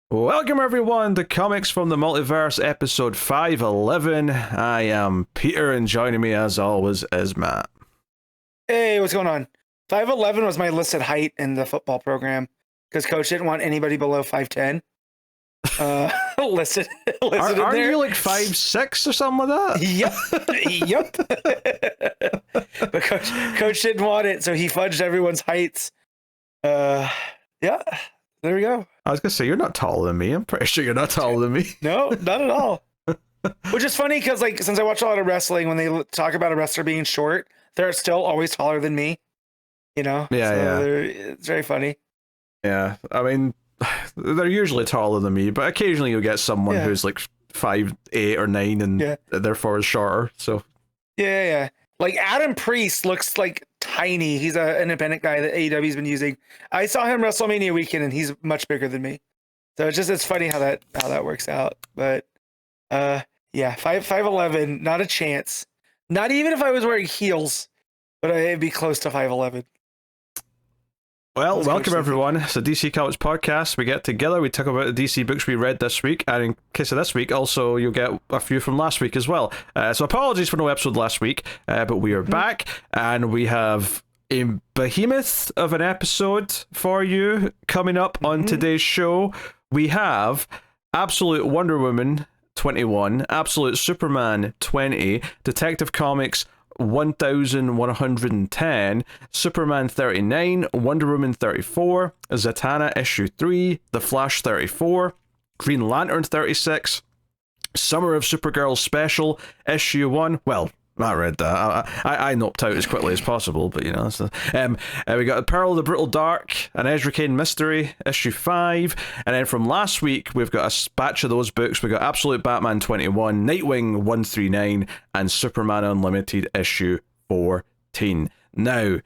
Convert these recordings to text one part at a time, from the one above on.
Welcome everyone to Comics from the Multiverse, episode 511. I am Peter, and joining me as always is Matt. Hey, what's going on? 5'11" was my listed height in the football program because coach didn't want anybody below 5'10". Listed Aren't there. you like 5'6" or something like Yep. Yep. But coach didn't want it, so he fudged everyone's heights. Yeah, there we go. I was gonna say, you're not taller than me. I'm pretty sure you're not taller than me. No, not at all. Which is funny because, like, since I watch a lot of wrestling, when they talk about a wrestler being short, they're still always taller than me. You know? Yeah, so it's very funny. Yeah, I mean, they're usually taller than me, but occasionally you'll get someone who's like 5'8" or 9", and therefore is shorter. So yeah. Like Adam Priest looks like tiny. He's an independent guy that AEW's been using. I saw him WrestleMania weekend, and he's much bigger than me. So it's funny how that works out. But yeah, 5'11", not a chance. Not even if I was wearing heels, but I'd be close to 5'11". Well, welcome everyone. It's a DC Comics podcast. We get together, we talk about the DC books we read this week, and in case of this week, also you'll get a few from last week as well. So apologies for no episode last week, but we are back, and we have a behemoth of an episode for you coming up on today's show. We have Absolute Wonder Woman 21, Absolute Superman 20, Detective Comics 1110, Superman 39, Wonder Woman 34, Zatanna issue 3, The Flash 34, Green Lantern 36, Summer of Supergirl special issue 1. Well, I read that. I noped out as quickly as possible, but you know. So, we got Peril, the Brutal Dark, an Ezra Cain mystery, issue 5, and then from last week we've got a batch of those books. We got Absolute Batman 21, Nightwing 139, and Superman Unlimited issue 14. Now,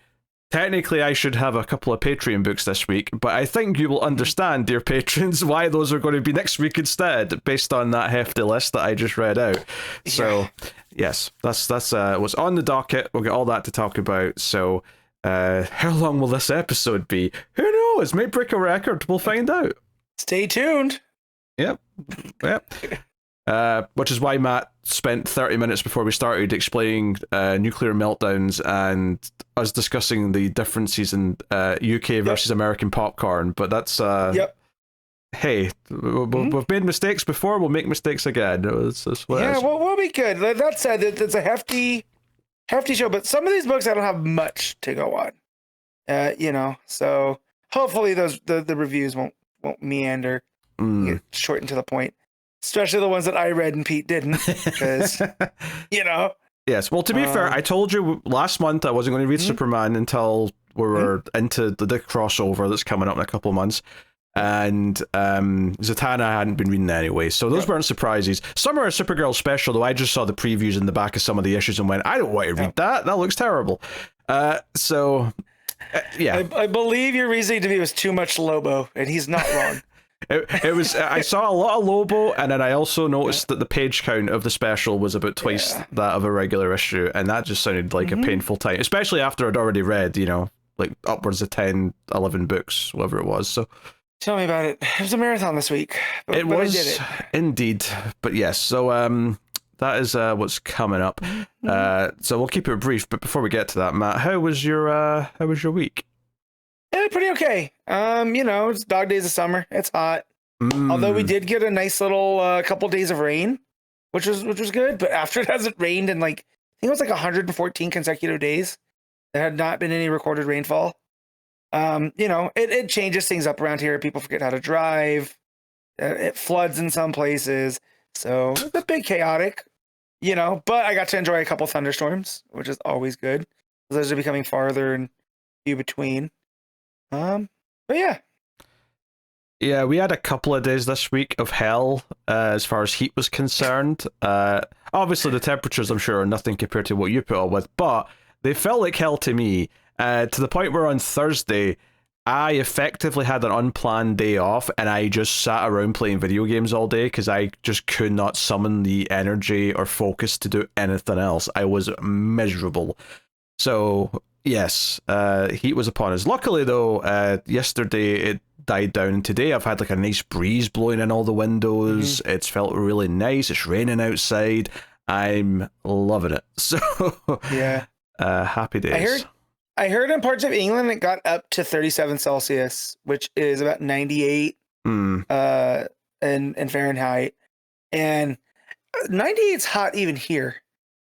technically, I should have a couple of Patreon books this week, but I think you will understand, dear patrons, why those are going to be next week instead, based on that hefty list that I just read out. So, yes, that's what's on the docket. We'll get all that to talk about. So, how long will this episode be? Who knows? May break a record. We'll find out. Stay tuned. Yep. Which is why Matt spent 30 minutes before we started explaining nuclear meltdowns and us discussing the differences in UK versus American popcorn. But that's hey, we've made mistakes before. We'll make mistakes again. That's we'll be good. That said, it's a hefty show, but some of these books I don't have much to go on. So hopefully the reviews won't meander, get shortened to the point. Especially the ones that I read and Pete didn't, because, Yes, well, to be fair, I told you last month I wasn't going to read Superman until we were into the crossover that's coming up in a couple of months. And Zatanna I hadn't been reading anyway, so those weren't surprises. Summer of Supergirl special, though, I just saw the previews in the back of some of the issues and went, I don't want to read that. That looks terrible. Yeah. I believe your reasoning to me was too much Lobo, and he's not wrong. It was. I saw a lot of Lobo, and then I also noticed that the page count of the special was about twice that of a regular issue, and that just sounded like a painful time, especially after I'd already read, like upwards of 10, 11 books, whatever it was. So, tell me about it. It was a marathon this week. But I did it. Indeed. But yes, so that is what's coming up. So we'll keep it brief. But before we get to that, Matt, how was your week? Yeah, pretty okay. It's dog days of summer. It's hot. Although we did get a nice little couple days of rain, which was good. But after it hasn't rained in I think it was 114 consecutive days. There had not been any recorded rainfall. It changes things up around here. People forget how to drive. It floods in some places. So it's a bit chaotic, but I got to enjoy a couple thunderstorms, which is always good. Those are becoming farther and few between. But yeah. Yeah, we had a couple of days this week of hell as far as heat was concerned. Obviously, the temperatures, I'm sure, are nothing compared to what you put up with, but they felt like hell to me, to the point where on Thursday, I effectively had an unplanned day off, and I just sat around playing video games all day because I just could not summon the energy or focus to do anything else. I was miserable. So, yes, heat was upon us. Luckily, though, yesterday it died down. And today I've had like a nice breeze blowing in all the windows. It's felt really nice. It's raining outside. I'm loving it. So yeah, happy days. I heard in parts of England it got up to 37 Celsius, which is about 98 in Fahrenheit, and 98's hot even here.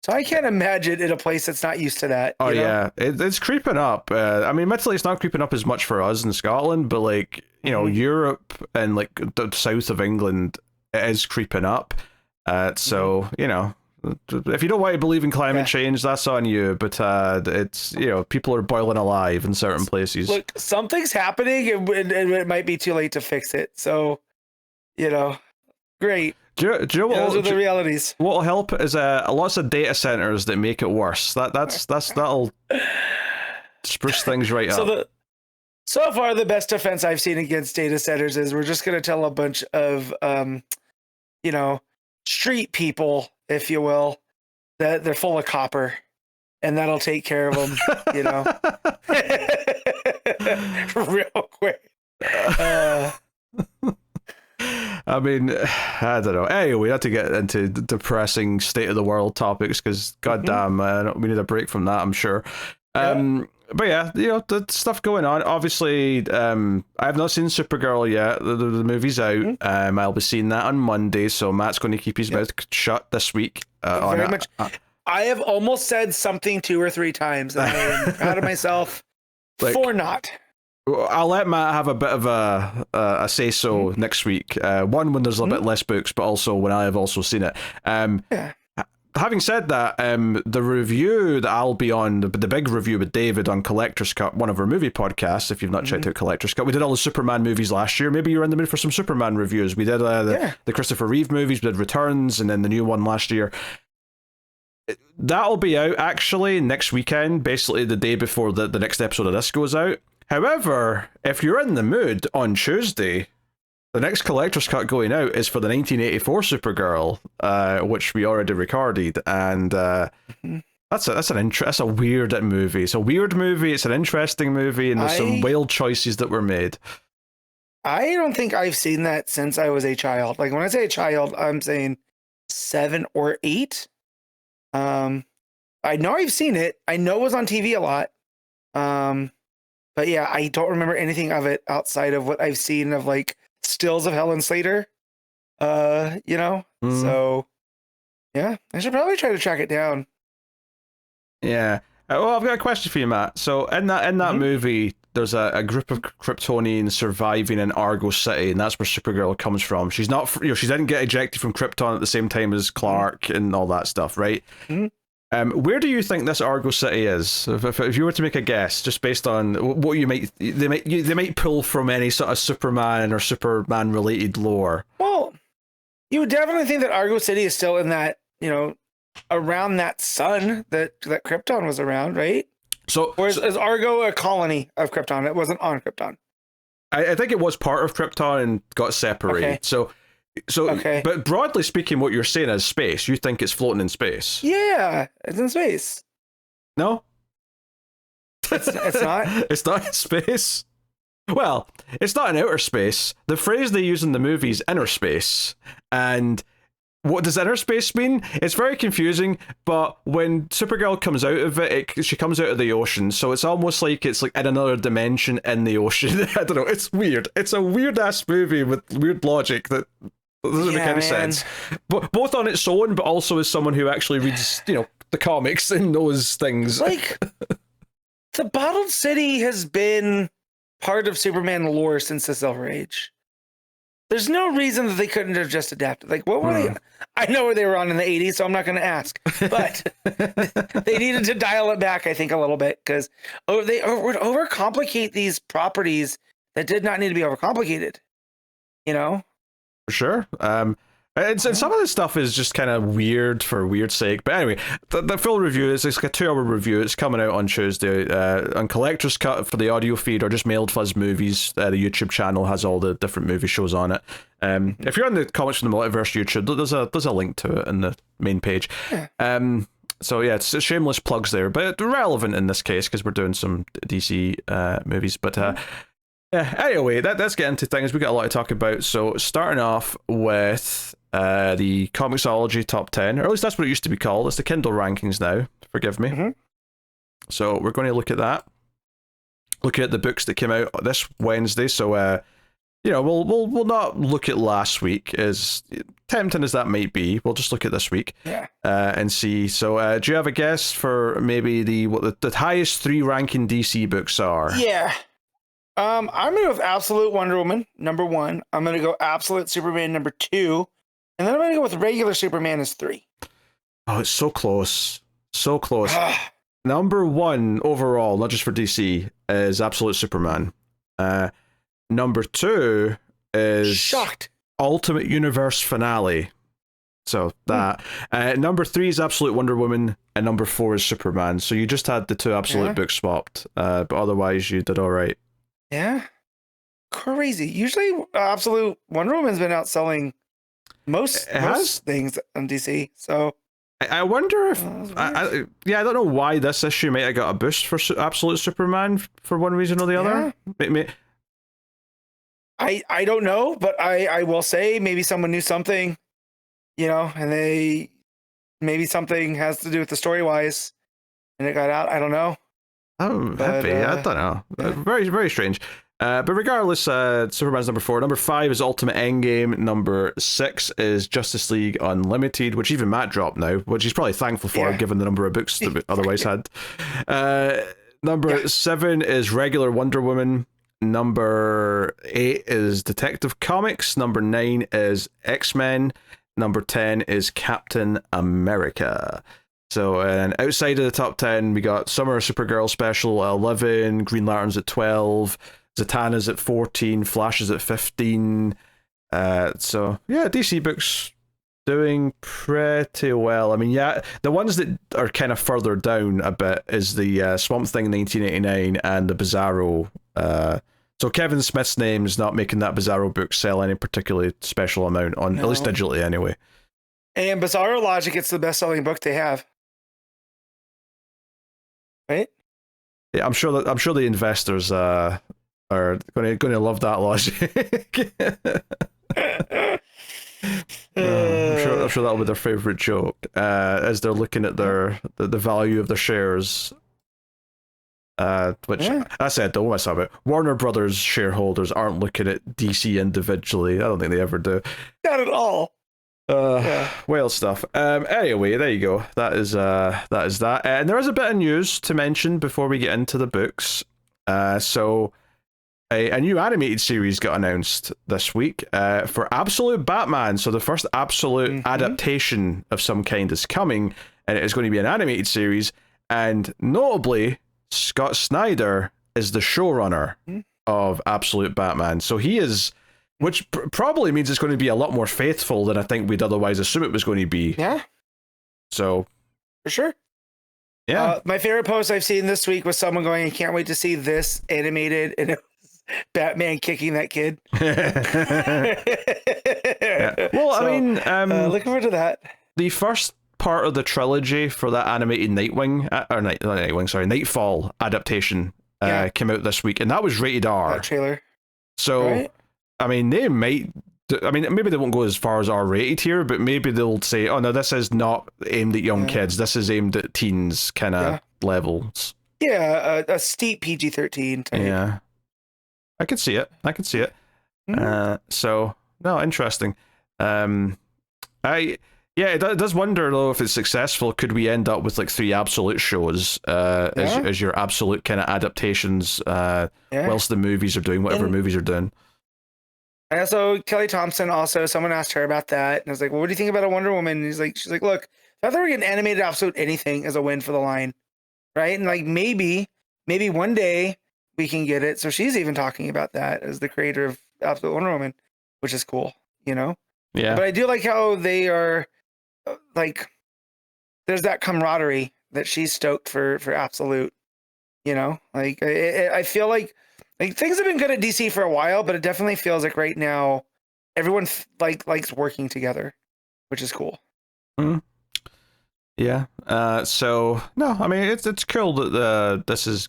So I can't imagine in a place that's not used to that. Oh, you know? yeah. It's creeping up. I mean, admittedly, it's not creeping up as much for us in Scotland, but, like, you know, Europe and, like, the south of England, it is creeping up. So, you know, if you don't want to believe in climate change, that's on you. But it's, you know, people are boiling alive in certain places. Look, something's happening, and it might be too late to fix it. So, you know, great. Do you know what? Those are the realities. What'll help is lots of data centers that make it worse. That'll spruce things right up. So far, the best defense I've seen against data centers is we're just going to tell a bunch of, you know, street people, if you will, that they're full of copper, and that'll take care of them. You know, real quick. I mean, I don't know. Anyway, we had to get into depressing state of the world topics because, goddamn, we need a break from that, I'm sure. But yeah, you know, the stuff going on. Obviously, I have not seen Supergirl yet. The movie's out. I'll be seeing that on Monday, so Matt's going to keep his mouth shut this week. Very much. I have almost said something 2 or 3 times, and I am proud of myself for not. I'll let Matt have a bit of a say-so next week. One, when there's a bit less books, but also when I have also seen it. Having said that, the review that I'll be on, the big review with David on Collector's Cut, one of our movie podcasts, if you've not checked out Collector's Cut, we did all the Superman movies last year. Maybe you're in the mood for some Superman reviews. We did the Christopher Reeve movies, we did Returns, and then the new one last year. That'll be out, actually, next weekend, basically the day before the next episode of this goes out. However, if you're in the mood on Tuesday, the next Collector's Cut going out is for the 1984 Supergirl, which we already recorded, and that's a weird movie. It's a weird movie. It's an interesting movie, and there's some wild choices that were made. I don't think I've seen that since I was a child. Like when I say a child, I'm saying 7 or 8. I know I've seen it. I know it was on TV a lot. But yeah, I don't remember anything of it outside of what I've seen of like stills of Helen Slater. You know? So yeah, I should probably try to track it down. Yeah. Well, I've got a question for you, Matt. So in that movie, there's a group of Kryptonians surviving in Argo City, and that's where Supergirl comes from. She's not, she didn't get ejected from Krypton at the same time as Clark and all that stuff, right? Where do you think this Argo City is? If you were to make a guess, just based on what they might pull from any sort of Superman or Superman related lore. Well, you would definitely think that Argo City is still in that, you know, around that sun that Krypton was around, right? Or is Argo a colony of Krypton? It wasn't on Krypton. I think it was part of Krypton and got separated. Okay. So, but broadly speaking, what you're saying is space. You think it's floating in space? Yeah, it's in space. No, it's not. It's not in space. Well, it's not in outer space. The phrase they use in the movie is inner space, and what does inner space mean? It's very confusing, but when Supergirl comes out of it, she comes out of the ocean, so it's almost like it's like in another dimension in the ocean. I don't know, it's weird. It's a weird-ass movie with weird logic that doesn't make any sense. But both on its own, but also as someone who actually reads, you know, the comics and knows things. Like, the Bottled City has been part of Superman lore since the Silver Age. There's no reason that they couldn't have just adapted. Like, what were they? I know where they were on in the 80s, so I'm not going to ask. But they needed to dial it back, I think, a little bit, because they would overcomplicate these properties that did not need to be overcomplicated. You know? For sure. And some of this stuff is just kind of weird for weird's sake. But anyway, the full review is like a 2-hour review. It's coming out on Tuesday. On Collector's Cut for the audio feed, or just Mailed Fuzz Movies. The YouTube channel has all the different movie shows on it. If you're on the Comics From The Multiverse YouTube, there's a link to it in the main page. So yeah, it's shameless plugs there, but relevant in this case because we're doing some DC movies. But Yeah, anyway, let's get into things. We got a lot to talk about. So, starting off with the Comicsology top 10, or at least that's what it used to be called. It's the Kindle rankings now. Forgive me. Mm-hmm. So, we're going to look at that. Looking at the books that came out this Wednesday. So, we'll not look at last week, as tempting as that might be. We'll just look at this week, and see. So, do you have a guess for maybe what the highest 3 ranking DC books are? Yeah. I'm gonna go with Absolute Wonder Woman number 1. I'm gonna go Absolute Superman number 2, and then I'm gonna go with regular Superman as 3. Oh, it's so close, so close. Number 1 overall, not just for DC, is Absolute Superman. Number 2 is shocked Ultimate Universe Finale. So that. Number 3 is Absolute Wonder Woman, and number 4 is Superman. So you just had the 2 Absolute books swapped, but otherwise you did all right. Yeah, crazy. Usually, Absolute Wonder Woman's been outselling most things on DC. So I wonder if I don't know why this issue might have got a boost for Absolute Superman for one reason or the other. I don't know, but I will say maybe someone knew something, and maybe something has to do with the story wise, and it got out. I don't know. Oh, happy. I don't know. Yeah. Very, very strange. But regardless, Superman's number 4. Number 5 is Ultimate Endgame. Number 6 is Justice League Unlimited, which even Matt dropped now, which he's probably thankful for, given the number of books that we otherwise had. Number 7 is regular Wonder Woman. Number 8 is Detective Comics. Number 9 is X-Men. Number 10 is Captain America. So, and outside of the top 10, we got Summer Supergirl Special at 11, Green Lantern's at 12, Zatanna's at 14, Flash is at 15. So, yeah, DC books doing pretty well. I mean, yeah, the ones that are kind of further down a bit is the Swamp Thing 1989 and the Bizarro. So Kevin Smith's name is not making that Bizarro book sell any particularly special amount on, at least digitally anyway. And Bizarro Logic, it's the best-selling book they have. Right? Yeah, I'm sure the investors are going to love that logic. I'm sure that'll be their favorite joke as they're looking at the value of the shares. Which I said, don't mess up it. Warner Brothers shareholders aren't looking at DC individually. I don't think they ever do. Not at all. Whale stuff. Anyway, there you go. That is that. And there is a bit of news to mention before we get into the books. So a new animated series got announced this week for Absolute Batman. So the first Absolute adaptation of some kind is coming, and it is going to be an animated series. And notably, Scott Snyder is the showrunner of Absolute Batman. So he is. Which probably means it's going to be a lot more faithful than I think we'd otherwise assume it was going to be. Yeah. So. For sure. Yeah. My favorite post I've seen this week was someone going, I can't wait to see this animated, and it was Batman kicking that kid. Yeah. Well, so, I mean. Looking forward to that. The first part of the trilogy for that animated Nightfall adaptation came out this week, and that was rated R. That trailer. So. Right? I mean, maybe they won't go as far as R-rated here, but maybe they'll say, oh, no, this is not aimed at young kids. This is aimed at teens kind of levels. Yeah, a steep PG-13 type. Yeah. I could see it. So, no, interesting. It does wonder, though, if it's successful, could we end up with like 3 Absolute shows as your Absolute kind of adaptations whilst the movies are doing whatever movies are doing. And also, Kelly Thompson, someone asked her about that. And I was like, well, what do you think about a Wonder Woman? And she's like, look, if I ever get an animated Absolute anything is a win for the line. Right? And like, maybe one day we can get it. So she's even talking about that as the creator of Absolute Wonder Woman, which is cool, Yeah. But I do like how they are, like, there's that camaraderie that she's stoked for Absolute, Like, I feel like things have been good at DC for a while, but it definitely feels like right now everyone likes working together, which is cool. Mm-hmm. Yeah. So no, I mean it's cool that this is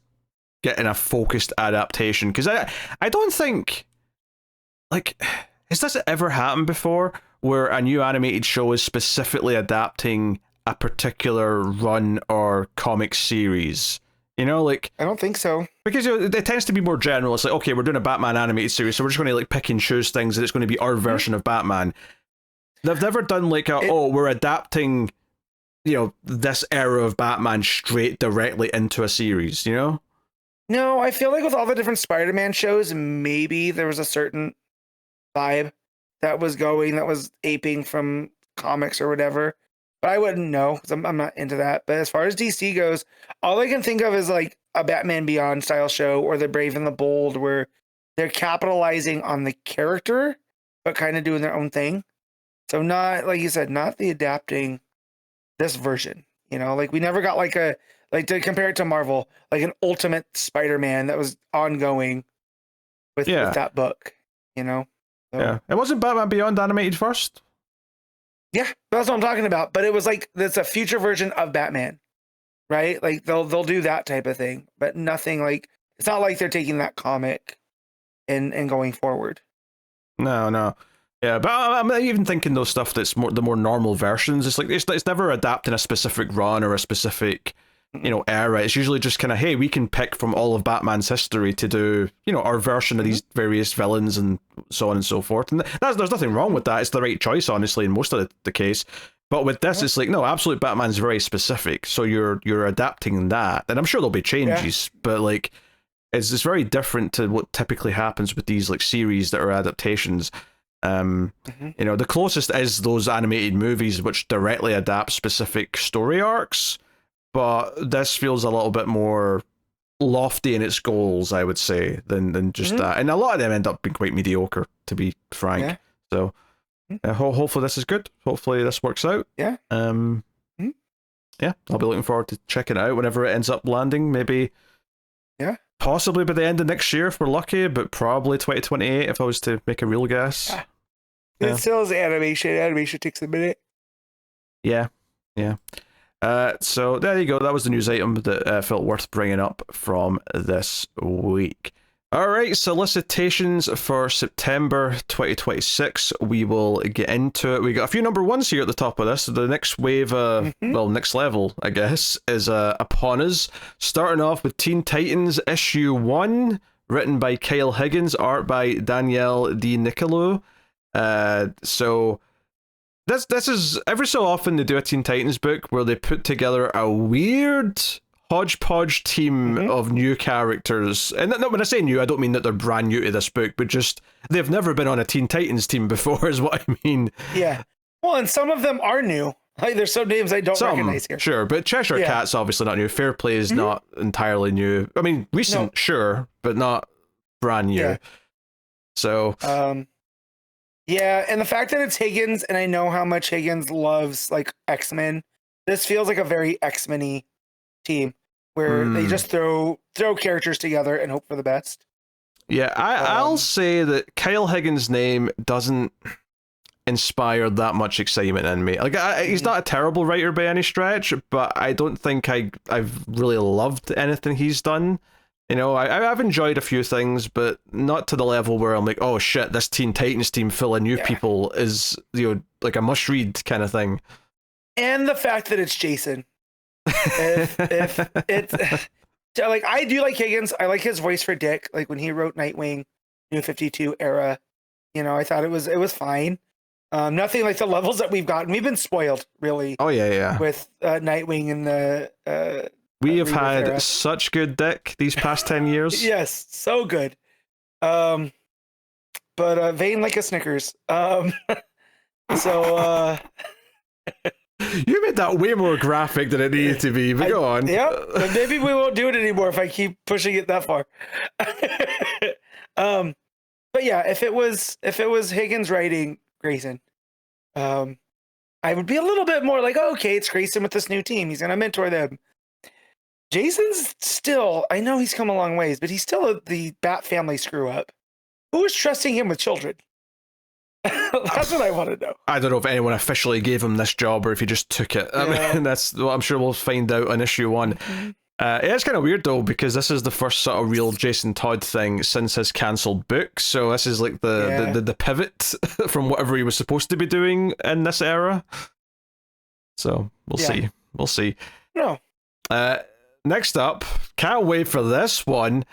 getting a focused adaptation, because I don't think, like, has this ever happened before where a new animated show is specifically adapting a particular run or comic series? You know, like, I don't think so. Because it tends to be more general. It's like, okay, we're doing a Batman animated series, so we're just going to like pick and choose things, and it's going to be our version of Batman. They've never done like we're adapting, this era of Batman straight directly into a series, you know? No, I feel like with all the different Spider-Man shows, maybe there was a certain vibe that was aping from comics or whatever. But I wouldn't know, because I'm not into that. But as far as DC goes, all I can think of is like a Batman Beyond style show, or The Brave and the Bold, where they're capitalizing on the character, but kind of doing their own thing. So not, like you said, not the adapting this version. Like we never got to compare it to Marvel, like an Ultimate Spider-Man that was ongoing with that book, So. Yeah. It wasn't Batman Beyond animated first? Yeah, that's what I'm talking about. But it was like, it's a future version of Batman, right? Like they'll do that type of thing, but nothing like, it's not like they're taking that comic and going forward. No. Yeah, but I'm even thinking those stuff that's the more normal versions. It's like it's never adapting a specific run or a specific era. It's usually just kind of, hey, we can pick from all of Batman's history to do our version of these various villains and so on and so forth. And there's nothing wrong with that. It's the right choice, honestly, in most of the case. But with this, it's like, no, Absolute Batman's very specific, so you're adapting that, and I'm sure there'll be changes, but like it's very different to what typically happens with these like series that are adaptations. The closest is those animated movies which directly adapt specific story arcs, but this feels a little bit more lofty in its goals, I would say, than just that. And a lot of them end up being quite mediocre, to be frank. Yeah. So hopefully this is good. Hopefully this works out. Yeah. Yeah, I'll be looking forward to checking it out whenever it ends up landing. Maybe. Yeah. Possibly by the end of next year if we're lucky, but probably 2028 if I was to make a real guess. It still is animation. Animation takes a minute. Yeah. So there you go. That was the news item that felt worth bringing up from this week. All right, solicitations for September 2026. We will get into it. We got a few number ones here at the top of this. The next wave, next level, I guess, is upon us. Starting off with Teen Titans issue 1, written by Kyle Higgins, art by Danielle Di Nicolo. So this is every so often they do a Teen Titans book where they put together a weird hodgepodge team of new characters. And when I say new, I don't mean that they're brand new to this book, but just they've never been on a Teen Titans team before is what I mean. Yeah. Well, and some of them are new. Like there's some names I don't recognize here. Sure, but Cheshire Cat's obviously not new. Fair Play is not entirely new. I mean, recent, sure, but not brand new. Yeah. So yeah, and the fact that it's Higgins, and I know how much Higgins loves like X-Men, this feels like a very X-Men-y team where they just throw characters together and hope for the best. Yeah, I'll say that Kyle Higgins' name doesn't inspire that much excitement in me. Like, he's not a terrible writer by any stretch, but I don't think I've really loved anything he's done. I've enjoyed a few things, but not to the level where I'm like, oh shit, this Teen Titans team full of new people is, like a must-read kind of thing. And the fact that it's Jason. if it's like, I do like Higgins. I like his voice for Dick. Like when he wrote Nightwing, New 52 era, I thought it was fine. Nothing like the levels that we've gotten. We've been spoiled, really. Oh yeah. With Nightwing and the we have had era. Such good Dick these past 10 years. Yes, so good. But vain like a Snickers. So you made that way more graphic than it needed to be, but go on. Yeah, but maybe we won't do it anymore if I keep pushing it that far. But yeah, if it was Higgins writing Grayson, I would be a little bit more like, oh, okay, it's Grayson with this new team. He's gonna mentor them. Jason's still, I know he's come a long ways, but he's still the Bat family screw up. Who is trusting him with children? That's what I want to know. I don't know if anyone officially gave him this job or if he just took it. I mean, that's well, I'm sure we'll find out on issue 1. It's kind of weird though, because this is the first sort of real Jason Todd thing since his cancelled book. So this is like the pivot from whatever he was supposed to be doing in this era. So we'll see. No. Next up, can't wait for this one.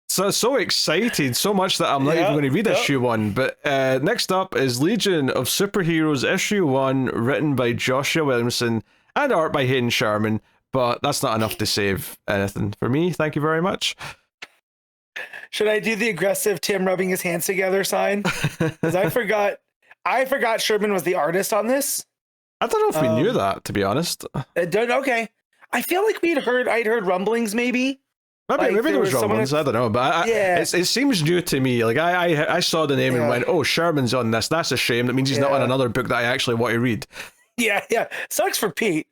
So excited, so much that I'm not even going to read issue 1. But next up is Legion of Superheroes issue 1, written by Joshua Williamson and art by Hayden Sherman. But that's not enough to save anything for me. Thank you very much. Should I do the aggressive Tim rubbing his hands together sign? Because I forgot Sherman was the artist on this. I don't know if we knew that, to be honest. Okay. I feel like I'd heard rumblings maybe. Maybe there was rumblings, I don't know. But it seems new to me. Like I saw the name and went, oh, Sherman's on this. That's a shame. That means he's not on another book that I actually want to read. Yeah. Sucks for Pete.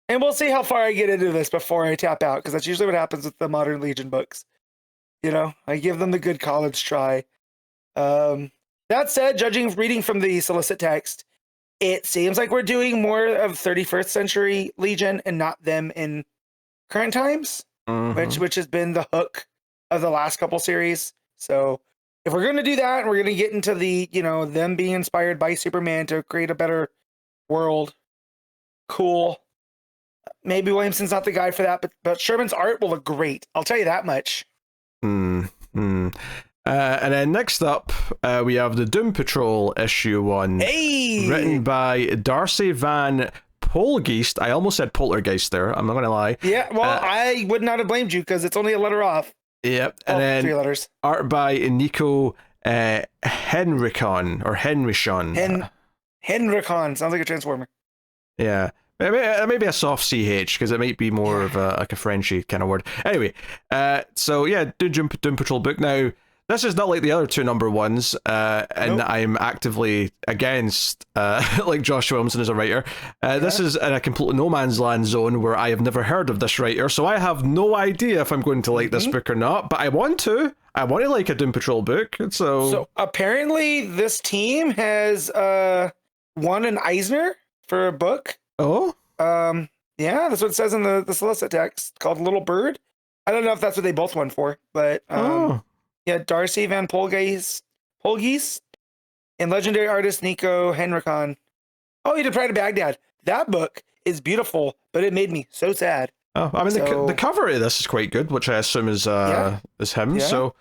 And we'll see how far I get into this before I tap out, because that's usually what happens with the Modern Legion books. You know, I give them the good college try. That said, reading from the solicit text, it seems like we're doing more of 31st century Legion and not them in current times, which has been the hook of the last couple series. So if we're going to do that, and we're going to get into the, them being inspired by Superman to create a better world, cool. Maybe Williamson's not the guy for that, but Sherman's art will look great. I'll tell you that much. And then next up, we have the Doom Patrol issue 1, written by Darcy Van Polgeest. I almost said Poltergeist there. I'm not going to lie. Yeah, well, I would not have blamed you because it's only a letter off. Yep, and then 3 letters. Art by Nico Henrikon or Henryshon. Henrikon sounds like a Transformer. Yeah. Maybe a soft CH, because it might be more of a Frenchy kind of word. Anyway, Doom Patrol book. Now, this is not like the other 2 number 1s, and I'm actively against, like Josh Williamson as a writer. This is in a complete no man's land zone where I have never heard of this writer, so I have no idea if I'm going to like this book or not, but I want to. I want to like a Doom Patrol book, so apparently this team has won an Eisner for a book. Oh? Yeah, that's what it says in the solicit text, called Little Bird. I don't know if that's what they both won for, but yeah, Darcy Van Polgeest and legendary artist Nico Henrikon. Oh, he did Pride of Baghdad. That book is beautiful, but it made me so sad. Oh, I mean, the cover of this is quite good, which I assume is him. Yeah. So,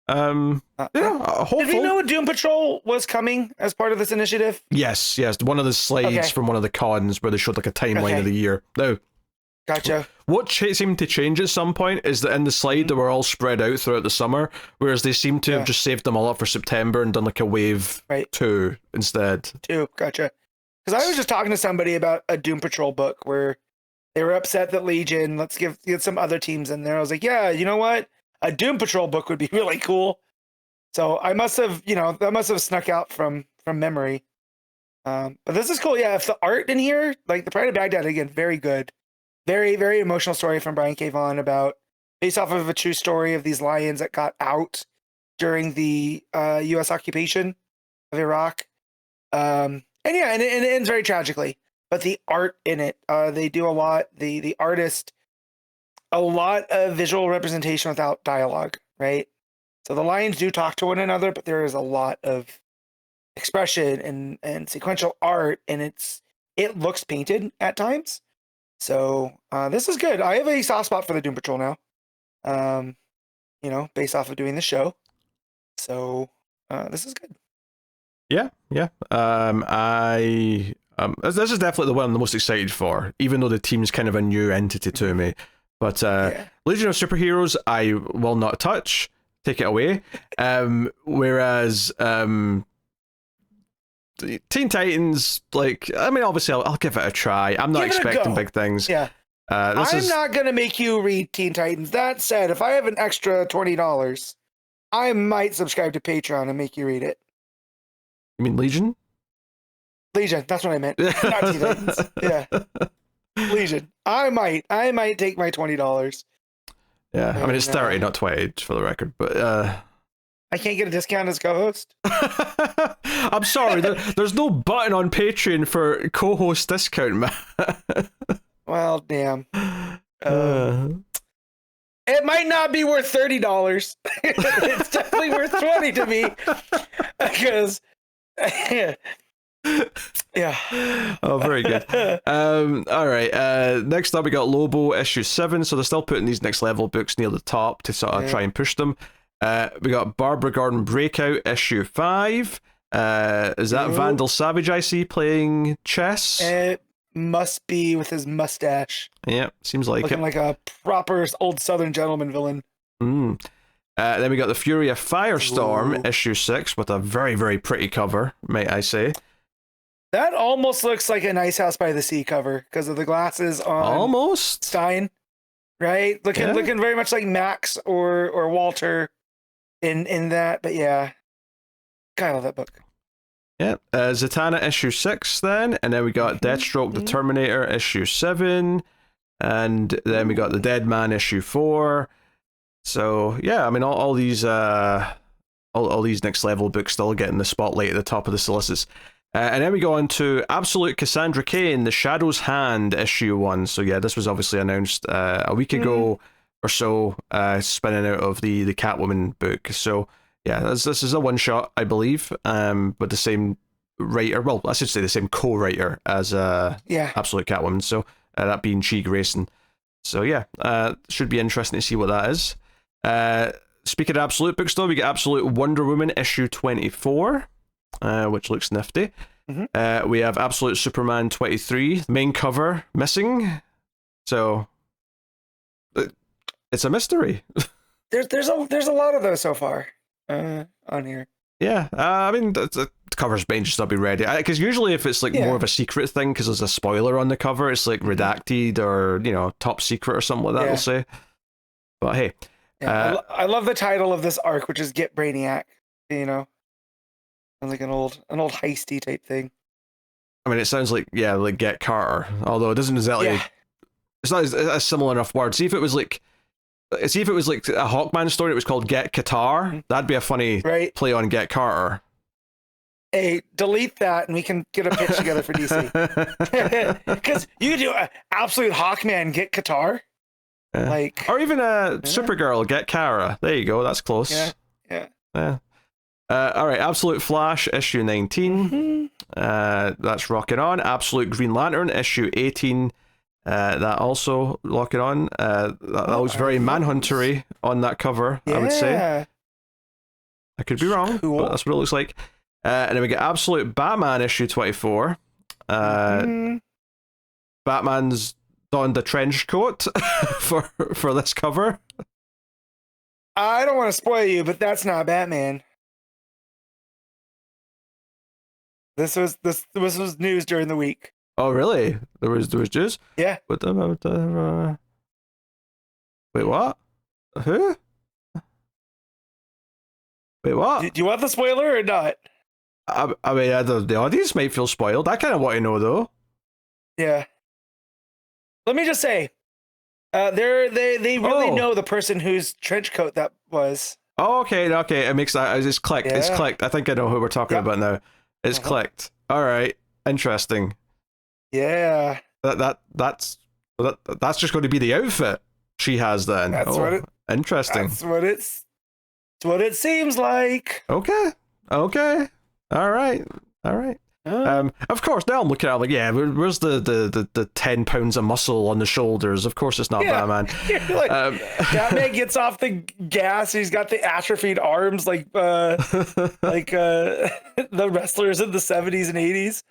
hopeful. Did we know Doom Patrol was coming as part of this initiative? Yes. One of the slides from one of the cons where they showed like a timeline of the year. Now, gotcha. What seemed to change at some point is that in the slide they were all spread out throughout the summer, whereas they seem to have just saved them all up for September and done like a wave 2 instead. 2, gotcha. Because I was just talking to somebody about a Doom Patrol book where they were upset that Legion, let's get some other teams in there. I was like, yeah, you know what? A Doom Patrol book would be really cool. So I must have, that must have snuck out from memory. But this is cool. Yeah, if the art in here, like the Pride of Baghdad, again, very good. Very, very emotional story from Brian K. Vaughan based off of a true story of these lions that got out during the U.S. occupation of Iraq. And it ends very tragically. But the art in it, they do a lot. The artist, a lot of visual representation without dialogue, right? So the lions do talk to one another, but there is a lot of expression and sequential art, and it looks painted at times. So this is good. I have a soft spot for the Doom Patrol now, based off of doing the show. So this is good. Yeah. This is definitely the one I'm the most excited for, even though the team's kind of a new entity to me. But Legion of Superheroes, I will not touch. Take it away. Whereas Teen Titans, obviously I'll give it a try. I'm not expecting big things. Yeah. I'm not going to make you read Teen Titans. That said, if I have an extra $20, I might subscribe to Patreon and make you read it. You mean Legion? Legion, that's what I meant. Not Teen Titans. Yeah. Legion. I might take my $20. Yeah, I mean, it's 30, not 20, for the record, but... I can't get a discount as co-host? I'm sorry, there's no button on Patreon for co-host discount, man. Well, damn. Uh, It might not be worth $30. It's definitely worth 20 to me. Because yeah. Oh, very good. All right. Next up, we got Lobo issue 7. So they're still putting these next level books near the top to sort of try and push them. We got Barbara Gordon Breakout issue 5. Is that Vandal Savage I see playing chess? It must be with his mustache. Yeah, seems like looking like a proper old Southern gentleman villain. Then we got the Fury of Firestorm issue 6 with a very, very pretty cover, might I say. That almost looks like a Nice House by the Sea cover because of the glasses on Stein, right? Looking very much like Max or Walter in that. But yeah, kind of love that book. Yeah, Zatanna issue 6 then, and then we got Deathstroke the Terminator issue 7, and then we got the Dead Man issue 4. So yeah, I mean all these all these next level books still getting the spotlight at the top of the solicits. And then we go on to Absolute Cassandra Cain, The Shadow's Hand issue 1. So yeah, this was obviously announced a week ago or so, spinning out of the Catwoman book. So yeah, this is a one shot, I believe, with the same writer. Well, I should say the same co-writer as Absolute Catwoman. So that being Chi Grayson. So yeah, should be interesting to see what that is. Speaking of Absolute books, though, we get Absolute Wonder Woman issue 24, which looks nifty. We have Absolute Superman 23, main cover missing. So it's a mystery. There's a lot of those so far on here. Yeah, I mean, the cover's may just not be ready. Because usually if it's like more of a secret thing, because there's a spoiler on the cover, it's like redacted or, you know, top secret or something like that, they'll say. But hey. Yeah, I love the title of this arc, which is Get Brainiac, you know? Sounds like an old heisty type thing. I mean, it sounds like, like Get Carter, although it doesn't exactly... It's not a similar enough word. See if it was like a Hawkman story, it was called Get Qatar. That'd be a funny play on Get Carter. Hey, delete that and we can get a pitch together for DC. Because you could do Absolute Hawkman Get Qatar. Like, or even Supergirl Get Kara. There you go, that's close. Yeah. All right, Absolute Flash issue 19. That's rocking on. Absolute Green Lantern issue 18. That also locking on. That looks very Manhunter-y on that cover, I would say. I could be wrong, but that's what it looks like. And then we get Absolute Batman issue 24. Batman's donned a trench coat for this cover. I don't want to spoil you, but that's not Batman. This was news during the week. Oh really? There was news? Yeah. Wait, what? Who? Wait, what? Do you want the spoiler or not? I mean, the audience might feel spoiled. I kind of want to know though. Yeah. Let me just say, they really know the person whose trench coat that was. Oh, okay. It makes that. It's clicked. Yeah. It's clicked. I think I know who we're talking about now. It's clicked. All right. Interesting. Yeah. That's just going to be the outfit she has then. That's what it. Interesting. That's what it seems like. Okay. All right. Of course, now I'm looking at it like, where's the 10 pounds of muscle on the shoulders? Of course it's not Batman. Like, Batman gets off the gas, he's got the atrophied arms like the wrestlers in the 70s and 80s.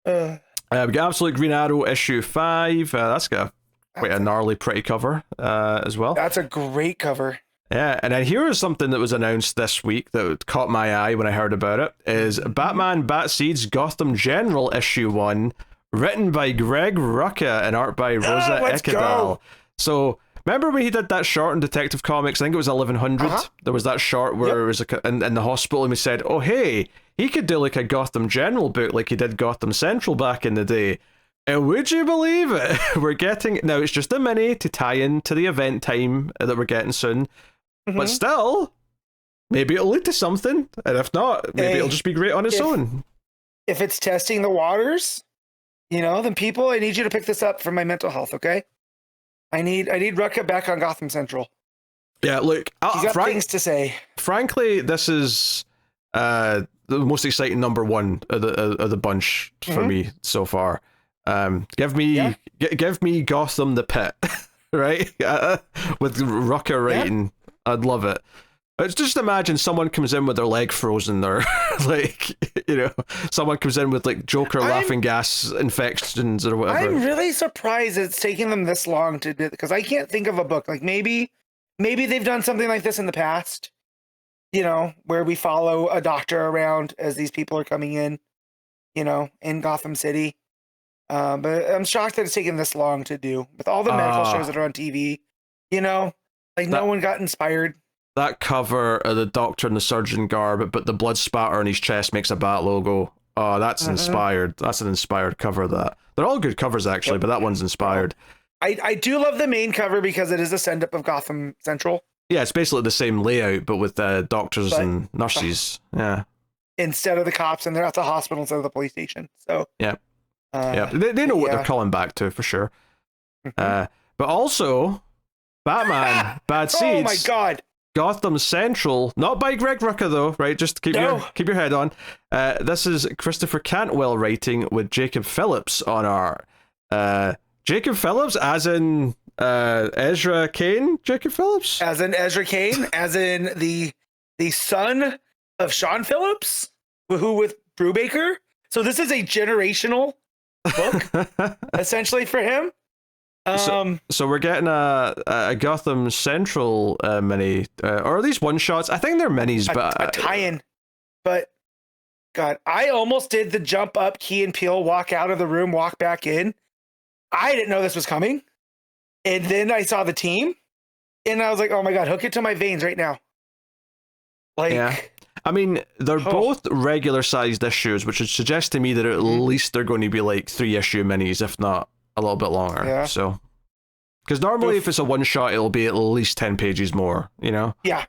We got Absolute Green Arrow issue 5. That's got quite a gnarly pretty cover as well. That's a great cover. Yeah, and then here is something that was announced this week that caught my eye when I heard about it, is Batman Batseeds Gotham General issue 1, written by Greg Rucka and art by Rosa Ekadal. So, remember when he did that short in Detective Comics? I think it was 1100. There was that short where it was in the hospital and we said, oh hey, he could do like a Gotham General book like he did Gotham Central back in the day. And would you believe it? We're getting... Now, it's just a mini to tie in to the event time that we're getting soon. But still, maybe it'll lead to something. And if not, maybe it'll just be great on its own. If it's testing the waters, then people, I need you to pick this up for my mental health, okay? I need Rucka back on Gotham Central. Yeah, look, He's got things to say. Frankly, this is the most exciting number one of the bunch for me so far. Give me Gotham the Pit, right? With Rucka writing, I'd love it. Just imagine someone comes in with their leg frozen, or like, someone comes in with like Joker laughing gas infections or whatever. I'm really surprised it's taking them this long to do, because I can't think of a book. Like maybe they've done something like this in the past, where we follow a doctor around as these people are coming in, in Gotham City. But I'm shocked that it's taken this long to do with all the medical shows that are on TV. No one got inspired. That cover of the doctor in the surgeon garb, but the blood spatter on his chest makes a bat logo. Oh, that's inspired. That's an inspired cover. That they're all good covers actually, but that one's inspired. I do love the main cover because it is a send up of Gotham Central. Yeah, it's basically the same layout, but with doctors and nurses. Yeah. Instead of the cops, and they're at the hospital instead of the police station. So yeah, they know what they're calling back to for sure. But also, Batman Bad Seeds. Oh my god. Gotham Central, not by Greg Rucka though, right? Just keep your head on. This is Christopher Cantwell writing with Jacob Phillips on art. Jacob Phillips, as in Ezra Cain. Jacob Phillips, as in Ezra Cain, as in the son of Sean Phillips, who with Brubaker. So this is a generational book, essentially for him. So we're getting a Gotham Central mini, or at least one shots. I think they're minis, but a tie-in. But God, I almost did the jump up, Key and Peele, walk out of the room, walk back in. I didn't know this was coming, and then I saw the team, and I was like, "Oh my God, hook it to my veins right now!" Yeah. I mean, they're both regular sized issues, which would suggest to me that at least they're going to be like 3-issue minis, if not a little bit longer. Yeah. So, because normally if it's a one shot, it'll be at least 10 pages more, Yeah.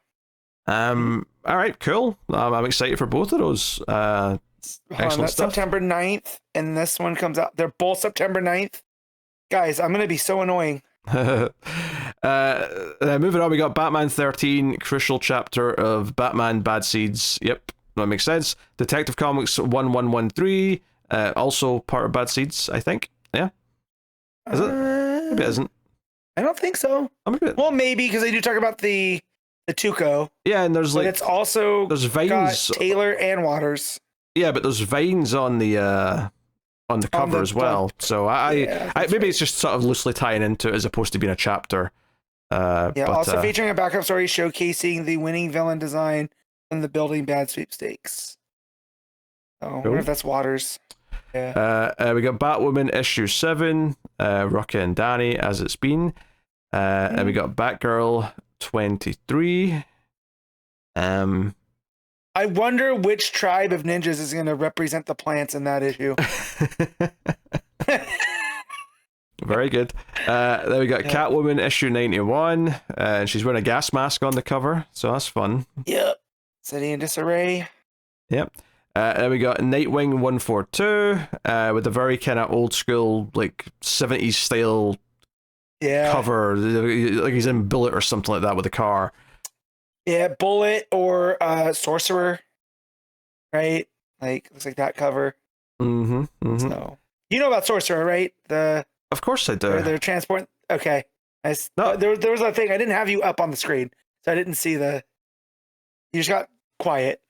All right, cool. I'm excited for both of those. Excellent stuff. September 9th, and this one comes out. They're both September 9th. Guys, I'm going to be so annoying. Moving on, we got Batman 13, crucial chapter of Batman Bad Seeds. Yep, that makes sense. Detective Comics 1113, also part of Bad Seeds, I think. Yeah. Is it? Maybe it isn't. I don't think so. Well, maybe, because they do talk about the Tuco. Yeah, and there's it's also there's vines. Taylor and Waters. Yeah, but there's vines on the cover as well. So I maybe it's just sort of loosely tying into it as opposed to being a chapter. Also featuring a backup story showcasing the winning villain design from the Building Bad sweepstakes. Oh, I wonder if that's Waters. Yeah. We got Batwoman issue 7, Rucka and Danny as it's been. And we got Batgirl 23. I wonder which tribe of ninjas is going to represent the plants in that issue. Very good. Then we got Catwoman issue 91, and she's wearing a gas mask on the cover, so that's fun. Yep. City in disarray. Yep. Then we got Nightwing 142 with a very kind of old school, like 70s style cover, like he's in Bullet or something like that with a car. Yeah, Bullet or Sorcerer, right? Like looks like that cover. Mm-hmm. So you know about Sorcerer, right? Of course I do. They're transport. Okay. No. There was a thing. I didn't have you up on the screen, so I didn't see the. You just got quiet.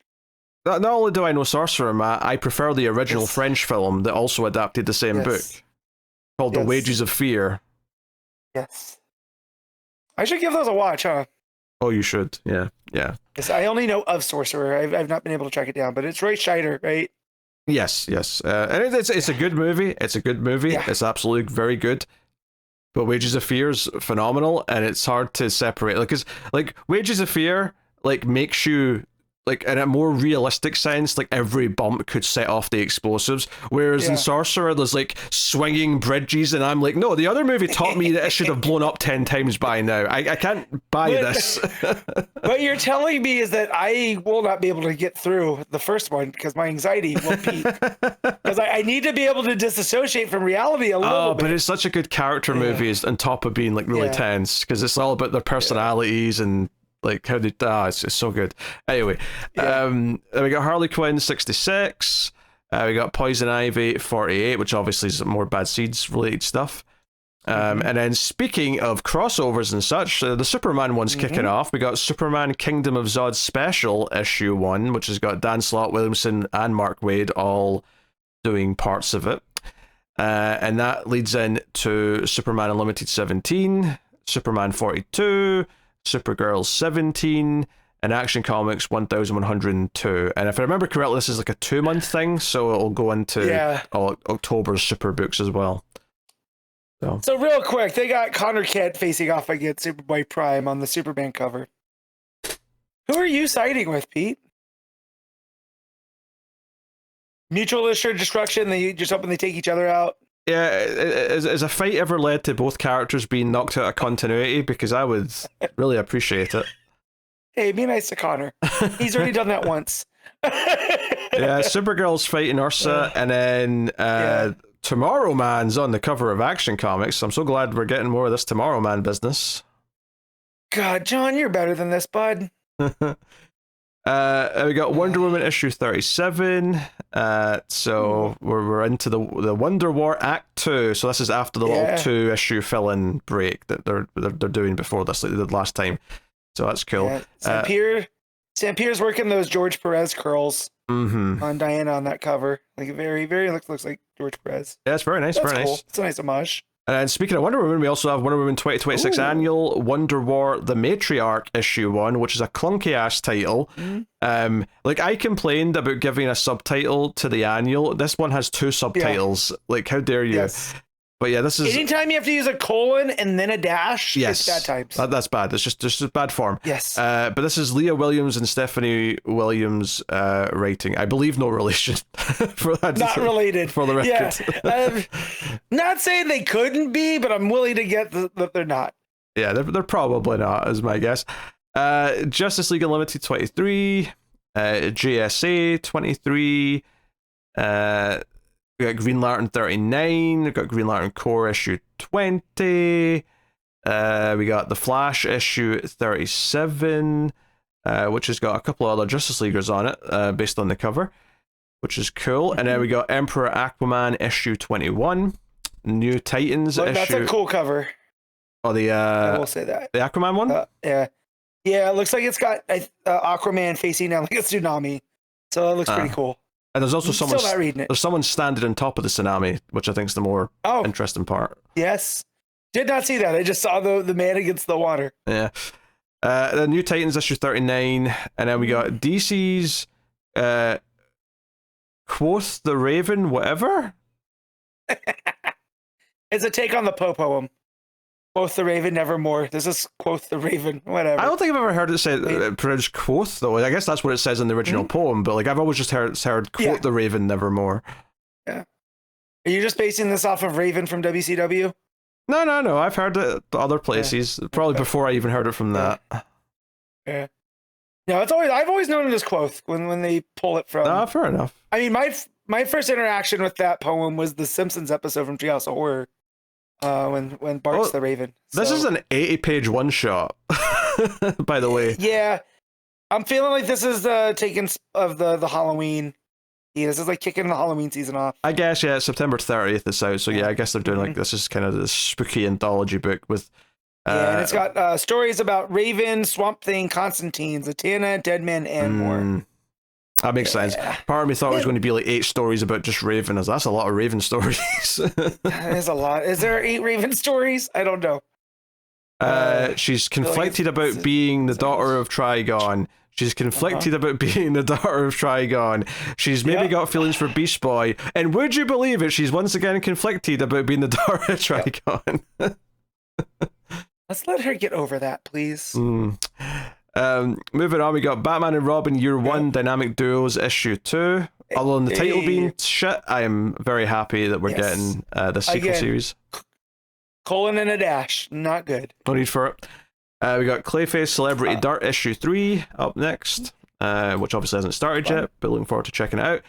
Not only do I know Sorcerer, Matt, I prefer the original French film that also adapted the same book called The Wages of Fear. Yes. I should give those a watch, huh? Oh, you should. Yeah. Yes, I only know of Sorcerer. I've not been able to track it down, but it's Roy Scheider, right? Yes. And it's a good movie. It's a good movie. Yeah. It's absolutely very good. But Wages of Fear is phenomenal, and it's hard to separate. Like, 'cause, like Wages of Fear, like, makes you like in a more realistic sense, like every bump could set off the explosives. Whereas in Sorcerer, there's like swinging bridges, and I'm like, no, the other movie taught me that it should have blown up 10 times by now. I can't buy this. What you're telling me is that I will not be able to get through the first one because my anxiety will peak. Because I need to be able to disassociate from reality a little bit. But it's such a good character movie on top of being like really tense, because it's all about their personalities and like how they it's so good. Anyway, we got Harley Quinn 66, we got Poison Ivy 48, which obviously is more Bad Seeds related stuff. And then speaking of crossovers and such, the Superman one's kicking off. We got Superman Kingdom of Zod Special issue 1, which has got Dan Slott, Williamson, and Mark Waid all doing parts of it. And that leads into Superman Unlimited 17, Superman 42, Supergirl 17, and Action Comics 1102. And if I remember correctly, this is like a 2-month thing, so it'll go into October's Super books as well. So real quick, they got Connor Kent facing off against Superboy Prime on the Superman cover. Who are you siding with, Pete? Mutual assured destruction, they just hoping they take each other out? Yeah, is a fight ever led to both characters being knocked out of continuity? Because I would really appreciate it. Hey, be nice to Connor. He's already done that once. Yeah, Supergirl's fighting Ursa, and then Tomorrow Man's on the cover of Action Comics. I'm so glad we're getting more of this Tomorrow Man business. God, John, you're better than this, bud. We got Wonder Woman issue 37. So we're into the Wonder War Act 2. So this is after the little 2-issue fill-in break that they're doing before this, like they did last time. So that's cool. Yeah. Sampere's working those George Perez curls on Diana on that cover. Like very, very looks like George Perez. Yeah, it's very nice. That's very cool. nice. It's a nice homage. And speaking of Wonder Woman, we also have Wonder Woman 2026 Annual Wonder War The Matriarch issue 1, which is a clunky ass title. Like I complained about giving a subtitle to the annual. This one has 2 subtitles. Like how dare you? Yes. But yeah, this is anytime you have to use a colon and then a dash. Yes, it's bad times. That's bad. It's just bad form. Yes. But this is Leah Williams and Stephanie Williams writing. I believe no relation. For that, not related. For the record. Yeah. Not saying they couldn't be, but I'm willing to get that they're not. Yeah, they're probably not, is my guess. Justice League Unlimited 23, JSA 23. We got Green Lantern 39, we got Green Lantern Corps issue 20, we got The Flash issue 37, which has got a couple of other Justice Leaguers on it, based on the cover, which is cool. And then we got Emperor Aquaman issue 21, New Titans issue... That's a cool cover. Oh, I will say that. The Aquaman one? Yeah, it looks like it's got Aquaman facing down like a tsunami, so it looks pretty cool. And there's also still not reading it. There's someone standing on top of the tsunami, which I think is the more interesting part. Yes. Did not see that. I just saw the man against the water. Yeah. The New Titans issue 39, and then we got DC's Quoth the Raven, whatever. It's a take on the Poe poem. Quoth the Raven, nevermore. This is Quoth the Raven, whatever. I don't think I've ever heard it say pronounced quoth, though. I guess that's what it says in the original poem, but like I've always just heard quote the Raven, nevermore. Yeah. Are you just basing this off of Raven from WCW? No. I've heard it other places, probably before I even heard it from that. Yeah. No, I've always known it as quoth when they pull it from. Ah, fair enough. I mean, my first interaction with that poem was the Simpsons episode from Treehouse of Horror. When Bart's the Raven. This is an 80-page one-shot, by the way. Yeah. I'm feeling like this is taken of the Halloween. Yeah, this is like kicking the Halloween season off. I guess, yeah, September 30th is out, so yeah, I guess they're doing like, this is kind of the spooky anthology book with... and it's got stories about Raven, Swamp Thing, Constantine, Zatanna, Deadman, and more. That makes sense. Part of me thought it was going to be like 8 stories about just Raven. That's a lot of Raven stories. That is a lot. Is there 8 Raven stories? I don't know. She's conflicted about being the daughter of Trigon. She's conflicted about being the daughter of Trigon. She's maybe got feelings for Beast Boy. And would you believe it? She's once again conflicted about being the daughter of Trigon. Let's let her get over that, please. Moving on, we got Batman and Robin Year 1 Dynamic Duos issue 2. Although in the title being shit, I am very happy that we're getting the sequel series. Colon and a dash, not good. No need for it. We got Clayface Celebrity Dirt issue 3 up next, which obviously hasn't started yet, but looking forward to checking it out.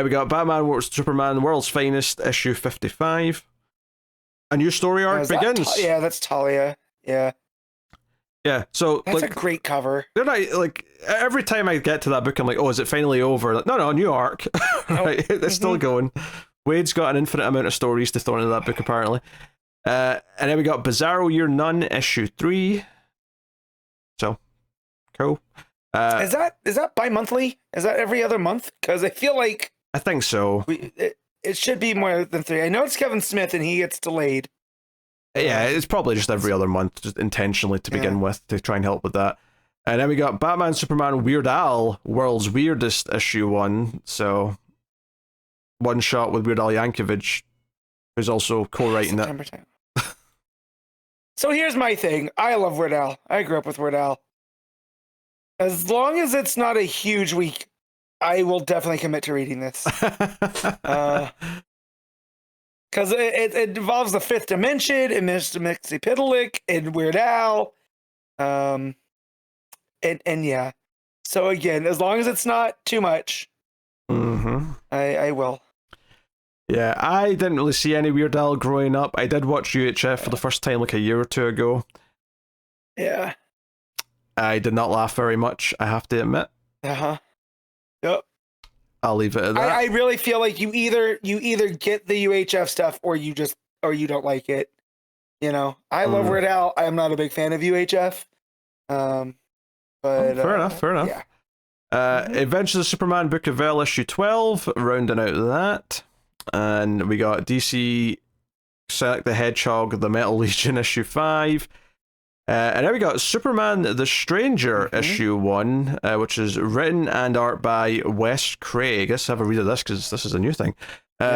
We got Batman vs Superman World's Finest issue 55. A new story arc begins. That's Talia. Yeah. Yeah, so that's a great cover. Then every time I get to that book, I'm like, oh, is it finally over? Like, no, new arc. Right, it's still going. Wade's got an infinite amount of stories to throw into that book, apparently. And then we got Bizarro Year None issue 3. So cool. Is that bi-monthly? Is that every other month? Because I feel like I think so. It should be more than 3. I know it's Kevin Smith and he gets delayed. Yeah, it's probably just every other month, just intentionally to begin with, to try and help with that. And then we got Batman, Superman, Weird Al, World's Weirdest issue 1. So, one shot with Weird Al Yankovic, who's also co-writing it. So here's my thing. I love Weird Al. I grew up with Weird Al. As long as it's not a huge week, I will definitely commit to reading this. Because it involves the fifth dimension and Mr. Mxyzptlk and Weird Al. And yeah. So again, as long as it's not too much, I will. Yeah, I didn't really see any Weird Al growing up. I did watch UHF for the first time like a year or two ago. Yeah. I did not laugh very much, I have to admit. Yep. I'll leave it at that. I really feel like you either get the UHF stuff or you don't like it. You know, I love Weird Al. I am not a big fan of UHF. But fair enough. Yeah. Adventures of Superman Book of L issue 12, rounding out that. And we got DC Select the Hedgehog, The Metal Legion issue 5. And then we got Superman the Stranger issue 1, which is written and art by Wes Craig. Let's have a read of this because this is a new thing.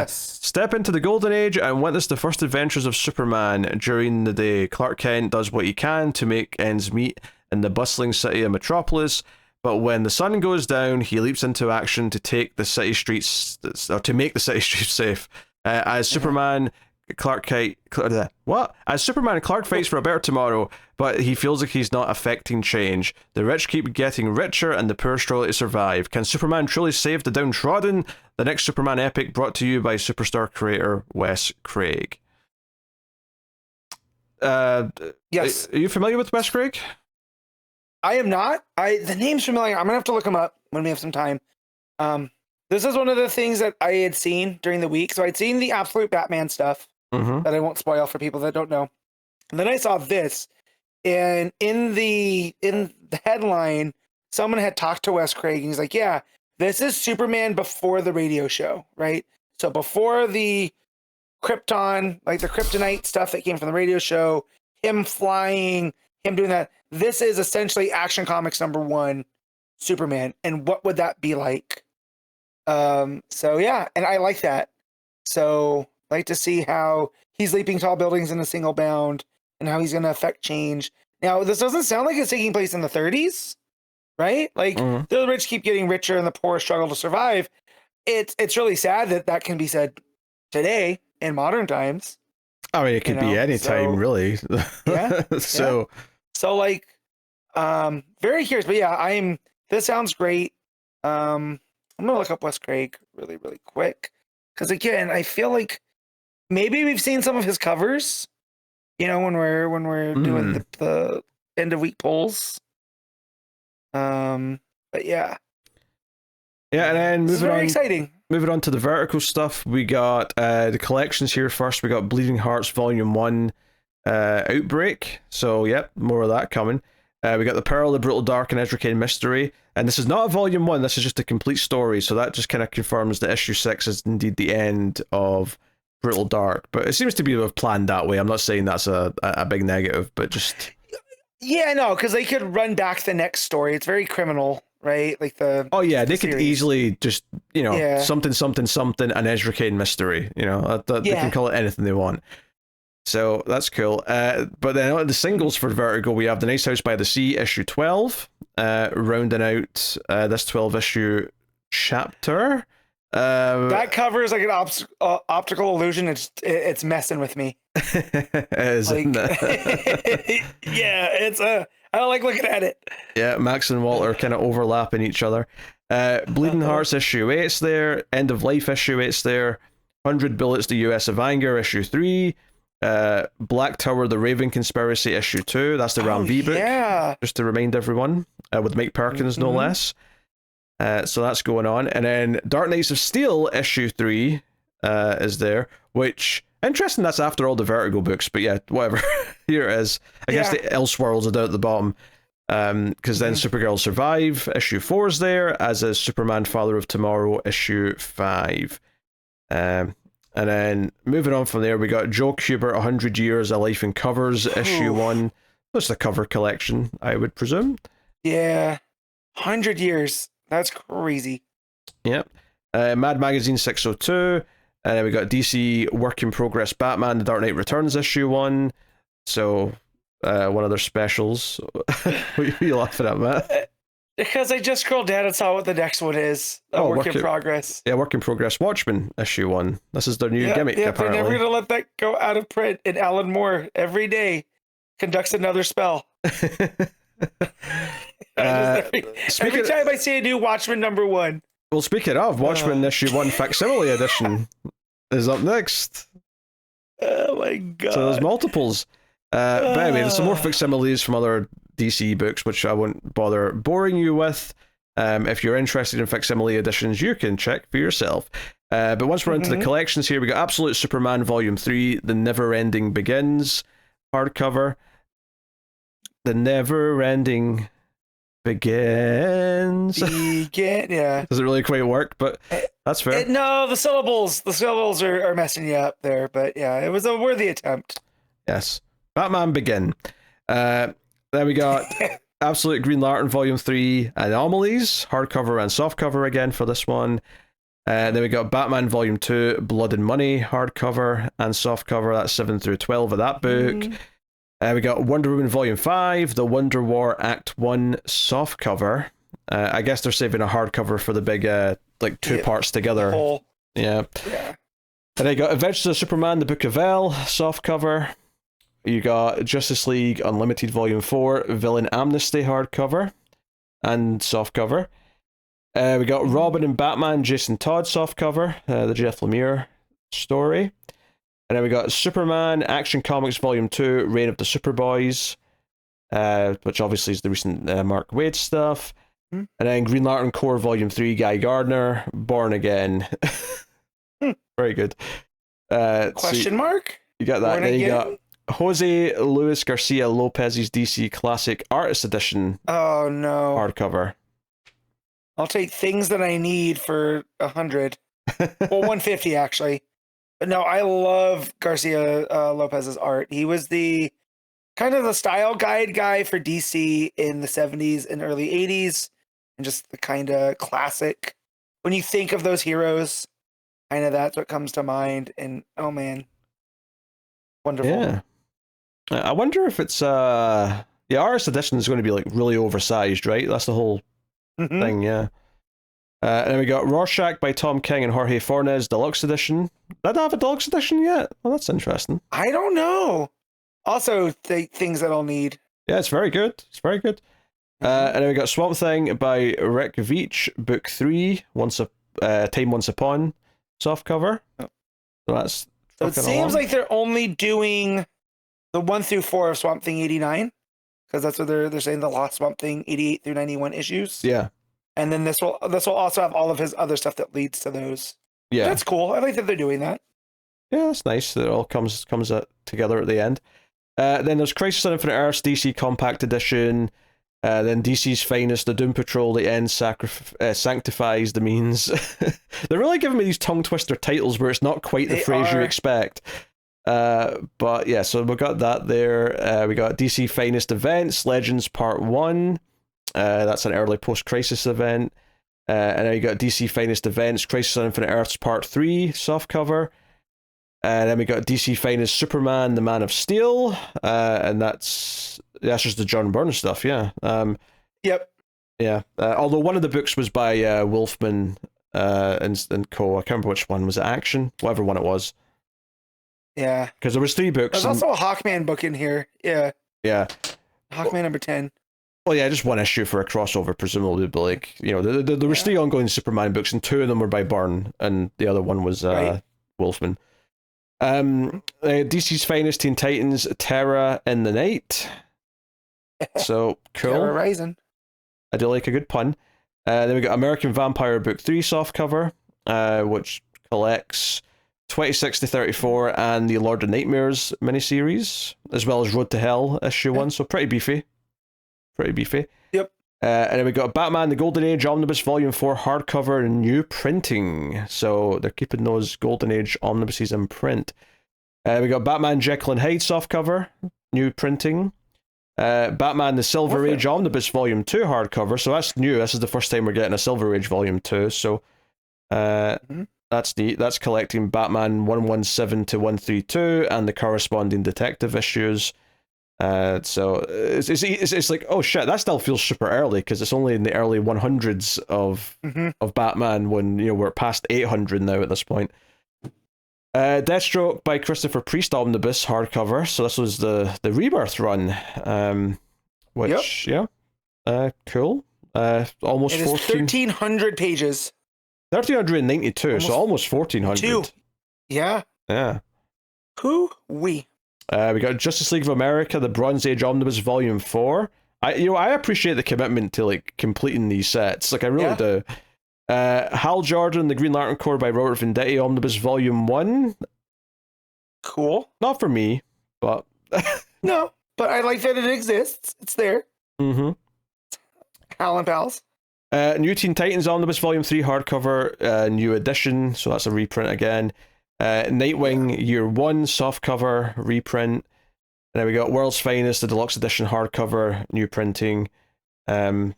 Step into the Golden Age and witness the first adventures of Superman. During the day, Clark Kent does what he can to make ends meet in the bustling city of Metropolis. But when the sun goes down, he leaps into action to take the city streets, or to make the city streets safe. As Superman, Clark fights for a better tomorrow, but he feels like he's not affecting change. The rich keep getting richer, and the poor struggle to survive. Can Superman truly save the downtrodden? The next Superman epic, brought to you by superstar creator Wes Craig. Yes. Are you familiar with Wes Craig? I am not. The name's familiar. I'm gonna have to look him up when we have some time. This is one of the things that I had seen during the week. So I'd seen the Absolute Batman stuff that I won't spoil for people that don't know. And then I saw this, and in the headline, someone had talked to Wes Craig, and he's like, "Yeah, this is Superman before the radio show, right? So before the Krypton, like the kryptonite stuff that came from the radio show, him flying, him doing that. This is essentially Action Comics #1, Superman, and what would that be like?" So yeah, and I like that. So I like to see how he's leaping tall buildings in a single bound and how he's going to affect change. Now, this doesn't sound like it's taking place in the 30s, right? Like the rich keep getting richer and the poor struggle to survive. It's really sad that can be said today in modern times. I mean, it could be any time, really. Yeah. So like, very curious, but yeah, this sounds great. I'm gonna look up Wes Craig really, really quick. Cause again, I feel like maybe we've seen some of his covers, when we're doing the end of week polls. But yeah. Yeah, and then very exciting. Moving on to the vertical stuff, we got the collections here first. We got Bleeding Hearts Volume 1 Outbreak. So, yep, more of that coming. We got the Peril, the Brutal Dark, and Ezra Cain Mystery. And this is not a Volume 1, this is just a complete story. So that just kind of confirms that issue 6 is indeed the end of Brutal Dark. But it seems to be planned that way. I'm not saying that's a big negative, but just... Yeah, no, because they could run back the next story. It's very criminal, right? Like the... Oh, yeah, they series. could easily just, something, an Ezra Cain Mystery. They can call it anything they want. So that's cool. But then on the singles for Vertigo, we have The Nice House by the Sea, issue 12, rounding out this 12 issue chapter. That cover is like an optical illusion. It's messing with me. It is, like, isn't it? Yeah, it's I don't like looking at it. Yeah, Max and Walter kind of overlapping each other. Bleeding Hearts issue 8's there. End of Life issue 8's there. 100 Bullets, the US of Anger issue 3. Black Tower, the Raven Conspiracy issue 2. That's the Ram V book. Yeah. Just to remind everyone, with Mike Perkins no less. So that's going on. And then Dark Knights of Steel issue 3 is there, which, interesting, that's after all the Vertigo books, but yeah, whatever. Here it is. I guess the Elseworlds are down at the bottom. Because then Supergirl Survive issue 4 is there, as is Superman Father of Tomorrow issue 5. And then moving on from there, we got Joe Kubert 100 Years, A Life in Covers issue 1. That's the cover collection, I would presume. Yeah. 100 years. That's crazy. Yep. Mad Magazine 602. And then we got DC Work in Progress Batman, The Dark Knight Returns issue 1. So one of their specials. What are you laughing at, Matt? Because I just scrolled down and saw what the next one is. Work in Progress. Yeah, Work in Progress Watchmen issue 1. This is their new gimmick, apparently. They're never going to let that go out of print. And Alan Moore, every day, conducts another spell. Every time I see a new Watchmen #1. Well, speaking of, Watchmen issue 1 facsimile edition is up next. Oh my god. So there's multiples. But anyway, there's some more facsimiles from other DC books, which I won't bother boring you with. If you're interested in facsimile editions, you can check for yourself. But once we're into the collections here, we got Absolute Superman Volume 3, The Never Ending Begins, hardcover. The Never Ending Begins. Yeah. Doesn't really quite work, but that's fair. No, the syllables are messing you up there, but yeah, it was a worthy attempt. Yes. Batman Begin. Then we got Absolute Green Lantern Volume 3, Anomalies, hardcover and softcover again for this one. Then we got Batman Volume 2, Blood and Money, hardcover and softcover. That's 7 through 12 of that book. We got Wonder Woman Volume 5, The Wonder War Act 1 softcover. I guess they're saving a hardcover for the big, two parts together. Yeah. And I got Adventures of Superman, The Book of El, softcover. You got Justice League Unlimited Volume 4, Villain Amnesty hardcover and softcover. We got Robin and Batman, Jason Todd softcover, the Jeff Lemire story. And then we got Superman Action Comics Volume 2, Reign of the Superboys, which obviously is the recent Mark Waid stuff. And then Green Lantern Corps Volume 3, Guy Gardner, Born Again. Very good. Question mark? You got that. Born then Again? You got Jose Luis Garcia Lopez's DC Classic Artist Edition. Oh no. Hardcover. I'll take Things That I Need for 100. Well, 150 actually. But no, I love Garcia Lopez's art. He was the kind of the style guide guy for DC in the 70s and early 80s. And just the kind of classic. When you think of those heroes, kind of that's what comes to mind. And oh man. Wonderful. Yeah. I wonder if it's the artist edition is going to be like really oversized, right? That's the whole thing, yeah. And then we got Rorschach by Tom King and Jorge Fornes Deluxe Edition. Did I have a Deluxe Edition yet? Well, that's interesting. I don't know. Also, Things That I'll Need. Yeah, it's very good. It's very good. And then we got Swamp Thing by Rick Veitch, Book 3, Time Once Upon, softcover. So that's. So it seems like they're only doing the 1 through 4 of Swamp Thing 89, because that's what they're saying, the Lost Swamp Thing 88 through 91 issues. Yeah. And then this will also have all of his other stuff that leads to those. Yeah. That's cool. I like that they're doing that. Yeah, that's nice that it all comes together at the end. Then there's Crisis on Infinite Earths DC Compact Edition. Then DC's Finest, The Doom Patrol, The End Sanctifies the Means. They're really giving me these tongue twister titles where it's not quite the phrase you expect. But yeah, so we got that there. We got DC Finest Events, Legends Part 1. That's an early post-Crisis event. And then you got DC Finest Events, Crisis on Infinite Earths Part 3, softcover. Then we got DC Finest Superman, the Man of Steel, and that's just the John Byrne stuff, yeah. Yep. Yeah. Although one of the books was by Wolfman and co. I can't remember which one. Was it Action? Whatever one it was. Yeah. Because there was 3 books. There's also a Hawkman book in here. Yeah. Yeah. Hawkman number 10. Well, yeah, just one issue for a crossover, presumably. But like, there was 3 ongoing Superman books, and 2 of them were by Byrne, and the other one was Wolfman. DC's Finest Teen Titans, Terra in the Night. So cool. Terra Rising. I do like a good pun. Then we got American Vampire Book 3 softcover, which collects 26 to 34 and the Lord of Nightmares miniseries, as well as Road to Hell issue 1. So pretty beefy. Yep. And then we got Batman: The Golden Age Omnibus Volume 4 hardcover and new printing. So they're keeping those Golden Age omnibuses in print. We got Batman: Jekyll and Hyde softcover, new printing. Batman: The Silver Age Omnibus Volume 2 hardcover. So that's new. This is the first time we're getting a Silver Age Volume 2. So that's neat. That's collecting Batman 117 to 132 and the corresponding detective issues. So it's like, oh shit, that still feels super early because it's only in the early 100s of Batman when we're past 800 now at this point. Deathstroke by Christopher Priest omnibus hardcover. So this was the Rebirth run, which cool. Almost it is 1,300 pages. 1,392, so almost 1,400. Yeah. Who we. We got Justice League of America, the Bronze Age Omnibus Volume 4. I appreciate the commitment to like completing these sets. Like I really do. Hal Jordan, the Green Lantern Corps by Robert Venditti Omnibus Volume 1. Cool. Not for me, but no, but I like that it exists. It's there. Mm-hmm. Hal and Pals. New Teen Titans Omnibus Volume 3 hardcover, new edition, so that's a reprint again. Nightwing Year 1 softcover reprint. And then we got World's Finest, the deluxe edition hardcover, new printing. Have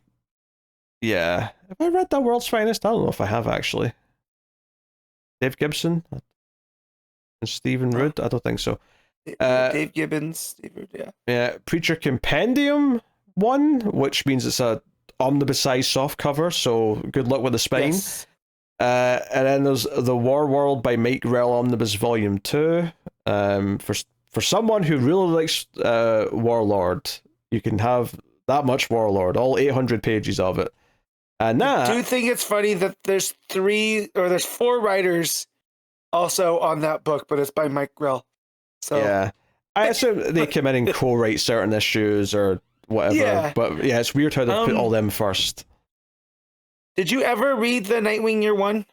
I read that World's Finest? I don't know if I have actually. Dave Gibson and Stephen Root? I don't think so. Dave Gibbons, Steve Root, yeah. Preacher Compendium 1, which means it's a omnibus size softcover, so good luck with the spine. Yes. And then there's The War World by Mike Grell Omnibus Volume 2. For someone who really likes Warlord, you can have that much Warlord, all 800 pages of it. And I do think it's funny that there's 4 writers also on that book, but it's by Mike Grell. So yeah, I assume they come in and co-write certain issues or whatever. Yeah. But yeah, it's weird how they put all them first. Did you ever read the Nightwing Year 1?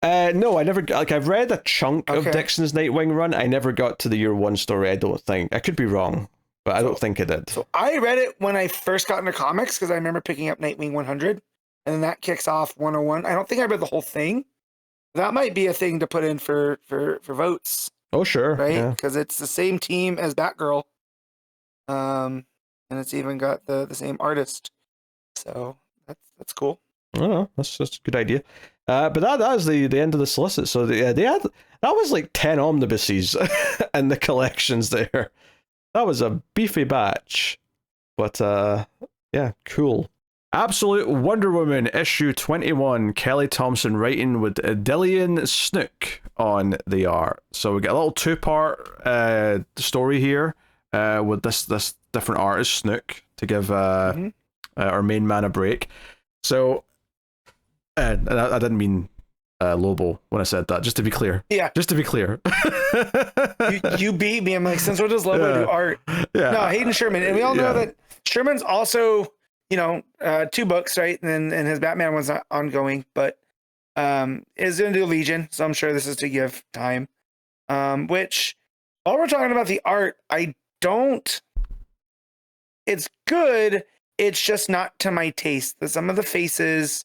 No, I never. Like, I've read a chunk of Dixon's Nightwing run. I never got to the Year 1 story. I don't think. I could be wrong, but I don't think I did. So I read it when I first got into comics because I remember picking up Nightwing 100, and then that kicks off 101. I don't think I read the whole thing. That might be a thing to put in for votes. Oh sure, right? Because it's the same team as Batgirl, and it's even got the same artist. So that's cool. I don't know. That's a good idea. But that was the end of the solicit. So they had that was like 10 omnibuses in the collections there. That was a beefy batch. But yeah, cool. Absolute Wonder Woman issue 21. Kelly Thompson writing with Dillion Snook on the art. So we get a little 2-part story here with this different artist Snook to give our main man a break. So and I didn't mean Lobo when I said that, just to be clear. Yeah. Just to be clear. you beat me. I'm like, since when does Lobo do art? Yeah. No, Hayden Sherman. And we all know that Sherman's also, 2 books, right? And his Batman one's not ongoing, but is going to do Legion. So I'm sure this is to give time. Which, while we're talking about the art, it's good. It's just not to my taste. Some of the faces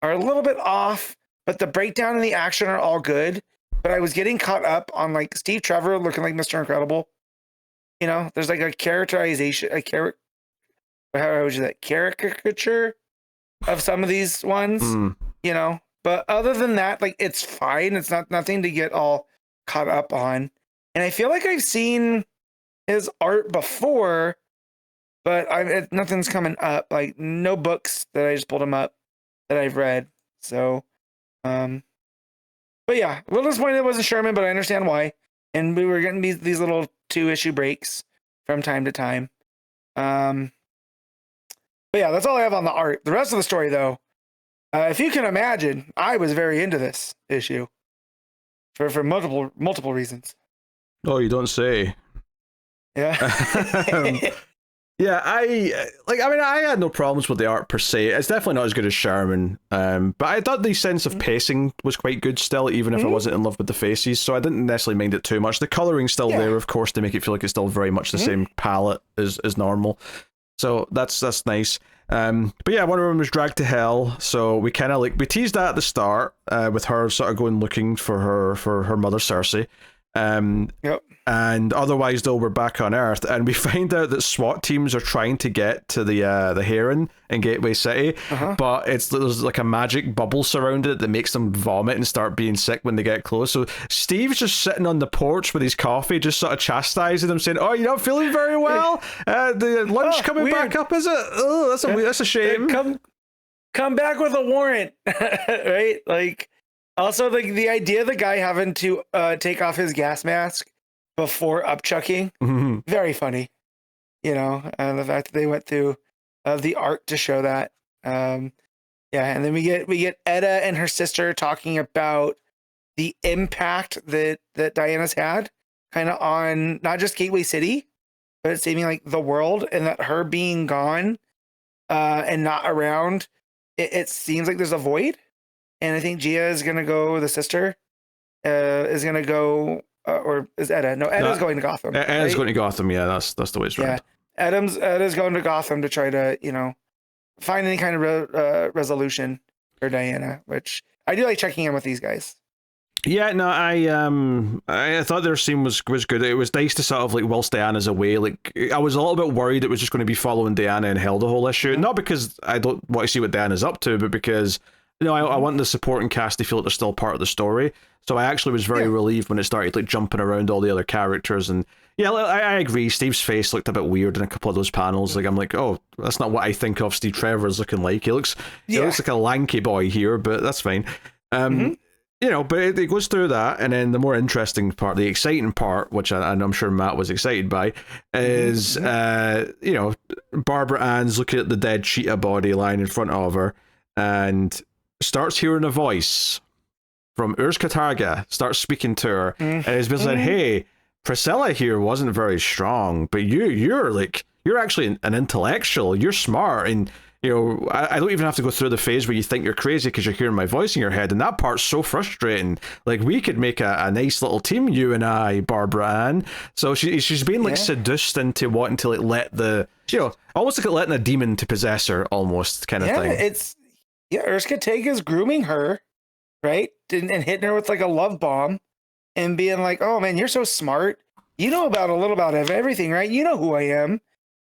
are a little bit off, but the breakdown and the action are all good. But I was getting caught up on like Steve Trevor looking like Mr. Incredible. There's like a characterization, caricature of some of these ones, But other than that, like it's fine. It's nothing to get all caught up on. And I feel like I've seen his art before, but nothing's coming up. Like no books that I just pulled him up that I've read. So, but yeah, a little disappointed it wasn't Sherman, but I understand why. And we were getting these little 2-issue breaks from time to time. But yeah, that's all I have on the art. The rest of the story, though, if you can imagine, I was very into this issue for multiple reasons. Oh, you don't say. Yeah. Yeah, I had no problems with the art per se. It's definitely not as good as Sherman, but I thought the sense of pacing was quite good still, even if I wasn't in love with the faces, so I didn't necessarily mind it too much. The coloring's still there, of course, to make it feel like it's still very much the same palette as normal. So that's nice. But yeah, Wonder Woman was dragged to hell, so we kind of we teased that at the start, with her sort of going looking for her mother Cersei. And otherwise, though, we're back on Earth, and we find out that SWAT teams are trying to get to the Heron in Gateway City, but there's like a magic bubble surrounded it that makes them vomit and start being sick when they get close. So Steve's just sitting on the porch with his coffee, just sort of chastising them, saying, "Oh, you're not feeling very well. The lunch coming weird. Back up, is it? Oh, that's a shame. Come back with a warrant." Right? Like, also the idea of the guy having to take off his gas mask before upchucking, very funny. You know, the fact that they went through the art to show that. And then we get Etta and her sister talking about the impact that Diana's had kind of on not just Gateway City, but it's seeming like the world, and that her being gone and not around, it seems like there's a void. And I think Gia is gonna go. The sister is gonna go, or is Etta? No, Etta's going to Gotham. Etta's going to Gotham. Yeah, that's the way it's right. Yeah, Etta's going to Gotham to try to find any kind of resolution for Diana, which I do like checking in with these guys. Yeah, no, I thought their scene was good. It was nice to sort of whilst Diana's away, I was a little bit worried it was just going to be following Diana and Hell the whole issue. Not because I don't want to see what Diana's up to, but because I want the supporting cast to feel like they're still part of the story. So I actually was very relieved when it started jumping around all the other characters. And yeah, I agree. Steve's face looked a bit weird in a couple of those panels. I'm like, oh, that's not what I think of Steve Trevor's looking like. He looks like a lanky boy here, but that's fine. But it goes through that, and then the more interesting part, the exciting part, which I'm sure Matt was excited by, is Barbara Ann's looking at the dead cheetah body lying in front of her, and starts hearing a voice from Urs Katarga, starts speaking to her, and it's been saying, "Hey, Priscilla here wasn't very strong, but you're actually an intellectual. You're smart, and I don't even have to go through the phase where you think you're crazy because you're hearing my voice in your head, and that part's so frustrating. Like, we could make a nice little team, you and I, Barbara Ann." So she's being seduced into wanting to let almost like letting a demon to possess her, almost kind of thing. Urs Katarga's grooming her, right, and hitting her with a love bomb, and being like, "Oh man, you're so smart. You know about a little about everything, right? You know who I am."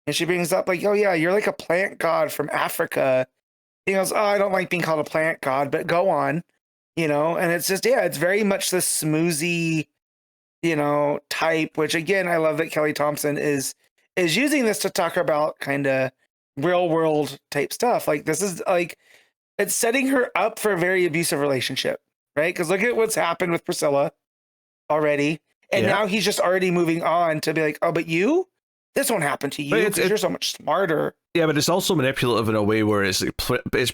And she brings up "Oh yeah, you're like a plant god from Africa." He goes, "Oh, I don't like being called a plant god, but go on." And it's just, it's very much this smoozy, type, which again, I love that Kelly Thompson is using this to talk about kind of real world type stuff. This is it's setting her up for a very abusive relationship, right? Because look at what's happened with Priscilla already. And now he's just already moving on to be like, "Oh, but this won't happen to you because you're so much smarter." Yeah, but it's also manipulative in a way where it's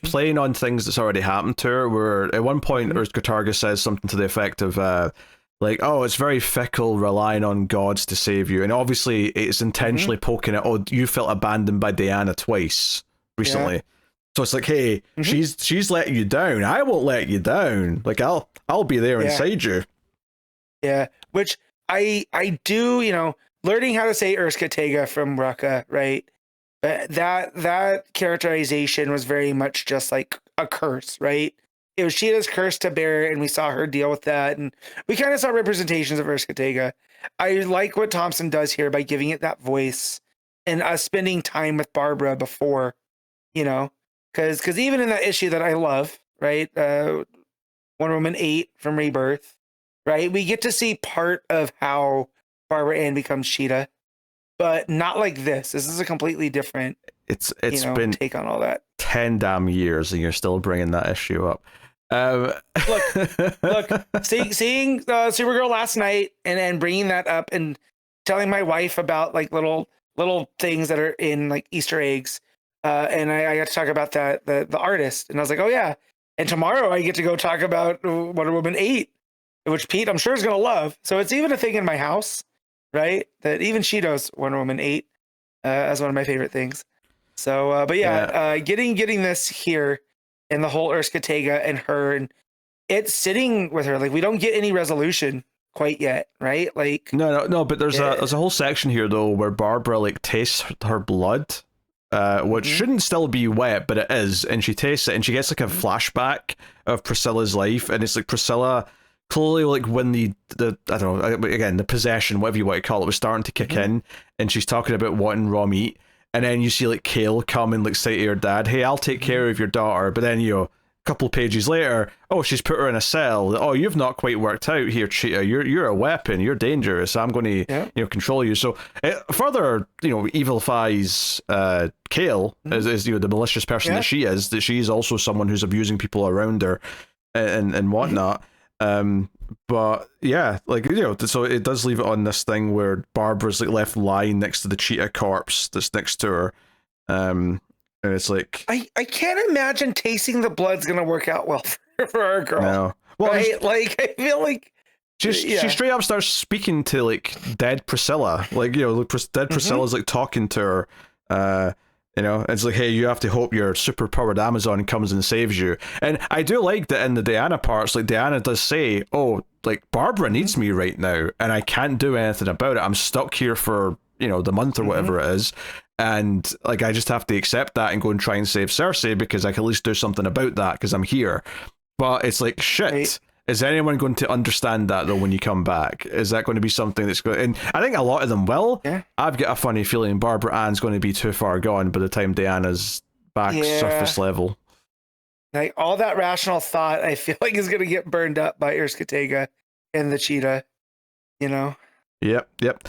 playing on things that's already happened to her, where at one point Urs Katarga says something to the effect of, "Oh, it's very fickle relying on gods to save you." And obviously it's intentionally poking at, "Oh, you felt abandoned by Diana twice recently." So it's like, hey, she's letting you down. I won't let you down. I'll be there inside you. Yeah, which I do, learning how to say Urs Katarga from Rucka, right? But that characterization was very much just like a curse, right? It was Sheeta's curse to bear, and we saw her deal with that, and we kind of saw representations of Urs Katarga. I like what Thompson does here by giving it that voice, and us spending time with Barbara before, because even in that issue that I love, right, Wonder Woman 8 from Rebirth, right? We get to see part of how Barbara Ann becomes Cheetah, but not like this. This is a completely different, It's been take on all that. 10 damn years and you're still bringing that issue up. Look, seeing Supergirl last night and then bringing that up and telling my wife about like little things that are in like Easter eggs. And I got to talk about the artist, and I was like, oh yeah. And tomorrow I get to go talk about Wonder Woman 8, which Pete, I'm sure, is going to love. So it's even a thing in my house, right? That even she knows Wonder Woman 8 as one of my favorite things. So, but yeah, getting this here and the whole Urskatega and her, and it's sitting with her. Like, we don't get any resolution quite yet, right? Like, no, but there's a whole section here though where Barbara like tastes her blood. Which shouldn't still be wet, but it is, and she tastes it, and she gets like a flashback of Priscilla's life, and it's like Priscilla clearly like when the I don't know, again, the possession, whatever you want to call it, was starting to kick in, and she's talking about wanting raw meat, and then you see like Cale come and like say to her dad, "Hey, I'll take care of your daughter," but then a couple pages later, oh, she's put her in a cell. Oh, you've not quite worked out here, Cheetah. You're a weapon. You're dangerous. I'm going to control you. So it further evilifies Cale as the malicious person that she is. That she's also someone who's abusing people around her and whatnot. But yeah, like so it does leave it on this thing where Barbara's like left lying next to the Cheetah corpse that's next to her. And it's like I can't imagine tasting the blood's gonna work out well for our girl. No. Well, right? Like I feel like she straight up starts speaking to like dead Priscilla. Like dead Priscilla's like talking to her. It's like, hey, you have to hope your super powered Amazon comes and saves you. And I do like that in the Diana parts, like Diana does say, oh, like Barbara needs me right now, and I can't do anything about it. I'm stuck here for the month or whatever it is. And like I just have to accept that and go and try and save Cersei because I can at least do something about that because I'm here. But it's like shit. Right. Is anyone going to understand that though when you come back? Is that going to be something that's going? And I think a lot of them will. Yeah. I've got a funny feeling Barbara Ann's going to be too far gone by the time Diana's back surface level. Like all that rational thought, I feel like is going to get burned up by Urskatega and the Cheetah. Yep.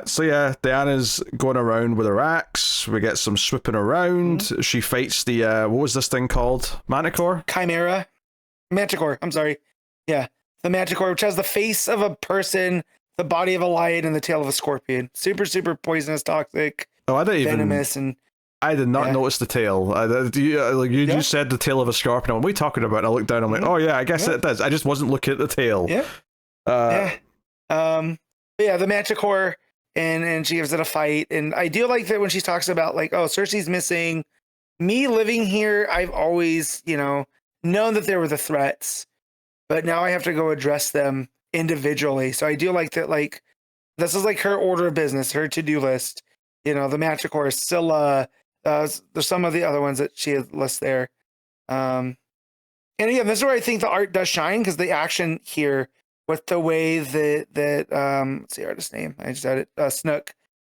So yeah, Diana's going around with her axe. We get some swooping around. She fights the what was this thing called? Manticore? Manticore. I'm sorry. Yeah, the Manticore, which has the face of a person, the body of a lion, and the tail of a scorpion. Super, super poisonous, toxic. Oh, I didn't venomous, and I did not notice the tail. You just said the tail of a scorpion. What are we talking about? And I looked down. I'm like, oh yeah, I guess it does. I just wasn't looking at the tail. Yeah. Yeah, the Manticore, and she gives it a fight. And I do like that when she talks about like, oh, Cersei's missing. Me living here, I've always, known that there were the threats, but now I have to go address them individually. So I do like that, like, this is like her order of business, her to-do list. The Manticore, Scylla, there's some of the other ones that she lists there. And again, this is where I think the art does shine, because the action here with the way that what's the artist's name? I just had it. Snook.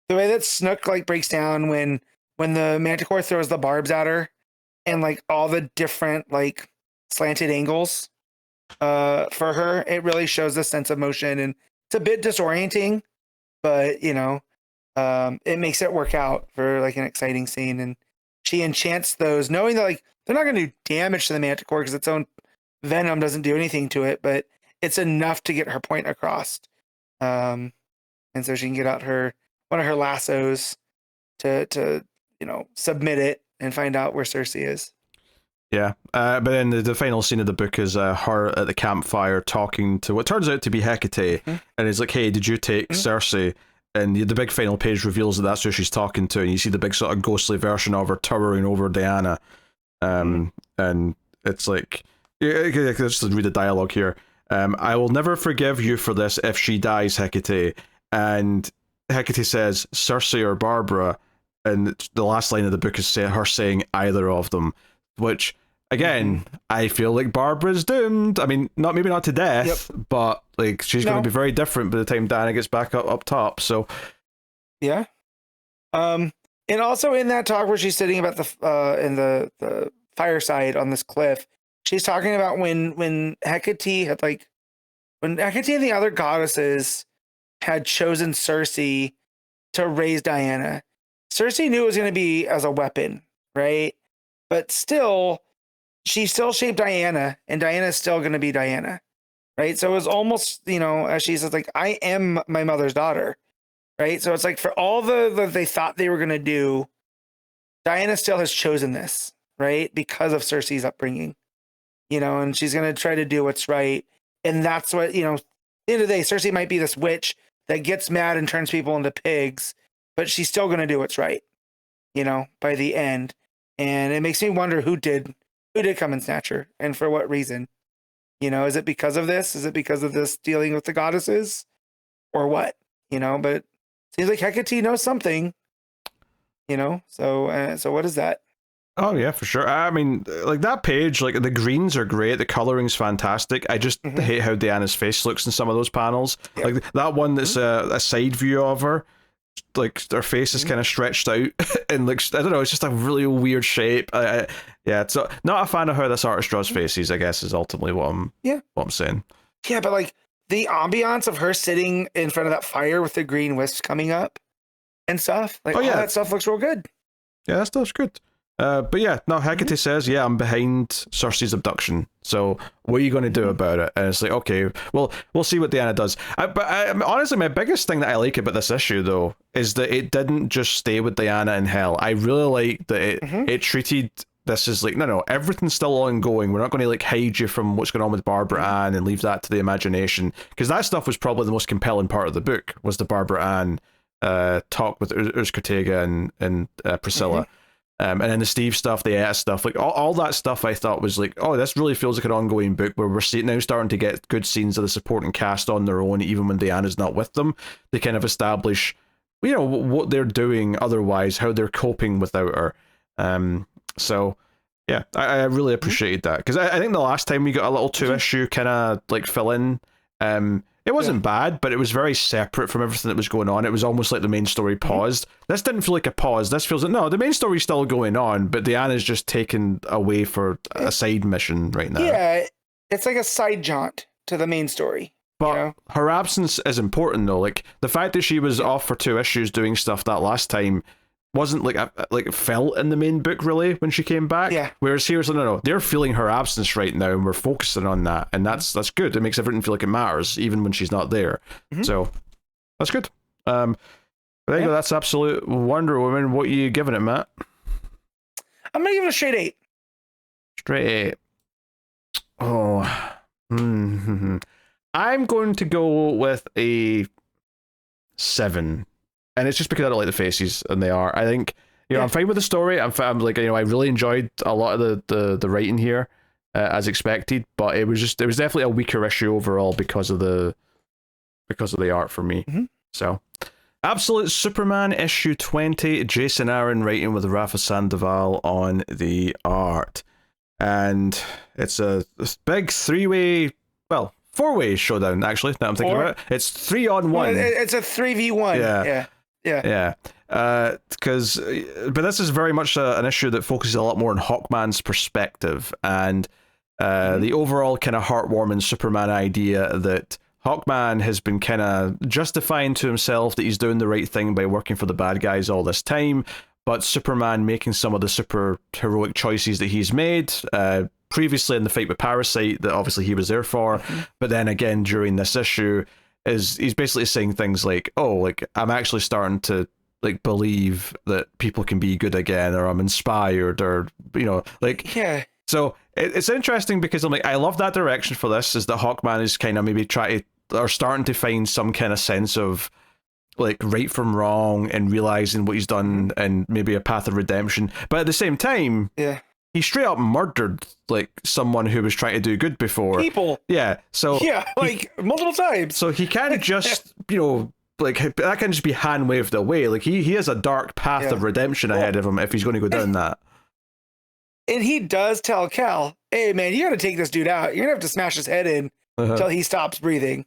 The way that Snook like breaks down when the Manticore throws the barbs at her, and like all the different like slanted angles for her, it really shows a sense of motion, and it's a bit disorienting, but it makes it work out for like an exciting scene. And she enchants those, knowing that like they're not going to do damage to the Manticore because its own venom doesn't do anything to it, but it's enough to get her point across. And so she can get out one of her lassos to submit it and find out where Cersei is. Yeah, but then the final scene of the book is her at the campfire talking to what turns out to be Hecate, and it's like, hey, did you take Cersei? And the big final page reveals that that's who she's talking to, and you see the big sort of ghostly version of her towering over Diana. And it's like, let's just read the dialogue here. I will never forgive you for this if she dies, Hecate. And Hecate says, Cersei or Barbara, and the last line of the book is her saying either of them, which, again, I feel like Barbara's doomed. I mean, maybe not to death, but like she's going to be very different by the time Diana gets back up top. So, yeah. And also in that talk where she's sitting about in the fireside on this cliff, she's talking about when Hecate had like when Hecate and the other goddesses had chosen Cersei to raise Diana, Cersei knew it was going to be as a weapon, right? But still, she still shaped Diana, and Diana is still going to be Diana, right? So it was almost, you know, as she says, like, I am my mother's daughter, right? So it's like for all the they thought they were going to do, Diana still has chosen this, right? Because of Cersei's upbringing, you know, and she's going to try to do what's right. And that's what, you know, at the end of the day, Cersei might be this witch that gets mad and turns people into pigs, but she's still going to do what's right, you know, by the end. And it makes me wonder who did come and snatch her and for what reason. You know, is it because of this? Is it because of this dealing with the goddesses or what? You know, but it seems like Hecate knows something, you know, so what is that? Oh yeah, for sure. I mean, like that page, like the greens are great, the coloring's fantastic. I just hate how Diana's face looks in some of those panels. Yep. Like that one that's a side view of her, like her face is kind of stretched out and looks, I don't know, it's just a really weird shape. Yeah, so not a fan of how this artist draws faces, I guess, is ultimately what I'm saying. Yeah, but like the ambiance of her sitting in front of that fire with the green wisps coming up and stuff, like all that stuff looks real good. Yeah, that stuff's good. But yeah, no, Hecate says, yeah, I'm behind Cersei's abduction. So what are you going to do about it? And it's like, okay, well, we'll see what Diana does. But honestly, my biggest thing that I like about this issue, though, is that it didn't just stay with Diana in hell. I really like that it treated this as like, no, everything's still ongoing. We're not going to like hide you from what's going on with Barbara Ann and leave that to the imagination. Because that stuff was probably the most compelling part of the book, was the Barbara Ann talk with Ortega and Priscilla. And then the Steve stuff, the Etta stuff, like all that stuff I thought was like, oh, this really feels like an ongoing book where we're now starting to get good scenes of the supporting cast on their own, even when Diana's not with them. They kind of establish, you know, what they're doing otherwise, how they're coping without her. So, yeah, I really appreciated that. Because I think the last time we got a little 2-issue kind of like fill in, it wasn't bad, but it was very separate from everything that was going on. It was almost like the main story paused. This didn't feel like a pause. This feels like, no, the main story's still going on, but Diana's just taken away for a side mission right now. Yeah, it's like a side jaunt to the main story. But you know? her absence is important, though. Like, the fact that she was off for 2 issues doing stuff that last time wasn't like felt in the main book really when she came back. Yeah. Whereas here's no, they're feeling her absence right now, and we're focusing on that, and that's good. It makes everything feel like it matters, even when she's not there. So that's good. There you go. That's absolute Wonder Woman. What are you giving it, Matt? I'm gonna give it a straight 8. Straight 8. Oh. I'm going to go with a 7. And it's just because I don't like the faces, and they are. I think, you know, I'm fine with the story. I'm like, you know, I really enjoyed a lot of the writing here, as expected. But it was definitely a weaker issue overall because of the art for me. So, Absolute Superman issue 20. Jason Aaron writing with Rafa Sandoval on the art, and it's a big 3-way, well, 4-way showdown. Actually, now I'm thinking about it, it's 3-on-1. Well, it's a 3v1. Yeah. Because but this is very much an issue that focuses a lot more on Hawkman's perspective, and the overall kind of heartwarming Superman idea that Hawkman has been kind of justifying to himself that he's doing the right thing by working for the bad guys all this time, but Superman making some of the super heroic choices that he's made previously in the fight with Parasite that obviously he was there for, but then again during this issue he's basically saying things like, oh, like, I'm actually starting to like believe that people can be good again, or I'm inspired, or, you know, like, so it's interesting because I'm like, I love that direction for this, is that Hawkman is kind of maybe starting to find some kind of sense of like right from wrong and realizing what he's done and maybe a path of redemption, but at the same time he straight up murdered like someone who was trying to do good before. People. Yeah. So multiple times. So he can't just, you know, like that can just be hand waved away. Like he has a dark path of redemption ahead of him if he's going to go down that. And he does tell Cal, hey man, you got to take this dude out. You're gonna have to smash his head in until he stops breathing,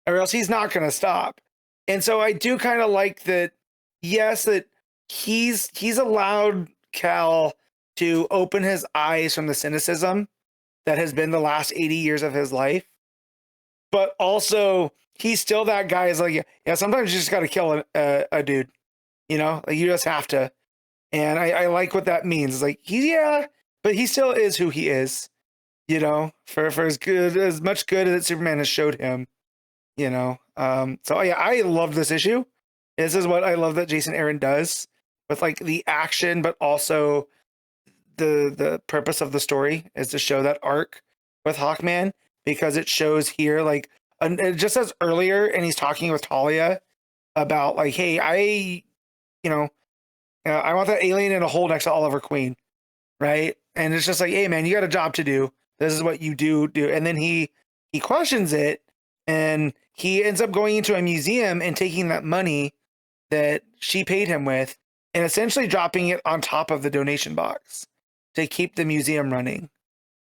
or else he's not gonna stop. And so I do kind of like that. Yes, that he's allowed Cal to open his eyes from the cynicism that has been the last 80 years of his life. but also he's still that guy is like, yeah, sometimes you just got to kill a dude, you know, like you just have to. And I like what that means. It's like, but he still is who he is, you know, for as much good that Superman has showed him, you know. So yeah, I love this issue. This is what I love that Jason Aaron does with like the action, but also the purpose of the story is to show that arc with Hawkman, because it shows here, like, and it just says earlier, and he's talking with Talia about like, hey, I want that alien in a hole next to Oliver Queen, right? And it's just like, hey man, you got a job to do. This is what you do. And then he questions it, and he ends up going into a museum and taking that money that she paid him with and essentially dropping it on top of the donation box to keep the museum running.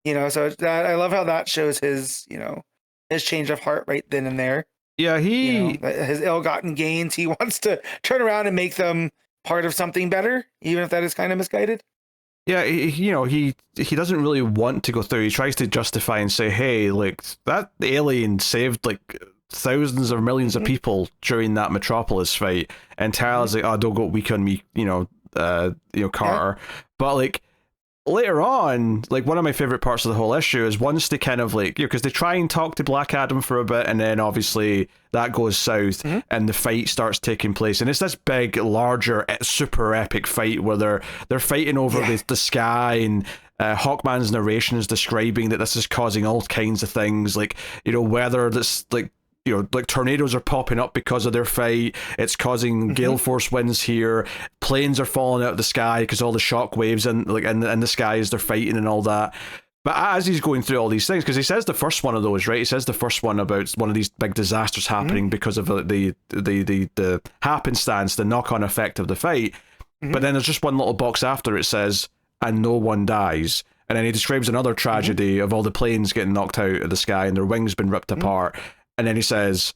You know, so I love how that shows his, you know, his change of heart right then and there. Yeah, his ill-gotten gains. He wants to turn around and make them part of something better, even if that is kind of misguided. Yeah, he doesn't really want to go through. He tries to justify and say, hey, like, that alien saved like thousands or millions of people during that Metropolis fight, and Tara's like, oh, don't go weak on me, Carter. Yeah. But like later on, like, one of my favorite parts of the whole issue is once they kind of like, because they try and talk to Black Adam for a bit, and then obviously that goes south, and the fight starts taking place, and it's this big, larger, super epic fight where they're fighting over the sky, and Hawkman's narration is describing that this is causing all kinds of things, like, weather that's like, like tornadoes are popping up because of their fight. It's causing gale force winds here. Planes are falling out of the sky because all the shock waves in the sky as they're fighting and all that. But as he's going through all these things, because he says the first one of those, right? He says the first one about one of these big disasters happening because of the happenstance, the knock-on effect of the fight. But then there's just one little box after it says, and no one dies. And then he describes another tragedy of all the planes getting knocked out of the sky and their wings been ripped apart. And then he says,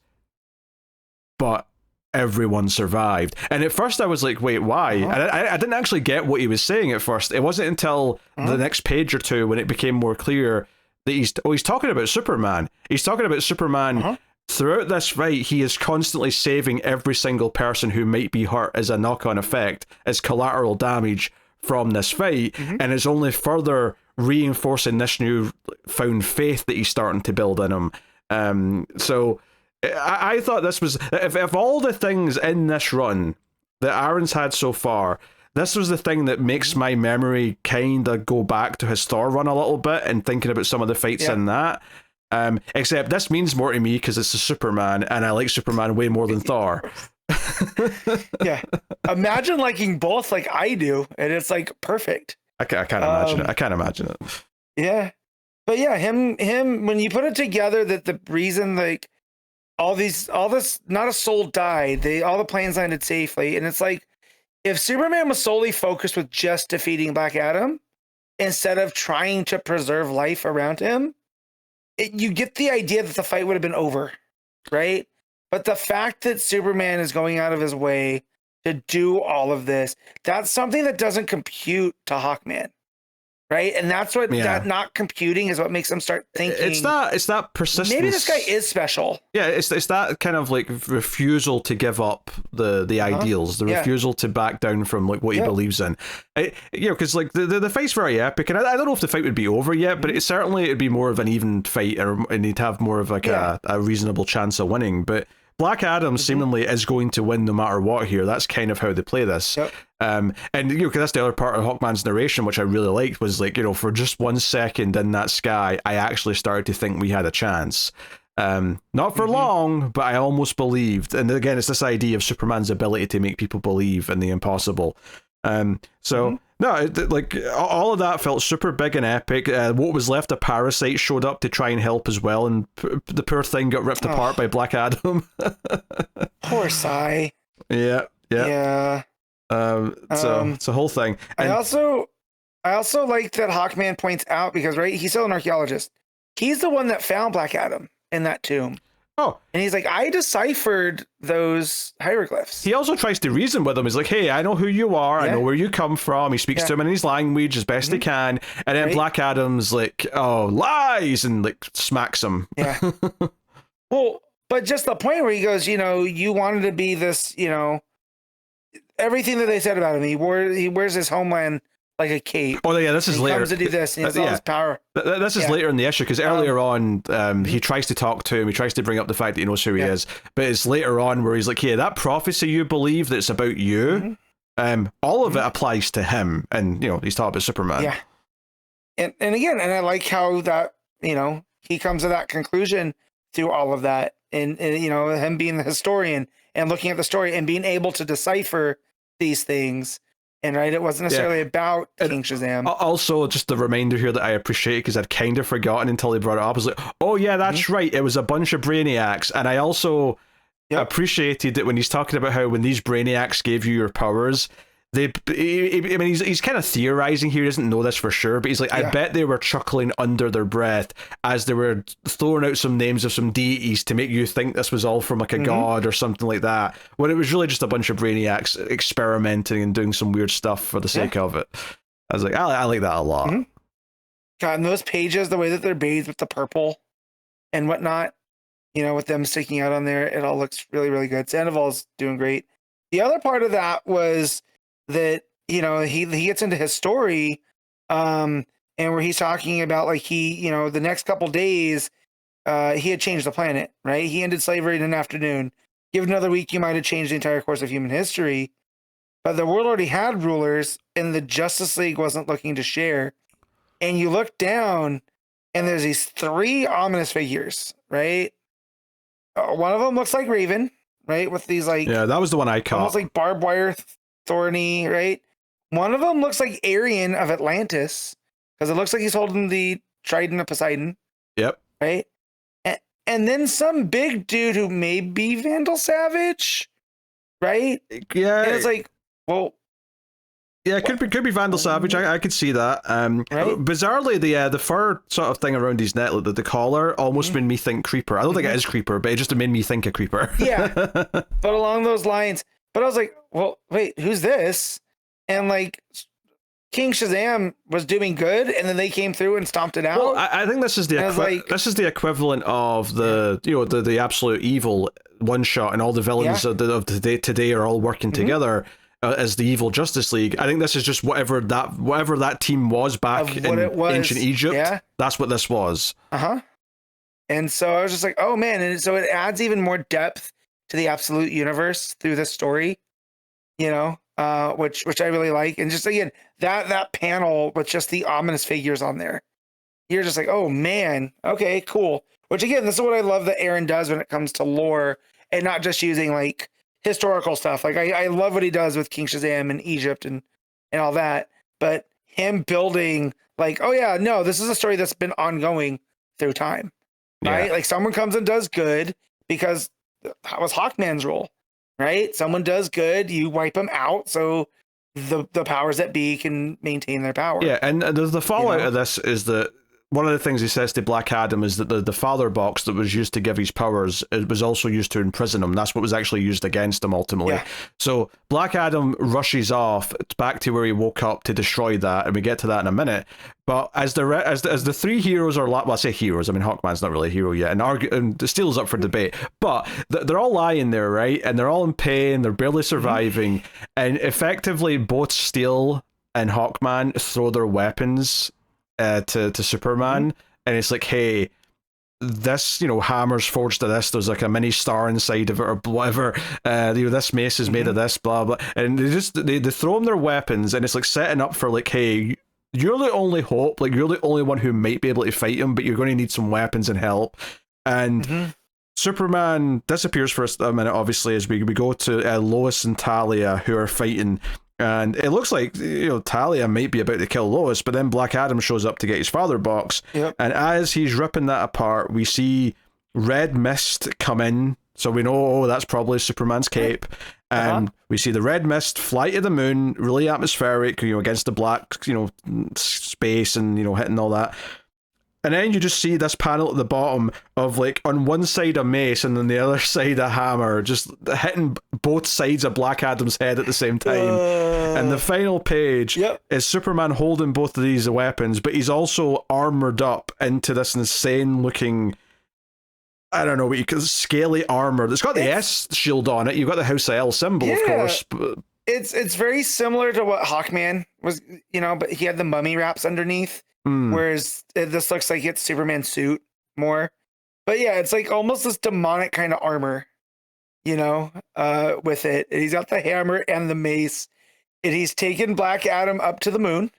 but everyone survived. And at first I was like, wait, why? And I didn't actually get what he was saying at first. It wasn't until the next page or two when it became more clear that he's talking about Superman. He's talking about Superman. Throughout this fight, he is constantly saving every single person who might be hurt as a knock-on effect, as collateral damage from this fight, and is only further reinforcing this new found faith that he's starting to build in him. So I thought this was, if all the things in this run that Aaron's had so far, this was the thing that makes my memory kind of go back to his Thor run a little bit and thinking about some of the fights in that. Except this means more to me because it's a Superman, and I like Superman way more than Thor. Yeah. Imagine liking both like I do, and it's like perfect. I can't imagine it. I can't imagine it. Yeah. But yeah, him, when you put it together, that the reason, like, all this, not a soul died, all the planes landed safely. And it's like, if Superman was solely focused with just defeating Black Adam, instead of trying to preserve life around him, you get the idea that the fight would have been over, right? But the fact that Superman is going out of his way to do all of this, that's something that doesn't compute to Hawkman. Right, and that's what that not computing is what makes them start thinking. It's that persistence. Maybe this guy is special. Yeah, it's that kind of like refusal to give up the ideals, the refusal to back down from like what he believes in. Because like the fight's very epic, and I don't know if the fight would be over yet, but it'd be more of an even fight, and he'd have more of like a reasonable chance of winning. But Black Adam seemingly is going to win no matter what here. That's kind of how they play this. And because that's the other part of Hawkman's narration, which I really liked, was like, for just 1 second in that sky, I actually started to think we had a chance. Not for long, but I almost believed. And again, it's this idea of Superman's ability to make people believe in the impossible. No, like all of that felt super big and epic. What was left of Parasite showed up to try and help as well, and the poor thing got ripped apart by Black Adam. Poor Psy. Yeah. So it's a whole thing. And I also like that Hawkman points out, because he's still an archaeologist. He's the one that found Black Adam in that tomb. Oh, and he's like, I deciphered those hieroglyphs. He also tries to reason with him. He's like, hey, I know who you are. I know where you come from. He speaks to him in his language as best he can. And then Black Adam's like, oh, lies, and like smacks him. Yeah. Well, but just the point where he goes, you wanted to be this, everything that they said about him. He wears his homeland like a cape. Oh yeah, this is later. He comes to do this, and he has all his power. This is later in the issue, because earlier on, he tries to talk to him. He tries to bring up the fact that he knows who he is, but it's later on where he's like, "Yeah, that prophecy you believe that's about you, all of it applies to him." And he's talking about Superman. Yeah, and again, and I like how that he comes to that conclusion through all of that, and him being the historian and looking at the story and being able to decipher these things. And it wasn't necessarily about King Shazam. Also, just the reminder here that I appreciate, because I'd kind of forgotten until he brought it up. I was like, oh yeah, that's right. It was a bunch of Brainiacs. And I also appreciated that when he's talking about how when these Brainiacs gave you your powers, he's kind of theorizing here. He doesn't know this for sure, but he's like, I bet they were chuckling under their breath as they were throwing out some names of some deities to make you think this was all from like a god or something like that, when it was really just a bunch of Brainiacs experimenting and doing some weird stuff for the sake of it. I was like, I like that a lot. God, and those pages, the way that they're bathed with the purple and whatnot, with them sticking out on there, it all looks really, really good. Sandoval's doing great. The other part of that was that he gets into his story, and where he's talking about like the next couple days, he had changed the planet, right? He ended slavery in an afternoon. Give it another week, you might have changed the entire course of human history. But the world already had rulers, and the Justice League wasn't looking to share. And you look down, and there's these 3 ominous figures, right? One of them looks like Raven, right, with these like that was the one I caught, almost like barbed wire. Thorny, right? One of them looks like Arian of Atlantis, because it looks like he's holding the Trident of Poseidon. Yep. Right? And then some big dude who may be Vandal Savage, right? Yeah. And it's like, well... Yeah, it could be Vandal Savage. I could see that. Right? Bizarrely, the fur sort of thing around his neck, the collar, almost made me think Creeper. I don't think it is Creeper, but it just made me think of Creeper. Yeah, but along those lines... But I was like, well, wait, who's this? And like, King Shazam was doing good, and then they came through and stomped it out. Well, I think this is the equivalent of the absolute evil one shot, and all the villains of today are all working together as the evil Justice League. I think this is just whatever that team was back in ancient Egypt. Yeah. That's what this was. And so I was just like, oh man, and so it adds even more depth to the absolute universe through this story, which I really like. And just again, that panel with just the ominous figures on there, you're just like, oh man, okay, cool. Which again, this is what I love that Aaron does when it comes to lore, and not just using like historical stuff. Like I love what he does with King Shazam and Egypt and all that, but him building like, oh yeah, no, this is a story that's been ongoing through time, right? Like someone comes and does good because that was Hawkman's role, right? Someone does good, you wipe them out, so the powers that be can maintain their power. Yeah, and the fallout of this is that one of the things he says to Black Adam is that the father box that was used to give his powers, it was also used to imprison him. That's what was actually used against him ultimately. Yeah. So Black Adam rushes off back to where he woke up to destroy that, and we get to that in a minute. But as the 3 heroes are, well, I say heroes, I mean Hawkman's not really a hero yet, and Steel's up for debate, but they're all lying there, right? And they're all in pain, they're barely surviving, and effectively both Steel and Hawkman throw their weapons to Superman, and it's like, hey, this hammer's forged of this, there's like a mini star inside of it or whatever, this mace is made of this, blah blah, and they throw them their weapons, and it's like setting up for like, hey, you're the only hope, like you're the only one who might be able to fight him, but you're going to need some weapons and help. And Superman disappears for a minute, obviously, as we go to Lois and Talia, who are fighting. And it looks like, Talia might be about to kill Lois, but then Black Adam shows up to get his father box. Yep. And as he's ripping that apart, we see red mist come in. So we know, that's probably Superman's cape. And we see the red mist fly to the moon, really atmospheric, against the black, space and, hitting all that. And then you just see this panel at the bottom of, like, on one side a mace and then the other side a hammer, just hitting both sides of Black Adam's head at the same time. And the final page is Superman holding both of these weapons, but he's also armored up into this insane-looking I don't know what you call scaly armor. It's got the S shield on it. You've got the House of L symbol, of course. But... It's very similar to what Hawkman was, but he had the mummy wraps underneath. Whereas this looks like it's Superman's suit more. But yeah, it's like almost this demonic kind of armor, with it. And he's got the hammer and the mace. And he's taken Black Adam up to the moon.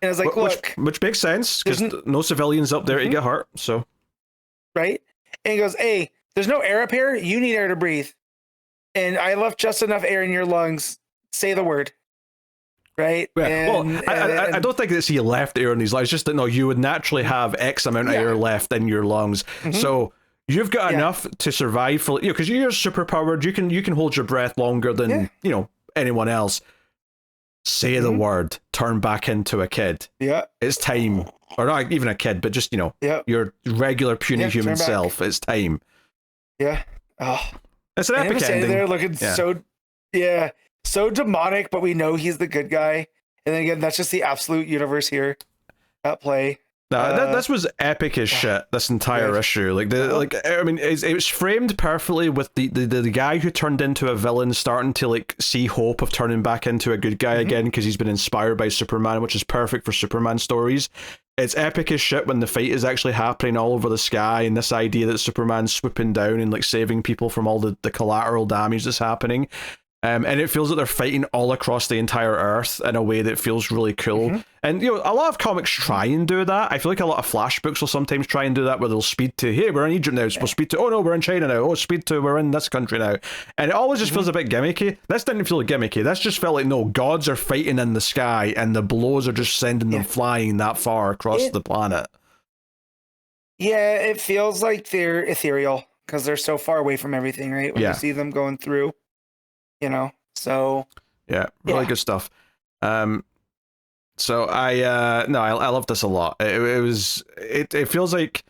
And it's like, look. Which makes sense, because no civilians up there to get hurt, so. Right? And he goes, hey, there's no air up here. You need air to breathe. And I left just enough air in your lungs. Say the word. Right? Yeah. I don't think it's he left air in his lungs. It's just that, no, you would naturally have X amount of air left in your lungs. So you've got enough to survive for, because you're superpowered. You can hold your breath longer than, anyone else. Say the word, turn back into a kid. Yeah. It's time. Or not even a kid, but just, your regular puny human self. It's time. Yeah. Oh. It's an epic ending. There looking so demonic, but we know he's the good guy. And then again, that's just the absolute universe here at play. No, this was epic as shit. This entire issue, it was framed perfectly with the guy who turned into a villain starting to see hope of turning back into a good guy again because he's been inspired by Superman, which is perfect for Superman stories. It's epic as shit when the fight is actually happening all over the sky, and this idea that Superman's swooping down and saving people from all the collateral damage that's happening. And it feels like they're fighting all across the entire Earth in a way that feels really cool. And, a lot of comics try and do that. I feel like a lot of Flash books will sometimes try and do that, where they'll speed to, hey, we're in Egypt now. We'll speed to, oh no, we're in China now. Oh, speed to, we're in this country now. And it always just feels a bit gimmicky. This didn't feel gimmicky. This just felt like, no, gods are fighting in the sky, and the blows are just sending them flying that far across the planet. Yeah, it feels like they're ethereal, because they're so far away from everything, right? When you see them going through. So really good stuff. So I love this a lot. It feels like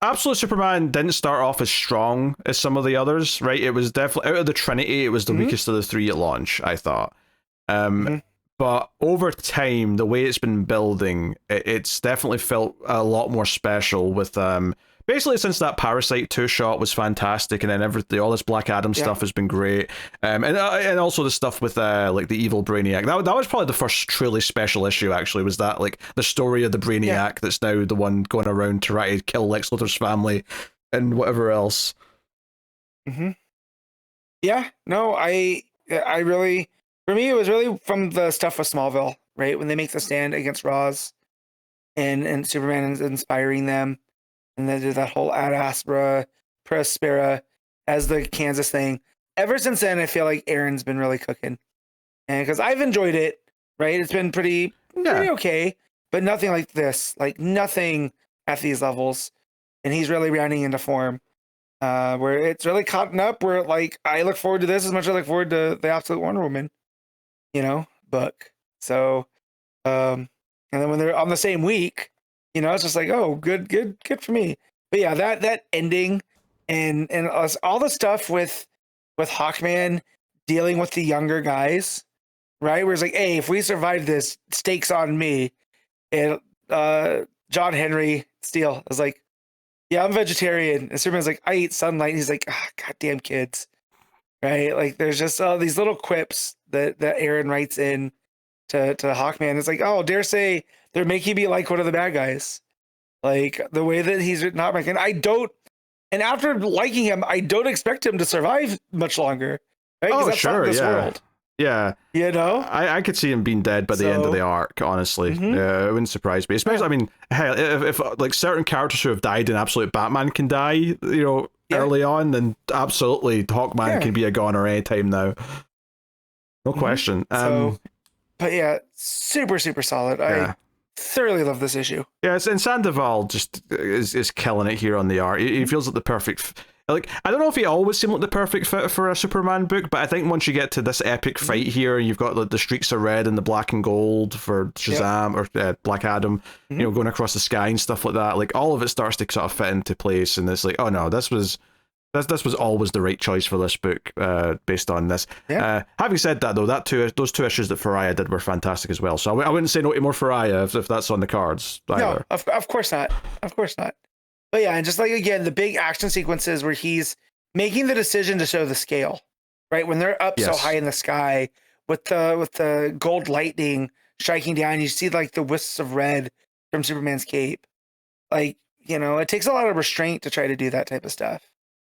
Absolute Superman didn't start off as strong as some of the others, right? It was definitely out of the Trinity, it was the weakest of the three at launch, I thought. But over time, the way it's been building, it's definitely felt a lot more special with basically, since that Parasite 2 shot was fantastic, and then all this Black Adam stuff has been great, and also the stuff with the evil Brainiac. That was probably the first truly special issue. Actually, was that the story of the Brainiac that's now the one going around to try to kill Lex Luthor's family and whatever else. Yeah, no, I really, for me, it was really from the stuff with Smallville, right? When they make the stand against Ra's, and Superman is inspiring them. And then do that whole Ad Astra, Prospera as the Kansas thing. Ever since then, I feel like Aaron's been really cooking. And because I've enjoyed it, right? It's been pretty okay, but nothing like this. Nothing at these levels. And he's really rounding into form. Where it's really caught up, where I look forward to this as much as I look forward to the Absolute Wonder Woman, book. So, and then when they're on the same week, it's just good for me. But yeah, that ending and all the stuff with Hawkman dealing with the younger guys, right? Where it's hey, if we survive this, stakes on me. And John Henry Steele is yeah, I'm vegetarian. And Superman's I eat sunlight. And he's goddamn kids, right? There's just all these little quips that Aaron writes in to Hawkman. It's oh, dare say they're making me like one of the bad guys. The way that he's not making, and after liking him, I don't expect him to survive much longer. Right? Oh, that's sure, not this world. Yeah. I could see him being dead by the end of the arc, honestly. It wouldn't surprise me. Especially, if certain characters who have died in Absolute Batman can die, early on, then absolutely Hawkman can be a goner anytime now. No question. But yeah, super, super solid. I thoroughly love this issue. Yeah, and Sandoval just is killing it here on the art. He feels like the perfect... I don't know if he always seemed like the perfect fit for a Superman book, but I think once you get to this epic fight here, you've got the streaks of red and the black and gold for Shazam or Black Adam, going across the sky and stuff like that. All of it starts to sort of fit into place, and it's oh no, this was always the right choice for this book, based on this. Having said that, though, those two issues that Faria did were fantastic as well. So I wouldn't say no to more Faria if that's on the cards either. No, of course not. Of course not. But yeah, and just like again, the big action sequences where he's making the decision to show the scale, right? When they're up so high in the sky with the gold lightning striking down, you see like the wisps of red from Superman's cape. Like, you know, it takes a lot of restraint to try to do that type of stuff.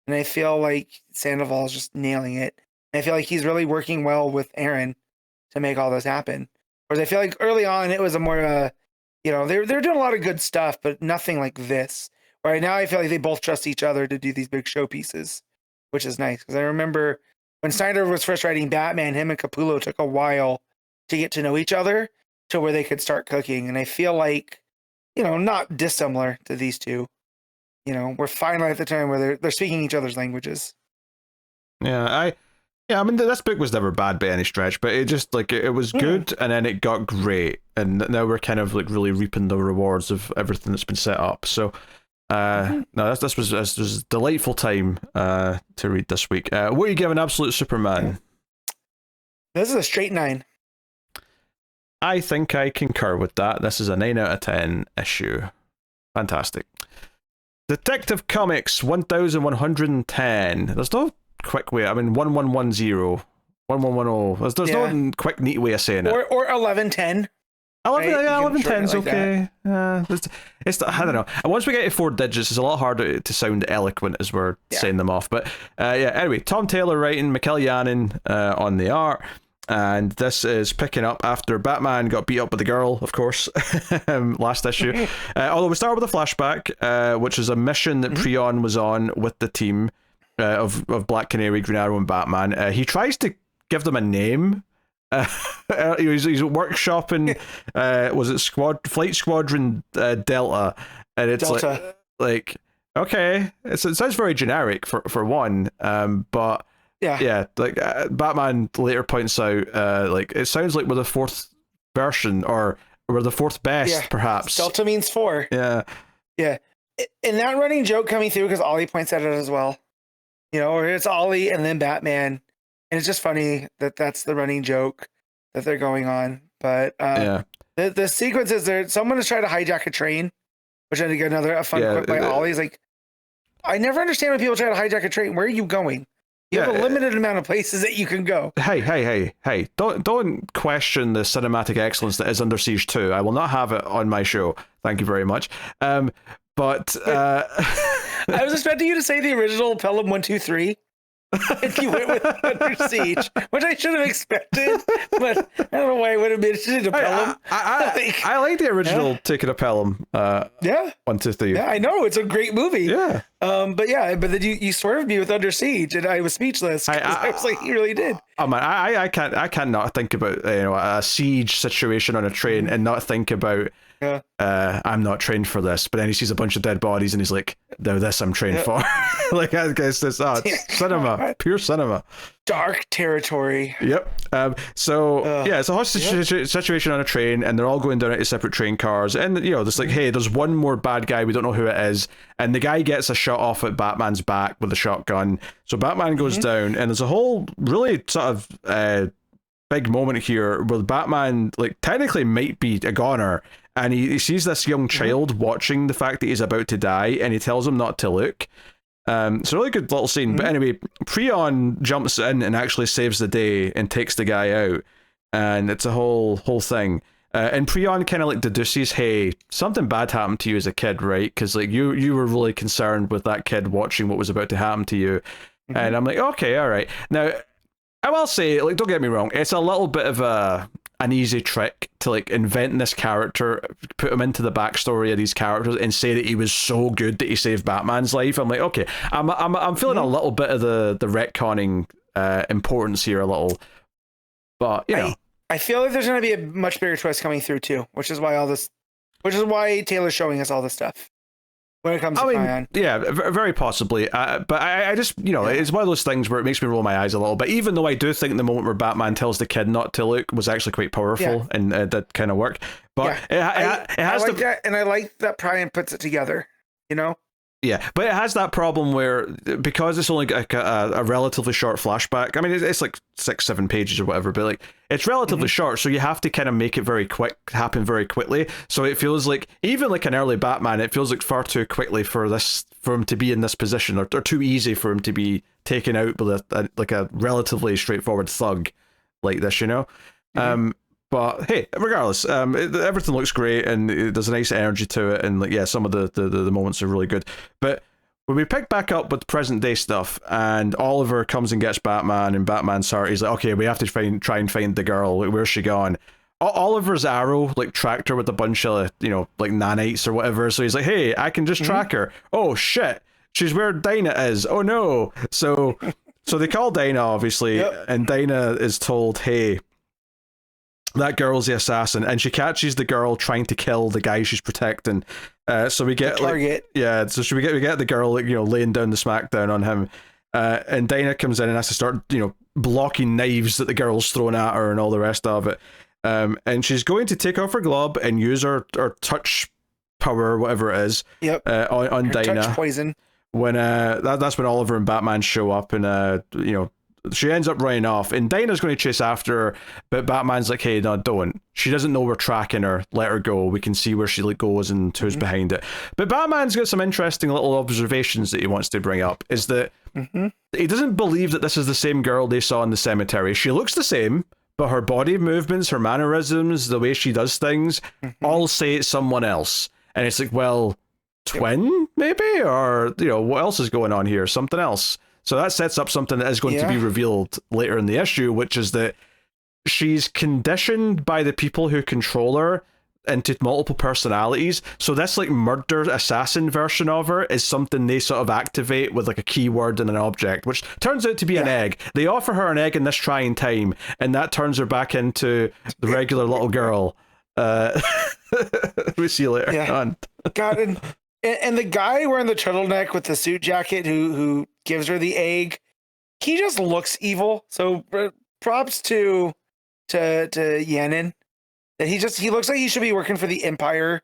And I feel like Sandoval is just nailing it. And I feel like he's really working well with Aaron to make all this happen. Whereas I feel like early on it was a more, you know, they're doing a lot of good stuff, but nothing like this. Right now I feel like they both trust each other to do these big showpieces, which is nice. Because I remember when Snyder was first writing Batman, him and Capullo took a while to get to know each other to where they could start cooking. And I feel like, you know, not dissimilar to these two. You know, we're finally at the time where they're speaking each other's languages. Yeah, I mean, this book was never bad by any stretch, but it just, like, it was good, and then it got great, and now we're kind of, like, really reaping the rewards of everything that's been set up. So, no, this was a delightful time to read this week. What are you giving Absolute Superman? This is a straight 9. I think I concur with that. This is a 9 out of 10 issue. Fantastic. Detective Comics 1110. There's no quick way. I mean, 1110, 1110. There's no quick, neat way of saying it. Or 1110. 1110 is like okay. It's I don't know. And once we get to 4 digits, it's a lot harder to sound eloquent as we're saying them off. But anyway, Tom Taylor writing, MIkel Janin on the art. And this is picking up after Batman got beat up with a girl, of course, last issue. Although we start with a flashback, which is a mission that Preon was on with the team of Black Canary, Green Arrow, and Batman. He tries to give them a name. He's workshopping, was it Flight Squadron Delta? And it's Delta. like okay, it sounds very generic for one, but... Yeah, like Batman later points out, like it sounds like we're the 4th version, or we're the 4th best, perhaps. Delta means 4. Yeah. And that running joke coming through because Ollie points at it as well. You know, or it's Ollie and then Batman, and it's just funny that that's the running joke that they're going on. But the sequence is there. Someone is trying to hijack a train, which I think a fun quote by Ollie is like, I never understand when people try to hijack a train. Where are you going? You have a limited amount of places that you can go. Hey! Don't question the cinematic excellence that is Under Siege 2. I will not have it on my show. Thank you very much. But I was expecting you to say the original Pelham 123. And you went with Under Siege, which I should have expected, but I don't know why I would have mentioned it to Pelham. I like the original Taking a Pelham. 1, 2, 3. Yeah, I know it's a great movie. Yeah. But then you swerved me with Under Siege, and I was speechless. I was like, you really did. Oh man, I can't not think about a siege situation on a train and not think about. I'm not trained for this, but then he sees a bunch of dead bodies and he's like, "No, this I'm trained for." Like I guess this, cinema, pure cinema, dark territory. Yep. So it's a hostage situation on a train, and they're all going down into separate train cars, and there's like, hey, there's one more bad guy, we don't know who it is, and the guy gets a shot off at Batman's back with a shotgun. So Batman goes down, and there's a whole really sort of big moment here where Batman like technically might be a goner. And he sees this young child watching the fact that he's about to die, and he tells him not to look. It's a really good little scene. But anyway, Preon jumps in and actually saves the day and takes the guy out. And it's a whole thing. And Preon kind of like deduces, hey, something bad happened to you as a kid, right? Because like you were really concerned with that kid watching what was about to happen to you. And I'm like, okay, all right. Now, I will say, like, don't get me wrong, it's a little bit of an easy trick to like invent this character, put him into the backstory of these characters, and say that he was so good that he saved Batman's life. I'm like, okay, I'm feeling a little bit of the retconning importance here a little, but I feel like there's going to be a much bigger twist coming through too, which is why Taylor's showing us all this stuff. When it comes to Cain. Yeah, very possibly. But I just, it's one of those things where it makes me roll my eyes a little bit, even though I do think the moment where Batman tells the kid not to look was actually quite powerful and that kind of work. But it has I like that, and I like that Brian puts it together, Yeah, but it has that problem where, because it's only like a relatively short flashback. I mean, it's like 6-7 pages or whatever, but like it's relatively short, so you have to kind of make it happen very quickly. So it feels like, even like an early Batman, it feels like far too quickly for him to be in this position, or too easy for him to be taken out by a relatively straightforward thug like this, you know. But hey, regardless, everything looks great, and there's a nice energy to it, and like, yeah, some of the moments are really good. But when we pick back up with present day stuff, and Oliver comes and gets Batman, and Batman's hurt, he's like, okay, we have to try and find the girl. Where's she gone? Oliver's arrow like tracked her with a bunch of, you know, like nanites or whatever. So he's like, hey, I can just track her. Oh shit, she's where Dinah is. Oh no. So they call Dinah, obviously, and Dinah is told, hey, that girl's the assassin, and she catches the girl trying to kill the guy she's protecting. So we get target. So we get the girl, like, you know, laying down the smackdown on him, and Dinah comes in and has to start, you know, blocking knives that the girl's throwing at her and all the rest of it. And she's going to take off her glove and use her touch power, whatever it is. On her Dinah. Touch poison. When that's when Oliver and Batman show up, and you know, she ends up running off, and Dinah's going to chase after her, but Batman's like, hey, no, don't. She doesn't know we're tracking her. Let her go. We can see where she goes and who's behind it. But Batman's got some interesting little observations that he wants to bring up. Is that he doesn't believe that this is the same girl they saw in the cemetery. She looks the same, but her body movements, her mannerisms, the way she does things, all say it's someone else. And it's like, well, twin, maybe? Or, you know, what else is going on here? Something else. So that sets up something that is going to be revealed later in the issue, which is that she's conditioned by the people who control her into multiple personalities. So this like murder assassin version of her is something they sort of activate with like a keyword and an object, which turns out to be an egg. They offer her an egg in this trying time, and that turns her back into the regular little girl. We see you later on. God, and the guy wearing the turtleneck with the suit jacket who gives her the egg, he just looks evil. So props to Janin. That he looks like he should be working for the Empire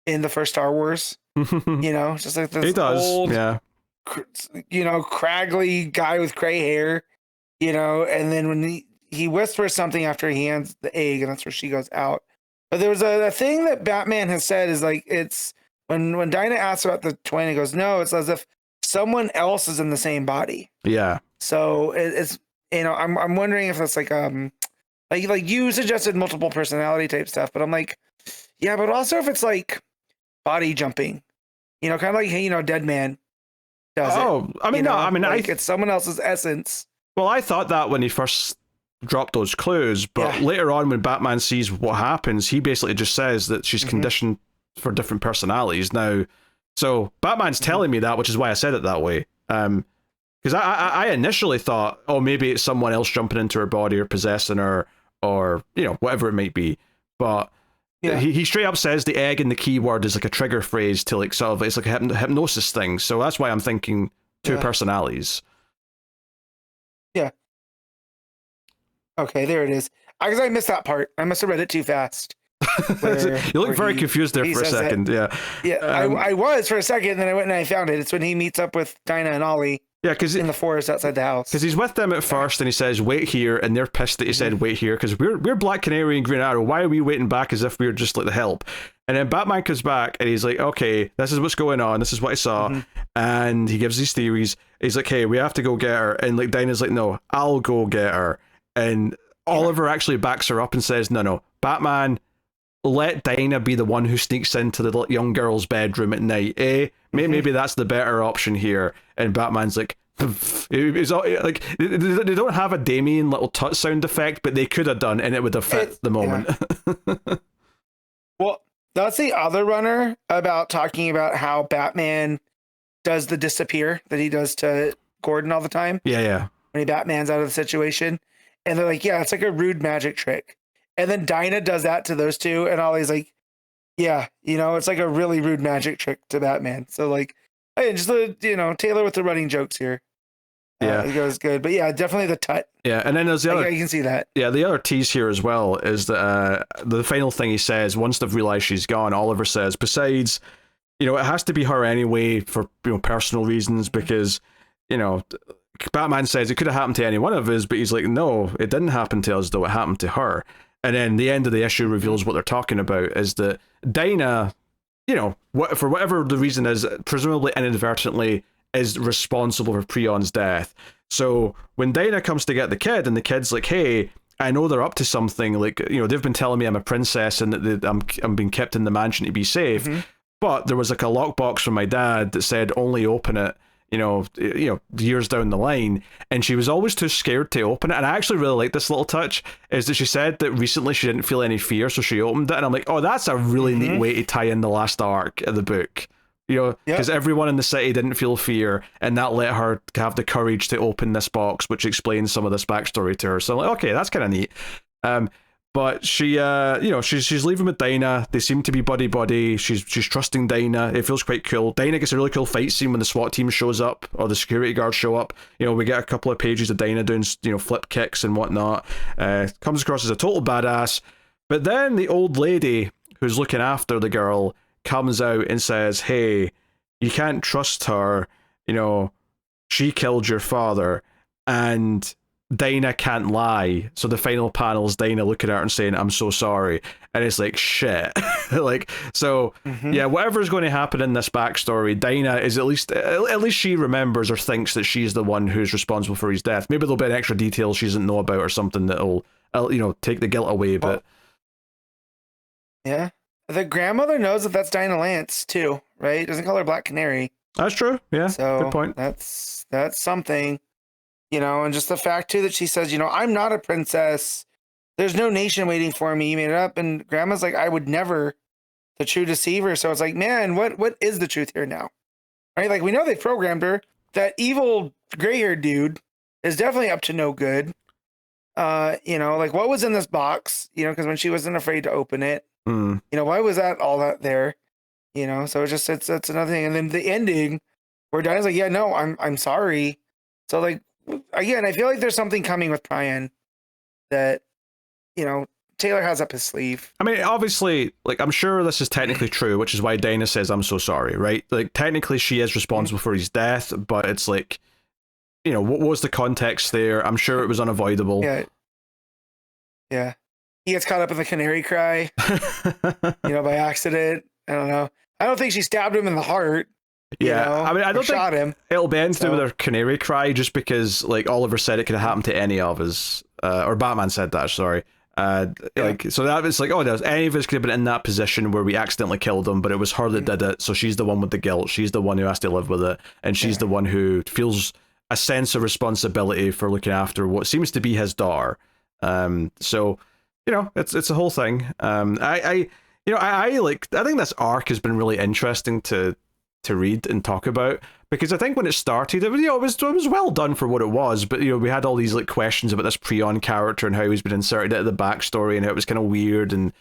in the first Star Wars. You know, just like this old, you know, craggly guy with gray hair. You know, and then when he whispers something after he hands the egg, and that's where she goes out. But there was a thing that Batman has said is like, it's when Dinah asks about the twin, he goes, no, it's as if someone else is in the same body. Yeah. So it's, you know, I'm wondering if that's like you suggested multiple personality type stuff, but I'm like, yeah, but also if it's like body jumping, you know, kind of like, you know, Dead Man does it. I mean, no, I mean, like it's someone else's essence. Well, I thought that when he first dropped those clues, but later on when Batman sees what happens, he basically just says that she's conditioned for different personalities now. So Batman's telling me that, which is why I said it that way. Because I initially thought, oh, maybe it's someone else jumping into her body or possessing her, or, you know, whatever it might be. But he straight up says the egg and the keyword is like a trigger phrase to like sort of, it's like a hypnosis thing. So that's why I'm thinking two personalities. Yeah. Okay, there it is. Because I missed that part. I must have read it too fast. You look very confused there for a second. I was for a second, and then I went and I found it. It's when he meets up with Dinah and Ollie. Yeah, because in the forest outside the house. Because he's with them at first, and he says, "Wait here," and they're pissed that he said, "Wait here," because we're Black Canary and Green Arrow. Why are we waiting back as if we're just like the help? And then Batman comes back, and he's like, "Okay, this is what's going on. This is what I saw," and he gives these theories. He's like, "Hey, we have to go get her," and like Dinah's like, "No, I'll go get her," and Oliver actually backs her up and says, "No, Batman, let Dinah be the one who sneaks into the young girl's bedroom at night. Maybe that's the better option here." And Batman's like, it's like they don't have a Damien little tut sound effect, but they could have done, and it would have fit the moment. Well, that's the other runner about talking about how Batman does the disappear that he does to Gordon all the time. Yeah. When he Batman's out of the situation, and they're like, "Yeah, it's like a rude magic trick." And then Dinah does that to those two, and Ollie's like, "Yeah, you know, it's like a really rude magic trick to Batman." So like, hey, just you know, Taylor with the running jokes here. It goes good, but yeah, definitely the tut. Yeah, and then there's the other. You can see that. Yeah, the other tease here as well is that the final thing he says once they've realized she's gone. Oliver says, "Besides, you know, it has to be her anyway for, you know, personal reasons, because, you know, Batman says it could have happened to any one of us, but he's like, no, it didn't happen to us, though. It happened to her. And then the end of the issue reveals what they're talking about is that Dinah, you know, for whatever the reason is, presumably inadvertently is responsible for Prion's death. So when Dinah comes to get the kid, and the kid's like, hey, I know they're up to something, like, you know, they've been telling me I'm a princess and that I'm being kept in the mansion to be safe, but there was like a lockbox from my dad that said only open it, you know, years down the line, and she was always too scared to open it. And I actually really like this little touch, is that she said that recently she didn't feel any fear, so she opened it, and I'm like, oh, that's a really neat way to tie in the last arc of the book, you know, because everyone in the city didn't feel fear, and that let her have the courage to open this box, which explains some of this backstory to her. So I'm like, okay, that's kind of neat. But she, you know, she's leaving with Dinah. They seem to be buddy. She's trusting Dinah. It feels quite cool. Dinah gets a really cool fight scene when the SWAT team shows up, or the security guards show up. You know, we get a couple of pages of Dinah doing, you know, flip kicks and whatnot. Comes across as a total badass. But then the old lady who's looking after the girl comes out and says, hey, you can't trust her. You know, she killed your father. And Dinah can't lie. So the final panel is Dinah looking at her and saying, I'm so sorry. And it's like, shit. Like, so yeah, whatever's going to happen in this backstory, Dinah is at least she remembers or thinks that she's the one who's responsible for his death. Maybe there'll be an extra detail she doesn't know about or something that'll, you know, take the guilt away. But yeah, the grandmother knows that that's Dinah Lance too, right? Doesn't call her Black Canary. That's true. Yeah, so good point. That's something. You know, and just the fact, too, that she says, you know, I'm not a princess. There's no nation waiting for me. You made it up. And Grandma's like, I would never, the true deceiver. So it's like, man, what is the truth here now? Right? Like, we know they programmed her. That evil gray-haired dude is definitely up to no good. You know, like, what was in this box? You know, because when she wasn't afraid to open it, you know, why was that all that there? You know, so it's another thing. And then the ending where Dinah's like, yeah, no, I'm sorry. So, like, again, I feel like there's something coming with Prion that, you know, Taylor has up his sleeve. I mean, obviously, like, I'm sure this is technically true, which is why Dinah says, I'm so sorry, right? Like, technically she is responsible for his death, but it's like, you know, what was the context there? I'm sure it was unavoidable. Yeah. He gets caught up in the canary cry, you know, by accident. I don't know. I don't think she stabbed him in the heart. Yeah, you know, I mean, I don't think shot him. It'll be anything to do with her canary cry, just because, like, Oliver said it could have happened to any of us, or Batman said that, sorry. Like, so that was like, oh, does any of us could have been in that position where we accidentally killed him, but it was her that did it, so she's the one with the guilt, she's the one who has to live with it, and she's the one who feels a sense of responsibility for looking after what seems to be his daughter. So, you know, it's a whole thing. I think this arc has been really interesting to read and talk about, because I think when it started, it was well done for what it was, but, you know, we had all these, like, questions about this Prion character and how he's been inserted into the backstory and how it was kind of weird and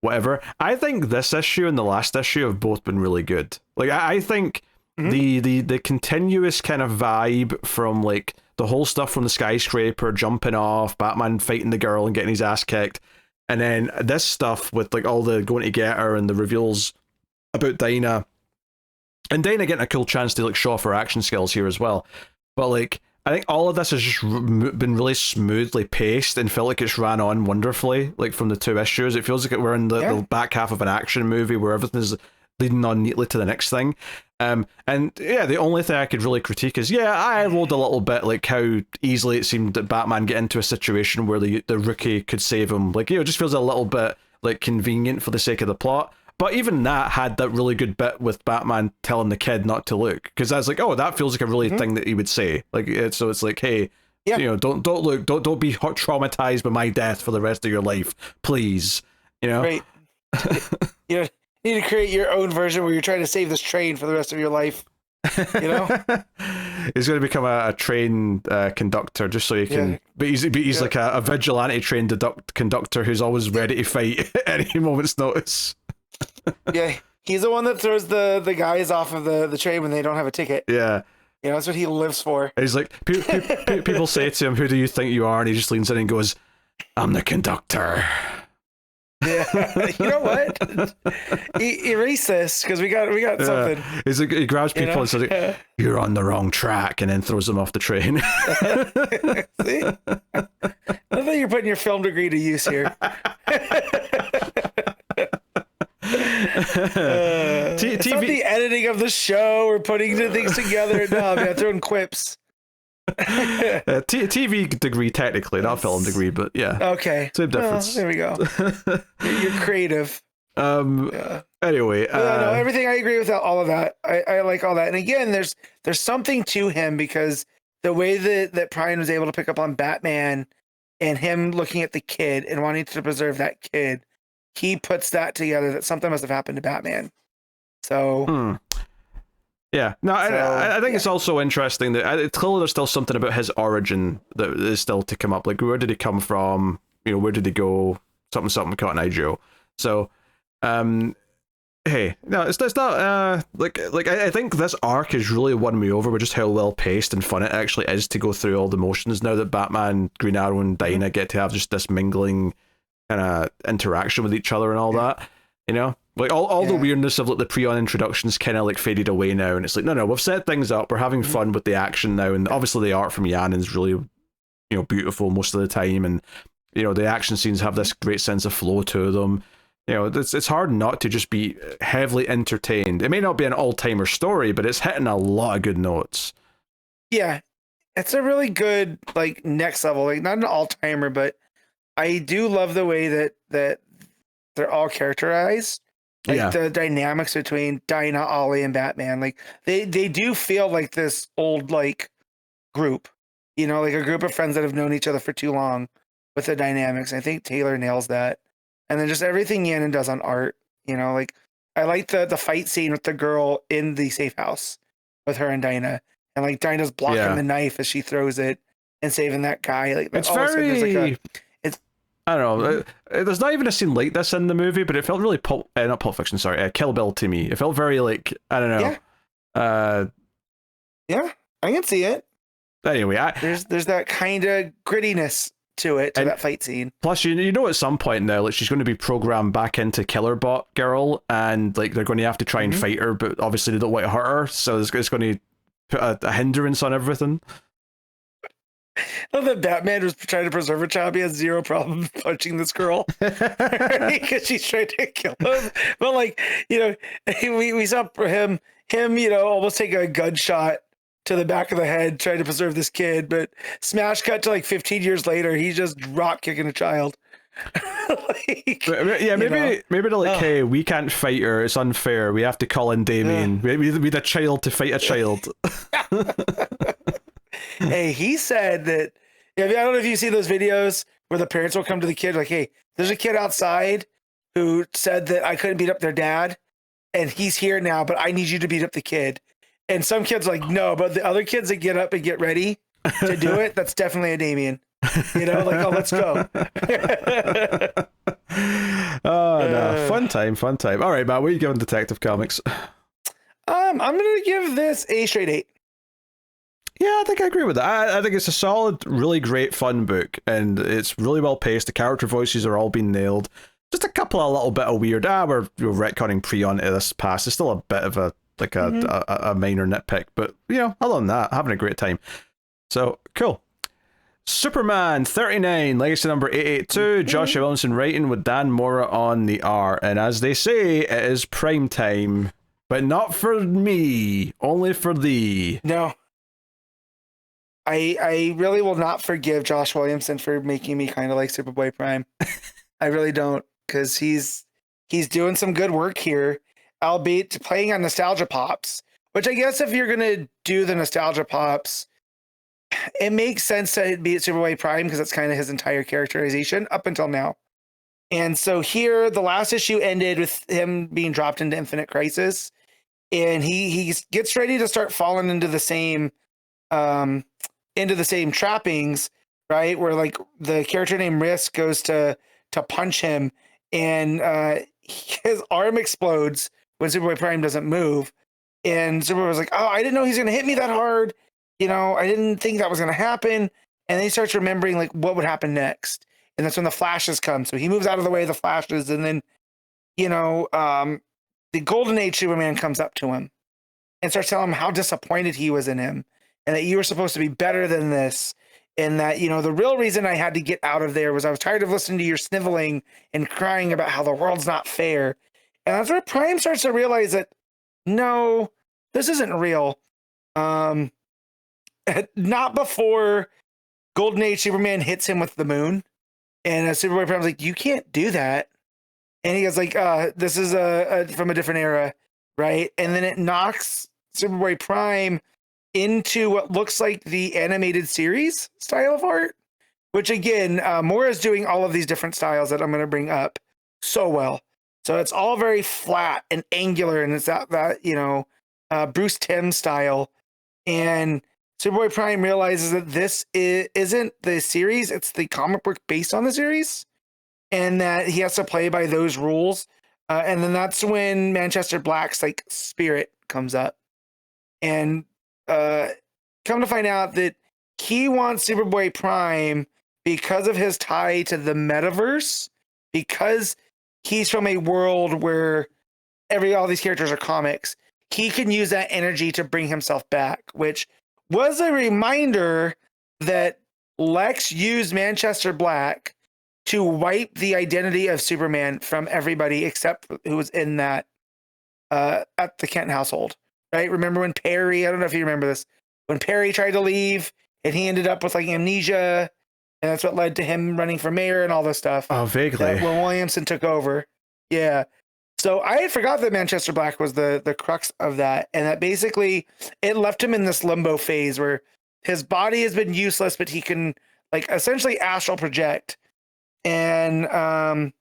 whatever. I think this issue and the last issue have both been really good. Like, I think the continuous kind of vibe from, like, the whole stuff from the skyscraper, jumping off, Batman fighting the girl and getting his ass kicked, and then this stuff with, like, all the going to get her and the reveals about Dinah. And Dinah getting a cool chance to, like, show off her action skills here as well. But, like, I think all of this has just been really smoothly paced and felt like it's ran on wonderfully, like, from the two issues. It feels like we're in the back half of an action movie where everything is leading on neatly to the next thing. And, yeah, the only thing I could really critique is, I rolled a little bit, like, how easily it seemed that Batman get into a situation where the rookie could save him. Like, you know, it just feels a little bit, like, convenient for the sake of the plot. But even that had that really good bit with Batman telling the kid not to look, because I was like, oh, that feels like a really thing that he would say. Like, so it's like, hey, you know, don't look, don't be traumatized by my death for the rest of your life, please. You know, right? You know, you need to create your own version where you're trying to save this train for the rest of your life. You know, he's going to become a train conductor just so he can. But he's like a vigilante train conductor who's always ready to fight at any moment's notice. Yeah, he's the one that throws the guys off of the train when they don't have a ticket. Yeah. You know, that's what he lives for. And he's like, people say to him, who do you think you are? And he just leans in and goes, I'm the conductor. Yeah, you know what? Erase this because we got something. He grabs people and says, like, "You're on the wrong track," and then throws them off the train. See, I think you're putting your film degree to use here. It's not the editing of the show or putting the things together. No, man, throwing quips. TV degree, technically, not film degree, but yeah. Okay. Same difference. There we go. You're creative. Anyway. No, everything, I agree with all of that. I like all that. And again, there's something to him because the way that Prime was able to pick up on Batman and him looking at the kid and wanting to preserve that kid, he puts that together that something must have happened to Batman. So. Yeah, no, I think it's also interesting that clearly there's still something about his origin that is still to come up. Like, where did he come from? You know, where did he go? Something, Cotton Eye Joe. So, hey, no, it's not like I think this arc has really won me over with just how well paced and fun it actually is to go through all the motions now that Batman, Green Arrow, and Dinah get to have just this mingling kind of interaction with each other and all that. You know, like all the weirdness of like the Preon introductions kind of like faded away now, and it's like no, we've set things up. We're having fun with the action now, and obviously the art from Janin is really, you know, beautiful most of the time, and you know the action scenes have this great sense of flow to them. You know, it's hard not to just be heavily entertained. It may not be an all-timer story, but it's hitting a lot of good notes. Yeah, it's a really good like next level, like not an all-timer, but I do love the way that they're all characterized. Like the dynamics between Dinah, Ollie, and Batman. Like they do feel like this old like group, you know, like a group of friends that have known each other for too long with the dynamics. I think Taylor nails that. And then just everything Janin does on art, you know, like I like the fight scene with the girl in the safe house with her and Dinah. And like Dinah's blocking the knife as she throws it and saving that guy. Like it's very I don't know. There's not even a scene like this in the movie, but it felt really not Pulp Fiction. Sorry, Kill Bill to me. It felt very like I don't know. Yeah, I can see it. Anyway, there's that kind of grittiness to it, to that fight scene. Plus, you know, at some point now, like she's going to be programmed back into Killer Bot Girl, and like they're going to have to try and fight her, but obviously they don't want to hurt her, so it's going to put a hindrance on everything. I love that Batman was trying to preserve a child. He has zero problem punching this girl because she's trying to kill him. But like, you know, we saw him, you know, almost take a gunshot to the back of the head trying to preserve this kid. But smash cut to like 15 years later, he's just rock kicking a child. Maybe they're like, hey, we can't fight her. It's unfair. We have to call in Damien. We need a child to fight a child. Hey, he said that. I don't know if you see those videos where the parents will come to the kid like, "Hey, there's a kid outside who said that I couldn't beat up their dad, and he's here now, but I need you to beat up the kid." And some kids are like, "No," but the other kids that get up and get ready to do it, that's definitely a Damien. You know, like, oh, let's go. Oh no, fun time. All right, Matt, what are you giving Detective Comics? I'm gonna give this a straight 8. Yeah, I think I agree with that. I think it's a solid, really great, fun book, and it's really well paced. The character voices are all being nailed. Just a couple of little bit of weird. We're retconning Preon to this past. It's still a bit of a minor nitpick, but you know, other than that, having a great time. So cool. Superman 39, legacy number 882. Joshua Williamson writing with Dan Mora on the art, and as they say, it is prime time, but not for me, only for thee. No. I really will not forgive Josh Williamson for making me kind of like Superboy Prime. I really don't, because he's doing some good work here, albeit playing on nostalgia pops, which I guess if you're going to do the nostalgia pops, it makes sense to be at Superboy Prime because that's kind of his entire characterization up until now. And so here, the last issue ended with him being dropped into Infinite Crisis, and he gets ready to start falling into the same trappings, right? Where like the character named Risk goes to punch him, and his arm explodes when Superboy Prime doesn't move. And Superboy was like, "Oh, I didn't know he's gonna hit me that hard. You know, I didn't think that was gonna happen." And then he starts remembering like what would happen next. and that's when the flashes come. So he moves out of the way of the flashes, and then, the Golden Age Superman comes up to him and starts telling him how disappointed he was in him, and that you were supposed to be better than this, and that, the real reason I had to get out of there was I was tired of listening to your sniveling and crying about how the world's not fair. And that's where Prime starts to realize that, no, this isn't real. Not before Golden Age Superman hits him with the moon. And Superboy Prime's like, you can't do that. And he goes like, this is from a different era, right? And then it knocks Superboy Prime into what looks like the animated series style of art, which again, Mora's doing all of these different styles that I'm going to bring up so well. So it's all very flat and angular, and it's that Bruce Timm style. And Superboy Prime realizes that this isn't the series, it's the comic book based on the series, and that he has to play by those rules. And then that's when Manchester Black's like spirit comes up. And come to find out that he wants Superboy Prime because of his tie to the metaverse, because he's from a world where all these characters are comics. He can use that energy to bring himself back, which was a reminder that Lex used Manchester Black to wipe the identity of Superman from everybody except who was in that at the Kent household, right? Remember when Perry, I don't know if you remember this, when Perry tried to leave and he ended up with like amnesia, and that's what led to him running for mayor and all this stuff. Oh, vaguely. When Williamson took over. Yeah. So I had forgot that Manchester Black was the crux of that, and that basically it left him in this limbo phase where his body has been useless, but he can like essentially astral project. And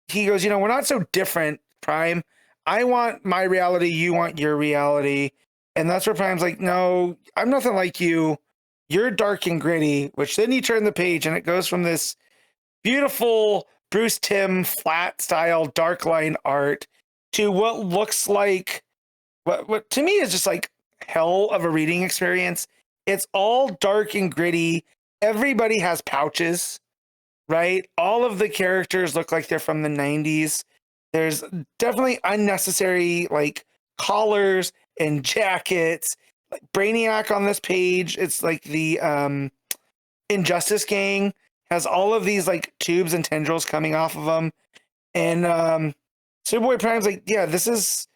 he goes, we're not so different, Prime. I want my reality, you want your reality. And that's where Prime's like, no, I'm nothing like you. You're dark and gritty, which then you turn the page and it goes from this beautiful Bruce Timm flat style dark line art to what looks like what to me is just like hell of a reading experience. It's all dark and gritty. Everybody has pouches, right? All of the characters look like they're from the 90s. There's definitely unnecessary like collars and jackets. Like Brainiac on this page, it's like the Injustice Gang has all of these like tubes and tendrils coming off of them. And Superboy Prime's like, yeah, this is,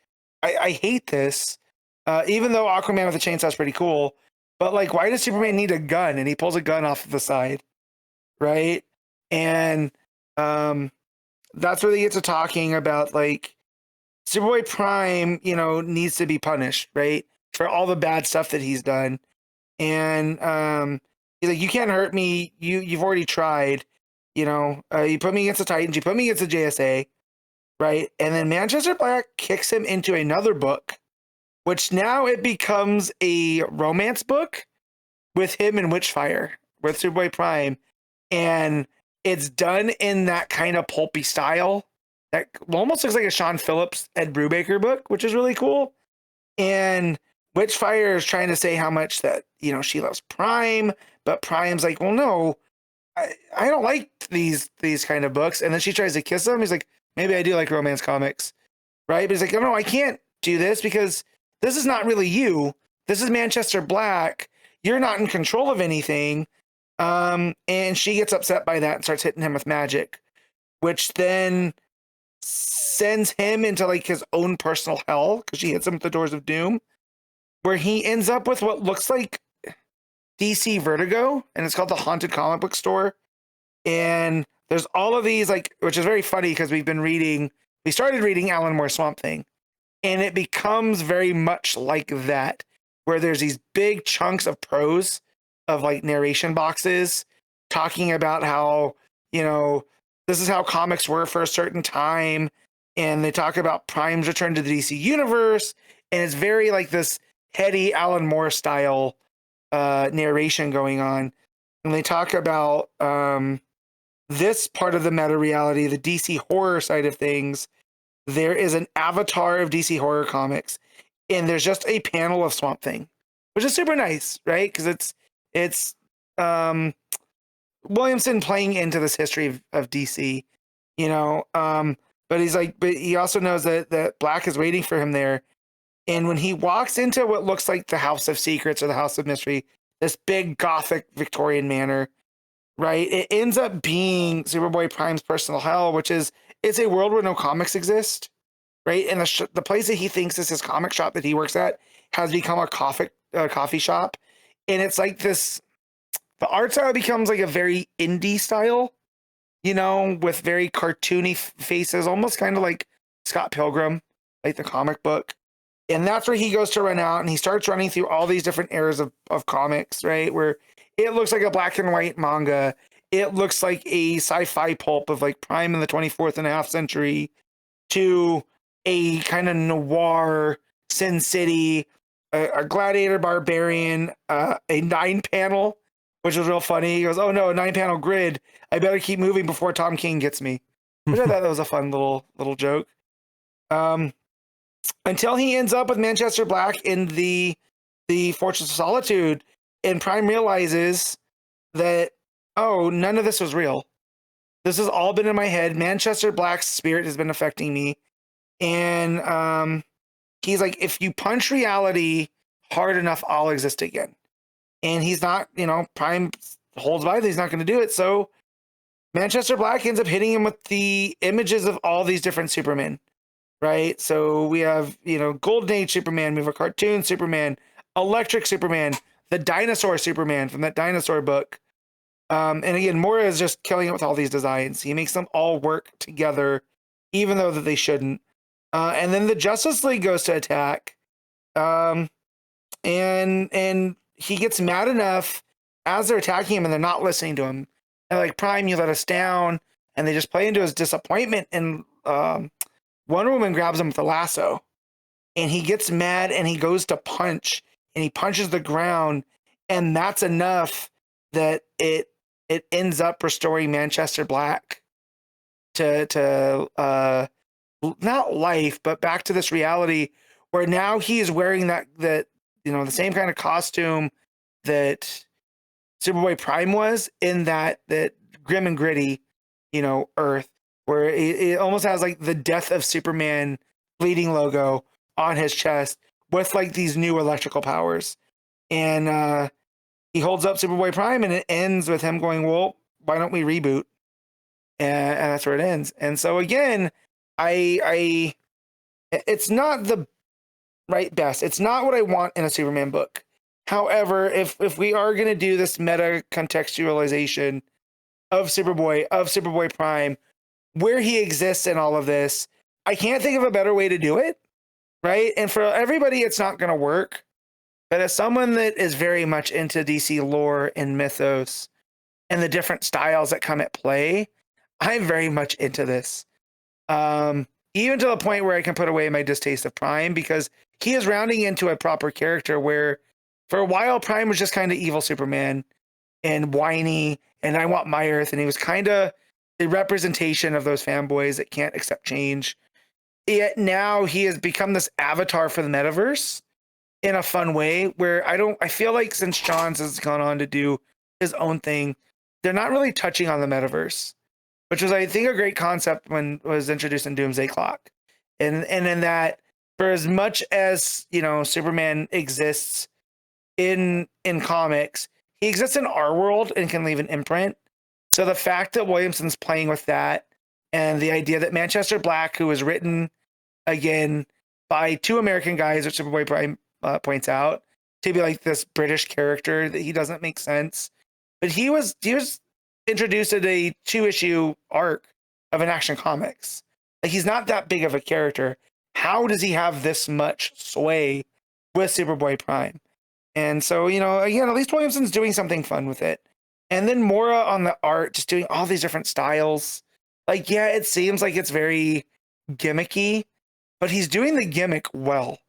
I hate this. Even though Aquaman with a chainsaw is pretty cool, but like, why does Superman need a gun? And he pulls a gun off of the side, right? And that's where they get to talking about like Superboy Prime, needs to be punished, right? For all the bad stuff that he's done. And he's like, you can't hurt me. You've already tried. You put me against the Titans, you put me against the JSA, right? And then Manchester Black kicks him into another book, which now it becomes a romance book with him and Witchfire, with Superboy Prime. And it's done in that kind of pulpy style that almost looks like a Sean Phillips, Ed Brubaker book, which is really cool. And Witchfire is trying to say how much that, she loves Prime, but Prime's like, well, no, I don't like these kind of books. And then she tries to kiss him. He's like, maybe I do like romance comics, right? But he's like, no, I can't do this because this is not really you. This is Manchester Black. You're not in control of anything. And she gets upset by that and starts hitting him with magic, which then sends him into like his own personal hell because she hits him with the Doors of Doom, where he ends up with what looks like DC Vertigo, and it's called the Haunted Comic Book Store. And there's all of these, like, which is very funny because we started reading Alan Moore's Swamp Thing, and it becomes very much like that, where there's these big chunks of prose of like narration boxes talking about how, this is how comics were for a certain time. And they talk about Prime's return to the DC universe. And it's very like this heady Alan Moore style narration going on. And they talk about this part of the meta reality, the DC horror side of things. There is an avatar of DC horror comics, and there's just a panel of Swamp Thing, which is super nice, right? Because it's Williamson playing into this history of DC, you know. But he's like, but he also knows that Black is waiting for him there. And when he walks into what looks like the House of Secrets or the House of Mystery, this big Gothic Victorian manor, right? It ends up being Superboy Prime's personal hell, which is, it's a world where no comics exist, right? And the place that he thinks is his comic shop that he works at has become a coffee shop. And it's like this, the art style becomes like a very indie style, you know, with very cartoony faces, almost kind of like Scott Pilgrim, like the comic book. And that's where he goes to run out, and he starts running through all these different eras of comics, right? Where it looks like a black and white manga. It looks like a sci-fi pulp of like Prime in the 24th and a half century to a kind of noir Sin City, a gladiator barbarian, a 9-panel, which was real funny. He goes, "Oh no, a 9-panel grid. I better keep moving before Tom King gets me." Which I thought that was a fun little joke. Until he ends up with Manchester Black in the Fortress of Solitude, and Prime realizes that, oh, none of this was real. This has all been in my head. Manchester Black's spirit has been affecting me. And he's like, if you punch reality hard enough, I'll exist again. And he's not, you know, Prime holds by that he's not going to do it. So Manchester Black ends up hitting him with the images of all these different Supermen. Right, so we have, you know, Golden Age Superman, we have a cartoon Superman, Electric Superman, the dinosaur Superman from that dinosaur book. And again, Mora is just killing it with all these designs. He makes them all work together, even though that they shouldn't. And then the Justice League goes to attack, and he gets mad enough as they're attacking him, and they're not listening to him. And like, Prime, you let us down, and they just play into his disappointment. And Wonder Woman grabs him with a lasso, and he gets mad, and he goes to punch, and he punches the ground, and that's enough that it ends up restoring Manchester Black to not life, but back to this reality where now he is wearing that you know, the same kind of costume that Superboy Prime was in that grim and gritty, you know, Earth, where it almost has like the Death of Superman bleeding logo on his chest with like these new electrical powers. And he holds up Superboy Prime, and it ends with him going, well, why don't we reboot? And that's where it ends. And so again, it's not the right best. It's not what I want in a Superman book. However, if we are going to do this meta contextualization of Superboy Prime, where he exists in all of this, I can't think of a better way to do it, right? And for everybody, it's not going to work. But as someone that is very much into DC lore and mythos and the different styles that come at play, I'm very much into this. Even to the point where I can put away my distaste of Prime, because he is rounding into a proper character where for a while Prime was just kind of evil Superman and whiny, and I want my Earth, and he was kind of the representation of those fanboys that can't accept change. Yet now he has become this avatar for the metaverse in a fun way where I feel like since Johns has gone on to do his own thing, they're not really touching on the metaverse, which was, I think, a great concept when it was introduced in Doomsday Clock. And in that, for as much as, you know, Superman exists in comics, he exists in our world and can leave an imprint. So the fact that Williamson's playing with that, and the idea that Manchester Black, who was written again by two American guys, which Superboy Prime points out, to be like this British character, that he doesn't make sense. But he was introduced in a 2-issue arc of an Action Comics. Like, he's not that big of a character. How does he have this much sway with Superboy Prime? And so, you know, again, at least Williamson's doing something fun with it. And then Mora on the art, just doing all these different styles. Like, yeah, it seems like it's very gimmicky, but he's doing the gimmick well.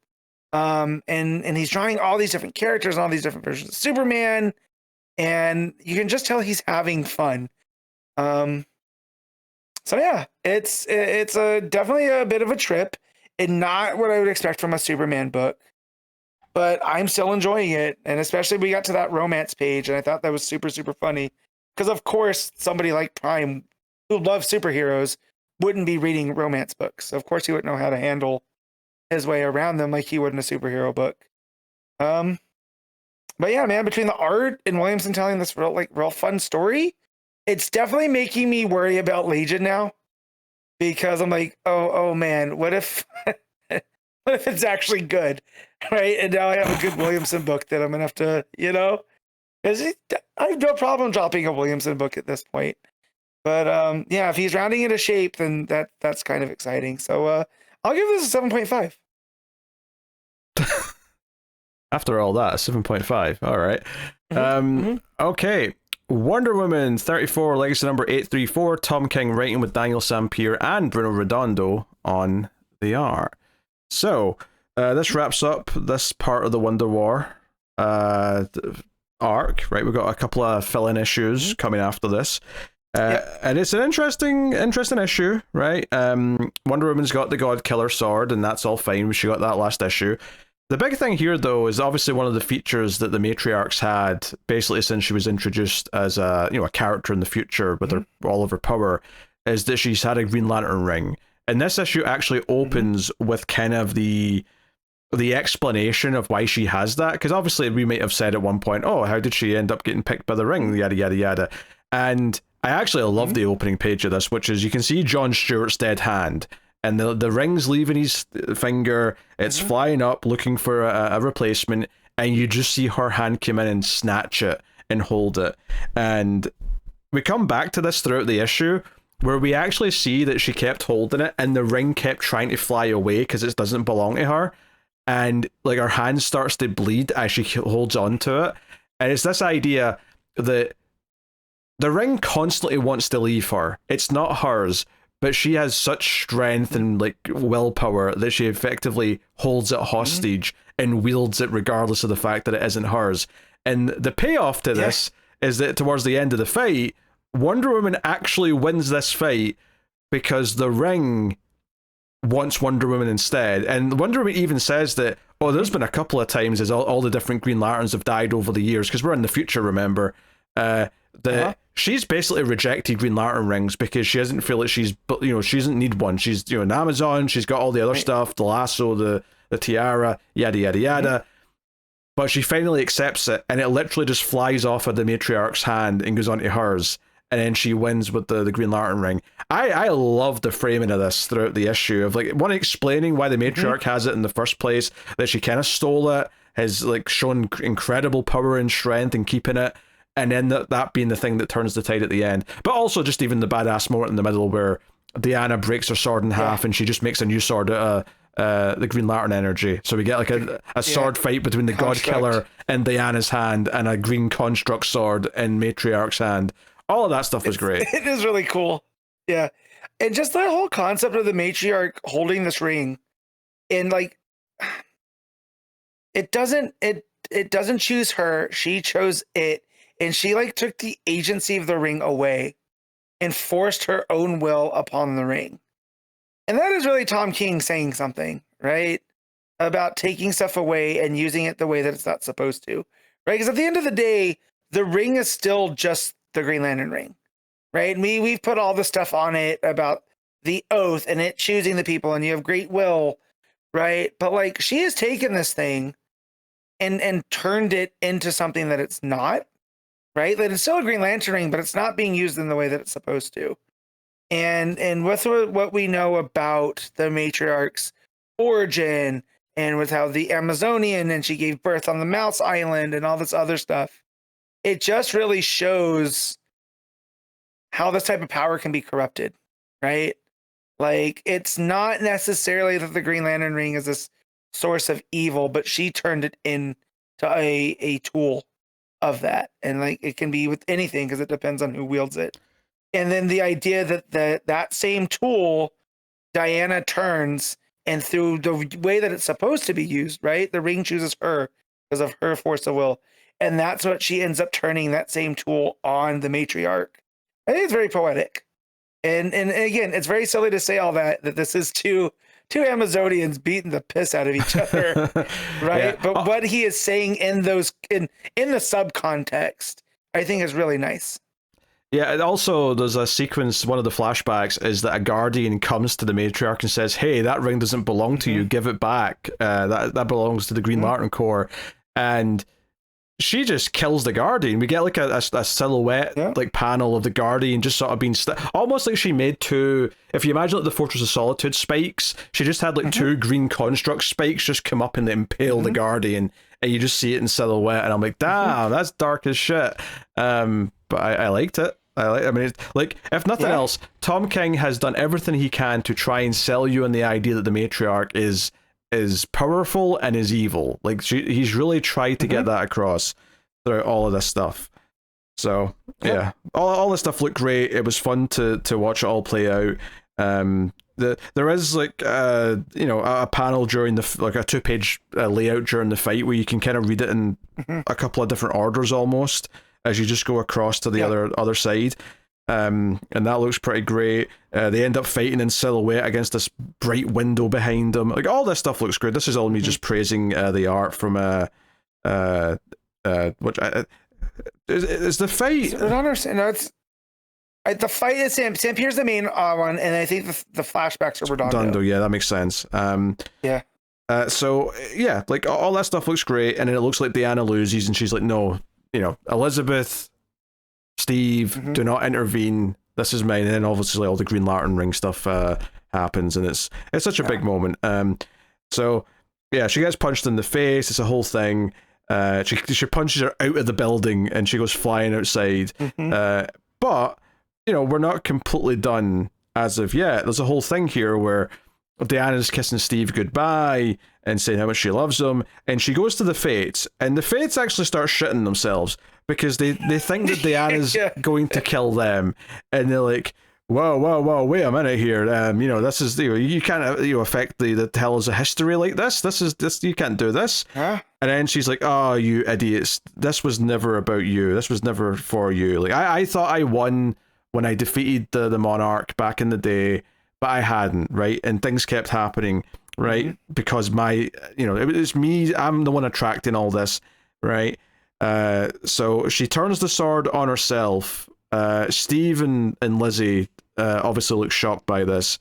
And he's drawing all these different characters, all these different versions of Superman, and you can just tell he's having fun. So yeah, it's definitely a bit of a trip, and not what I would expect from a Superman book, but I'm still enjoying it. And especially we got to that romance page, and I thought that was super, super funny. because of course somebody like Prime who loves superheroes wouldn't be reading romance books. Of course he wouldn't know how to handle his way around them like he would in a superhero book. But yeah, man, between the art and Williamson telling this real fun story, it's definitely making me worry about Legion now, because I'm like, oh man, what if what if it's actually good, right? And now I have a good Williamson book that I'm gonna have to, because I have no problem dropping a Williamson book at this point. But yeah, if he's rounding into shape, then that's kind of exciting. So I'll give this a 7.5. After all that, 7.5. All right. Okay. Wonder Woman 34, legacy number 834. Tom King writing with Daniel Sampere and Bruno Redondo on the art. So this wraps up this part of the Wonder War arc. Right, we've got a couple of fill-in issues coming after this. And it's an interesting issue, right? Wonder Woman's got the God Killer sword, and that's all fine. She got that last issue. The big thing here, though, is obviously one of the features that the Matriarchs had, basically since she was introduced as a character in the future with all of her power, is that she's had a Green Lantern ring. And this issue actually opens with kind of the explanation of why she has that, because obviously we might have said at one point, oh, how did she end up getting picked by the ring, yada yada yada. And I actually love the opening page of this, which is you can see Jon Stewart's dead hand, and the ring's leaving his finger, it's flying up looking for a replacement, and you just see her hand come in and snatch it and hold it. And we come back to this throughout the issue, where we actually see that she kept holding it, and the ring kept trying to fly away because it doesn't belong to her. And like her hand starts to bleed as she holds on to it. And it's this idea that the ring constantly wants to leave her. It's not hers, but she has such strength and like willpower that she effectively holds it hostage and wields it regardless of the fact that it isn't hers. And the payoff to this is that towards the end of the fight, Wonder Woman actually wins this fight because the ring wants Wonder Woman instead. And Wonder Woman even says that, there's been a couple of times as all the different Green Lanterns have died over the years, because we're in the future, remember, that she's basically rejected Green Lantern rings because she doesn't feel like she doesn't need one. She's an Amazon, she's got all the other stuff, the lasso, the tiara, yada yada yada. But she finally accepts it, and it literally just flies off of the Matriarch's hand and goes onto hers, and then she wins with the Green Lantern ring. I love the framing of this throughout the issue of like one explaining why the Matriarch has it in the first place, that she kind of stole it, has like shown incredible power and strength in keeping it, and then that being the thing that turns the tide at the end. But also just even the badass moment in the middle where Diana breaks her sword in half and she just makes a new sword out of the Green Lantern energy. So we get like a sword fight between the God Killer in Diana's hand and a green construct sword in Matriarch's hand. All of that stuff was great. It is really cool. Yeah. And just the whole concept of the Matriarch holding this ring, and like it doesn't choose her, she chose it. And she like took the agency of the ring away and forced her own will upon the ring. And that is really Tom King saying something, right? About taking stuff away and using it the way that it's not supposed to, right? Because at the end of the day, the ring is still just the Green Lantern ring, right? We've put all the stuff on it about the oath and it choosing the people, and you have great will, right? But like she has taken this thing and turned it into something that it's not. Right? That it's still a Green Lantern ring, but it's not being used in the way that it's supposed to. And with what we know about the Matriarch's origin, and with how the Amazonian, and she gave birth on the Mouse Island and all this other stuff, it just really shows how this type of power can be corrupted, right? Like, it's not necessarily that the Green Lantern ring is this source of evil, but she turned it into a tool of that. And like it can be with anything because it depends on who wields it. And then the idea that that same tool Diana turns, and through the way that it's supposed to be used, right, the ring chooses her because of her force of will, and that's what she ends up turning that same tool on the Matriarch. I think it's very poetic. And again, it's very silly to say all that this is two Amazonians beating the piss out of each other, right? But what he is saying in the subcontext, I think is really nice. Yeah, and also there's a sequence, one of the flashbacks is that a Guardian comes to the matriarch and says, hey, that ring doesn't belong to you, give it back. That belongs to the Green Lantern Corps. And she just kills the Guardian. We get like a silhouette like panel of the Guardian just sort of being almost like she made two, if you imagine like the Fortress of Solitude spikes, she just had like two green construct spikes just come up and impale the Guardian, and you just see it in silhouette, and I'm like, damn, that's dark as shit. But I liked it. I mean, it's, like, if nothing else, Tom King has done everything he can to try and sell you on the idea that the matriarch is powerful and is evil. Like, he's really tried to get that across throughout all of this stuff. So yeah, all this stuff looked great. It was fun to watch it all play out. There is like a panel during the like a 2-page layout during the fight where you can kind of read it in a couple of different orders almost as you just go across to the other side. And that looks pretty great. They end up fighting in silhouette against this bright window behind them. Like, all this stuff looks good. This is all me just praising the art from which is the fight. I don't understand. No, it's the fight is Sampere's the main one, and I think the flashbacks are Redondo. Yeah, that makes sense. So yeah, like all that stuff looks great, and then it looks like Diana loses, and she's like, no, Elizabeth, Steve, do not intervene. This is mine. And then obviously all the Green Lantern ring stuff happens, and it's such a big moment. So yeah, she gets punched in the face. It's a whole thing. She punches her out of the building, and she goes flying outside. But we're not completely done as of yet. There's a whole thing here where Diana's kissing Steve goodbye and saying how much she loves him, and she goes to the Fates, and the Fates actually start shitting themselves because they think that Diana's going to kill them, and they're like, whoa, wait a minute here. This is you can't affect the tellers of history like this. This you can't do this. And then she's like, oh, you idiots, this was never about you. This was never for you. Like I thought I won when I defeated the Monarch back in the day, but I hadn't, right? And things kept happening, right? Because it was me, I'm the one attracting all this, right? So she turns the sword on herself. Steve and Lizzie obviously look shocked by this.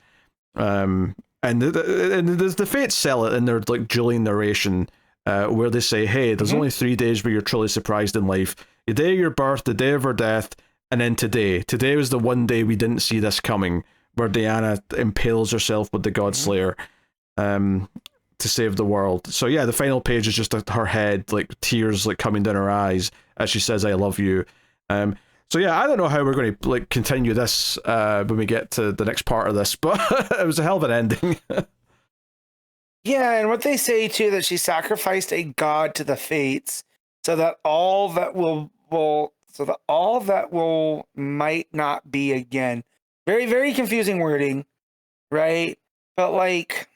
And the Fates sell it in their like Julian narration, where they say, hey, there's only 3 days where you're truly surprised in life. The day of your birth, the day of her death, and then today. Today was the one day we didn't see this coming, where Diana impales herself with the Godslayer to save the world. So yeah, the final page is just her head, like tears like coming down her eyes as she says, I love you. So yeah, I don't know how we're going to like continue this when we get to the next part of this, but it was a hell of an ending. Yeah, and what they say too, that she sacrificed a god to the Fates so that all that might not be again. Very, very confusing wording, right? But like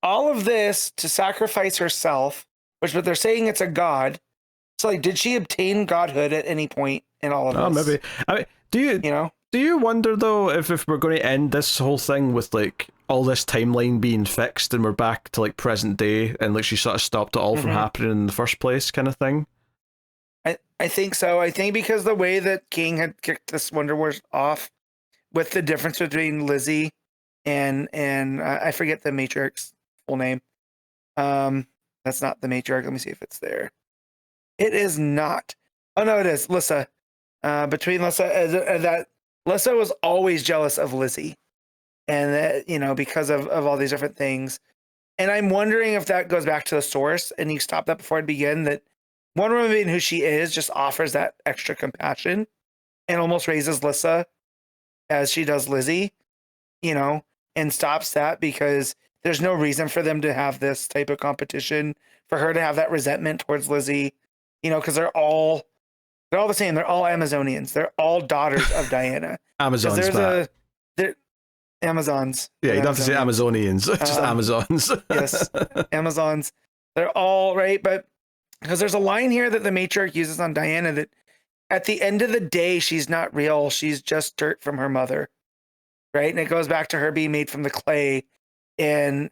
all of this to sacrifice herself, but they're saying it's a god. So like, did she obtain godhood at any point in all of this? Oh, maybe. I mean, do you wonder though if we're going to end this whole thing with like all this timeline being fixed and we're back to like present day and like she sort of stopped it all from happening in the first place, kind of thing? I think so. I think because the way that King had kicked this Wonder Wars off with the difference between Lizzie and I forget the matriarch's full name. That's not the matriarch. Let me see if it's there. It is not. Oh no, it is Lissa. Between Lissa that Lissa was always jealous of Lizzie, and that because of all these different things. And I'm wondering if that goes back to the source, and you stop that before it begin. That Wonder Woman being who she is just offers that extra compassion, and almost raises Lissa as she does Lizzie, and stops that because there's no reason for them to have this type of competition, for her to have that resentment towards Lizzie, because they're all the same. They're all Amazonians. They're all daughters of Diana. Amazons, they're Amazons. Yeah, you don't have to say Amazonians, just Amazons. Yes, Amazons. They're all right, but because there's a line here that the matriarch uses on Diana that at the end of the day, she's not real. She's just dirt from her mother, right? And it goes back to her being made from the clay and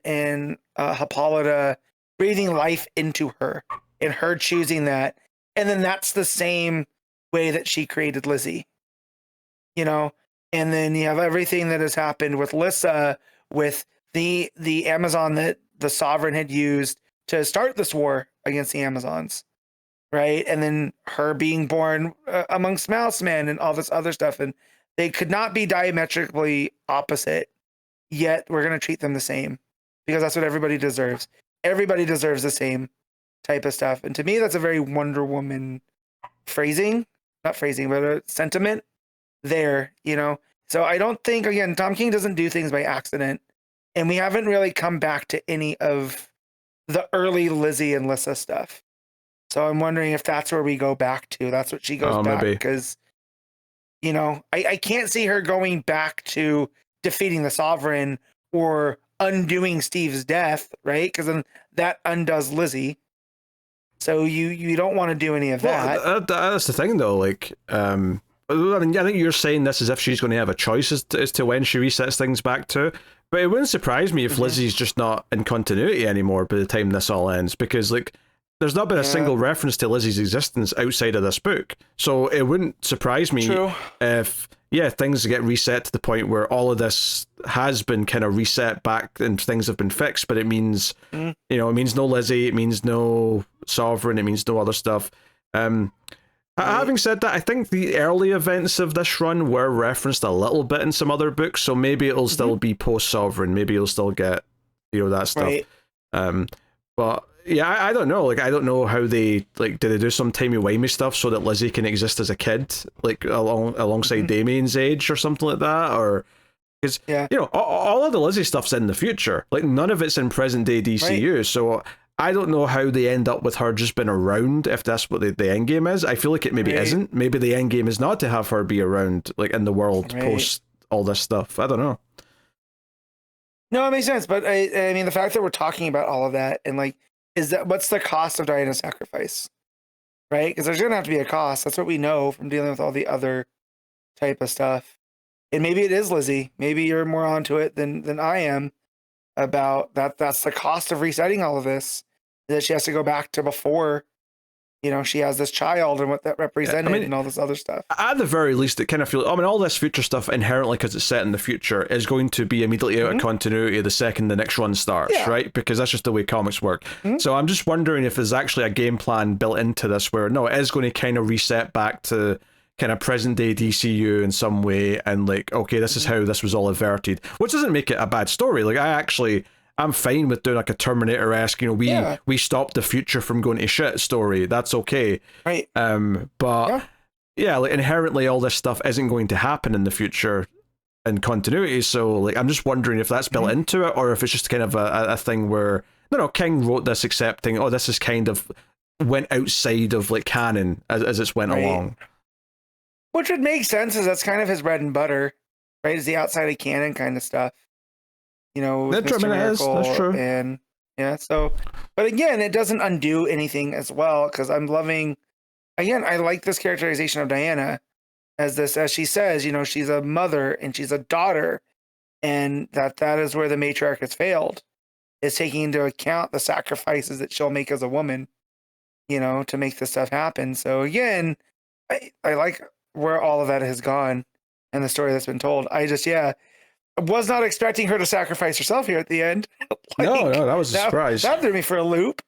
Hippolyta breathing life into her and her choosing that. And then that's the same way that she created Lizzie, you know, and then you have everything that has happened with Lyssa, with the Amazon that the Sovereign had used to start this war against the Amazons, right? And then her being born amongst mouse men and all this other stuff, and they could not be diametrically opposite, yet we're going to treat them the same because that's what everybody deserves. Everybody deserves the same type of stuff. And to me, that's a very Wonder Woman phrasing, not phrasing, but a sentiment there, you know? So I don't think, again, Tom King doesn't do things by accident. And we haven't really come back to any of the early Lizzie and Lyssa stuff. So I'm wondering if that's where we go back to. That's what she goes back, because, you know, I can't see her going back to defeating the Sovereign or undoing Steve's death, right? Because then that undoes Lizzie. So you don't want to do any of that. Well, that's the thing, though. Like, I mean, I think you're saying this as if she's going to have a choice as to when she resets things back to. But it wouldn't surprise me if Lizzie's just not in continuity anymore by the time this all ends, because, like, there's not been a single reference to Lizzie's existence outside of this book. So it wouldn't surprise me if, things get reset to the point where all of this has been kind of reset back and things have been fixed, but it means, you know, it means no Lizzie, it means no Sovereign, it means no other stuff. Having said that, I think the early events of this run were referenced a little bit in some other books, so maybe it'll still be post-Sovereign, maybe you'll still get, you know, that stuff. But yeah, I don't know. Like, I don't know how they, like, do they do some timey-wimey stuff so that Lizzie can exist as a kid, like, alongside Damien's age or something like that? Or, because, you know, all of the Lizzie stuff's in the future. Like, none of it's in present-day DCU, so I don't know how they end up with her just being around, if that's what the end game is. I feel like it maybe isn't. Maybe the end game is not to have her be around, like, in the world post all this stuff. I don't know. No, it makes sense. But I mean, the fact that we're talking about all of that, and, like, what's the cost of Diana's sacrifice, right? Because there's going to have to be a cost. That's what we know from dealing with all the other type of stuff. And maybe it is Lizzie. Maybe you're more onto it than I am about that. That's the cost of resetting all of this, that she has to go back to before, you know, she has this child and what that represented, and all this other stuff. At the very least, it kind of feels, I mean, all this future stuff inherently, because it's set in the future, is going to be immediately out of continuity the second the next run starts, right? Because that's just the way comics work. So I'm just wondering if there's actually a game plan built into this where, no, it is going to kind of reset back to kind of present day DCU in some way, and, like, okay, this is how this was all averted, which doesn't make it a bad story. Like, I'm fine with doing, like, a Terminator-esque, you know, we stopped the future from going to shit story. That's okay. Right. But like, inherently all this stuff isn't going to happen in the future in continuity. So, like, I'm just wondering if that's built into it, or if it's just kind of a thing where, no, King wrote this accepting, this is kind of went outside of, like, canon as it's went along. Which would make sense, as that's kind of his bread and butter, right? Is the outside of canon kind of stuff. You know, with Mr. Miracle, that's true. And so, but again, it doesn't undo anything as well, because I'm loving, again, I like this characterization of Diana as she says, you know, she's a mother and she's a daughter, and that is where the matriarch has failed, is taking into account the sacrifices that she'll make as a woman, you know, to make this stuff happen. So again, I like where all of that has gone and the story that's been told. I just, was not expecting her to sacrifice herself here at the end. No, that was a surprise. That threw me for a loop.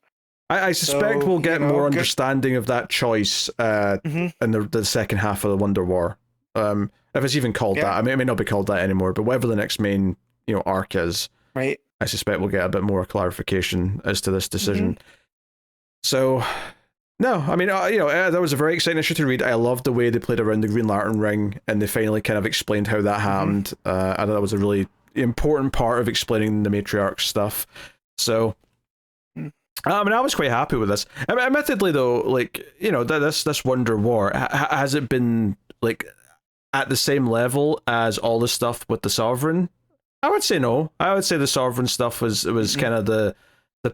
I suspect we'll get more understanding of that choice in the second half of the Wonder War. If it's even called that. I mean, it may not be called that anymore, but whatever the next main, you know, arc is, right? I suspect we'll get a bit more clarification as to this decision. So, no, I mean, you know, that was a very exciting issue to read. I loved the way they played around the Green Lantern ring, and they finally kind of explained how that happened. I thought that was a really important part of explaining the matriarch stuff. So, I mean, I was quite happy with this. Admittedly, though, like, you know, this Wonder War, has it been, like, at the same level as all the stuff with the Sovereign? I would say no. I would say the Sovereign stuff was kind of the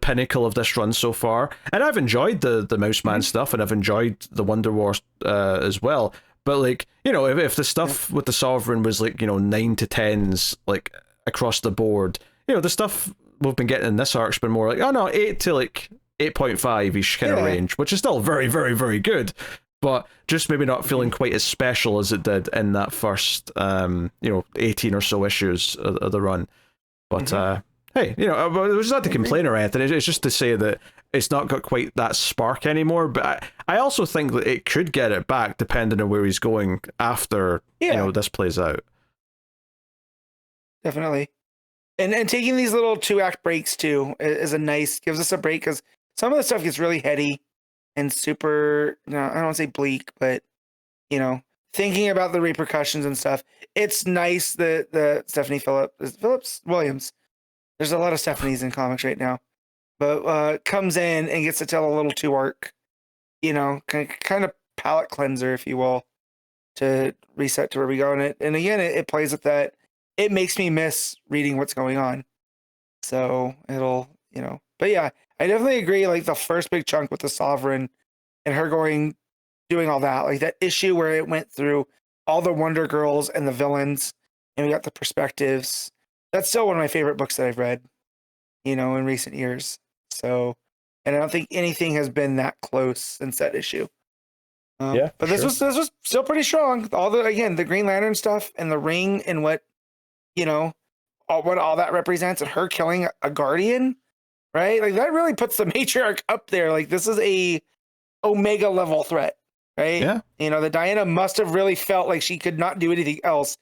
pinnacle of this run so far, and I've enjoyed the Mouse Man stuff, and I've enjoyed the Wonder War as well. But, like, you know, if the stuff with the Sovereign was, like, you know, 9 to 10s, like, across the board, you know, the stuff we've been getting in this arc's been more like, 8 to, like, 8.5-ish kind of range, which is still very, very, very good. but just maybe not feeling quite as special as it did in that first 18 or so issues of the run. But hey, there's not to complain or anything. It's just to say that it's not got quite that spark anymore. But I also think that it could get it back depending on where he's going after this plays out. Definitely. And taking these little 2-act breaks too is gives us a break, because some of the stuff gets really heady and super, I don't want to say bleak, but thinking about the repercussions and stuff. It's nice that the Stephanie Phillips Williams. There's a lot of Stephanies in comics right now, but comes in and gets to tell a little 2-arc, kind of palate cleanser, if you will, to reset to where we go in it. And again, it plays with that. It makes me miss reading what's going on. So it'll, but yeah, I definitely agree. Like the first big chunk with the Sovereign and her doing all that, like that issue where it went through all the Wonder Girls and the villains, and we got the perspectives. That's still one of my favorite books that I've read, in recent years. So, and I don't think anything has been that close since that issue. But this was still pretty strong. All the Green Lantern stuff and the ring and what all that represents, and her killing a Guardian, right? Like that really puts the matriarch up there. Like this is a Omega level threat, right? Yeah. The Diana must have really felt like she could not do anything else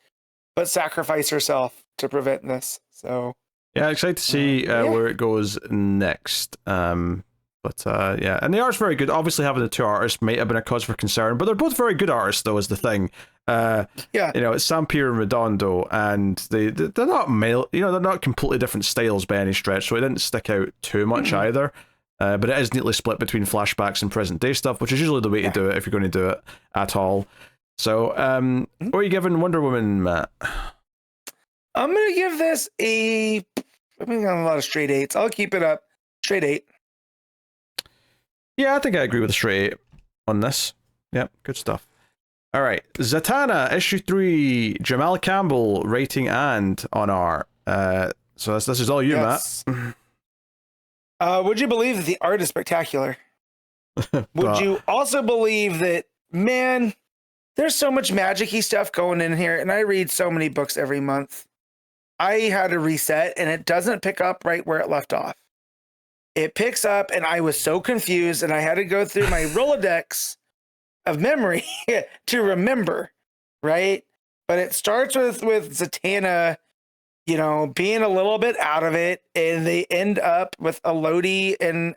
but sacrifice herself to prevent this. So yeah, excited to see where it goes next. And the art's very good. Obviously, having the 2 artists might have been a cause for concern, but they're both very good artists, though, is the thing. It's Sampere and Redondo, and they're not they're not completely different styles by any stretch, so it didn't stick out too much either. But it is neatly split between flashbacks and present day stuff, which is usually the way to do it if you're going to do it at all. So, what are you giving Wonder Woman, Matt? I'm gonna give this I'm gonna give a lot of straight 8s. I'll keep it up. Straight 8. Yeah, I think I agree with a straight 8 on this. Yep, good stuff. All right, Zatanna, issue 3, Jamal Campbell, writing and on art. So this is all you, yes. Matt. Would you believe that the art is spectacular? Would you also believe that, man, there's so much magic-y stuff going in here, and I read so many books every month. I had to reset, and it doesn't pick up right where it left off. It picks up, and I was so confused, and I had to go through my Rolodex of memory to remember, right? But it starts with Zatanna, being a little bit out of it, and they end up with Elodie and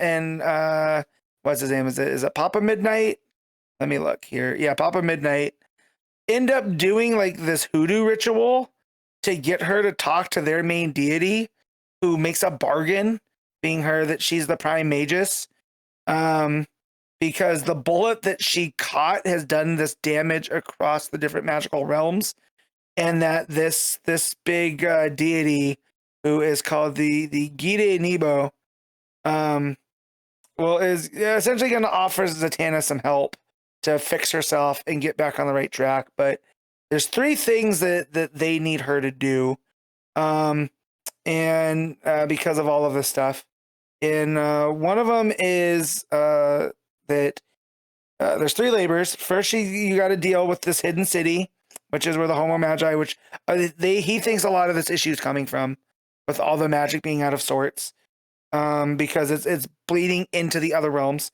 what's his name? Is it Papa Midnight? Let me look here. Yeah, Papa Midnight end up doing like this hoodoo ritual to get her to talk to their main deity, who makes a bargain, being her that she's the prime magus, because the bullet that she caught has done this damage across the different magical realms, and that this big deity, who is called the Guidry Nebo, is essentially going to offer Zatanna some help to fix herself and get back on the right track. But there's 3 things that they need her to do, and because of all of this stuff. And one of them is that there's 3 labors. First, you got to deal with this hidden city, which is where the Homo Magi, which he thinks a lot of this issue is coming from, with all the magic being out of sorts, because it's bleeding into the other realms.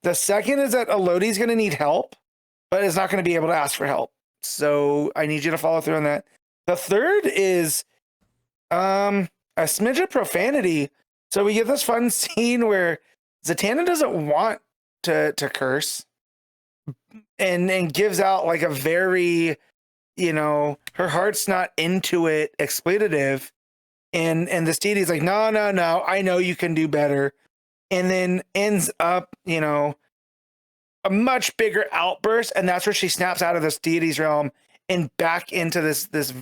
The second is that Elodie's going to need help, but is not going to be able to ask for help. So I need you to follow through on that. The third is a smidge of profanity. So we get this fun scene where Zatanna doesn't want to curse, and gives out like a very, her heart's not into it expletive. And this deity's like, no, I know you can do better. And then ends up, a much bigger outburst. And that's where she snaps out of this deity's realm and back into this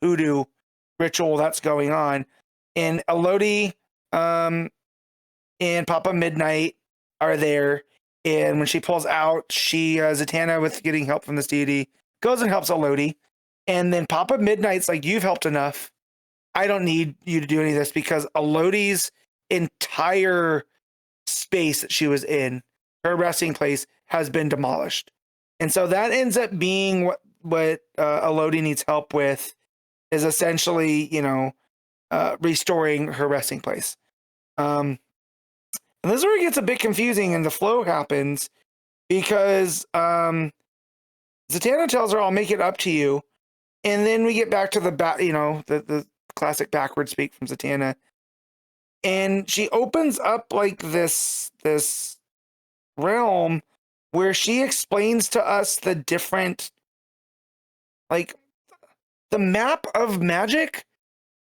hoodoo ritual that's going on. And Elodie and Papa Midnight are there. And when she pulls out, Zatanna, with getting help from this deity, goes and helps Elodie. And then Papa Midnight's like, you've helped enough. I don't need you to do any of this, because Elodie's entire space that she was in, her resting place, has been demolished. And so that ends up being what Elodie needs help with, is essentially, restoring her resting place. And this is where it gets a bit confusing and the flow happens, because Zatanna tells her, I'll make it up to you. And then we get back to the classic backward speak from Zatanna. And she opens up like this realm where she explains to us the different, like, the map of magic,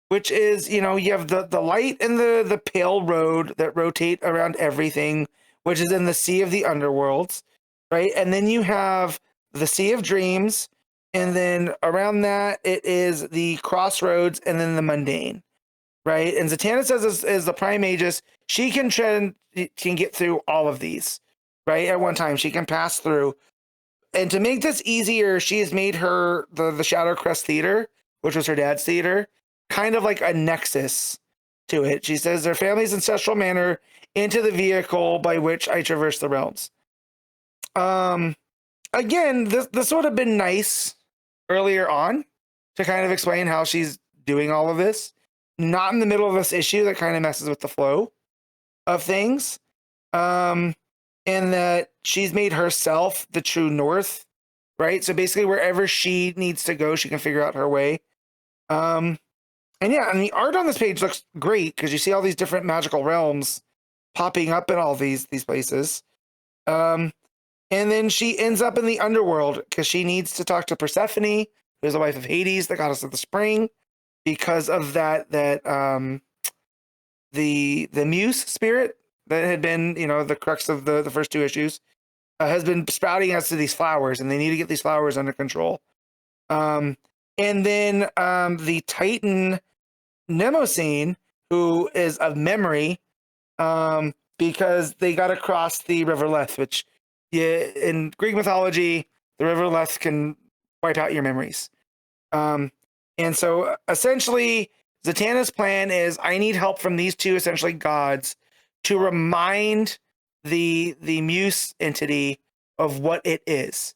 which is, you have the light and the pale road that rotate around everything, which is in the Sea of the Underworlds, right? And then you have the Sea of Dreams, and then around that it is the Crossroads, and then the Mundane, right? And Zatanna says, as the Prime Magus, she can get through all of these, right? At one time, she can pass through. And to make this easier, she has made her the Shadow Crest Theater, which was her dad's theater, kind of like a nexus to it. She says their family's ancestral manor into the vehicle by which I traverse the realms. Again, this would have been nice earlier on to kind of explain how she's doing all of this. Not in the middle of this issue that kind of messes with the flow of things. And that she's made herself the true north, right? So basically wherever she needs to go, she can figure out her way. And the art on this page looks great because you see all these different magical realms popping up in all these places. And then she ends up in the underworld because she needs to talk to Persephone, who's the wife of Hades, the goddess of the spring, because of the Muse spirit that had been, the crux of the first two issues, has been sprouting us to these flowers, and they need to get these flowers under control. And then the Titan Mnemosyne, who is of memory, because they got across the River Leth, which in Greek mythology, the River Leth can wipe out your memories. And so essentially, Zatanna's plan is, I need help from these two essentially gods to remind the Muse entity of what it is,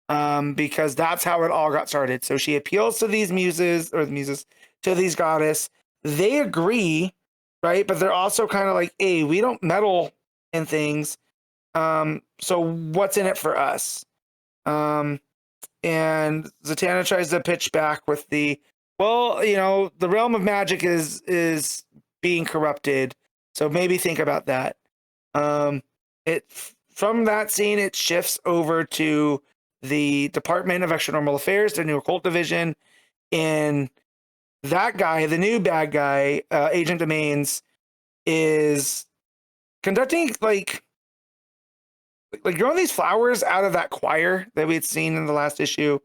because that's how it all got started. So she appeals to these to these goddess. They agree, right? But they're also kind of like, hey, we don't meddle in things. So what's in it for us? And Zatanna tries to pitch back with the realm of magic is being corrupted. So maybe think about that. From that scene, it shifts over to the Department of Extranormal Affairs, their new occult division, and that guy, the new bad guy, Agent Domains, is conducting like growing these flowers out of that choir that we had seen in the last issue,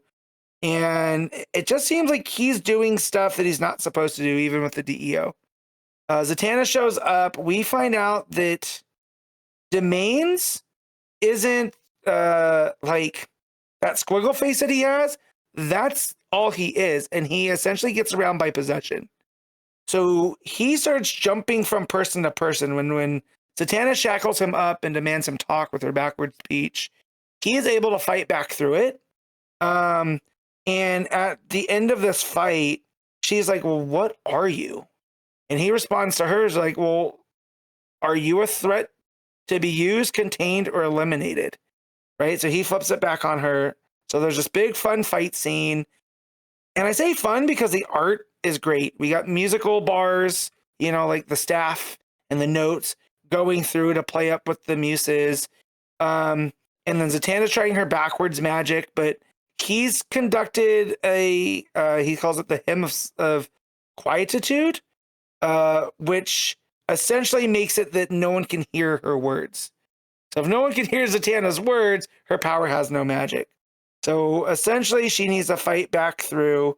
and it just seems like he's doing stuff that he's not supposed to do, even with the DEO. Zatanna shows up. We find out that Domains isn't like that squiggle face that he has. That's all he is, and he essentially gets around by possession. So he starts jumping from person to person. When Zatanna shackles him up and demands him talk with her backward speech, he is able to fight back through it. And at the end of this fight, she's like, well, what are you? And he responds to her like, well, are you a threat to be used, contained, or eliminated? Right? So he flips it back on her. So there's this big fun fight scene. And I say fun because the art is great. We got musical bars, like the staff and the notes going through to play up with the muses. And then Zatanna's trying her backwards magic, but he's conducted he calls it the Hymn of Quietude, which essentially makes it that no one can hear her words. So if no one can hear Zatanna's words, her power has no magic. So essentially she needs to fight back through.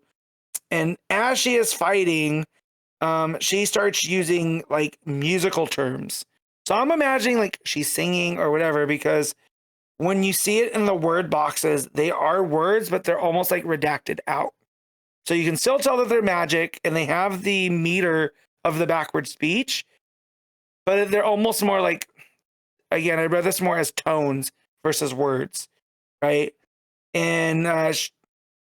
And as she is fighting, she starts using like musical terms. So I'm imagining like she's singing or whatever, because when you see it in the word boxes, they are words, but they're almost like redacted out. So you can still tell that they're magic, and they have the meter of the backward speech, but they're almost more like, again, I read this more as tones versus words, right? and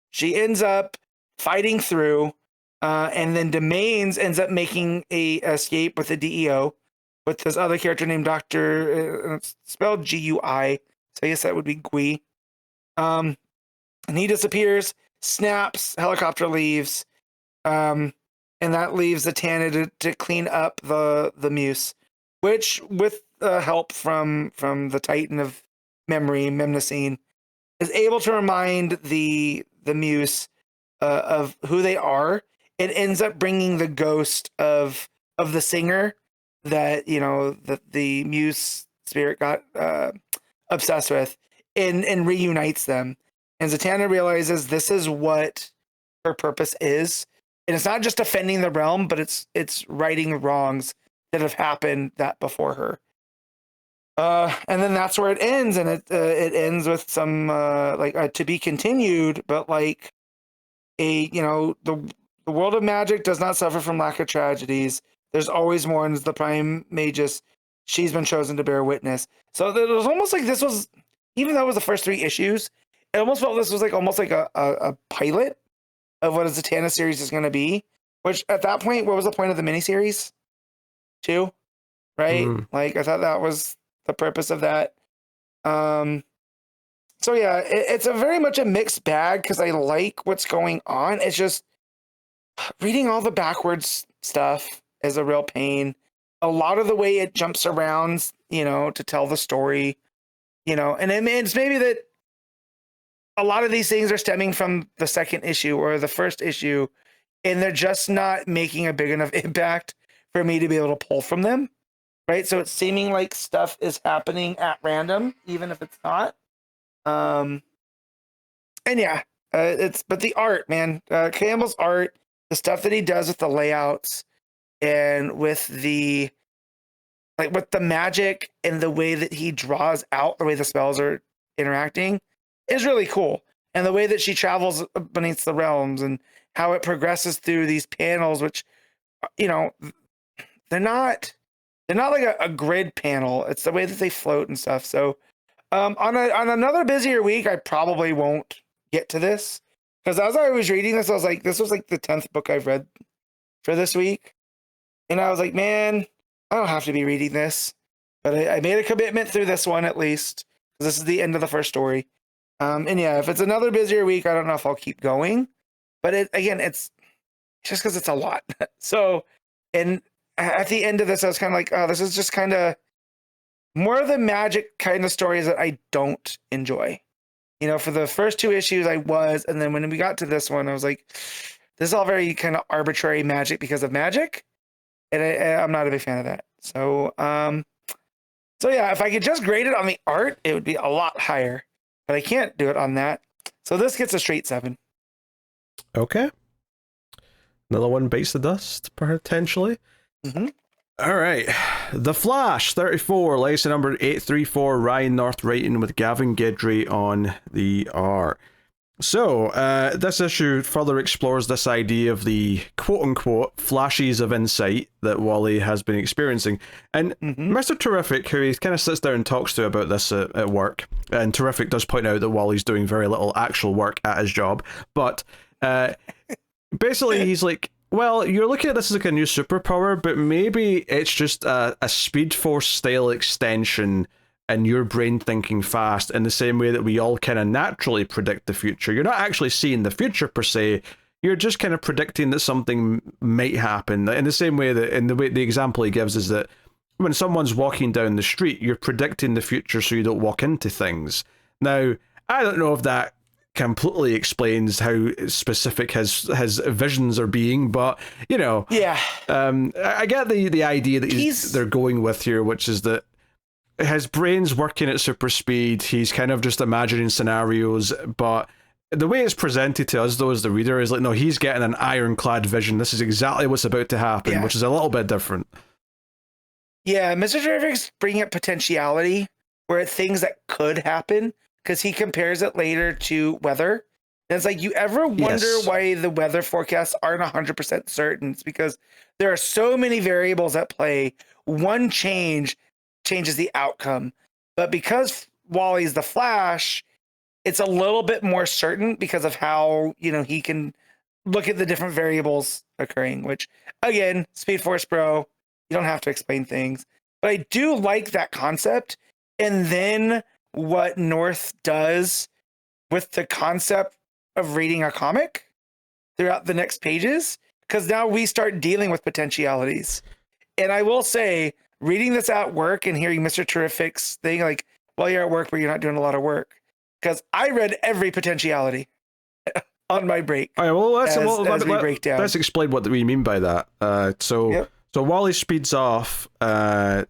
she ends up fighting through, and then Domains ends up making a escape with the DEO with this other character named Dr. It's spelled GUI, so I guess that would be Gui. And he disappears, snaps, helicopter leaves, and that leaves Zatanna to clean up the Muse, which, with help from the Titan of Memory, Memnosine, is able to remind the Muse of who they are. It ends up bringing the ghost of the singer that that the Muse spirit got obsessed with, and reunites them. And Zatanna realizes this is what her purpose is, and it's not just defending the realm, but it's righting wrongs that have happened that before her. And then that's where it ends, and it ends with some to be continued, but like the world of magic does not suffer from lack of tragedies. There's always mourns the prime magus. She's been chosen to bear witness. So it was almost like this was, even though it was the first 3 issues, it almost felt this was almost like a pilot of what a Zatanna series is going to be. Which at that point, what was the point of the miniseries? 2, right? Like I thought that was the purpose of that. So yeah, it's a very much a mixed bag because I like what's going on. It's just reading all the backwards stuff is a real pain. A lot of the way it jumps around, to tell the story, and it's maybe that a lot of these things are stemming from the second issue or the first issue, and they're just not making a big enough impact for me to be able to pull from them. Right. So it's seeming like stuff is happening at random, even if it's not. And yeah, but the art, man, Campbell's art, the stuff that he does with the layouts and with the magic and the way that he draws out the way the spells are interacting is really cool. And the way that she travels beneath the realms and how it progresses through these panels, which, they're not like a grid panel. It's the way that they float and stuff. So on another busier week, I probably won't get to this, because as I was reading this, I was like, this was like the 10th book I've read for this week. And I was like, man, I don't have to be reading this, but I made a commitment through this one at least, because this is the end of the first story. And yeah, if it's another busier week, I don't know if I'll keep going, but it's just because it's a lot. So, and at the end of this, I was kind of like, oh, this is just kind of more of the magic kind of stories that I don't enjoy. For the first 2 issues I was, and then when we got to this one, I was like, this is all very kind of arbitrary magic because of magic. And I'm not a big fan of that. So, so yeah, if I could just grade it on the art, it would be a lot higher, but I can't do it on that. So this gets a straight 7. Okay. Another one bites the dust, potentially. Mm-hmm. All right. The Flash 34, legacy number 834, Ryan North writing with Gavin Guidry on the art. So, this issue further explores this idea of the quote-unquote flashes of insight that Wally has been experiencing. And Mr. Terrific, who he kind of sits down and talks to about this at work, and Terrific does point out that Wally's doing very little actual work at his job, but basically he's like, well, you're looking at this as like a new superpower, but maybe it's just a Speed Force style extension and your brain thinking fast in the same way that we all kind of naturally predict the future. You're not actually seeing the future per se. You're just kind of predicting that something might happen. In the same way that, in the way the example he gives is that when someone's walking down the street, you're predicting the future so you don't walk into things. Now, I don't know if that completely explains how specific his visions are being, but yeah, I get the idea that they're going with here, which is that his brain's working at super speed. He's kind of just imagining scenarios, but the way it's presented to us, though, as the reader, is like, no, he's getting an ironclad vision. This is exactly what's about to happen, which is a little bit different. Yeah, Mr. Terrific's bringing up potentiality, where things that could happen, because he compares it later to weather. And it's like, you ever wonder why the weather forecasts aren't 100% certain? It's because there are so many variables at play. One changes the outcome. But because Wally's the Flash, it's a little bit more certain because of how, he can look at the different variables occurring, which again, Speed Force Bro, you don't have to explain things, but I do like that concept. And then what North does with the concept of reading a comic throughout the next pages, because now we start dealing with potentialities. And I will say, reading this at work and hearing Mr. Terrific's thing, like, well, you're at work, but you're not doing a lot of work. Because I read every potentiality on my break. All right, well, as we break down. Let's explain what we mean by that. So Wally speeds off to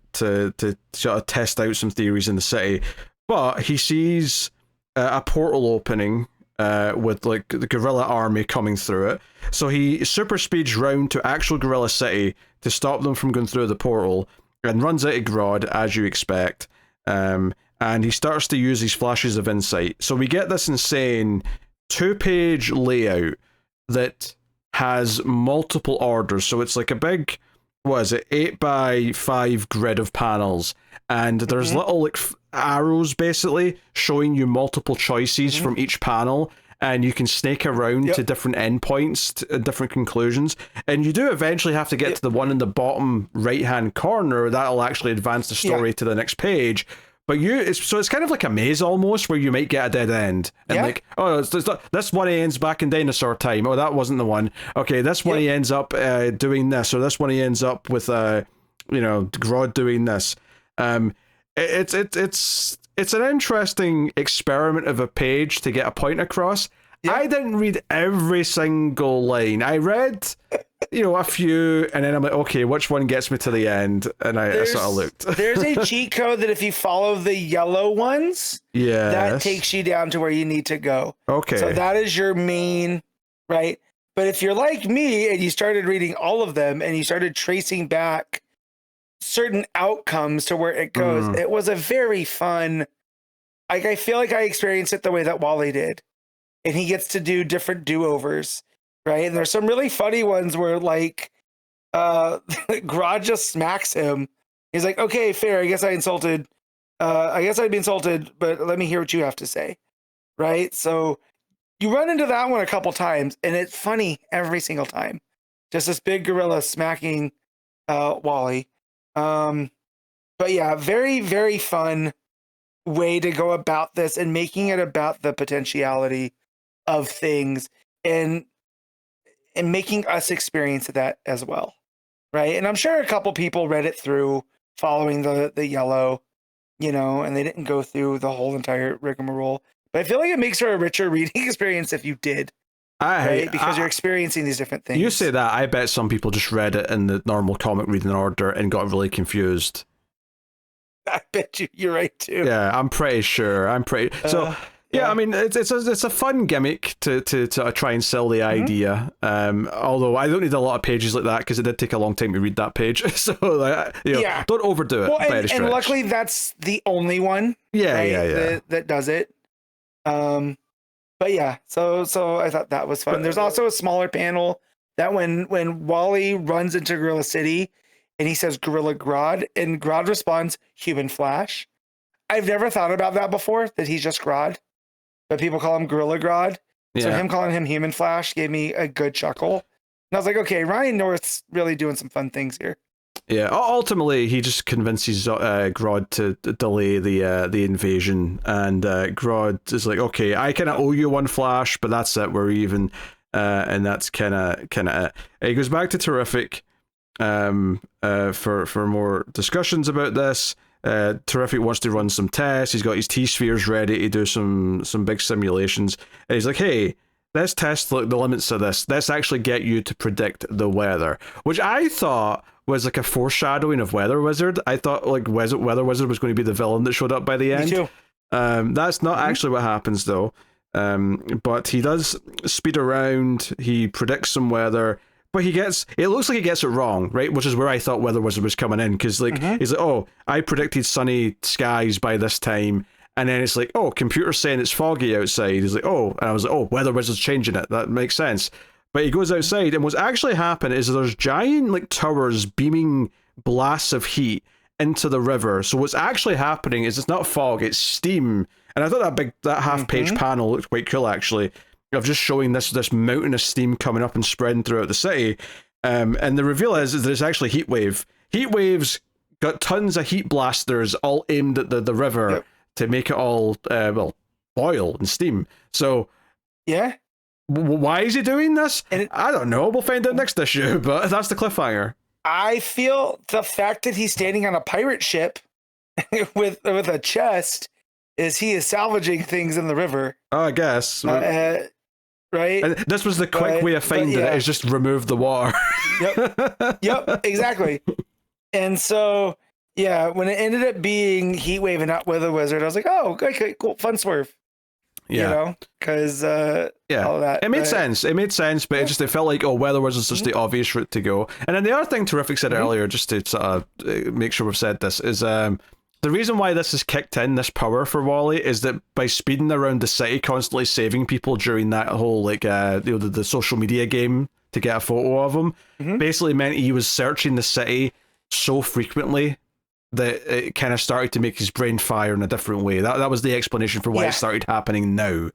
sort of test out some theories in the city, but he sees a portal opening with like the gorilla army coming through it. So he super speeds round to actual Gorilla City to stop them from going through the portal and runs out of Grodd, as you expect. And he starts to use these flashes of insight. So we get this insane 2-page layout that has multiple orders. So it's like a big, 8x5 grid of panels. And there's little like arrows basically showing you multiple choices from each panel. And you can snake around to different endpoints, different conclusions. And you do eventually have to get to the one in the bottom right-hand corner. That'll actually advance the story to the next page. But it's kind of like a maze almost, where you might get a dead end. And like, oh, this one he ends back in dinosaur time. Oh, that wasn't the one. Okay, this one he ends up doing this. Or this one he ends up with, Grodd doing this. It's an interesting experiment of a page to get a point across. I didn't read every single line. I read, a few, and then I'm like, okay, which one gets me to the end? And I sort of looked. There's a cheat code that if you follow the yellow ones, that takes you down to where you need to go. Okay. So that is your main, right? But if you're like me and you started reading all of them and you started tracing back certain outcomes to where it goes, it was a very fun, I feel like I experienced it the way that Wally did. And he gets to do different do-overs, right? And there's some really funny ones where like Grodd just smacks him. He's like, okay, fair, I guess I'd be insulted, but let me hear what you have to say. Right? So you run into that one a couple times, and it's funny every single time. Just this big gorilla smacking Wally. But yeah, very, very fun way to go about this and making it about the potentiality of things and making us experience that as well. Right. And I'm sure a couple people read it through following the yellow, and they didn't go through the whole entire rigmarole. But I feel like it makes for a richer reading experience if you did. Right? Because you're experiencing these different things. You say that, I bet some people just read it in the normal comic reading order and got really confused. I bet you're right too. Yeah, I'm pretty sure. I mean, it's a fun gimmick to try and sell the idea. Although I don't need a lot of pages like that because it did take a long time to read that page. So don't overdo it. Well, and luckily that's the only one. That does it. But yeah, so I thought that was fun. There's also a smaller panel that when Wally runs into Gorilla City and he says Gorilla Grodd, and Grodd responds Human Flash. I've never thought about that before, that he's just Grodd, but people call him Gorilla Grodd. So him calling him Human Flash gave me a good chuckle. And I was like, okay, Ryan North's really doing some fun things here. Yeah, ultimately he just convinces Grodd to delay the invasion, and Grodd is like, okay, I kind of owe you one Flash, but that's it, we're even, and that's kind of it. He goes back to Terrific for more discussions about this. Terrific wants to run some tests. He's got his T-spheres ready to do some big simulations, and he's like, hey, let's test the limits of this. Let's actually get you to predict the weather, which I thought was like a foreshadowing of Weather Wizard. I thought like Weather Wizard was going to be the villain that showed up by the end. Me too. That's not actually what happens though. But he does speed around. He predicts some weather, but it looks like he gets it wrong, right? Which is where I thought Weather Wizard was coming in, because like he's like, oh, I predicted sunny skies by this time. And then it's like, oh, computer's saying it's foggy outside. He's like, oh, and I was like, oh, Weather Wizard's changing it. That makes sense. But he goes outside, and what's actually happened is there's giant like towers beaming blasts of heat into the river. So what's actually happening is it's not fog, it's steam, And I thought that half-page panel looked quite cool, actually, of just showing this mountain of steam coming up and spreading throughout the city. And the reveal is that it's actually heat wave. Heat waves got tons of heat blasters all aimed at the river to make it all boil and steam. So yeah, why is he doing this? I don't know. We'll find out next issue. But that's the cliffhanger. I feel the fact that he's standing on a pirate ship with a chest is he is salvaging things in the river. Oh, I guess. Right? And this was the quick way of finding it, is just remove the water. Yep, exactly. And so, yeah, when it ended up being Heatwave and not Weather Wizard, I was like, oh, okay, cool, fun swerve. Yeah. You know, because all that. It made sense. It made sense, but it felt like, Weather Wizard's just the obvious route to go. And then the other thing Terrific said earlier, just to sort of make sure we've said this, is the reason why this has kicked in, this power for Wally, is that by speeding around the city, constantly saving people during that whole, the social media game to get a photo of him, basically meant he was searching the city so frequently that it kind of started to make his brain fire in a different way. That was the explanation for why it started happening now.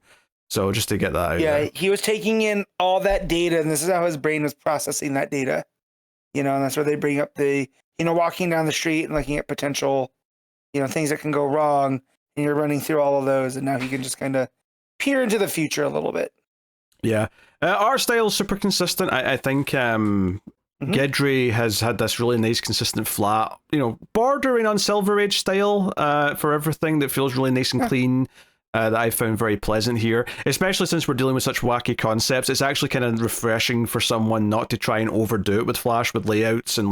So just to get that out. Yeah, he was taking in all that data, and this is how his brain was processing that data. And that's where they bring up the, walking down the street and looking at potential, things that can go wrong, and you're running through all of those, and now he can just kind of peer into the future a little bit. Yeah. Art style is super consistent. I think Guidry has had this really nice, consistent, flat, bordering on Silver Age style for everything that feels really nice and clean. That I found very pleasant here, especially since we're dealing with such wacky concepts. It's actually kind of refreshing for someone not to try and overdo it with Flash, with layouts and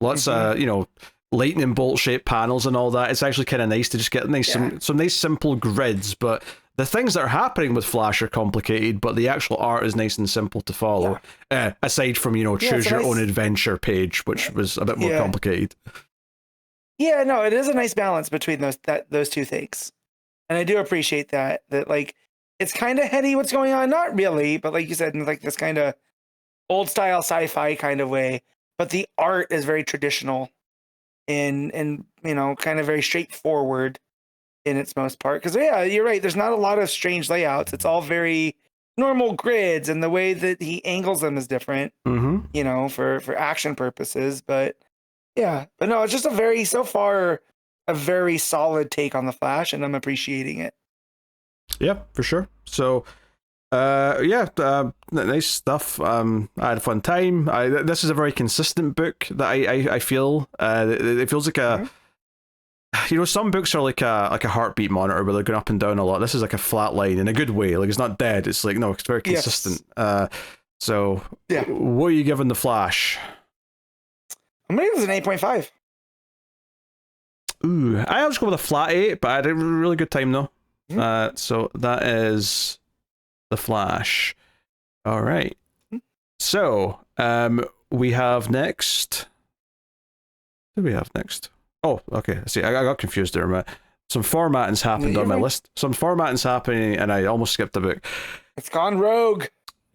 lots of lightning bolt shaped panels and all that. It's actually kind of nice to just get some nice simple grids, but the things that are happening with Flash are complicated, but the actual art is nice and simple to follow. Aside from choose your own adventure page, which was a bit more complicated. Yeah, no, it is a nice balance between those two things. And I do appreciate that it's kind of heady what's going on. Not really, but like you said, in this kind of old style sci-fi kind of way. But the art is very traditional and kind of very straightforward in its most part. Because you're right. There's not a lot of strange layouts. It's all very normal grids, and the way that he angles them is different. For action purposes. But no, it's just a very solid take on the Flash, and I'm appreciating it. Yeah, for sure. So, nice stuff. I had a fun time. This is a very consistent book that I feel. It feels like a, some books are like a heartbeat monitor where they're going up and down a lot. This is like a flat line in a good way. It's not dead. It's no, it's very consistent. So, what are you giving the Flash? I'm gonna give this an 8.5. Ooh, I always go with a flat 8, but I had a really good time though. So that is the Flash. All right. So we have next. What do we have next? Oh, okay. See, I got confused there. Man. Some formatting's happened on my list. Some formatting's happening, and I almost skipped a book. It's gone rogue.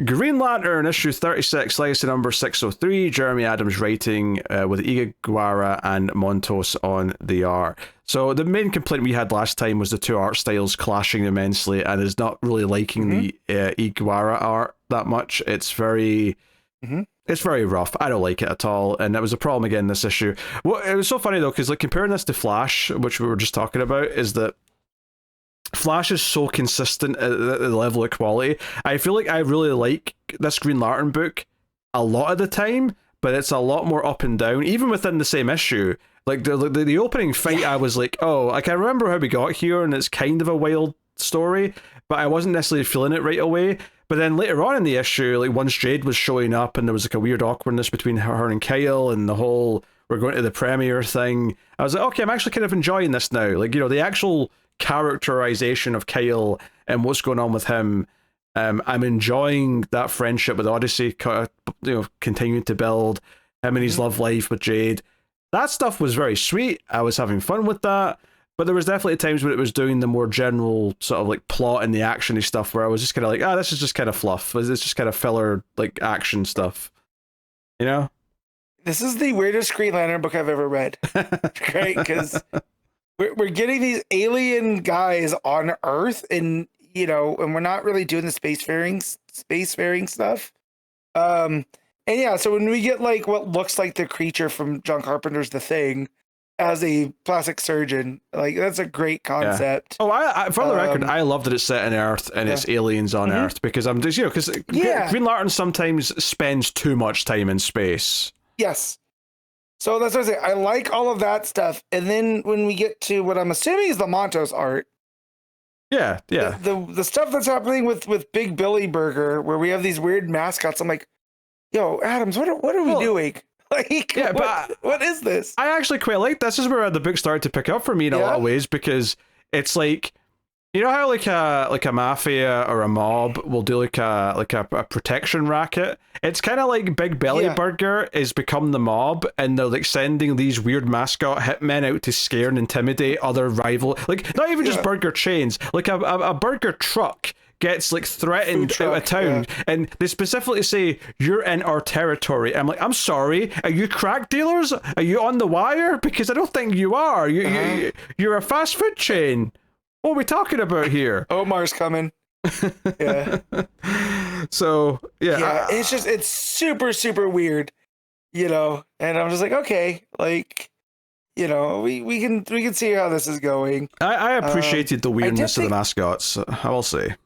Green Lantern, issue 36, legacy number 603, Jeremy Adams writing with Iga Guara and Montos on the art. So the main complaint we had last time was the two art styles clashing immensely, and is not really liking the Iga Guara art that much. It's very rough. I don't like it at all, and that was a problem again this issue. Well, it was so funny though, because comparing this to Flash, which we were just talking about, is that Flash is so consistent at the level of quality. I feel like I really like this Green Lantern book a lot of the time, but it's a lot more up and down, even within the same issue. Like the opening fight, I was like, I can remember how we got here, and it's kind of a wild story, but I wasn't necessarily feeling it right away. But then later on in the issue, once Jade was showing up, and there was a weird awkwardness between her and Kyle, and the whole we're going to the premiere thing, I was like, okay, I'm actually kind of enjoying this now. The actual characterization of Kyle and what's going on with him, I'm enjoying that friendship with Odyssey, continuing to build him and his love life with Jade. That stuff was very sweet. I was having fun with that, but there was definitely times when it was doing the more general sort of plot and the actiony stuff where I was just kind of this is just kind of fluff. It's just kind of filler action stuff, This is the weirdest Green Lantern book I've ever read. Great, because we're getting these alien guys on Earth, and and we're not really doing the spacefaring stuff. And yeah, so when we get like what looks like the creature from John Carpenter's The Thing as a plastic surgeon, like that's a great concept. Yeah. Oh, I for the record, I love that it's set in Earth and it's aliens on Earth, because I'm just because Green Lantern sometimes spends too much time in space. Yes. So that's what I say. I like all of that stuff, and then when we get to what I'm assuming is the Montos art. Yeah. The stuff that's happening with Big Billy Burger, where we have these weird mascots. I'm like, yo, Adams, what are we doing? Like, what is this? I actually quite like this. Is where the book started to pick up for me in a lot of ways, because it's like, you know how like a mafia or a mob will do like a protection racket. It's kind of like Big Belly Burger is become the mob, and they're like sending these weird mascot hitmen out to scare and intimidate other rival, like not even just burger chains, like a burger truck gets like threatened out of town, and they specifically say, you're in our territory. I'm like, I'm sorry, are you crack dealers? Are you on the wire? Because I don't think you are. You're a fast food chain. What are we talking about here? Omar's coming. Yeah. So yeah, it's super, super weird, and I'm just like, okay, like, we can see how this is going. I appreciated the weirdness of the mascots, I will say.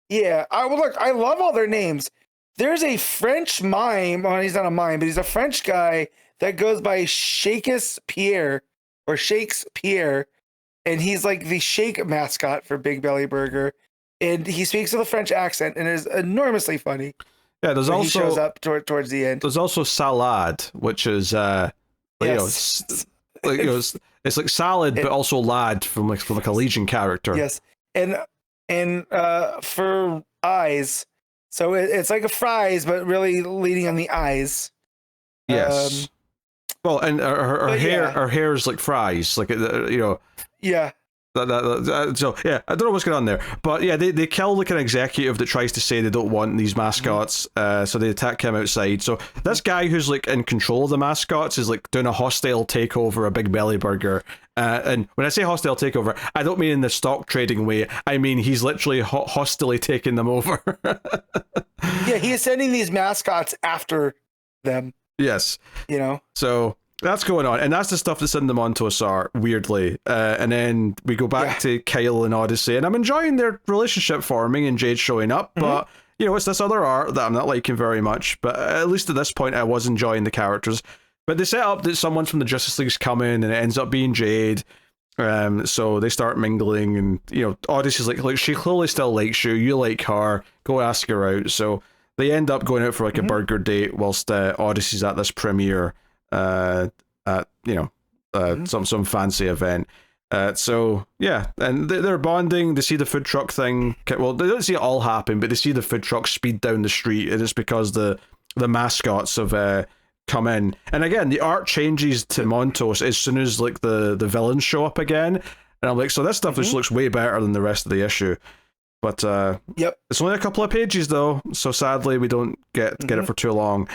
Yeah, I love all their names. There's a French mime. Well, he's not a mime, but he's a French guy that goes by Shakes Pierre, and he's like the shake mascot for Big Belly Burger, and he speaks with a French accent and is enormously funny. Yeah, there's also he shows up towards the end. There's also Salad, which is it's like salad, but also lad from like a Legion character. Yes, and for eyes, so it's like a fries, but really leading on the eyes. Yes. Well, and her hair is like fries, like Yeah. So yeah, I don't know what's going on there, but yeah, they kill like an executive that tries to say they don't want these mascots, so they attack him outside. So this guy who's like in control of the mascots is like doing a hostile takeover of Big Belly Burger, and when I say hostile takeover, I don't mean in the stock trading way. I mean he's literally hostilely taking them over. Yeah, he is sending these mascots after them. Yes, so. That's going on, and that's the stuff that's in the Montos art, weirdly. And then we go back to Kyle and Odyssey, and I'm enjoying their relationship forming and Jade showing up, but, it's this other art that I'm not liking very much, but at least at this point I was enjoying the characters. But they set up that someone from the Justice League's coming, and it ends up being Jade, so they start mingling, and, Odyssey's like, she clearly still likes you like her, go ask her out, so they end up going out for like a burger date whilst Odyssey's at this premiere at some fancy event. So yeah, and they're bonding. They see the food truck thing. Well, they don't see it all happen, but they see the food truck speed down the street, and it's because the mascots have come in. And again, the art changes to Montos as soon as like the villains show up again, and I'm like, so this stuff just looks way better than the rest of the issue. But it's only a couple of pages though, so sadly we don't get it for too long.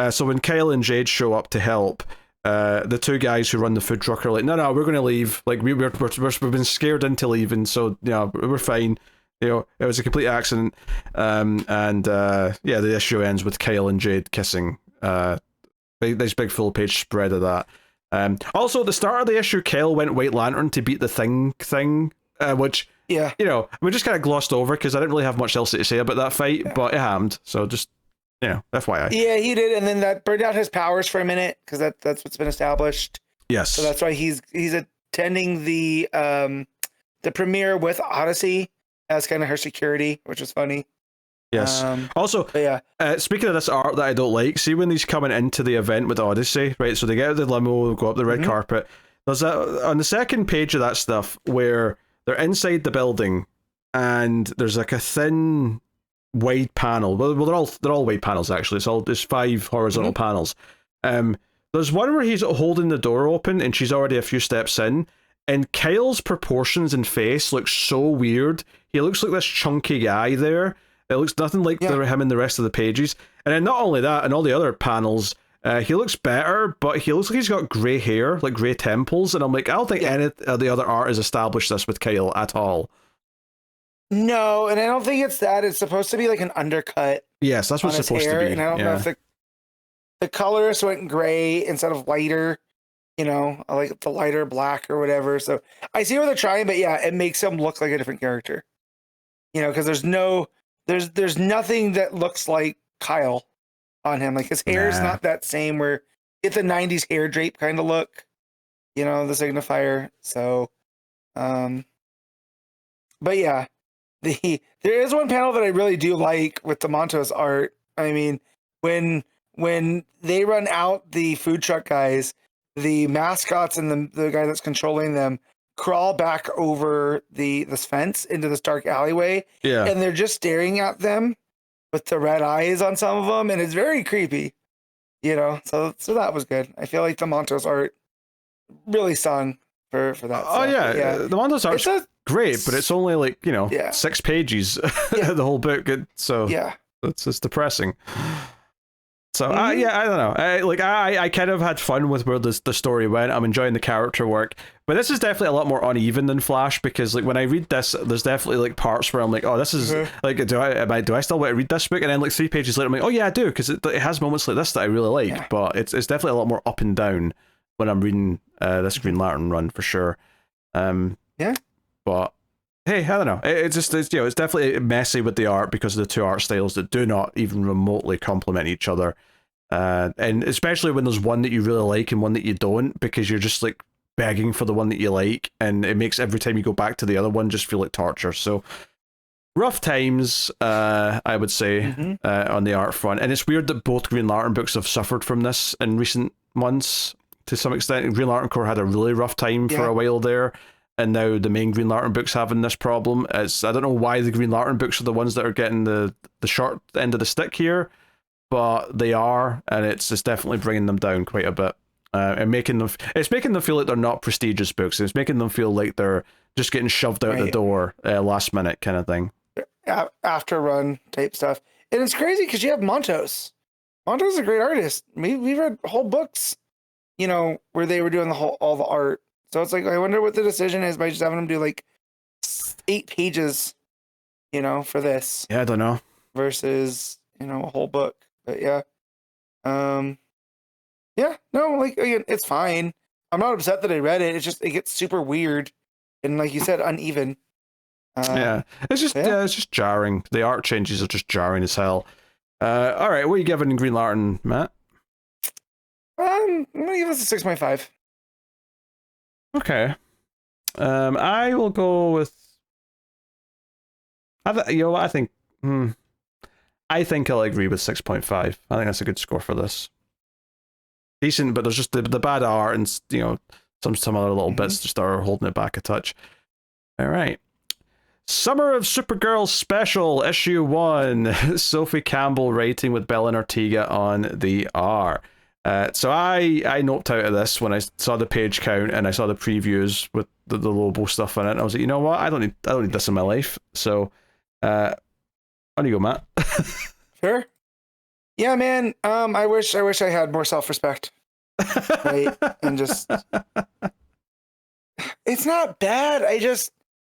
So when Kyle and Jade show up to help, the two guys who run the food truck are like, no, we're going to leave. Like we've been scared into leaving, so we're fine. It was a complete accident. The issue ends with Kyle and Jade kissing. Nice big full page spread of that. Also, at the start of the issue, Kyle went White Lantern to beat the thing, which we just kind of glossed over because I didn't really have much else to say about that fight, but it happened. So just. FYI. Yeah, he did, and then that burned out his powers for a minute because that's what's been established. Yes. So that's why he's attending the premiere with Odyssey as kind of her security, which is funny. Yes. Also, speaking of this art that I don't like, see when he's coming into the event with Odyssey, right? So they get out of the limo, go up the red carpet. There's on the second page of that stuff where they're inside the building, and there's like a thin wide panel. Well, they're all wide panels actually. There's 5 horizontal panels. There's one where he's holding the door open and she's already a few steps in, and Kyle's proportions and face look so weird. He looks like this chunky guy there. It looks nothing like him in the rest of the pages. And then not only that, in all the other panels, He looks better, but he looks like he's got grey hair, like grey temples, and I'm like, I don't think any of the other art has established this with Kyle at all. No, and I don't think it's that. It's supposed to be like an undercut. Yes, that's what's supposed to be. And I don't know if the colorist went gray instead of lighter, like the lighter black or whatever. So I see what they're trying, but yeah, it makes him look like a different character. Because there's nothing that looks like Kyle on him. Like his hair is not that same where it's the 90s hair drape kind of look, the signifier. So, but yeah, there is one panel that I really do like with the Montos art. I mean, when they run out the food truck guys, the mascots and the guy that's controlling them crawl back over this fence into this dark alleyway. Yeah. And they're just staring at them with the red eyes on some of them, and it's very creepy, so that was good. I feel like the Montos art really sung for that. Oh yeah, the Montos art's great, but it's only like 6 pages, the whole book. So yeah, it's just depressing. So I don't know. I kind of had fun with where the story went. I'm enjoying the character work, but this is definitely a lot more uneven than Flash, because like when I read this, there's definitely like parts where I'm like, oh, this is like, do I still want to read this book? And then like 3 pages later, I'm like, oh yeah, I do, because it has moments like this that I really like. But it's definitely a lot more up and down when I'm reading this Green Lantern run for sure. But hey, I don't know. It's definitely messy with the art because of the two art styles that do not even remotely complement each other. And especially when there's one that you really like and one that you don't, because you're just like begging for the one that you like, and it makes every time you go back to the other one just feel like torture. So rough times, I would say, on the art front. And it's weird that both Green Lantern books have suffered from this in recent months to some extent. Green Lantern Corps had a really rough time for a while there. And now the main Green Lantern books having this problem. I don't know why the Green Lantern books are the ones that are getting the short end of the stick here, but they are, and it's definitely bringing them down quite a bit, and making them feel like they're not prestigious books. It's making them feel like they're just getting shoved out the door last minute kind of thing. After run type stuff, and it's crazy because you have Montos. Montos is a great artist. We've read whole books, where they were doing all the art. So it's like, I wonder what the decision is by just having them do like 8 pages, for this. Yeah, I don't know. Versus, a whole book. But yeah. No, like, again, it's fine. I'm not upset that I read it. It's just, it gets super weird. And like you said, uneven. It's just jarring. The art changes are just jarring as hell. All right, what are you giving Green Lantern, Matt? I'm going to give this a 6.5. Okay. I will go with. I think I'll agree with 6.5. I think that's a good score for this. Decent, but there's just the bad art and some other little bits just are holding it back a touch. All right. Summer of Supergirl Special Issue 1. Sophie Campbell writing with Belen Ortega on the R. So I noped out of this when I saw the page count and I saw the previews with the Lobo stuff in it. And I was like, you know what? I don't need this in my life. So, on you go, Matt. Sure. Yeah, man. I wish I had more self-respect. Right? And just, it's not bad.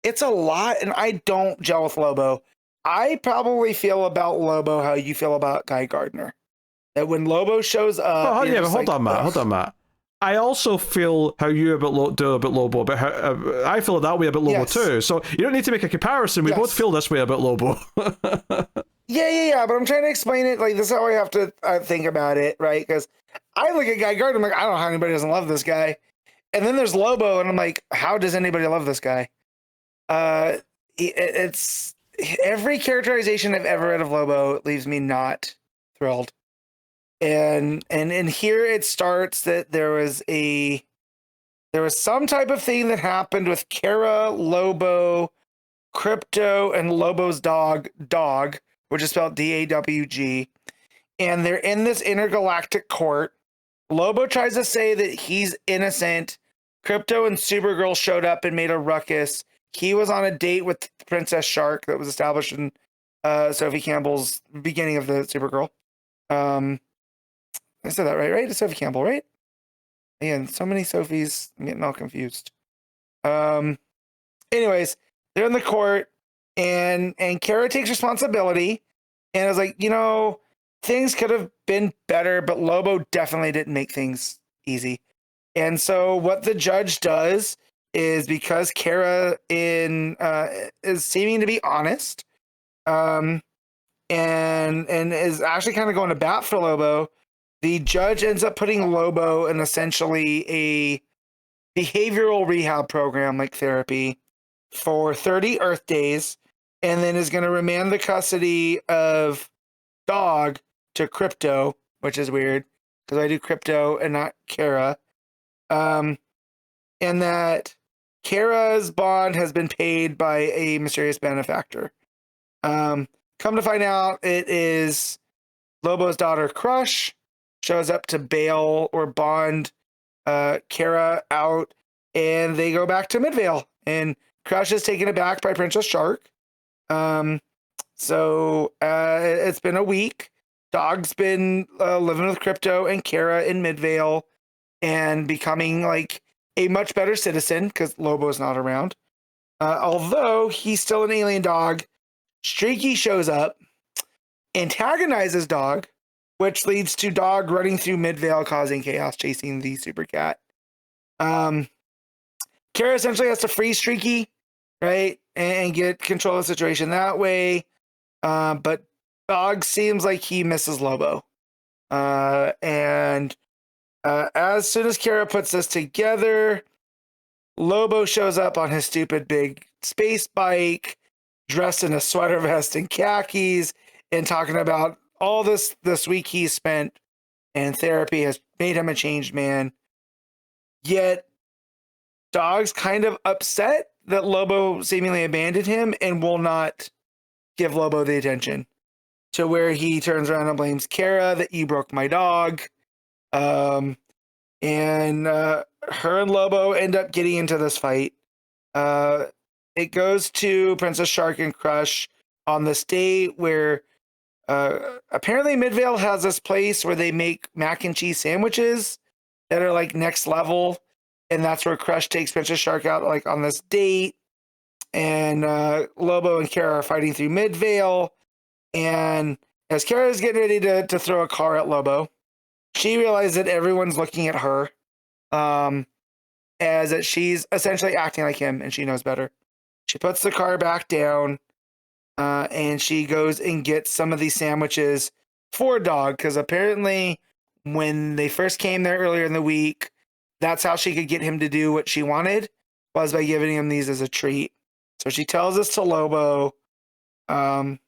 It's a lot, and I don't gel with Lobo. I probably feel about Lobo how you feel about Guy Gardner. That when Lobo shows up, but hold on, Matt. I also feel how you do about Lobo, but how I feel that way about Lobo too. So you don't need to make a comparison. We both feel this way about Lobo. Yeah. But I'm trying to explain it. Like, this is how I have to think about it, right? Because I look at Guy Gardner, I'm like, I don't know how anybody doesn't love this guy. And then there's Lobo, and I'm like, how does anybody love this guy? It's every characterization I've ever read of Lobo leaves me not thrilled. And here it starts that there was some type of thing that happened with Kara, Lobo, Crypto, and Lobo's dog, which is spelled DAWG. And they're in this intergalactic court. Lobo tries to say that he's innocent. Crypto and Supergirl showed up and made a ruckus. He was on a date with Princess Shark that was established in Sophie Campbell's beginning of the Supergirl. I said that right, right? It's Sophie Campbell, right? Man, so many Sophies. I'm getting all confused. Anyways, they're in the court, and Kara takes responsibility, and I was like, things could have been better, but Lobo definitely didn't make things easy. And so what the judge does is, because Kara is seeming to be honest, and is actually kind of going to bat for Lobo, the judge ends up putting Lobo in essentially a behavioral rehab program, like therapy, for 30 Earth days, and then is going to remand the custody of Dog to Crypto, which is weird because I do Crypto and not Kara. And that Kara's bond has been paid by a mysterious benefactor. Come to find out, it is Lobo's daughter, Crush, shows up to bail or bond Kara out, and they go back to Midvale, and Crush is taken aback by Princess Shark. So it's been a week. Dog's been living with Crypto and Kara in Midvale and becoming like a much better citizen because Lobo's not around. Although he's still an alien dog, Streaky shows up, antagonizes Dog, which leads to Dog running through Midvale, causing chaos, chasing the super cat. Kara essentially has to free Streaky, right, and get control of the situation that way. But Dog seems like he misses Lobo. And as soon as Kara puts this together, Lobo shows up on his stupid big space bike, dressed in a sweater vest and khakis, and talking about all this week he's spent in therapy has made him a changed man. Yet Dog's kind of upset that Lobo seemingly abandoned him and will not give Lobo the attention, to where he turns around and blames Kara that you broke my dog. And her and Lobo end up getting into this fight. It goes to Princess Shark and Crush on this date where apparently Midvale has this place where they make mac and cheese sandwiches that are like next level. And that's where Crush takes Princess Shark out like on this date. And Lobo and Kara are fighting through Midvale. And as Kara is getting ready to throw a car at Lobo, she realizes that everyone's looking at her, as that she's essentially acting like him and she knows better. She puts the car back down, and she goes and gets some of these sandwiches for Dog, because apparently when they first came there earlier in the week, that's how she could get him to do what she wanted, was by giving him these as a treat. So she tells this to Lobo. Him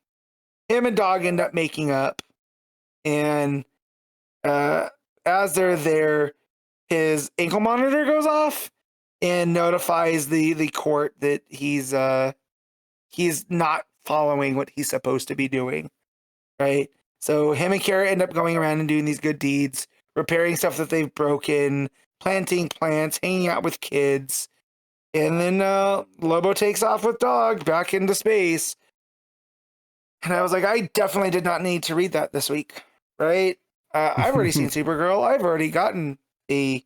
and Dog end up making up, and as they're there, his ankle monitor goes off and notifies the court that he's not following what he's supposed to be doing, right? So him and Kara end up going around and doing these good deeds, repairing stuff that they've broken, planting plants, hanging out with kids, and then Lobo takes off with Dog back into space. And I was like, I definitely did not need to read that this week, right? I've already seen Supergirl. I've already gotten a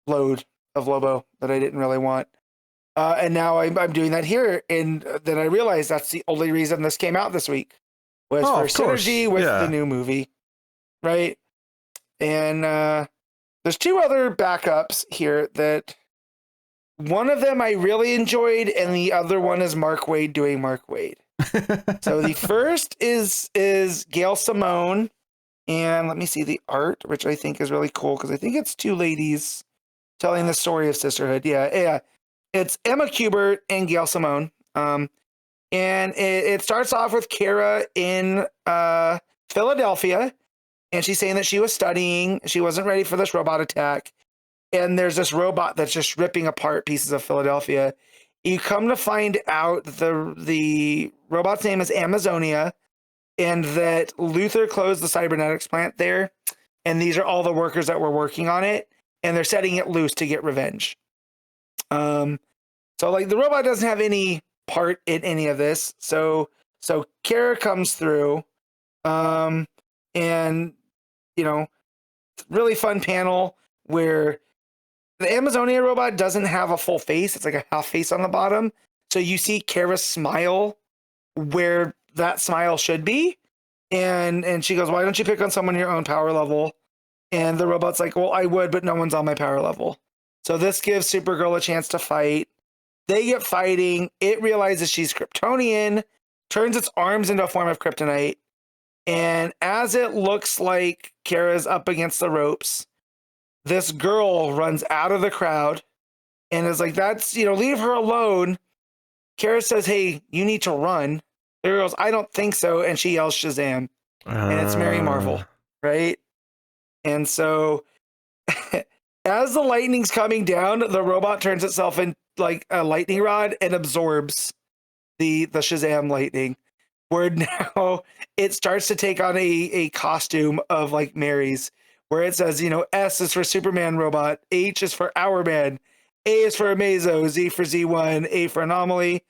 load of Lobo that I didn't really want. And now I'm doing that here. And then I realized that's the only reason this came out this week, was for synergy with the new movie, right? And there's two other backups here that one of them I really enjoyed, and the other one is Mark Waid doing Mark Waid. So the first is Gail Simone, and let me see the art, which I think is really cool because I think it's two ladies telling the story of sisterhood. Yeah. It's Emma Kubert and Gail Simone. And it starts off with Kara in Philadelphia, and she's saying that she was studying, she wasn't ready for this robot attack, and there's this robot that's just ripping apart pieces of Philadelphia. You come to find out the robot's name is Amazonia, and that Luther closed the cybernetics plant there, and these are all the workers that were working on it, and they're setting it loose to get revenge. So like the robot doesn't have any part in any of this. So Kara comes through, and really fun panel where the Amazonia robot doesn't have a full face. It's like a half face on the bottom. So you see Kara smile where that smile should be. And she goes, why don't you pick on someone your own power level? And the robot's like, well, I would, but no one's on my power level. So this gives Supergirl a chance to fight. They get fighting. It realizes she's Kryptonian, turns its arms into a form of kryptonite. And as it looks like Kara's up against the ropes, this girl runs out of the crowd and is like, that's, leave her alone. Kara says, hey, you need to run. The girl goes, I don't think so. And she yells Shazam. And it's Mary Marvel, right? And so as the lightning's coming down, the robot turns itself in like a lightning rod and absorbs the Shazam lightning, where now it starts to take on a costume of like Mary's, where it says, S is for Superman robot, H is for Hourman, A is for Amazo, Z for Z1, A for Anomaly,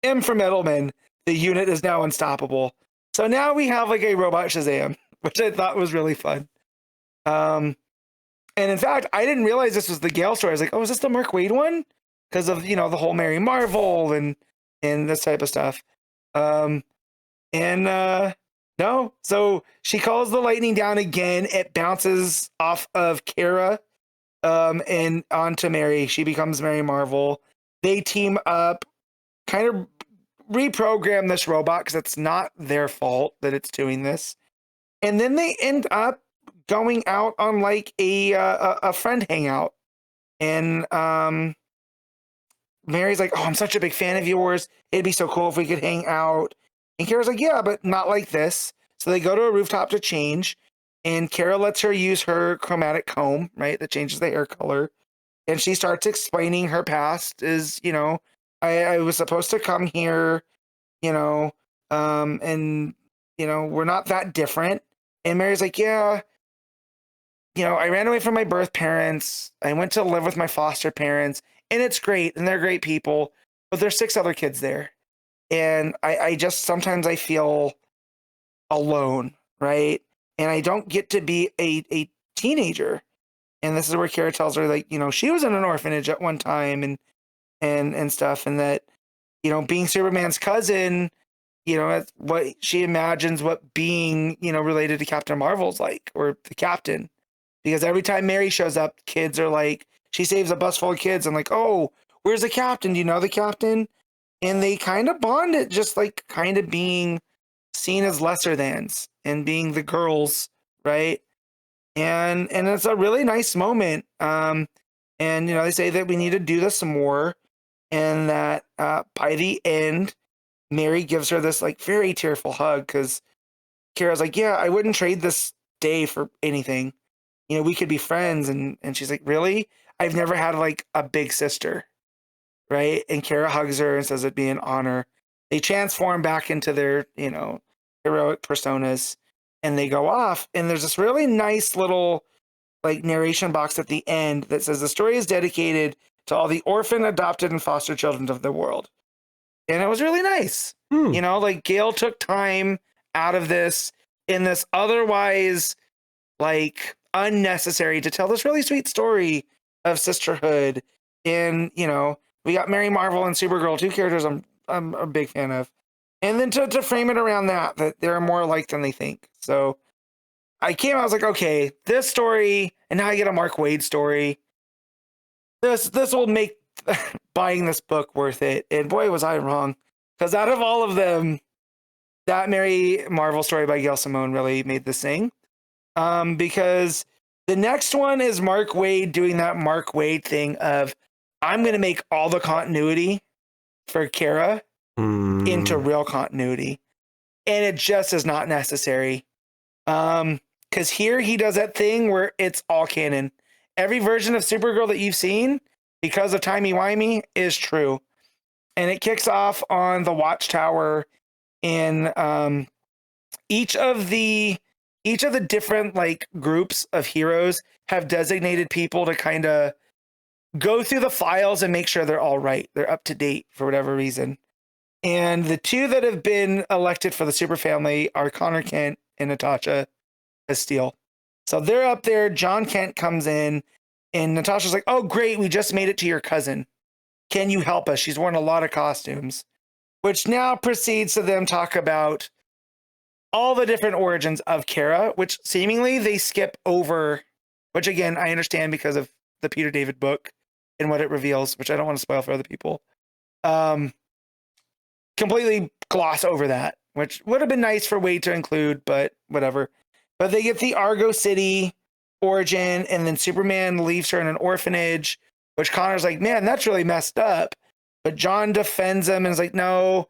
M for Metalman. The unit is now unstoppable. So now we have like a robot Shazam, which I thought was really fun. And in fact, I didn't realize this was the Gale story. I was like, oh, is this the Mark Waid one? Because of, the whole Mary Marvel and this type of stuff. No. So she calls the lightning down again. It bounces off of Kara and onto Mary. She becomes Mary Marvel. They team up, kind of reprogram this robot because it's not their fault that it's doing this. And then they end up going out on like a friend hangout. And Mary's like, oh, I'm such a big fan of yours. It'd be so cool if we could hang out. And Kara's like, yeah, but not like this. So they go to a rooftop to change. And Kara lets her use her chromatic comb, right? That changes the hair color. And she starts explaining her past is, I was supposed to come here, and, we're not that different. And Mary's like, yeah, I ran away from my birth parents. I went to live with my foster parents, and it's great. And they're great people, but there's 6 other kids there. And I just, sometimes I feel alone, right? And I don't get to be a teenager. And this is where Kara tells her, like, she was in an orphanage at one time and stuff. And that, being Superman's cousin, it's what she imagines what being, related to Captain Marvel's like, or the captain. Because every time Mary shows up, kids are like, she saves a bus full of kids and like, oh, where's the captain? Do you know the captain? And they kind of bond it, just like kind of being seen as lesser thans and being the girls, right? And it's a really nice moment. And they say that we need to do this some more, and that by the end, Mary gives her this like very tearful hug because Kara's like, yeah, I wouldn't trade this day for anything. We could be friends. And she's like, really? I've never had like a big sister, right? And Kara hugs her and says it'd be an honor. They transform back into their, heroic personas, and they go off. And there's this really nice little like narration box at the end that says the story is dedicated to all the orphan, adopted, and foster children of the world. And it was really nice. Like Gale took time out of this in this otherwise like unnecessary to tell this really sweet story of sisterhood. And, we got Mary Marvel and Supergirl, 2 characters I'm a big fan of. And then to frame it around that they're more alike than they think. So I was like, okay, this story, and now I get a Mark Waid story. This will make buying this book worth it. And boy, was I wrong. Because out of all of them, that Mary Marvel story by Gail Simone really made this thing. Because the next one is Mark Waid doing that Mark Waid thing of, I'm going to make all the continuity for Kara into real continuity. And it just is not necessary. Because here he does that thing where it's all canon. Every version of Supergirl that you've seen, because of timey-wimey, is true. And it kicks off on the Watchtower, and each of the different like groups of heroes have designated people to kind of go through the files and make sure they're all right. They're up to date for whatever reason. And the 2 that have been elected for the super family are Connor Kent and Natasha Steele. So they're up there. John Kent comes in, and Natasha's like, "Oh, great, we just made it to your cousin. Can you help us? She's worn a lot of costumes." Which now proceeds to them talk about all the different origins of Kara, which seemingly they skip over, which again, I understand because of the Peter David book and what it reveals, which I don't want to spoil for other people. Completely gloss over that, which would have been nice for Wade to include, but whatever. But they get the Argo City origin, and then Superman leaves her in an orphanage, which Connor's like, man, that's really messed up. But John defends him and is like, no,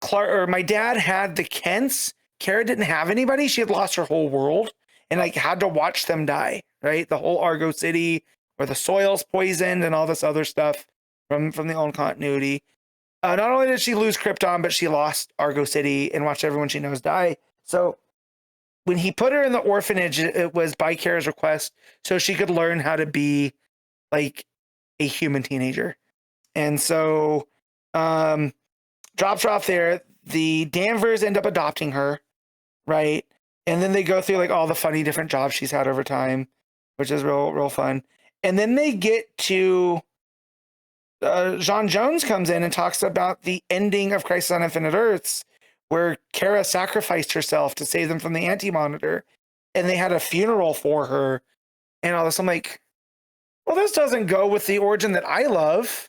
Clark, or my dad had the Kents. Kara didn't have anybody. She had lost her whole world and like had to watch them die, right? The whole Argo City where the soil's poisoned and all this other stuff from the old continuity. Not only did she lose Krypton, but she lost Argo City and watched everyone she knows die. So when he put her in the orphanage, it was by Kara's request so she could learn how to be like a human teenager. And so drops her off there. The Danvers end up adopting her, right? And then they go through like all the funny different jobs she's had over time, which is real fun. And then they get to John Jones comes in and talks about the ending of Crisis on Infinite Earths, where Kara sacrificed herself to save them from the Anti-Monitor, and they had a funeral for her and all this. I'm like, well, this doesn't go with the origin that I love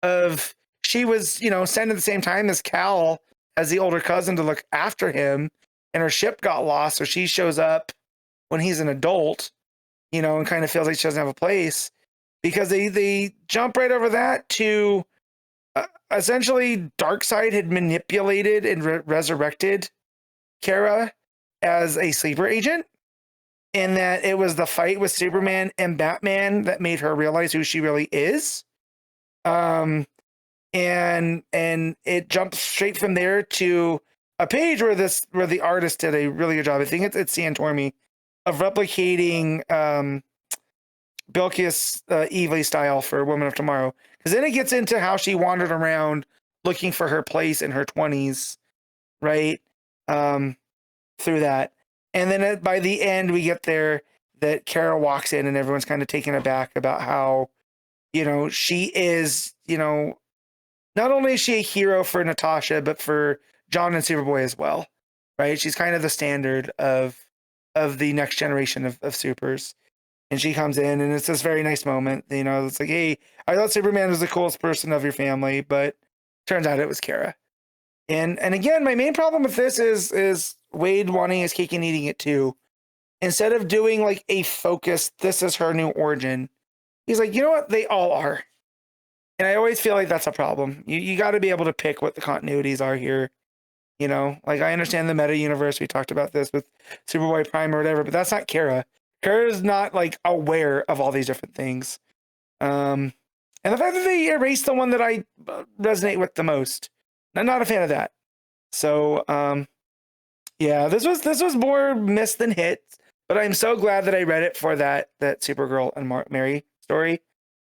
of she was, sent at the same time as Cal as the older cousin to look after him, and her ship got lost, so she shows up when he's an adult, and kind of feels like she doesn't have a place, because they jump right over that to essentially Darkseid had manipulated and resurrected Kara as a sleeper agent, and that it was the fight with Superman and Batman that made her realize who she really is. And it jumps straight from there to a page where the artist did a really good job. I think it's Santormi of replicating Bilkias Evely style for Woman of Tomorrow, because then it gets into how she wandered around looking for her place in her 20s, right? Through that, and then by the end we get there that Kara walks in and everyone's kind of taken aback about how she is not only is she a hero for Natasha, but for John and Superboy as well, right? She's kind of the standard of the next generation of supers. And she comes in and it's this very nice moment. It's like, hey, I thought Superman was the coolest person of your family, but turns out it was Kara. And again, my main problem with this is Wade wanting his cake and eating it too. Instead of doing like a focused, this is her new origin, he's like, you know what? They all are. And I always feel like that's a problem. You got to be able to pick what the continuities are here. Like I understand the meta universe. We talked about this with Superboy Prime or whatever, but that's not Kara. Kara's not like aware of all these different things. And the fact that they erased the one that I resonate with the most, I'm not a fan of that. So, yeah, this was more miss than hit, but I'm so glad that I read it for that Supergirl and Mary story,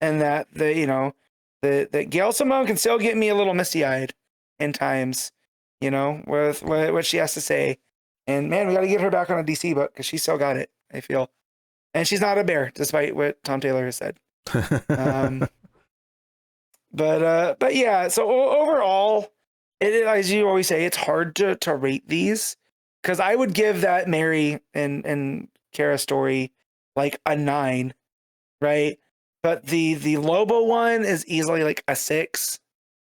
and that that Gail Simone can still get me a little misty-eyed in times, with what she has to say. And man, we got to get her back on a DC book because she still got it, I feel. And she's not a bear, despite what Tom Taylor has said. But yeah, so overall, as you always say, it's hard to rate these, because I would give that Mary and Kara story like a 9, right? But the Lobo one is easily like a 6,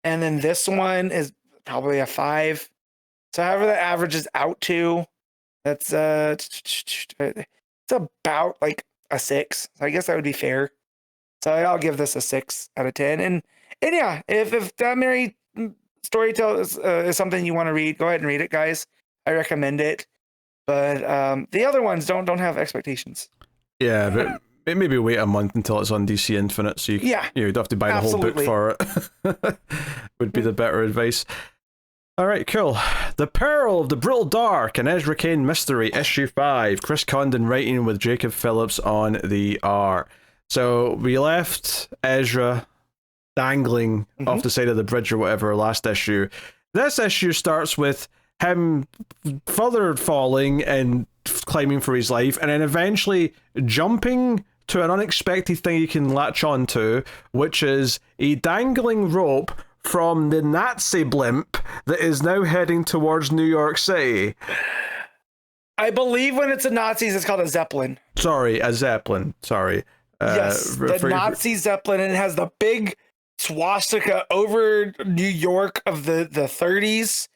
and then this one is probably a 5. So however that averages out to, that's it's about like a 6. So I guess that would be fair. So I'll give this a 6 out of 10. And yeah, if that Mary story is something you want to read, go ahead and read it, guys. I recommend it. But the other ones don't have expectations. Yeah, but maybe wait a month until it's on DC Infinite, so you don't have to buy the whole book for it. Would be the better advice. All right, cool. The Peril of the Brutal Dark, an Ezra Cain mystery, issue 5. Chris Condon writing with Jacob Phillips on the art. So we left Ezra dangling off the side of the bridge or whatever last issue. This issue starts with him further falling and climbing for his life, and then eventually jumping to an unexpected thing he can latch onto, which is a dangling rope from the Nazi blimp that is now heading towards New York City. I believe when it's a Nazis, it's called a Zeppelin. Sorry, a Zeppelin. Sorry. Yes, the Nazi Zeppelin, and it has the big swastika over New York of the 30s.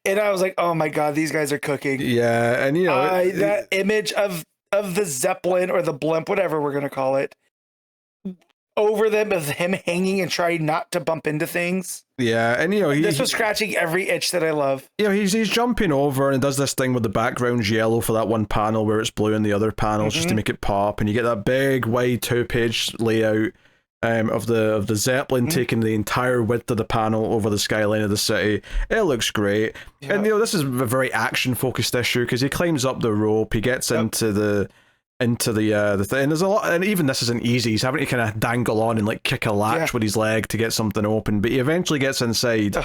And I was like, oh my God, these guys are cooking. Yeah, and that image of the Zeppelin or the blimp, whatever we're going to call it, over them, of him hanging and trying not to bump into things. Yeah, and this was scratching every itch that I love. He's jumping over and does this thing with the background's yellow for that one panel where it's blue in the other panels just to make it pop, and you get that big wide 2-page layout of the Zeppelin taking the entire width of the panel over the skyline of the city. It looks great. Yep. And this is a very action focused issue because he climbs up the rope, he gets into the thing. And there's a lot, and even this isn't easy. He's having to kind of dangle on and like kick a latch with his leg to get something open, but he eventually gets inside.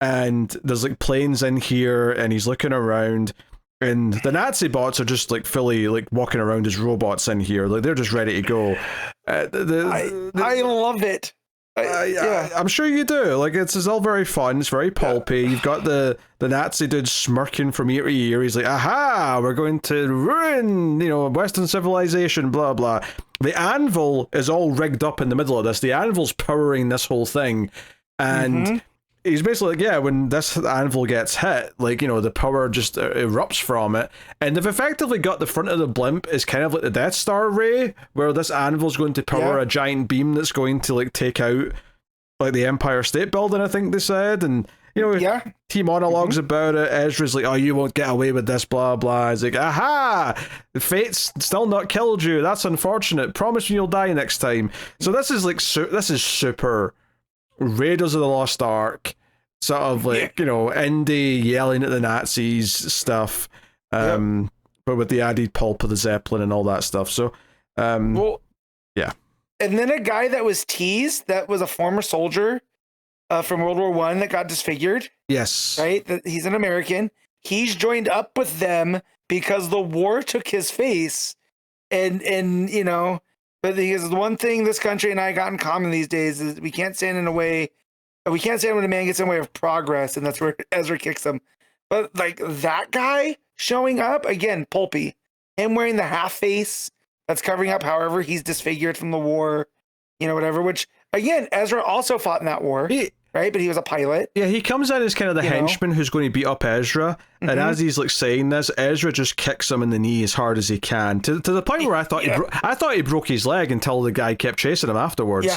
And there's like planes in here, and he's looking around, and the Nazi bots are just like fully like walking around as robots in here, like they're just ready to go. I love it. I'm sure you do. Like it's all very fun. It's very pulpy. You've got the Nazi dude smirking from ear to ear. He's like, "Aha! We're going to ruin, Western civilization." Blah blah. The anvil is all rigged up in the middle of this. The anvil's powering this whole thing, and he's basically like, when this anvil gets hit, like the power just erupts from it, and they've effectively got the front of the blimp is kind of like the Death Star ray, where this anvil's going to power a giant beam that's going to like take out like the Empire State Building, I think they said, and he monologues about it. Ezra's like, "Oh, you won't get away with this, blah blah." He's like, "Aha! Fate's still not killed you. That's unfortunate. Promise me you'll die next time." So this is like this is super Raiders of the Lost Ark, sort of like, indie yelling at the Nazis stuff, but with the added pulp of the Zeppelin and all that stuff. So, And then a guy that was teased, that was a former soldier from World War I that got disfigured. Yes. Right? He's an American. He's joined up with them because the war took his face. And but because the one thing this country and I got in common these days is we can't stand when a man gets in the way of progress, and that's where Ezra kicks him. But like that guy showing up again, pulpy, him wearing the half face that's covering up however he's disfigured from the war, whatever, which again, Ezra also fought in that war, right? But he was a pilot. Yeah, he comes in as kind of the henchman who's going to beat up Ezra, and as he's like saying this, Ezra just kicks him in the knee as hard as he can, to the point where I thought he broke his leg until the guy kept chasing him afterwards.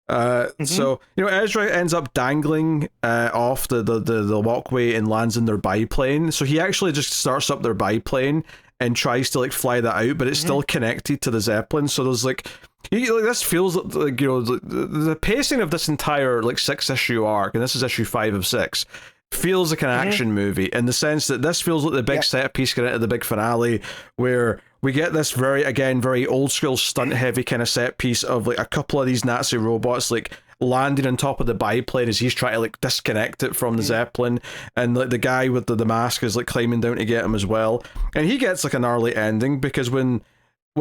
So Ezra ends up dangling off the walkway and lands in their biplane. So he actually just starts up their biplane and tries to like fly that out, but it's still connected to the Zeppelin. So there's like this feels like the pacing of this entire like 6-issue arc, and this is issue 5 of 6, feels like an action movie in the sense that this feels like the big set piece getting into the big finale, where we get this very old school stunt heavy kind of set piece of like a couple of these Nazi robots like landing on top of the biplane as he's trying to like disconnect it from the Zeppelin, and like the guy with the mask is like climbing down to get him as well, and he gets like a gnarly ending because when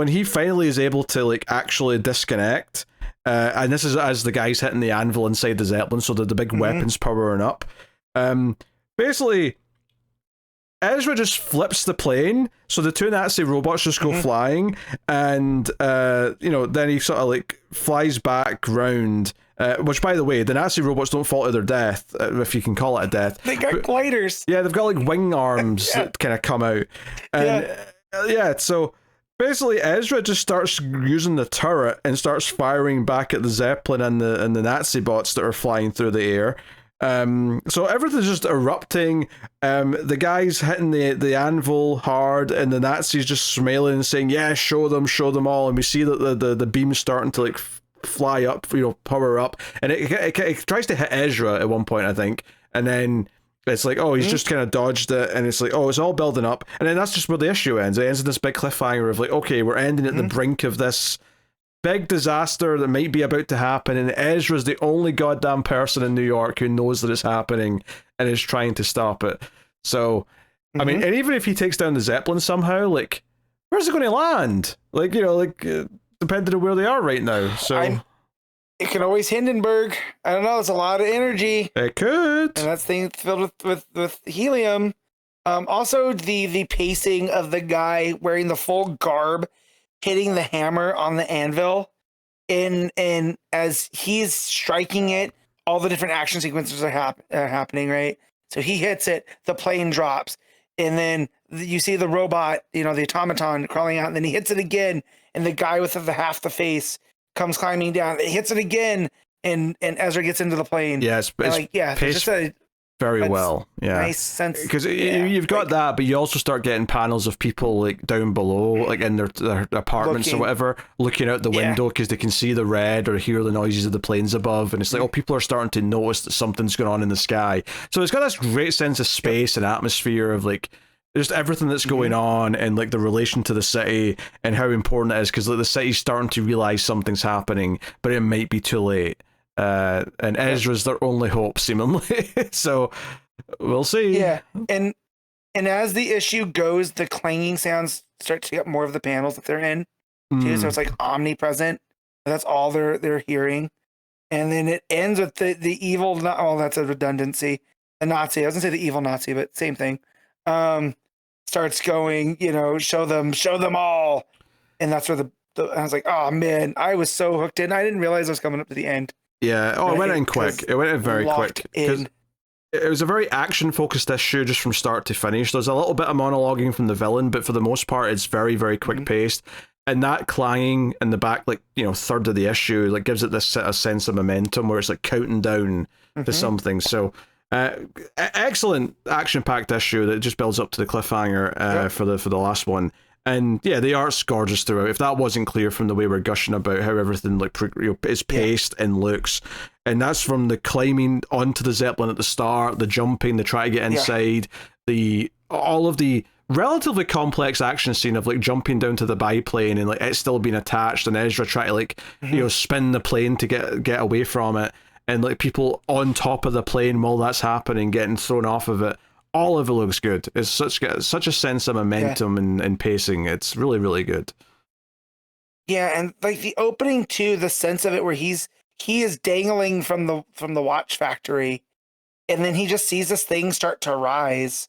he finally is able to like actually disconnect, and this is as the guy's hitting the anvil inside the Zeppelin, so that the big weapons powering up, basically Ezra just flips the plane, so the two Nazi robots just go flying, and then he sort of like flies back round. Which, by the way, the Nazi robots don't fall to their death, if you can call it a death. They got gliders. Yeah, they've got like wing arms that kind of come out, and so basically Ezra just starts using the turret and starts firing back at the Zeppelin and the Nazi bots that are flying through the air. So everything's just erupting. The guy's hitting the anvil hard, and the Nazis just smiling and saying, "Yeah, show them all." And we see that the beam's starting to like fly up, power up, and it tries to hit Ezra at one point, I think, and then it's like, oh, he's just kind of dodged it, and it's like, oh, it's all building up, and then that's just where the issue ends. It ends in this big cliffhanger of like, okay, we're ending at the brink of this big disaster that might be about to happen, and Ezra's the only goddamn person in New York who knows that it's happening and is trying to stop it. So I mean, and even if he takes down the Zeppelin somehow, like, where's it going to land? Like, depending on where they are right now. So it can always Hindenburg. I don't know. It's a lot of energy. It could. And that's thing filled with helium. Also, the pacing of the guy wearing the full garb, hitting the hammer on the anvil, and as he's striking it, all the different action sequences are happening, right? So he hits it, the plane drops, and then you see the robot, the automaton crawling out, and then he hits it again, and the guy with the half the face comes climbing down. It hits it again, and Ezra gets into the plane. Yeah, it's just very well. Yeah, nice sense. Because you've got that, but you also start getting panels of people like down below, like in their apartments or whatever, looking out the window because they can see the red or hear the noises of the planes above, and it's like, people are starting to notice that something's going on in the sky. So it's got this great sense of space and atmosphere of like just everything that's going on, and like the relation to the city and how important it is, because like the city's starting to realize something's happening, but it might be too late. And Ezra's their only hope, seemingly. So we'll see. Yeah, and as the issue goes, the clanging sounds start to get more of the panels that they're in too. So it's like omnipresent. That's all they're hearing, and then it ends with the evil. That's a redundancy. The Nazi. I was gonna say the evil Nazi, but same thing. Starts going. Show them all, and that's where I was like, oh man, I was so hooked in. I didn't realize I was coming up to the end. Yeah. Oh, it went in quick. It went in very quick. It was a very action-focused issue just from start to finish. There's a little bit of monologuing from the villain, but for the most part, it's very, very quick-paced. And that clanging in the back, third of the issue, gives it this sense of momentum where it's counting down to something. So, excellent action-packed issue that just builds up to the cliffhanger for the last one. And yeah, the art's gorgeous throughout. If that wasn't clear from the way we're gushing about how everything is paced and looks, and that's from the climbing onto the Zeppelin at the start, the jumping, the try to get inside, all of the relatively complex action scene of jumping down to the biplane and it still being attached, and Ezra trying to spin the plane to get away from it, and people on top of the plane while that's happening getting thrown off of it. All of it looks good. It's such a sense of momentum and pacing. It's really, really good. Yeah, and the opening too, the sense of it where he is dangling from the watch factory, and then he just sees this thing start to rise,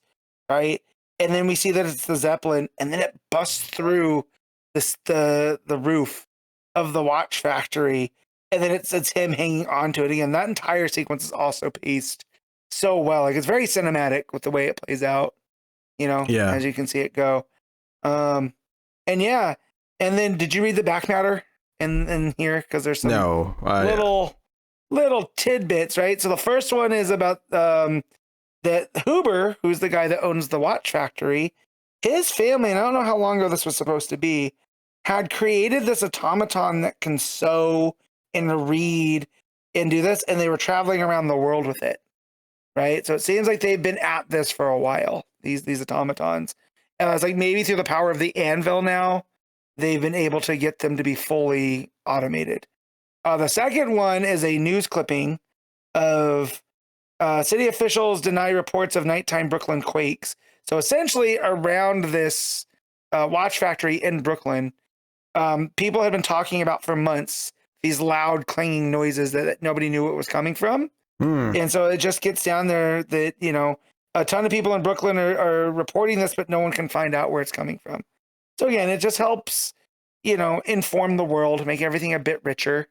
right? And then we see that it's the Zeppelin, and then it busts through the roof of the watch factory, and then it's him hanging onto it again. That entire sequence is also paced so well. It's very cinematic with the way it plays out, as you can see it go. And then did you read the back matter in here? Because there's some little tidbits, right? So the first one is about that Huber, who's the guy that owns the watch factory, his family, and I don't know how long ago this was supposed to be, had created this automaton that can sew and read and do this, and they were traveling around the world with it. Right, so it seems like they've been at this for a while. These automatons, and I was like, maybe through the power of the anvil now, they've been able to get them to be fully automated. The second one is a news clipping of city officials deny reports of nighttime Brooklyn quakes. So essentially, around this watch factory in Brooklyn, people had been talking about for months these loud clanging noises that nobody knew what was coming from. And so it just gets down there that, a ton of people in Brooklyn are reporting this, but no one can find out where it's coming from. So again, it just helps, inform the world, make everything a bit richer,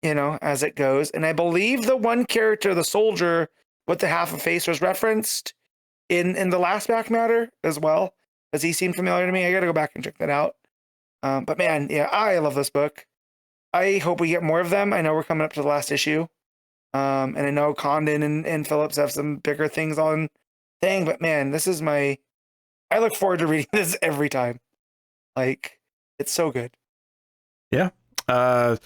as it goes. And I believe the one character, the soldier with the half a face, was referenced in the last back matter as well, as he seemed familiar to me. I got to go back and check that out. But man, yeah, I love this book. I hope we get more of them. I know we're coming up to the last issue. And I know Condon and Phillips have some bigger things on thing, but man, I look forward to reading this every time. It's so good. Yeah. No,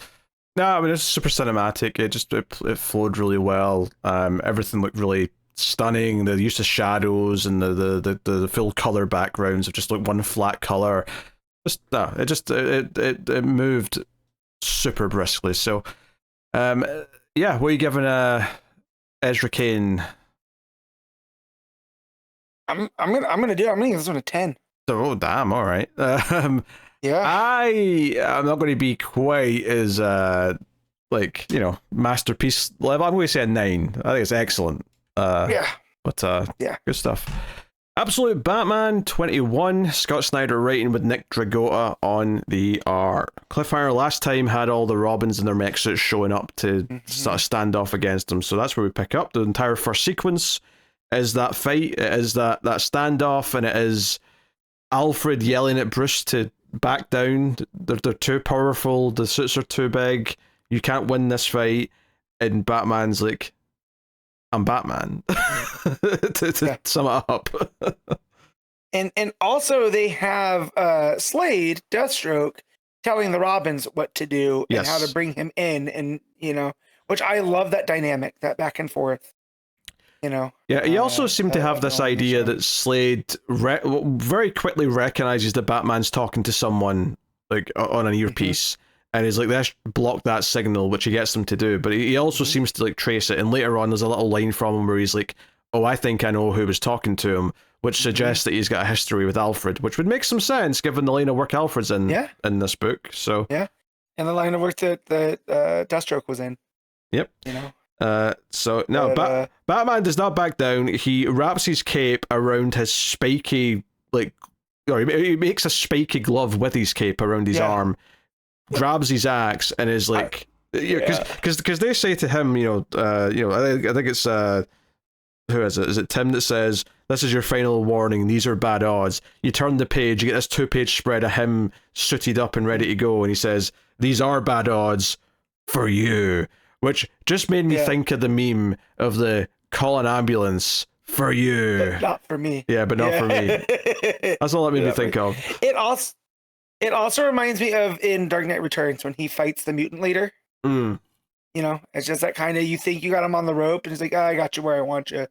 I mean, it's super cinematic. It flowed really well. Everything looked really stunning. The use of shadows and the full color backgrounds of just one flat color. It moved super briskly. So, yeah, what are you giving Ezra Cain? I'm gonna give this one a 10. Oh damn! All right. Yeah. I'm not going to be quite as like, you know, masterpiece level. I'm going to say a 9. I think it's excellent. Yeah. But Yeah. good stuff. Absolute Batman 21. Scott Snyder writing with Nick Dragotta on the art. Cliffhanger last time had all the Robins in their mech suits showing up to sort of stand off against them. So that's where we pick up. The entire first sequence is that fight. It is that standoff, and it is Alfred yelling at Bruce to back down. They're too powerful. The suits are too big. You can't win this fight. And Batman's like, I'm Batman. to sum it up. And also they have Slade, Deathstroke, telling the Robins what to do and how to bring him in, and you know, which I love that dynamic, that back and forth. You know. Yeah, he also seemed to have this idea that Slade very quickly recognizes that Batman's talking to someone like on an earpiece. And he's like, let's block that signal, which he gets them to do. But he also seems to like trace it. And later on, there's a little line from him where he's like, oh, I think I know who was talking to him, which suggests that he's got a history with Alfred, which would make some sense given the line of work Alfred's in this book. So yeah, and the line of work that Deathstroke was in. Yep. You know. So no, Batman does not back down. He wraps his cape around his spiky, like, or he makes a spiky glove with his cape around his arm. Grabs his axe and is like, because they say to him, I think it's who is it? Is it Tim that says, "This is your final warning. These are bad odds." You turn the page, you get this 2-page spread of him suited up and ready to go, and he says, "These are bad odds for you," which just made me think of the meme of the call an ambulance for you, but not for me. Yeah, but not for me. That's all that made me think of. It also reminds me of in Dark Knight Returns when he fights the mutant leader. You know, it's just that kind of, you think you got him on the rope, and he's like, I got you where I want you.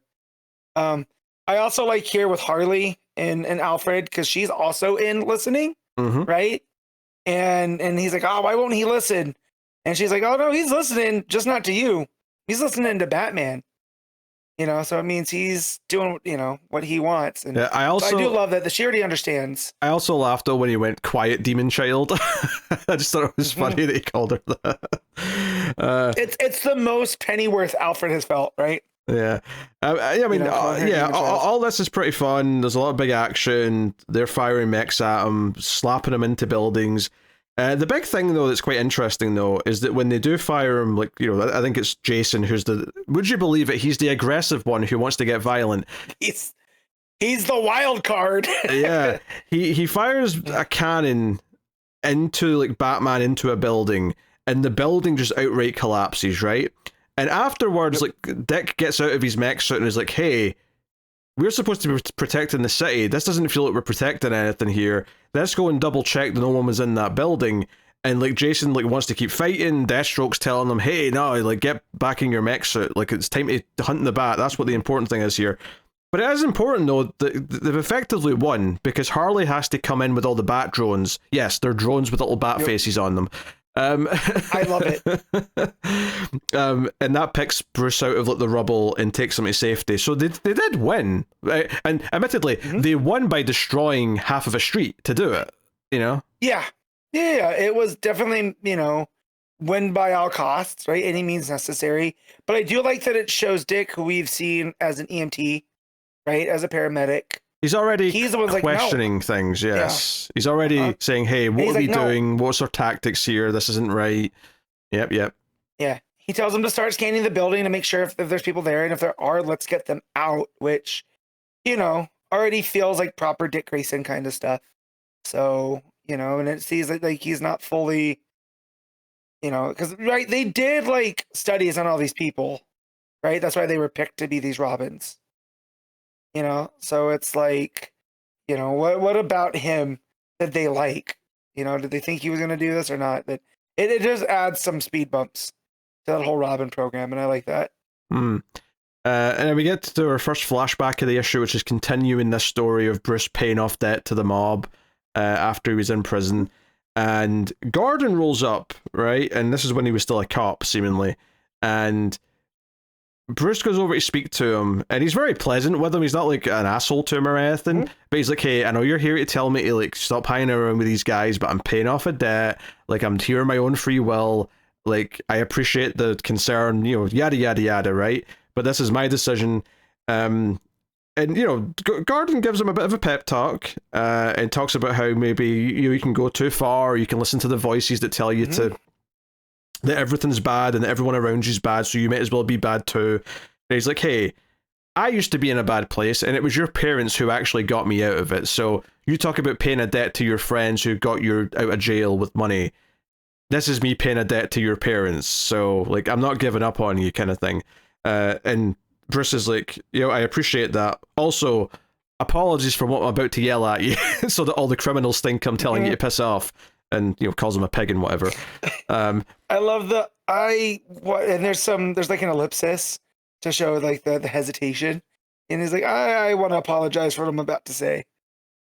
I also like here with Harley and Alfred, because she's also in listening, right? And he's like, oh, why won't he listen? And she's like, oh, no, he's listening, just not to you. He's listening to Batman. You know, so it means he's doing, what he wants. And I do love that she already understands. I also laughed though when he went quiet demon child. I just thought it was funny that he called her that. It's the most Pennyworth Alfred has felt, right? Yeah. All this is pretty fun. There's a lot of big action. They're firing mechs at him, slapping him into buildings. The big thing, though, that's quite interesting, though, is that when they do fire him, like, I think it's Jason who's would you believe it? He's the aggressive one who wants to get violent. He's the wild card. Yeah. He fires a cannon into, like, Batman into a building, and the building just outright collapses, right? And afterwards, like, Dick gets out of his mech suit and is like, hey, we're supposed to be protecting the city. This doesn't feel like we're protecting anything here. Let's go and double check that no one was in that building. And like Jason like wants to keep fighting. Deathstroke's telling them, hey, no, like get back in your mech suit. Like it's time to hunt the bat. That's what the important thing is here. But it is important though that they've effectively won, because Harley has to come in with all the bat drones. Yes, they're drones with little bat faces on them. I love it. And that picks Bruce out of like the rubble and takes him to safety. So they did win, right? And admittedly, they won by destroying half of a street to do it. Yeah. It was definitely win by all costs, right? Any means necessary. But I do like that it shows Dick, who we've seen as an EMT, right, as a paramedic. He's the one questioning things, yes. Yeah. He's already saying, hey, what are we doing? What's our tactics here? This isn't right. Yep. Yeah. He tells them to start scanning the building to make sure if there's people there, and if there are, let's get them out, which, already feels like proper Dick Grayson kind of stuff. So, and it sees that like he's not fully, because, right, they did like studies on all these people, right? That's why they were picked to be these Robins. So it's like, what about him did they like? Did they think he was going to do this or not? That it just adds some speed bumps to that whole Robin program, and I like that. And then we get to our first flashback of the issue, which is continuing this story of Bruce paying off debt to the mob after he was in prison. And Gordon rolls up, right? And this is when he was still a cop, seemingly. And Bruce goes over to speak to him, and he's very pleasant with him. He's not like an asshole to him or anything. Mm-hmm. But he's like, hey, I know you're here to tell me to like stop hanging around with these guys, but I'm paying off a debt. Like, I'm here on my own free will. Like, I appreciate the concern, you know, yada, yada, yada, right? But this is my decision. And, you know, Gordon gives him a bit of a pep talk and talks about how maybe you can go too far, or you can listen to the voices that tell you that everything's bad and that everyone around you's bad, so you might as well be bad too. And he's like, hey, I used to be in a bad place, and it was your parents who actually got me out of it. So you talk about paying a debt to your friends who got you out of jail with money. This is me paying a debt to your parents. So, like, I'm not giving up on you, kind of thing. And Bruce is like, you know, I appreciate that. Also, apologies for what I'm about to yell at you, so that all the criminals think I'm telling you to piss off. And, you know, calls him a pig and whatever. I love and there's like an ellipsis to show like the hesitation, and he's like, I want to apologize for what I'm about to say.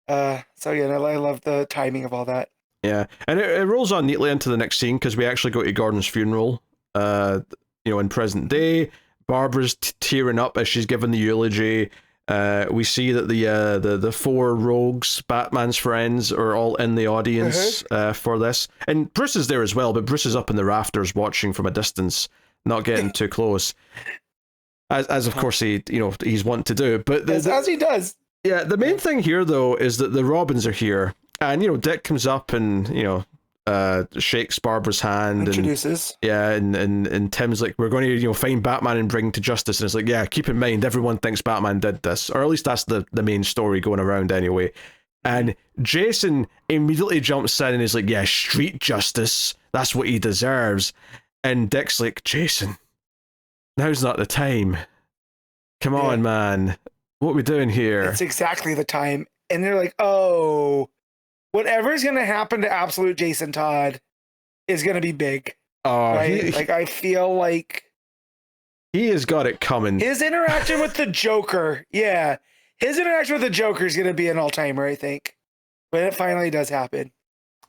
So yeah, I love the timing of all that. Yeah, and it rolls on neatly into the next scene, because we actually go to Gordon's funeral. You know, in present day, Barbara's tearing up as she's giving the eulogy. We see that the four rogues, Batman's friends, are all in the audience for this, and Bruce is there as well. But Bruce is up in the rafters watching from a distance, not getting too close, as of course he's wont to do. But as he does. Yeah, the main thing here though is that the Robins are here, and you know Dick comes up and shakes Barbara's hand, introduces. And Tim's like, we're going to find Batman and bring him to justice, and it's like, yeah, keep in mind everyone thinks Batman did this, or at least that's the main story going around anyway. And Jason immediately jumps in and is like, yeah, street justice, that's what he deserves. And Dick's like, Jason, now's not the time, come on man, what are we doing here? It's exactly the time. And they're like, oh, whatever's going to happen to absolute Jason Todd is going to be big. Right? I feel like he has got it coming. His interaction with the Joker. Yeah. His interaction with the Joker is going to be an all-timer, I think. When it finally does happen.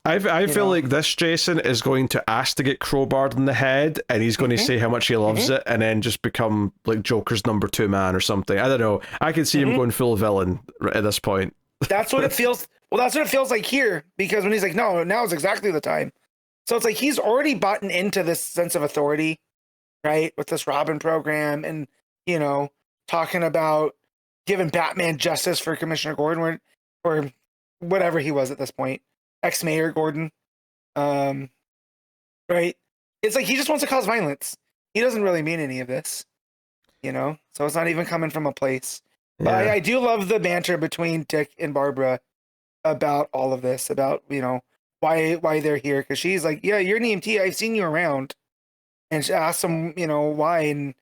I feel like this Jason is going to ask to get crowbarred in the head, and he's going to say how much he loves it, and then just become like Joker's number 2 man or something. I don't know. I can see him going full villain at this point. That's what it feels. Well, that's what it feels like here, because when he's like, no, now is exactly the time. So it's like he's already bought into this sense of authority, right? With this Robin program and, talking about giving Batman justice for Commissioner Gordon or whatever he was at this point. Ex-Mayor Gordon. Right? It's like he just wants to cause violence. He doesn't really mean any of this, So it's not even coming from a place. Yeah. But I do love the banter between Dick and Barbara about all of this, about why they're here, because she's like, yeah, you're an EMT, I've seen you around, and she asks him why, and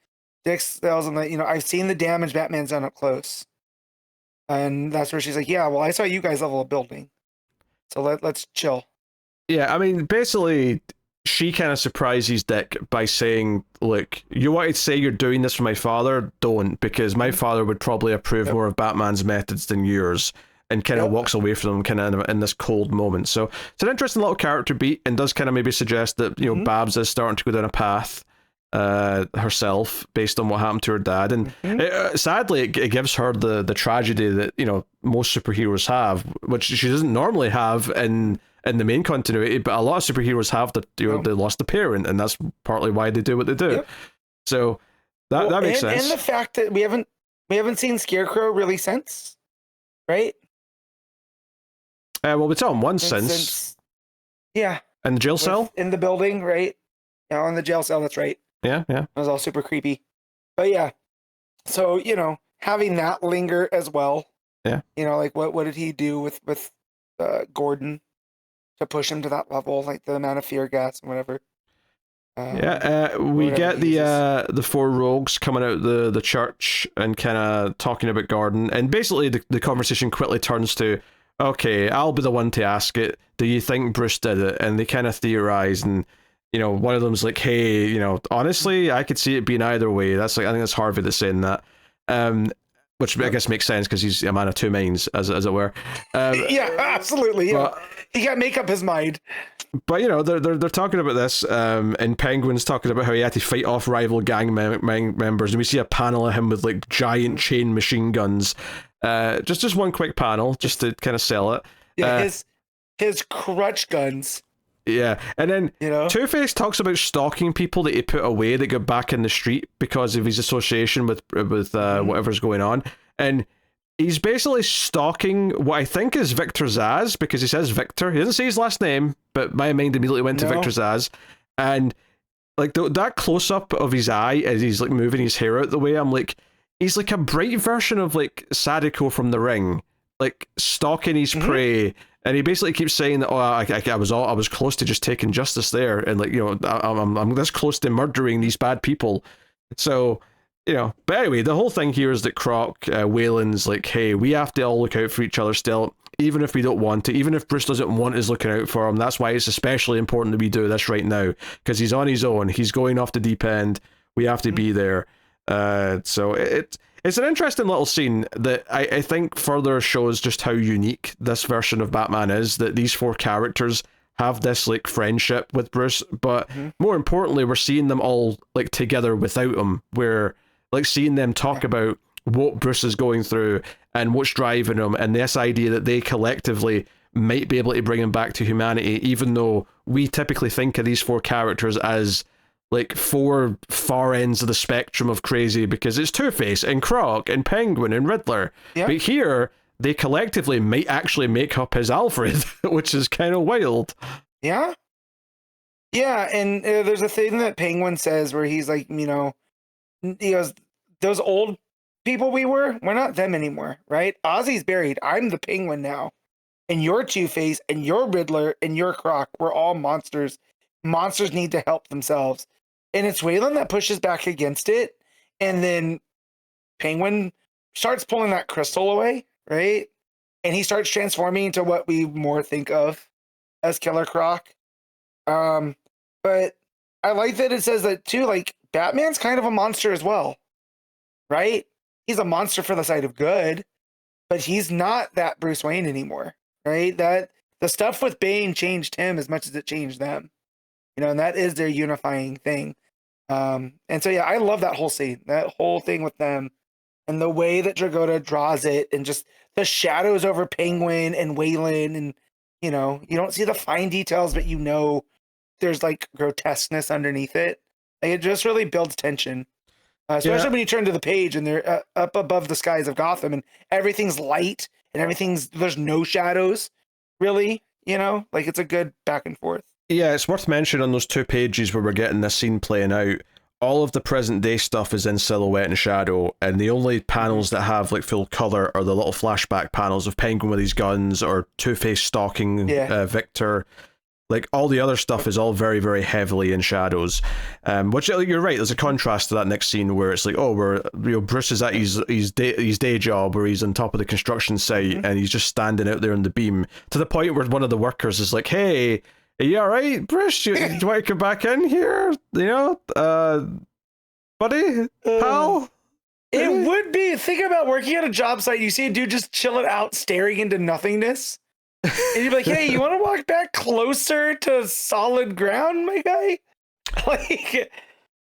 Dick tells him that I've seen the damage Batman's done up close, and that's where she's like, yeah, well, I saw you guys level a building, so let's chill. Yeah, I mean, basically she kind of surprises Dick by saying, look, you wanted to say you're doing this for my father, don't, because my father would probably approve more of Batman's methods than yours. And kind of walks away from them kind of in this cold moment. So it's an interesting little character beat, and does kind of maybe suggest that Babs is starting to go down a path herself based on what happened to her dad. And sadly, it gives her the tragedy that most superheroes have, which she doesn't normally have in the main continuity. But a lot of superheroes have that they lost a parent, and that's partly why they do what they do. Yep. So that makes sense. And the fact that we haven't seen Scarecrow really since, right? Well, we saw him once since. Yeah. In the jail cell? In the building, right? Yeah, in the jail cell, that's right. Yeah. It was all super creepy. But yeah. So, having that linger as well. Yeah. Like what did he do with Gordon to push him to that level? Like the amount of fear gas and whatever. We get the four rogues coming out the church and kind of talking about Gordon. And basically the conversation quickly turns to, okay, I'll be the one to ask it. Do you think Bruce did it? And they kind of theorize, and one of them's like, hey, honestly, I could see it being either way. That's like, I think that's Harvey that's saying that, which I guess makes sense because he's a man of two minds, as it were. Yeah, absolutely. Yeah, He can't make up his mind. But you know, they're talking about this, and Penguin's talking about how he had to fight off rival gang members, and we see a panel of him with like giant chain machine guns. Just one quick panel, just to kind of sell it. Yeah, his crutch guns. Yeah, and then You know? Two-Face talks about stalking people that he put away that got back in the street because of his association with whatever's going on, and he's basically stalking what I think is Victor Zsasz, because he says Victor. He doesn't say his last name, but my mind immediately went to Victor Zsasz. And like that close up of his eye as he's like moving his hair out the way, I'm like, he's like a bright version of like Sadako from The Ring, like stalking his prey. And he basically keeps saying that, I was close to just taking justice there, and like, you know, I'm this close to murdering these bad people. So, you know, but anyway, the whole thing here is that Croc, Wayland's like, hey, we have to all look out for each other still, even if we don't want to, even if Bruce doesn't want us looking out for him. That's why it's especially important that we do this right now, because he's on his own. He's going off the deep end. We have to be there. So it's an interesting little scene that I think further shows just how unique this version of Batman is, that these four characters have this like friendship with Bruce, but more importantly, we're seeing them all like together without him. We're like seeing them talk about what Bruce is going through and what's driving him, and this idea that they collectively might be able to bring him back to humanity, even though we typically think of these four characters as like four far ends of the spectrum of crazy, because it's Two-Face and Croc and Penguin and Riddler. But here, they collectively might actually make up his Alfred, which is kind of wild. Yeah. Yeah, and there's a thing that Penguin says where he's like, you know, he goes, those old people we're not them anymore, right? Ozzy's buried. I'm the Penguin now. And you're Two-Face, and you're Riddler, and you're Croc. We're all monsters. Monsters need to help themselves. And it's Wayland that pushes back against it. And then Penguin starts pulling that crystal away, right? And he starts transforming into what we more think of as Killer Croc. But I like that it says that too, like, Batman's kind of a monster as well, right? He's a monster for the side of good, but he's not that Bruce Wayne anymore, right? That the stuff with Bane changed him as much as it changed them, you know, and that is their unifying thing. And so, yeah, I love that whole scene, that whole thing with them, and the way that Dragotta draws it, and just the shadows over Penguin and Wayland, and, you know, you don't see the fine details, but you know there's like grotesqueness underneath it. Like, it just really builds tension, especially when you turn to the page and they're up above the skies of Gotham, and everything's light and there's no shadows, really, you know, like it's a good back and forth. Yeah, it's worth mentioning on those 2 pages where we're getting this scene playing out, all of the present day stuff is in silhouette and shadow, and the only panels that have like full color are the little flashback panels of Penguin with his guns, or Two-Face stalking Victor. Like, all the other stuff is all very, very heavily in shadows. Which, you're right, there's a contrast to that next scene where it's like, Bruce is at his day job, where he's on top of the construction site, and he's just standing out there on the beam, to the point where one of the workers is like, hey, are you alright, Bruce? Do you want to come back in here? You know? Buddy? Pal? It would be, think about working at a job site, you see a dude just chilling out, staring into nothingness. And you're like, hey, you want to walk back closer to solid ground, my guy? Like,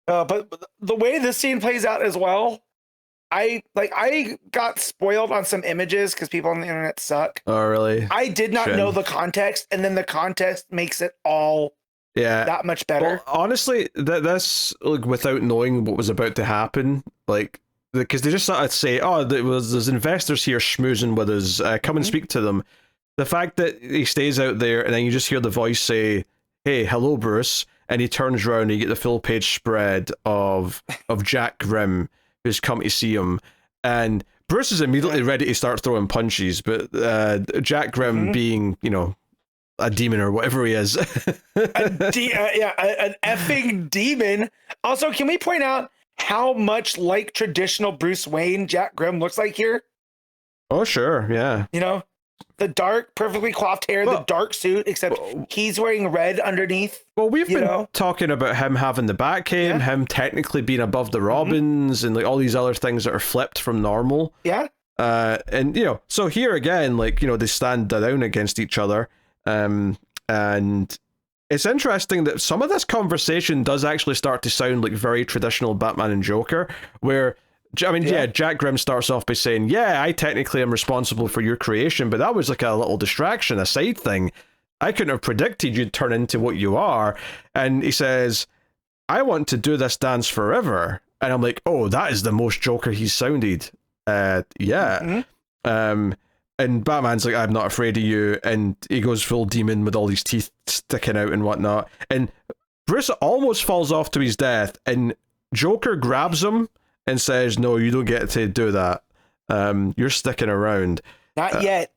but the way this scene plays out as well, I got spoiled on some images because people on the internet suck. Oh, really? I did not know the context, and then the context makes it all that much better. Well, honestly, that's like, without knowing what was about to happen, like, because they just sort of say, there's investors here schmoozing with us, come and speak to them. The fact that he stays out there and then you just hear the voice say, hey, hello, Bruce, and he turns around and you get the full page spread of Jack Grimm, who's come to see him, and Bruce is immediately ready to start throwing punches, but Jack Grimm being, you know, a demon or whatever he is. An effing demon. Also, can we point out how much like traditional Bruce Wayne Jack Grimm looks like here? Oh, sure, yeah. You know? The dark, perfectly coiffed hair, the dark suit, except he's wearing red underneath. Well, we've been talking about him having the Batcave, him technically being above the Robins, and like all these other things that are flipped from normal. Yeah. And, you know, so here again, like, you know, they stand down against each other, And it's interesting that some of this conversation does actually start to sound like very traditional Batman and Joker, where, I mean, yeah, Jack Grimm starts off by saying, yeah, I technically am responsible for your creation, but that was like a little distraction, a side thing. I couldn't have predicted you'd turn into what you are. And he says, I want to do this dance forever. And I'm like, oh, that is the most Joker he's sounded. Yeah. And Batman's like, I'm not afraid of you. And he goes full demon with all these teeth sticking out and whatnot. And Bruce almost falls off to his death. And Joker grabs him and says, no, you don't get to do that. You're sticking around. Not yet.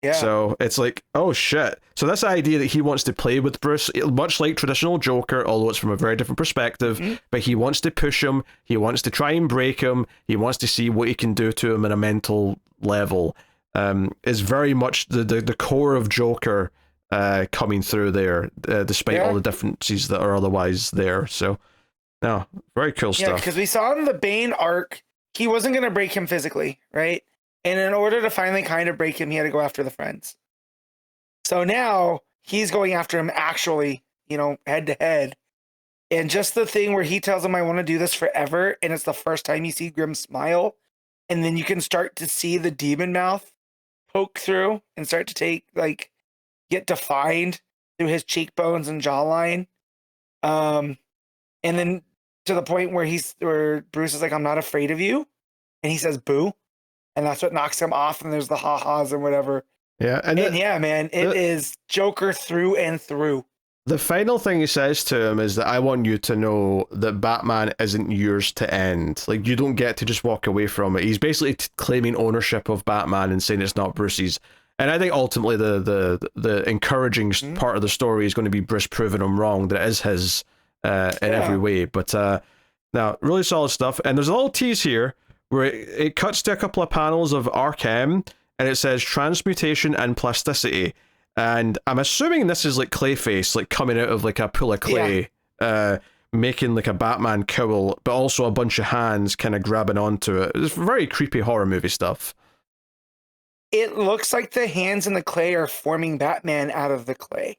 Yeah. So it's like, oh shit. So this idea that he wants to play with Bruce, much like traditional Joker, although it's from a very different perspective, but he wants to push him, he wants to try and break him, he wants to see what he can do to him at a mental level, is very much the core of Joker coming through there, despite all the differences that are otherwise there. So, no, very cool stuff. Yeah, because we saw in the Bane arc, he wasn't going to break him physically, right? And in order to finally kind of break him, he had to go after the friends. So now he's going after him actually, head to head. And just the thing where he tells him, I want to do this forever. And it's the first time you see Grimm smile. And then you can start to see the demon mouth poke through and start to get defined through his cheekbones and jawline. And then to the point where Bruce is like, I'm not afraid of you. And he says, boo. And that's what knocks him off. And there's the ha-has and whatever. Yeah. And yeah, man, it is Joker through and through. The final thing he says to him is that I want you to know that Batman isn't yours to end. Like, you don't get to just walk away from it. He's basically claiming ownership of Batman and saying it's not Bruce's. And I think ultimately the encouraging part of the story is going to be Bruce proving him wrong, that it is his in every way. But now, really solid stuff. And there's a little tease here where it cuts to a couple of panels of Arkham, and it says transmutation and plasticity. And I'm assuming this is like Clayface, like coming out of like a pool of clay, making like a Batman cowl, but also a bunch of hands kind of grabbing onto it. It's very creepy horror movie stuff. It looks like the hands in the clay are forming Batman out of the clay.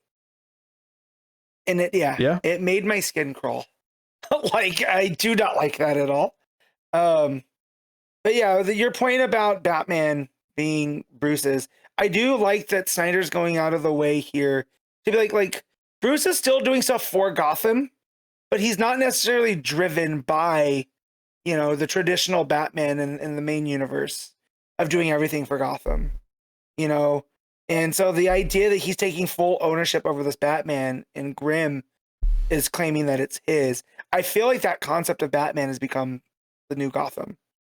And it made my skin crawl. Like, I do not like that at all. But yeah, your point about Batman being Bruce's, I do like that Snyder's going out of the way here to be like Bruce is still doing stuff for Gotham, but he's not necessarily driven by, the traditional Batman in the main universe of doing everything for Gotham, And so the idea that he's taking full ownership over this Batman and Grimm is claiming that it's his. I feel like that concept of Batman has become the new Gotham.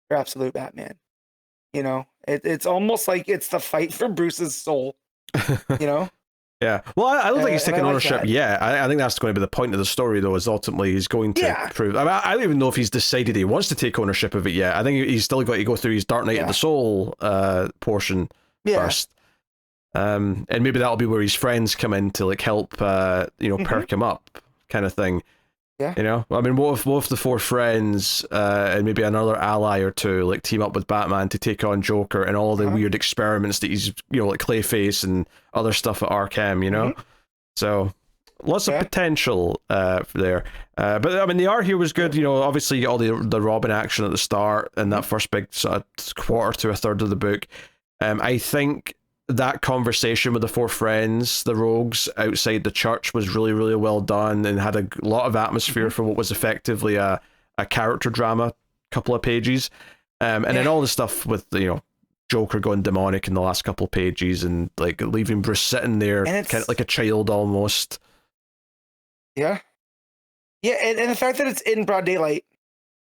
For absolute Batman, it's almost like it's the fight for Bruce's soul, Yeah. Well, I don't think he's taking ownership yet. I think that's going to be the point of the story, though, is ultimately he's going to prove. I don't even know if he's decided he wants to take ownership of it yet. I think he's still got to go through his Dark Knight of the Soul portion first. And maybe that'll be where his friends come in to like help, perk him up, kind of thing. Yeah. I mean, what if the four friends and maybe another ally or two like team up with Batman to take on Joker and all the weird experiments that he's, like Clayface and other stuff at Arkham, So lots of potential there. But I mean, the art here was good. Obviously all the Robin action at the start and that first big sort of quarter to a third of the book. I think that conversation with the four friends, the rogues outside the church, was really, really well done and had a lot of atmosphere for what was effectively a character drama, couple of pages. And then all the stuff with, Joker going demonic in the last couple of pages and like leaving Bruce sitting there kind of like a child almost. Yeah. Yeah, and the fact that it's in broad daylight,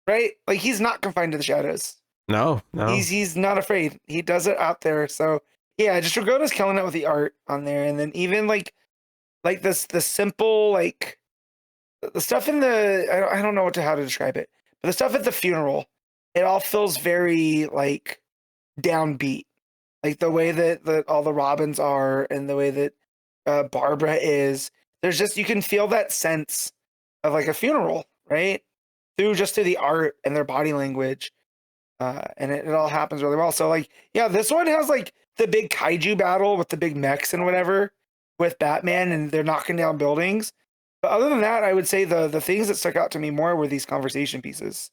right? Like, he's not confined to the shadows. No. He's not afraid. He does it out there, so... Yeah, just Redoundo's killing it with the art on there, and then even like this the simple the stuff in the I don't know how to describe it, but the stuff at the funeral, it all feels very downbeat, like the way that all the Robins are and the way that Barbara is. There's just, you can feel that sense of like a funeral, right? Through the art and their body language, and it all happens really well. So this one has the big kaiju battle with the big mechs and whatever. with Batman and they're knocking down buildings. But other than that, I would say the things that stuck out to me more were these conversation pieces,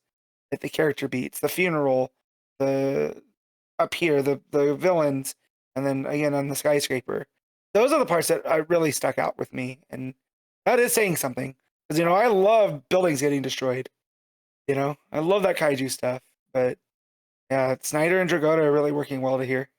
like the character beats, the funeral, the up here, the villains, and then again on the skyscraper. Those are the parts that really stuck out with me, and that is saying something because I love buildings getting destroyed. I love that kaiju stuff, but yeah, Snyder and Dragotta are really working well to here.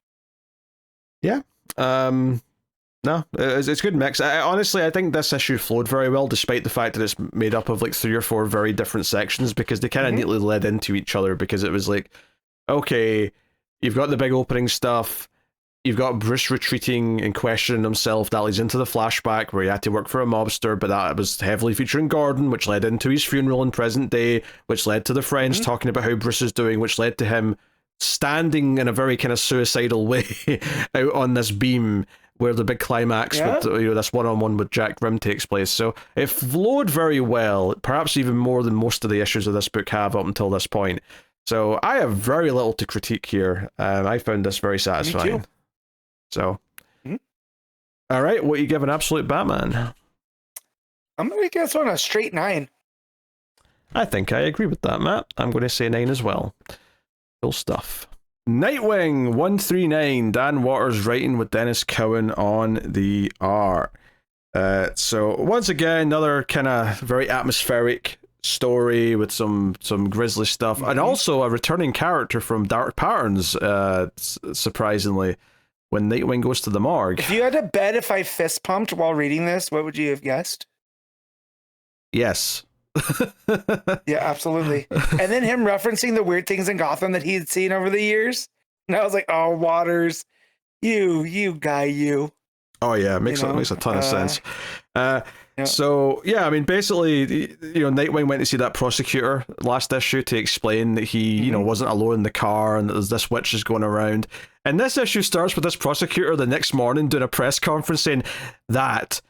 Yeah. No, it's good mix. Honestly, I think this issue flowed very well, despite the fact that it's made up of like 3 or 4 very different sections, because they kind of neatly led into each other. Because it was like, okay, you've got the big opening stuff, you've got Bruce retreating and questioning himself. That leads into the flashback where he had to work for a mobster, but that was heavily featuring Gordon, which led into his funeral in present day, which led to the friends talking about how Bruce is doing, which led to him standing in a very kind of suicidal way out on this beam where the big climax with this one-on-one with Jack Grimm takes place. So it flowed very well, perhaps even more than most of the issues of this book have up until this point. So I have very little to critique here. I found this very satisfying. Me too. So, all right, what you give an absolute Batman? I'm going to give this one a straight 9. I think I agree with that, Matt. I'm going to say 9 as well. Cool stuff. Nightwing 139, Dan Waters writing with Dennis Cowan on the art. So once again, another kind of very atmospheric story with some grisly stuff, and also a returning character from Dark Patterns, surprisingly, when Nightwing goes to the morgue. If you had to bet if I fist pumped while reading this, what would you have guessed? Yes. Yeah, absolutely. And then him referencing the weird things in Gotham that he had seen over the years. And I was like, oh, Waters, you guy, you. Oh yeah, it makes a ton of sense. So yeah, I mean, basically, Nightwing went to see that prosecutor last issue to explain that he, wasn't alone in the car and that there's this witch is going around. And this issue starts with this prosecutor the next morning doing a press conference saying that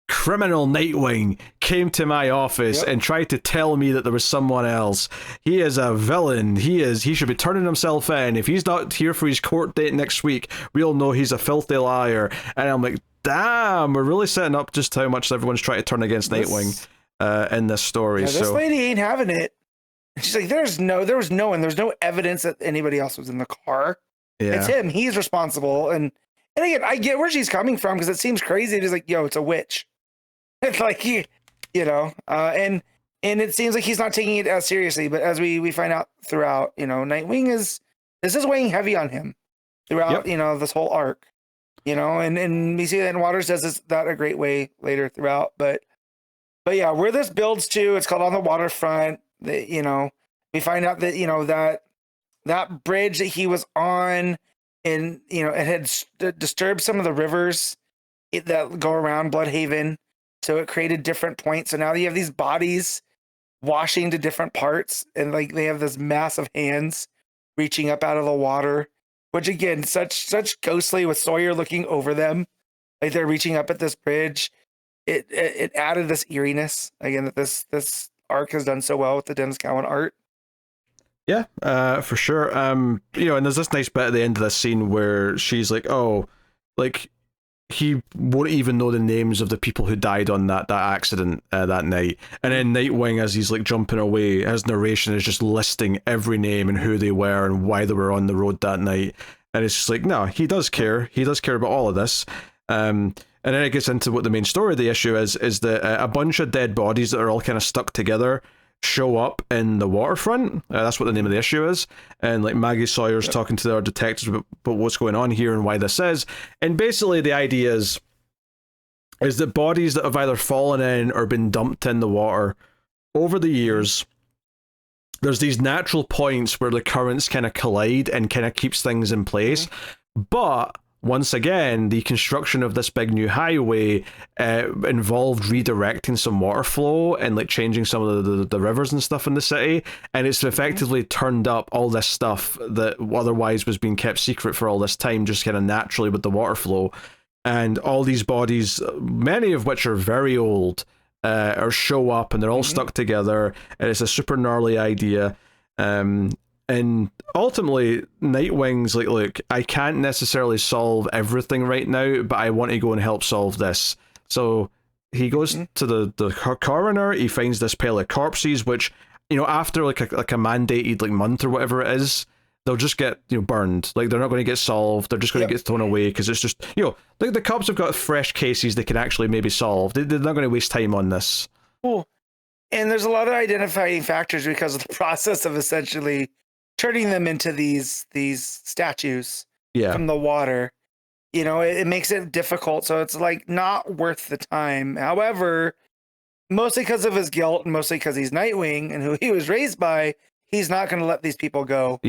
criminal Nightwing came to my office and tried to tell me that there was someone else. He is a villain. He should be turning himself in. If he's not here for his court date next week, we'll know he's a filthy liar. And I'm like, damn, we're really setting up just how much everyone's trying to turn against Nightwing in this story. Yeah, this lady ain't having it. She's like, there was no evidence that anybody else was in the car. Yeah. It's him. He's responsible. And again, I get where she's coming from because it seems crazy. It's like, yo, it's a witch. It's like, and it seems like he's not taking it as seriously. But as we find out throughout, Nightwing this is weighing heavy on him throughout, this whole arc, and we see that Waters does that a great way later throughout. But yeah, where this builds to, it's called On the Waterfront. We find out that, that bridge that he was on, and it had disturbed some of the rivers that go around Bloodhaven. So it created different points. So now you have these bodies washing to different parts, and like they have this massive hands reaching up out of the water, which again, such ghostly with Sawyer looking over them, like they're reaching up at this bridge. It added this eeriness again that this arc has done so well with the Dennis Cowan art. Yeah, for sure. And there's this nice bit at the end of this scene where she's like, oh, like, he won't even know the names of the people who died on that accident that night. And then Nightwing, as he's like jumping away, his narration is just listing every name and who they were and why they were on the road that night. And it's just like, no, he does care. He does care about all of this. And then it gets into what the main story of the issue is that a bunch of dead bodies that are all kind of stuck together show up in the waterfront. That's what the name of the issue is. And like Maggie Sawyer's talking to their detectives about what's going on here and why this is. And basically the idea is that bodies that have either fallen in or been dumped in the water over the years, there's these natural points where the currents kind of collide and kind of keeps things in place. But once again, the construction of this big new highway involved redirecting some water flow and like changing some of the rivers and stuff in the city, and it's effectively turned up all this stuff that otherwise was being kept secret for all this time, just kind of naturally with the water flow. And all these bodies, many of which are very old, or show up, and they're all stuck together, and it's a super gnarly idea. And ultimately, Nightwing's like, look, I can't necessarily solve everything right now, but I want to go and help solve this. So he goes to the coroner. He finds this pile of corpses, which, after like a mandated like month or whatever it is, they'll just get burned. Like, they're not going to get solved. They're just going to get thrown away because it's just like the cops have got fresh cases they can actually maybe solve. They're not going to waste time on this. Cool. And there's a lot of identifying factors because of the process of essentially turning them into these statues from the water. It makes it difficult. So it's like not worth the time. However, mostly because of his guilt and mostly because he's Nightwing and who he was raised by, he's not going to let these people go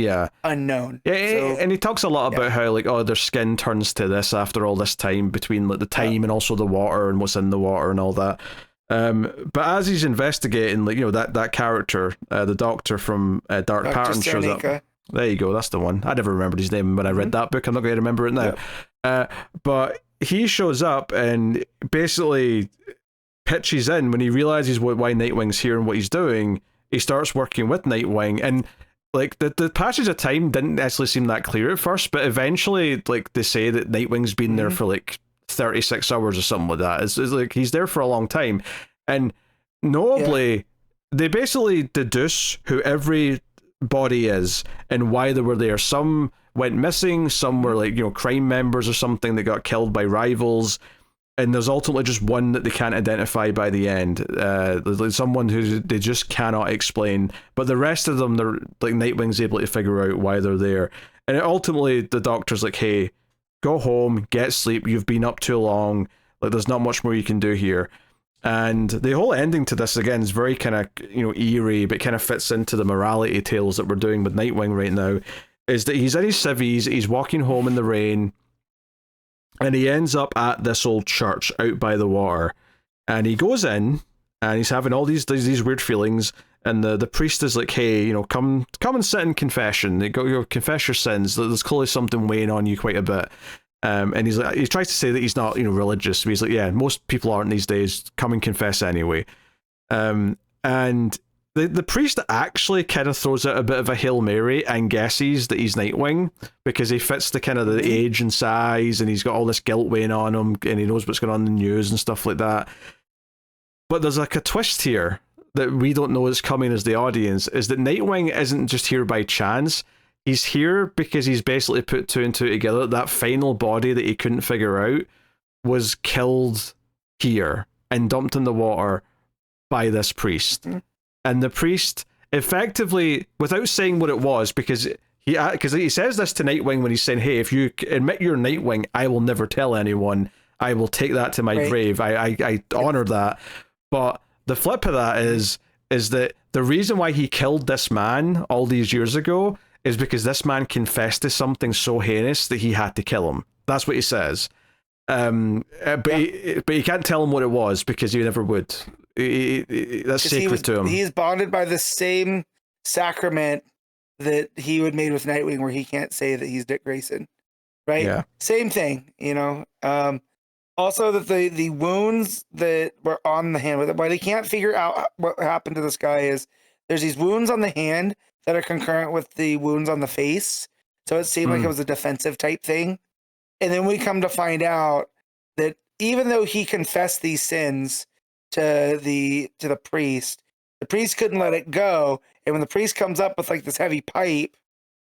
unknown. Yeah, and he talks a lot about how like, their skin turns to this after all this time, between like the time and also the water and what's in the water and all that. But as he's investigating, like, that character, the doctor from Dark Dr. Pattern shows up. There you go, that's the one. I never remembered his name when I read that book. I'm not going to remember it now. But he shows up and basically pitches in when he realizes why Nightwing's here and what he's doing. He starts working with Nightwing, and like the passage of time didn't necessarily seem that clear at first, but eventually, like, they say that Nightwing's been there for like 36 hours or something like that. It's like he's there for a long time. And notably, they basically deduce who every body is and why they were there. Some went missing, some were like, crime members or something that got killed by rivals. And there's ultimately just one that they can't identify by the end. There's someone who they just cannot explain. But the rest of them, they're like, Nightwing's able to figure out why they're there. And ultimately, the doctor's like, hey, go home, get sleep. You've been up too long. Like, there's not much more you can do here. And the whole ending to this, again, is very kind of, eerie, but kind of fits into the morality tales that we're doing with Nightwing right now, is that he's in his civvies, he's walking home in the rain, and he ends up at this old church out by the water. And he goes in, and he's having all these weird feelings, and the priest is like, hey, come and sit in confession. Confess your sins. There's clearly something weighing on you quite a bit. And he's like, he tries to say that he's not, religious, but he's like, yeah, most people aren't these days. Come and confess anyway. And the priest actually kind of throws out a bit of a Hail Mary and guesses that he's Nightwing because he fits the kind of the age and size, and he's got all this guilt weighing on him, and he knows what's going on in the news and stuff like that. But there's like a twist here that we don't know is coming as the audience, is that Nightwing isn't just here by chance. He's here because he's basically put two and two together. That final body that he couldn't figure out was killed here and dumped in the water by this priest. And the priest, effectively, without saying what it was, because he says this to Nightwing when he's saying, hey, if you admit you're Nightwing, I will never tell anyone. I will take that to my grave. I honor that. But the flip of that is that the reason why he killed this man all these years ago is because this man confessed to something so heinous that he had to kill him. That's what he says. But he can't tell him what it was because he never would. That's sacred to him. He's bonded by the same sacrament that he would made with Nightwing, where he can't say that he's Dick Grayson. Right? Yeah. Same thing, Also, that the wounds that were on the hand, why they can't figure out what happened to this guy is there's these wounds on the hand that are concurrent with the wounds on the face. So it seemed like it was a defensive type thing. And then we come to find out that even though he confessed these sins to the priest couldn't let it go. And when the priest comes up with like this heavy pipe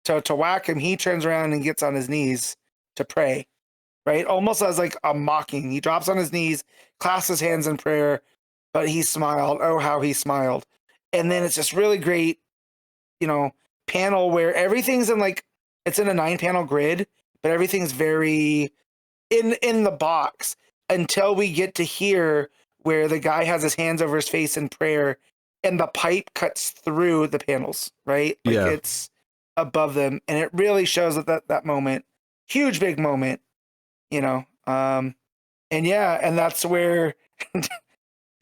to whack him, he turns around and gets on his knees to pray. Right? Almost as like a mocking. He drops on his knees, clasps his hands in prayer, but he smiled. Oh, how he smiled. And then it's just really great, panel where everything's in it's in a 9-panel grid, but everything's very in the box until we get to here where the guy has his hands over his face in prayer and the pipe cuts through the panels, right? It's above them. And it really shows that moment, huge, big moment. And that's where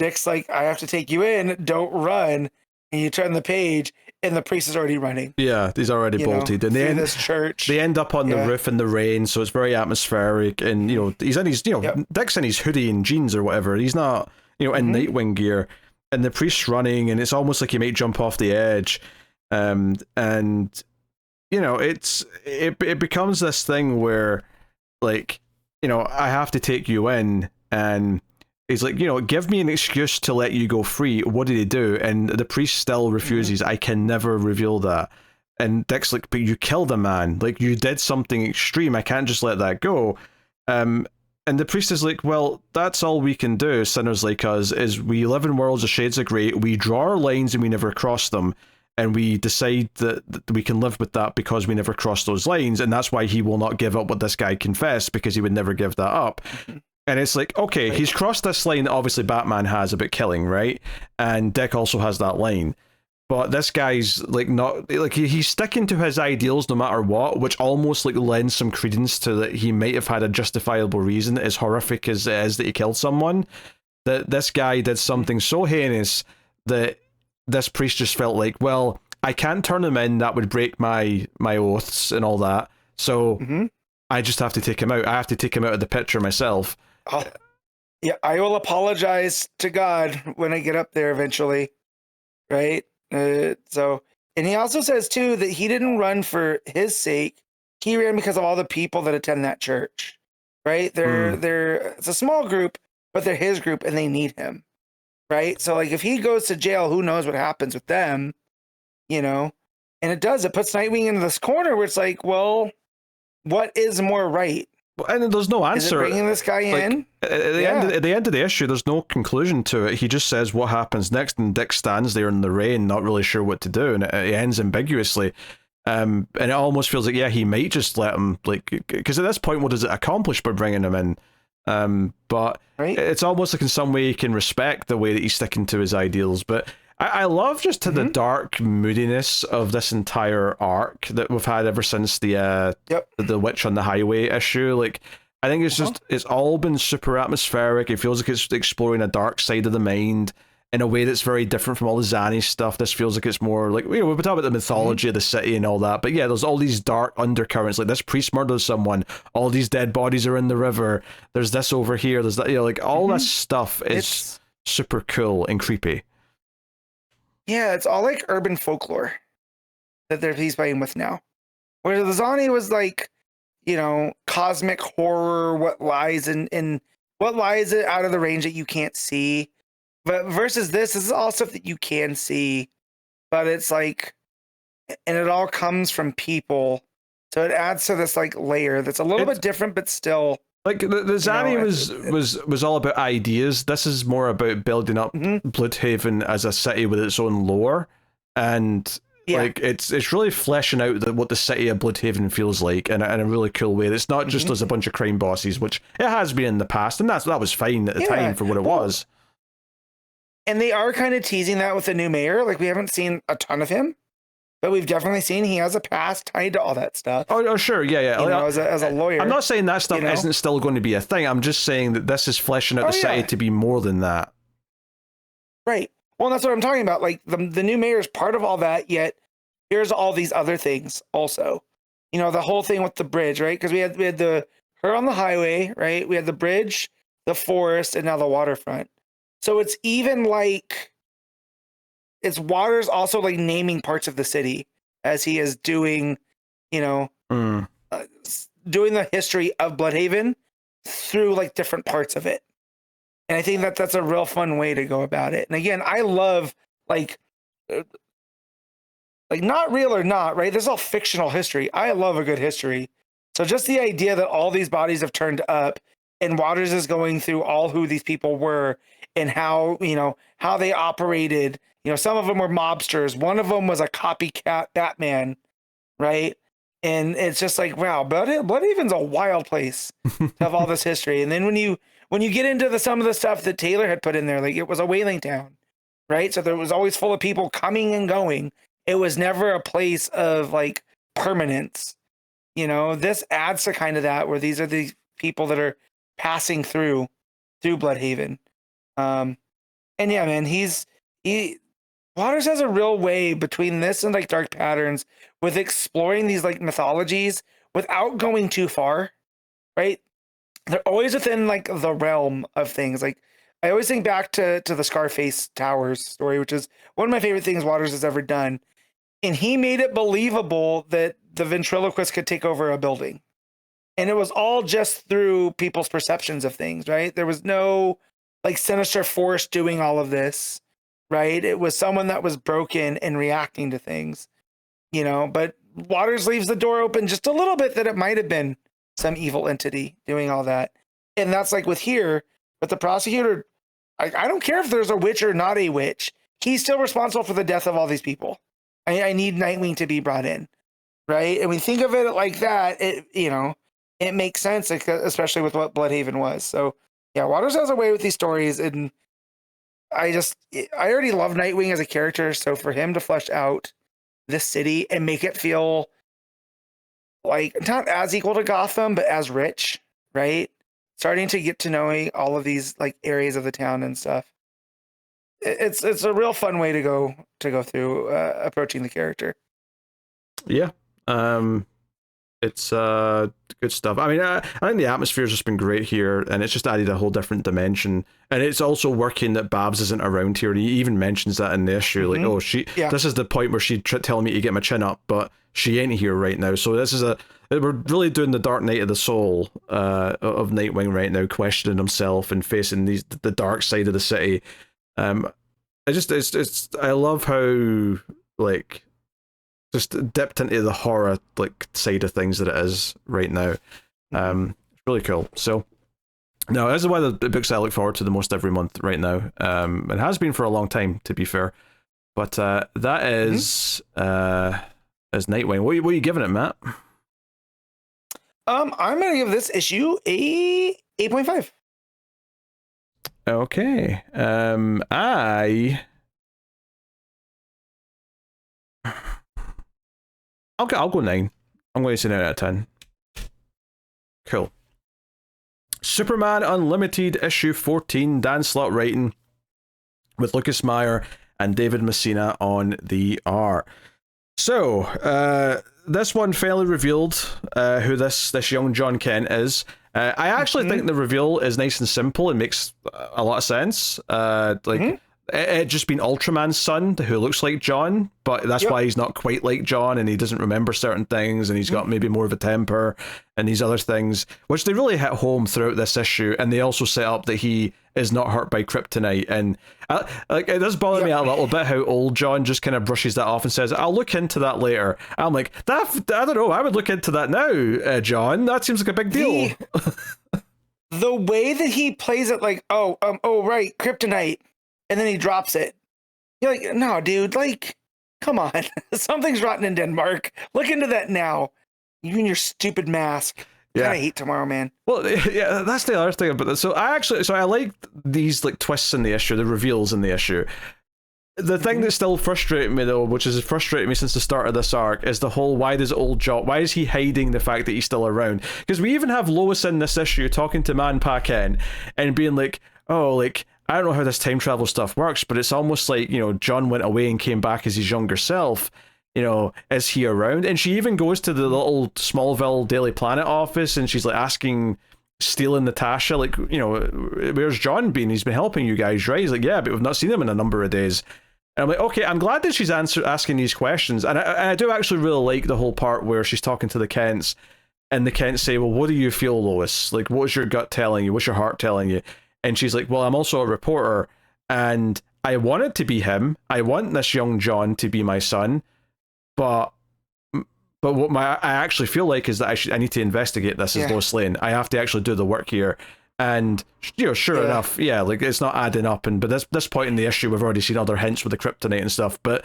Dick's like, I have to take you in, don't run. And you turn the page and the priest is already running. Yeah, he's already bolted. And through this church. They end up on the roof in the rain, so it's very atmospheric. And, he's in his, Dick's in his hoodie and jeans or whatever. He's not, in Nightwing gear. And the priest's running, and it's almost like he might jump off the edge. And you know, it becomes this thing where, like, you know, I have to take you in, and he's like, you know, give me an excuse to let you go free. What did he do? And the priest still refuses. I can never reveal that. And Dick's like, but you killed a man. Like, you did something extreme. I can't just let that go. And the priest is like, well, that's all we can do, sinners like us, is we live in worlds of shades of grey. We draw our lines and we never cross them. And we decide that we can live with that because we never cross those lines. And that's why he will not give up what this guy confessed, because he would never give that up. And it's like, okay, he's crossed this line that obviously Batman has about killing, right? And Dick also has that line. But this guy's like not like he's sticking to his ideals no matter what, which almost like lends some credence to that he might have had a justifiable reason, as horrific as it is that he killed someone. That this guy did something so heinous that this priest just felt like, well, I can't turn him in, that would break my oaths and all that. So I just have to take him out. I have to take him out of the picture myself. Yeah, I will apologize to God when I get up there eventually, right? So, and he also says too that he didn't run for his sake. He ran because of all the people that attend that church, right? They're it's a small group, but they're his group and they need him, right? So like if he goes to jail, who knows what happens with them, you know? And it puts Nightwing into this corner where it's like, well, what is more right? And there's no answer. Is it bringing this guy in? At the end of the issue, there's no conclusion to it. He just says what happens next, and Dick stands there in the rain, not really sure what to do, and it ends ambiguously. And it almost feels like, yeah, he might just let him, like, because at this point, what does it accomplish by bringing him in? But it's almost like in some way he can respect the way that he's sticking to his ideals. But I love just the dark moodiness of this entire arc that we've had ever since the Witch on the Highway issue. Like, I think it's just, it's all been super atmospheric. It feels like it's exploring a dark side of the mind in a way that's very different from all the Zanny stuff. This feels like it's more like, you know, we've been talking about the mythology of the city and all that, but yeah, there's all these dark undercurrents. Like, this priest murders someone, all these dead bodies are in the river, there's this over here, there's that, you know, like all this stuff is super cool and creepy. Yeah, it's all like urban folklore that he's playing with now. Whereas the Zanny was like, you know, cosmic horror, what lies in what lies out of the range that you can't see. But versus this is all stuff that you can see, but it's like, and it all comes from people. So it adds to this like layer that's a little bit different, but still. Like the Zanny was all about ideas. This is more about building up Bloodhaven as a city with its own lore, and like it's really fleshing out what the city of Bloodhaven feels like in a really cool way. It's not just as a bunch of crime bosses, which it has been in the past, and that was fine at the time for what it was. And they are kind of teasing that with the new mayor. Like, we haven't seen a ton of him, but we've definitely seen he has a past tied to all that stuff. Oh sure, yeah. You know, as a lawyer. I'm not saying that stuff isn't still going to be a thing. I'm just saying that this is fleshing out the city to be more than that. Right. Well, that's what I'm talking about. Like, the new mayor is part of all that, yet here's all these other things also. You know, the whole thing with the bridge, right? Because we had her on the highway, right? We had the bridge, the forest, and now the waterfront. So it's even like, it's Waters also like naming parts of the city as he is doing, you know, doing the history of Bloodhaven through like different parts of it. And I think that's a real fun way to go about it. And again, I love like not real or not, right? This is all fictional history. I love a good history. So just the idea that all these bodies have turned up and Waters is going through all who these people were and how, you know, how they operated. You know, some of them were mobsters. One of them was a copycat Batman, right? And it's just like, wow, Bloodhaven's a wild place to have all this history. And then when you get into some of the stuff that Taylor had put in there, like it was a whaling town, right? So there was always full of people coming and going. It was never a place of like permanence. You know, this adds to kind of that, where these are the people that are passing through Bloodhaven. And yeah, man, Waters has a real way between this and like Dark Patterns with exploring these like mythologies without going too far, right? They're always within like the realm of things. Like, I always think back to the Scarface Towers story, which is one of my favorite things Waters has ever done. And he made it believable that the ventriloquist could take over a building. And it was all just through people's perceptions of things, right? There was no like sinister force doing all of this, right? It was someone that was broken and reacting to things, you know, but Waters leaves the door open just a little bit that it might have been some evil entity doing all that. And that's like with here, but the prosecutor, I don't care if there's a witch or not a witch. He's still responsible for the death of all these people. I need Nightwing to be brought in, right? And we think of it like that, it, you know, it makes sense, especially with what Bloodhaven was. So yeah, Waters has a way with these stories, and I already love Nightwing as a character. So for him to flesh out this city and make it feel like not as equal to Gotham, but as rich, right? Starting to get to knowing all of these like areas of the town and stuff. It's a real fun way to go through approaching the character. Yeah. It's good stuff. I mean, I think the atmosphere's just been great here, and it's just added a whole different dimension. And it's also working that Babs isn't around here. And he even mentions that in the issue, like, oh, this is the point where she's telling me to get my chin up, but she ain't here right now. So this is we're really doing the Dark Night of the Soul of Nightwing right now, questioning himself and facing the dark side of the city. I love how like just dipped into the horror like side of things that it is right now. It's really cool. So no, this is one of the books I look forward to the most every month right now. It has been for a long time, to be fair. But that is Nightwing. What are you giving it, Matt? I'm gonna give this issue a 8.5. Okay. I'll go 9. I'm going to say 9 out of 10. Cool. Superman Unlimited issue 14, Dan Slott writing, with Lucas Meyer and David Messina on the art. So, this one finally revealed who this young John Kent is. I actually think the reveal is nice and simple and makes a lot of sense. It just been Ultraman's son who looks like John, but that's why he's not quite like John, and he doesn't remember certain things, and he's got maybe more of a temper and these other things, which they really hit home throughout this issue. And they also set up that he is not hurt by kryptonite, and like it does bother me a little bit how old John just kind of brushes that off and says, "I'll look into that later." I'm like, I don't know, I would look into that now, John. That seems like a big deal. The way that he plays it, like, right, kryptonite. And then he drops it. You're like, no, dude, like, come on. Something's rotten in Denmark. Look into that now. You and your stupid mask. Yeah. I hate Tomorrow Man. Well, yeah, that's the other thing about this. So I like these like twists in the issue, the reveals in the issue. The thing that's still frustrating me though, which has frustrated me since the start of this arc, is the whole why is he hiding the fact that he's still around? Because we even have Lois in this issue talking to Man Pa Ken and being like, oh, like, I don't know how this time travel stuff works, but it's almost like, you know, John went away and came back as his younger self. You know, is he around? And she even goes to the little Smallville Daily Planet office and she's like asking Steele and Natasha, like, you know, where's John been? He's been helping you guys, right? He's like, yeah, but we've not seen him in a number of days. And I'm like, okay, I'm glad that she's asking these questions. And I do actually really like the whole part where she's talking to the Kents and the Kents say, well, what do you feel, Lois? Like, what's your gut telling you? What's your heart telling you? And she's like, well, I'm also a reporter and I want it to be him. I want this young John to be my son. But what I actually feel like is that I need to investigate this as Lois Lane. I have to actually do the work here. And, you know, sure enough, like it's not adding up. But this point in the issue, we've already seen other hints with the kryptonite and stuff. But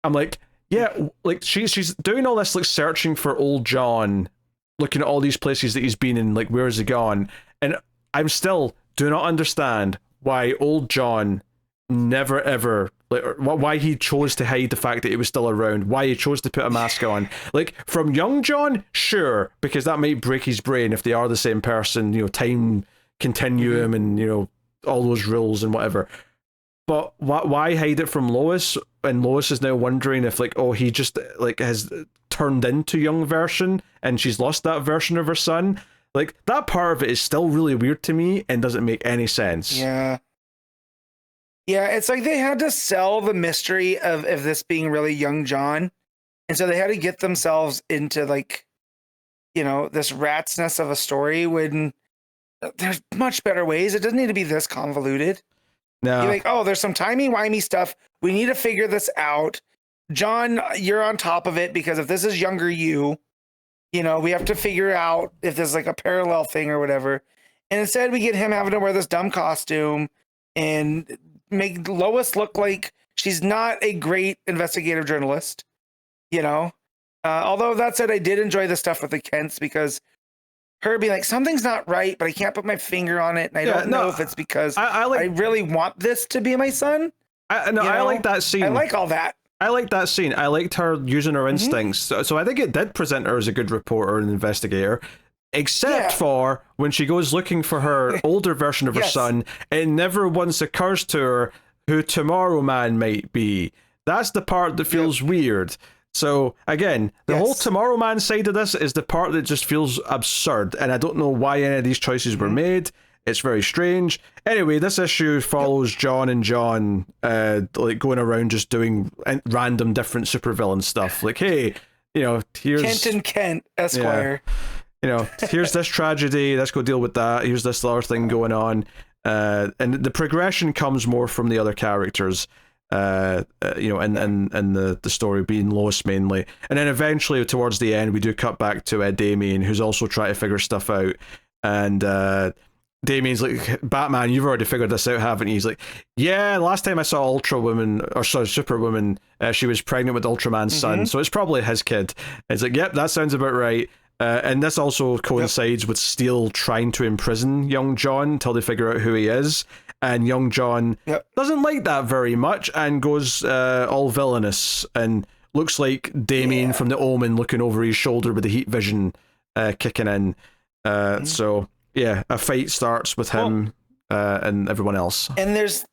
I'm like, yeah, like she's doing all this, like searching for old John, looking at all these places that he's been in, like where's he gone? And I'm still do not understand why old John never ever, like, why he chose to hide the fact that he was still around, why he chose to put a mask on. Like, from young John, sure, because that might break his brain if they are the same person, you know, time continuum and, you know, all those rules and whatever. But why hide it from Lois? And Lois is now wondering if, like, oh, he just, like, has turned into young version and she's lost that version of her son. Like, that part of it is still really weird to me and doesn't make any sense. Yeah, it's like they had to sell the mystery of this being really young John And so they had to get themselves into like, this rat's nest of a story when there's much better ways. It doesn't need to be this convoluted. No. You're like, oh, there's some timey-wimey stuff. We need to figure this out. John, you're on top of it because if this is younger you, we have to figure out if there's like a parallel thing or whatever. And instead we get him having to wear this dumb costume and make Lois look like she's not a great investigative journalist, although that said, I did enjoy the stuff with the Kents because her being like, something's not right, but I can't put my finger on it. And I don't know if it's because I really want this to be my son. I like that scene. I like all that. I like that scene. I liked her using her instincts. So I think it did present her as a good reporter and investigator, except for when she goes looking for her older version of her son, it never once occurs to her who Tomorrow Man might be. That's the part that feels weird. So again, the whole Tomorrow Man side of this is the part that just feels absurd, and I don't know why any of these choices were made. It's very strange. Anyway, this issue follows John and John like going around just doing random different supervillain stuff. Like, hey, here's Kent and Kent, Esquire. Here's this tragedy. Let's go deal with that. Here's this other thing going on. And the progression comes more from the other characters. And the story being Lois mainly, and then eventually towards the end we do cut back to Damien, who's also trying to figure stuff out, and Damien's like, Batman, you've already figured this out, haven't you? He's like, yeah, last time I saw Superwoman, she was pregnant with Ultraman's son, so it's probably his kid. And it's like, yep, that sounds about right. And this also coincides with Steel trying to imprison young John until they figure out who he is. And young John doesn't like that very much and goes all villainous and looks like Damien from The Omen looking over his shoulder with the heat vision kicking in. So, yeah, a fight starts with him and everyone else. And there's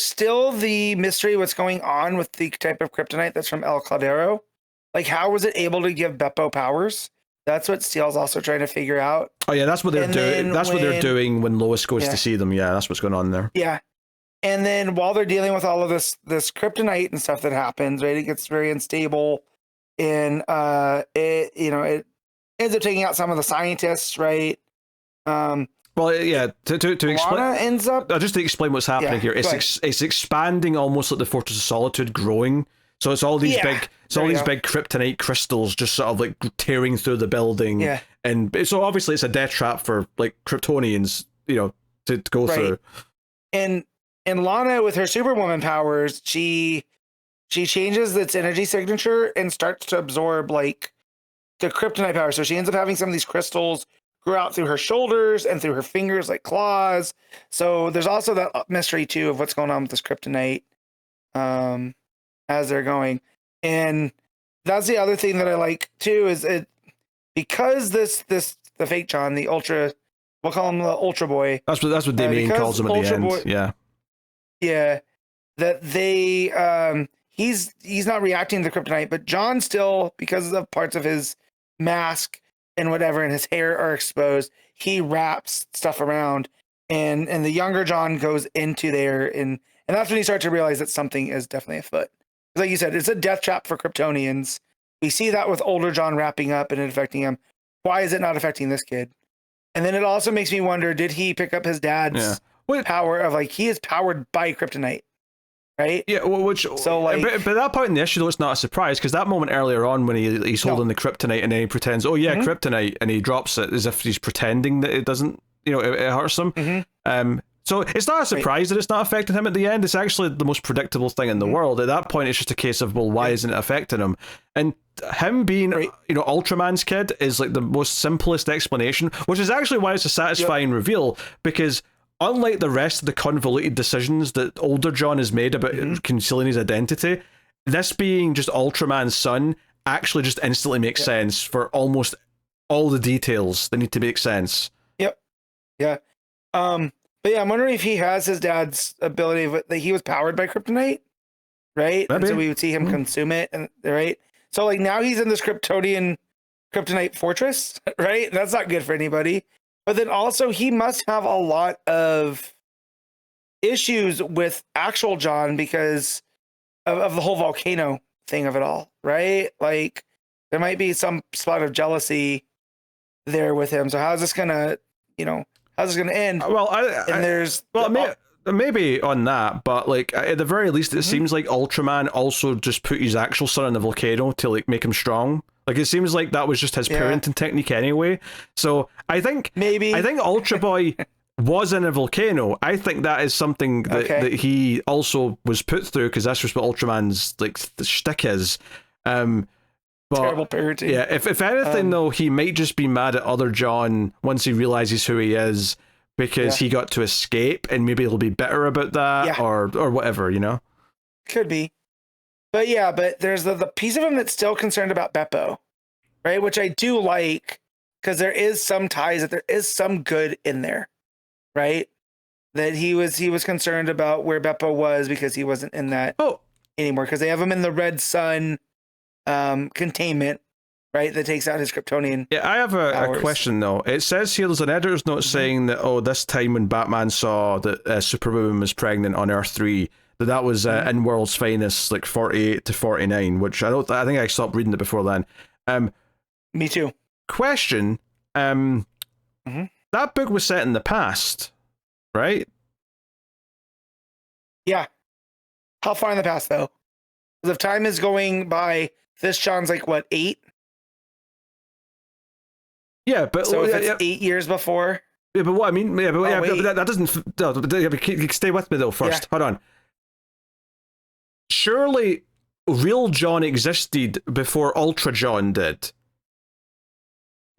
still the mystery what's going on with the type of kryptonite that's from El Caldero. Like, how was it able to give Beppo powers? That's what Steele's also trying to figure out. Oh yeah, that's what they're doing. That's what they're doing when Lois goes to see them. Yeah, that's what's going on there. Yeah, and then while they're dealing with all of this kryptonite and stuff that happens, right? It gets very unstable, and it ends up taking out some of the scientists, right? Well, yeah. To explain, ends up. Just to explain what's happening here, it's expanding almost like the Fortress of Solitude, growing. So it's all these big kryptonite crystals just sort of like tearing through the building. Yeah. And so obviously it's a death trap for like Kryptonians, to go through. And Lana, with her Superwoman powers, she changes its energy signature and starts to absorb like the kryptonite power. So she ends up having some of these crystals grow out through her shoulders and through her fingers like claws. So there's also that mystery too of what's going on with this kryptonite. As they're going, and that's the other thing that I like too is it because the fake John, the Ultra, we'll call him the Ultra Boy. That's what Damien calls him at the end. Boy, yeah, that they he's not reacting to the kryptonite, but John still, because of parts of his mask and whatever and his hair are exposed, he wraps stuff around, and the younger John goes into there, and that's when you start to realize that something is definitely afoot. Like you said, it's a death trap for Kryptonians. We see that with older John wrapping up and it affecting him. Why is it not affecting this kid? And then it also makes me wonder, did he pick up his dad's power of like, he is powered by kryptonite, right? Yeah, so like, but at that point in the issue, though, it's not a surprise because that moment earlier on when he's holding the kryptonite and then he pretends, kryptonite, and he drops it as if he's pretending that it doesn't, it hurts him. So it's not a surprise that it's not affecting him at the end. It's actually the most predictable thing in the world. At that point, it's just a case of, well, why isn't it affecting him? And him being, Ultraman's kid is like the most simplest explanation, which is actually why it's a satisfying reveal, because unlike the rest of the convoluted decisions that older John has made about concealing his identity, this being just Ultraman's son actually just instantly makes sense for almost all the details that need to make sense. Yep. Yeah. But yeah, I'm wondering if he has his dad's ability that he was powered by kryptonite, right? And so we would see him consume it, and right. So like now he's in this kryptonite fortress, right? That's not good for anybody. But then also he must have a lot of issues with actual John because of the whole volcano thing of it all, right? Like there might be some spot of jealousy there with him. So how's this gonna, how's this gonna end? Well, maybe on that, but like at the very least, it seems like Ultraman also just put his actual son in the volcano to like make him strong. Like it seems like that was just his parenting technique anyway. So I think Ultra Boy was in a volcano. I think that is something that he also was put through, because that's just what Ultraman's like the shtick is. But, terrible parenting. Yeah, if anything though, he might just be mad at other John once he realizes who he is, because he got to escape, and maybe he'll be bitter about that, or whatever, Could be. But there's the piece of him that's still concerned about Beppo, right? Which I do like, because there is some ties, that there is some good in there, right? That he was concerned about where Beppo was, because he wasn't in that anymore, because they have him in the Red Sun containment, right? That takes out his Kryptonian. Yeah, I have a question though. It says here there's an editor's note saying that this time when Batman saw that Superwoman was pregnant on Earth 3, that was in World's Finest, like 48 to 49, which I think I stopped reading it before then. Me too. Question. That book was set in the past, right? Yeah. How far in the past though? Because if time is going by, this John's like what, 8? Yeah, but so if it's 8 years before. Yeah, but what I mean, but that doesn't. No, stay with me though first. Hold on. Surely, real John existed before Ultra John did,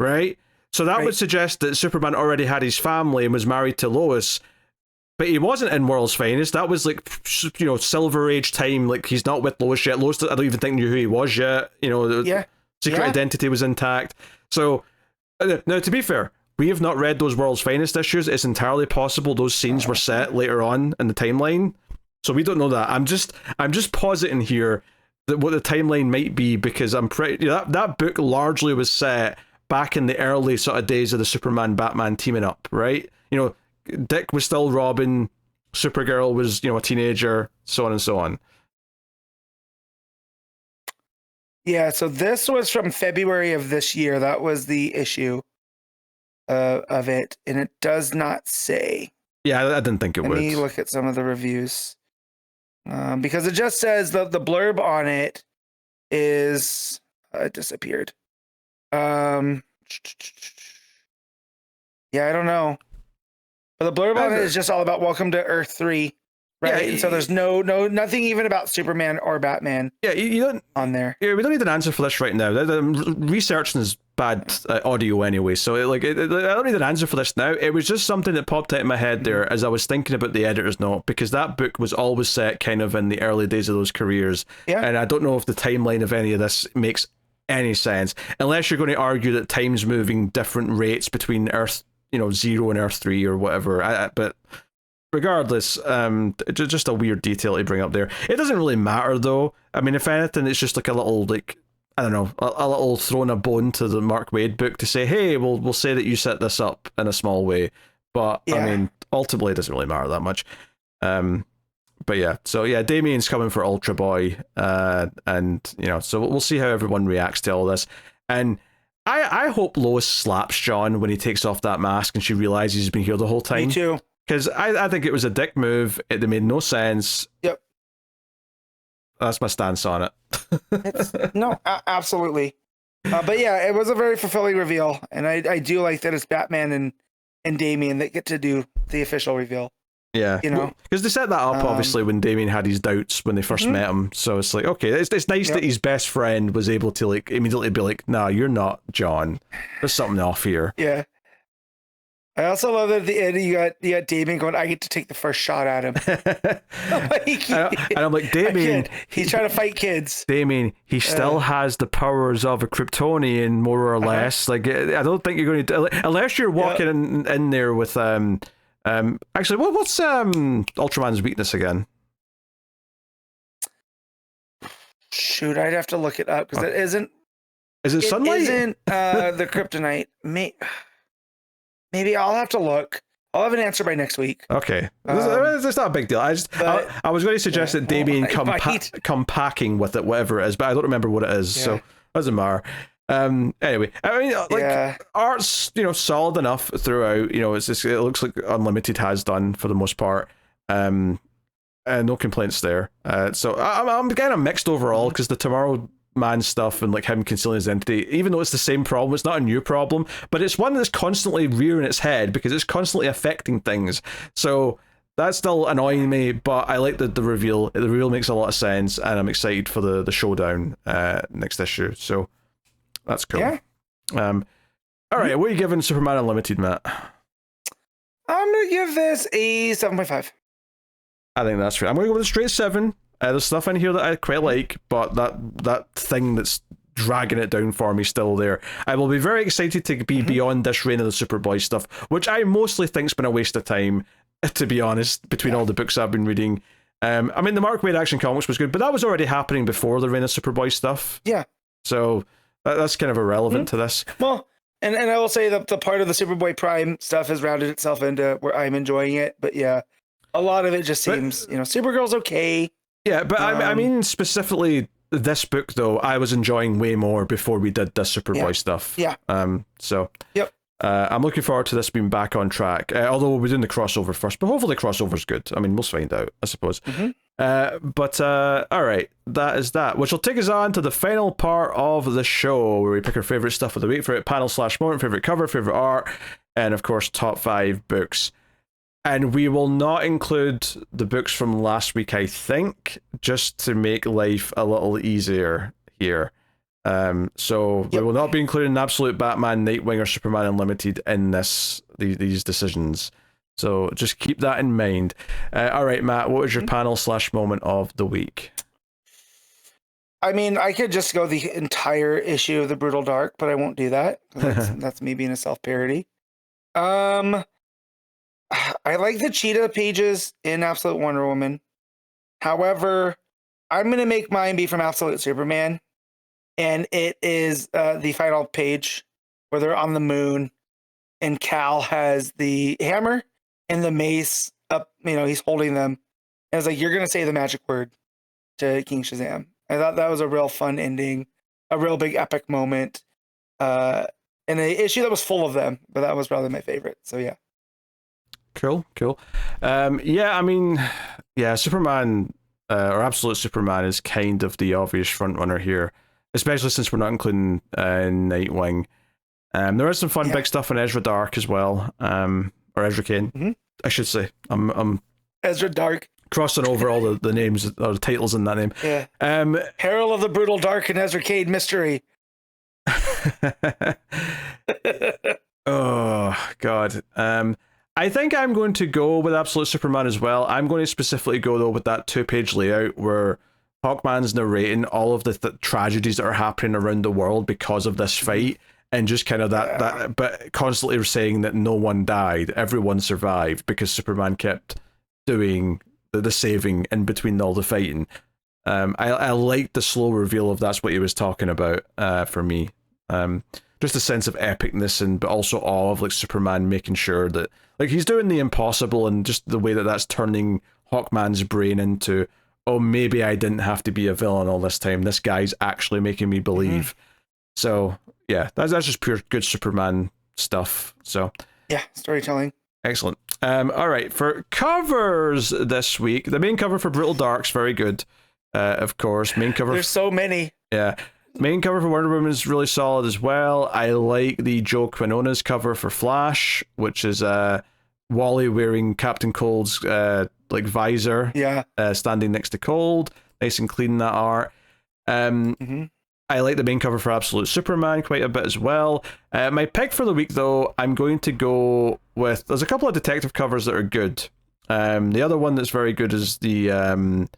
right? So that would suggest that Superman already had his family and was married to Lois, but he wasn't in World's Finest. That was like, Silver Age time. Like he's not with Lois yet. Lois, I don't even think knew who he was yet. Secret identity was intact. So. Now, to be fair, we have not read those World's Finest issues. It's entirely possible those scenes were set later on in the timeline, so we don't know that. I'm just positing here that what the timeline might be, because I'm pretty that book largely was set back in the early sort of days of the Superman Batman teaming up, right? Dick was still Robin, Supergirl was a teenager, so on and so on. Yeah, so this was from February of this year. That was the issue of it, and it does not say. Yeah, I didn't think it would. Let me look at some of the reviews, because it just says the blurb on it is it disappeared. Yeah, I don't know, but the blurb on it is just all about welcome to Earth 3. Right, and so there's nothing even about Superman or Batman. Yeah, you don't on there. Yeah, we don't need an answer for this right now. The researching is bad audio anyway, so I don't need an answer for this now. It was just something that popped out in my head there as I was thinking about the editor's note, because that book was always set kind of in the early days of those careers, and I don't know if the timeline of any of this makes any sense, unless you're going to argue that time's moving different rates between Earth 0 and Earth 3 or whatever. But regardless, just a weird detail to bring up there. It doesn't really matter though. I mean, if anything, it's just like a little, like, I don't know, a little throwing a bone to the Mark Waid book to say, hey, we'll say that you set this up in a small way. But I mean, ultimately, it doesn't really matter that much. But yeah, so yeah, Damian's coming for Ultra Boy, and so we'll see how everyone reacts to all this. And I hope Lois slaps John when he takes off that mask and she realizes he's been here the whole time. Me too. Because I think it was a dick move. It made no sense. Yep. That's my stance on it. No, absolutely. But yeah, it was a very fulfilling reveal. And I do like that it's Batman and Damian that get to do the official reveal. Yeah. Because they set that up, obviously, when Damian had his doubts when they first met him. So it's like, okay, it's nice that his best friend was able to like immediately be like, nah, you're not John. There's something off here. Yeah. I also love that at the end you got Damian going, I get to take the first shot at him. And I'm like, Damian, he's trying to fight kids. Damian, he still has the powers of a Kryptonian, more or less. Like, I don't think you're going to, unless you're walking in there with actually, what's Ultraman's weakness again? Shoot, I'd have to look it up because it isn't. Is it sunlight? It isn't the kryptonite. Maybe I'll have to look. I'll have an answer by next week. Okay, it's not a big deal. I was going to suggest that Damien come packing with it, whatever it is, but I don't remember what it is, so doesn't matter. Anyway, I mean, art's solid enough throughout. It looks like Unlimited has done for the most part. And no complaints there. So I'm kind of mixed overall because the Tomorrow Man stuff and like him concealing his identity, even though it's the same problem, it's not a new problem, but it's one that's constantly rearing its head because it's constantly affecting things. So that's still annoying me, but I like the reveal. The reveal makes a lot of sense, and I'm excited for the showdown next issue. So that's cool. Yeah. All right, what are you giving Superman Unlimited, Matt? I'm gonna give this a 7.5. I think that's right. I'm going to go with a straight 7. There's stuff in here that I quite like, but that thing that's dragging it down for me still there. I will be very excited to be beyond this reign of the Superboy stuff, which I mostly think's been a waste of time, to be honest, between all the books I've been reading. I mean, the Mark Waid Action Comics was good, but that was already happening before the reign of Superboy stuff. Yeah. So that's kind of irrelevant to this. Well, and I will say that the part of the Superboy Prime stuff has rounded itself into where I'm enjoying it, but yeah, a lot of it just seems, Supergirl's okay. Yeah, but I mean specifically this book though, I was enjoying way more before we did this Superboy stuff. Yeah. So. Yep. I'm looking forward to this being back on track. Although we'll be doing the crossover first, but hopefully the crossover's good. I mean, we'll find out, I suppose. But all right, that is that. Which will take us on to the final part of the show, where we pick our favorite stuff of the week, favorite panel/moment, favorite cover, favorite art, and of course top 5 books. And we will not include the books from last week, I think, just to make life a little easier here. So we will not be including Absolute Batman, Nightwing, or Superman Unlimited in these decisions. So just keep that in mind. All right, Matt, what was your panel/moment of the week? I mean, I could just go the entire issue of the Brutal Dark, but I won't do that. That's me being a self-parody. I like the Cheetah pages in Absolute Wonder Woman. However, I'm going to make mine be from Absolute Superman. And it is the final page where they're on the moon and Cal has the hammer and the mace up, he's holding them. And it's like, you're going to say the magic word to King Shazam. I thought that was a real fun ending, a real big epic moment. And an issue that was full of them, but that was probably my favorite. So yeah. Cool. I mean, Superman or Absolute Superman is kind of the obvious front runner here, especially since we're not including Nightwing. There is some fun big stuff in Ezra Dark as well, or Ezra Cain, I should say. I'm Ezra Dark, crossing over all the names or the titles in that name. Yeah. Peril of the Brutal Dark and Ezra Cain mystery. Oh God. I think I'm going to go with Absolute Superman as well. I'm going to specifically go though with that 2-page layout where Hawkman's narrating all of the tragedies that are happening around the world because of this fight, and just kind of that but constantly saying that no one died, everyone survived because Superman kept doing the saving in between all the fighting. I like the slow reveal of that's what he was talking about for me. Just a sense of epicness, and but also awe of like Superman making sure that like he's doing the impossible, and just the way that that's turning Hawkman's brain into, oh, maybe I didn't have to be a villain all this time. This guy's actually making me believe. So yeah, that's just pure good Superman stuff. So yeah, storytelling. Excellent. All right, for covers this week, the main cover for Brutal Dark's very good. Of course, main cover. There's so many. Yeah. Main cover for Wonder Woman is really solid as well. I like the Joe Quinones cover for Flash, which is Wally wearing Captain Cold's visor, standing next to Cold. Nice and clean, that art. I like the main cover for Absolute Superman quite a bit as well. My pick for the week, though, I'm going to go with... There's a couple of detective covers that are good. The other one that's very good is the...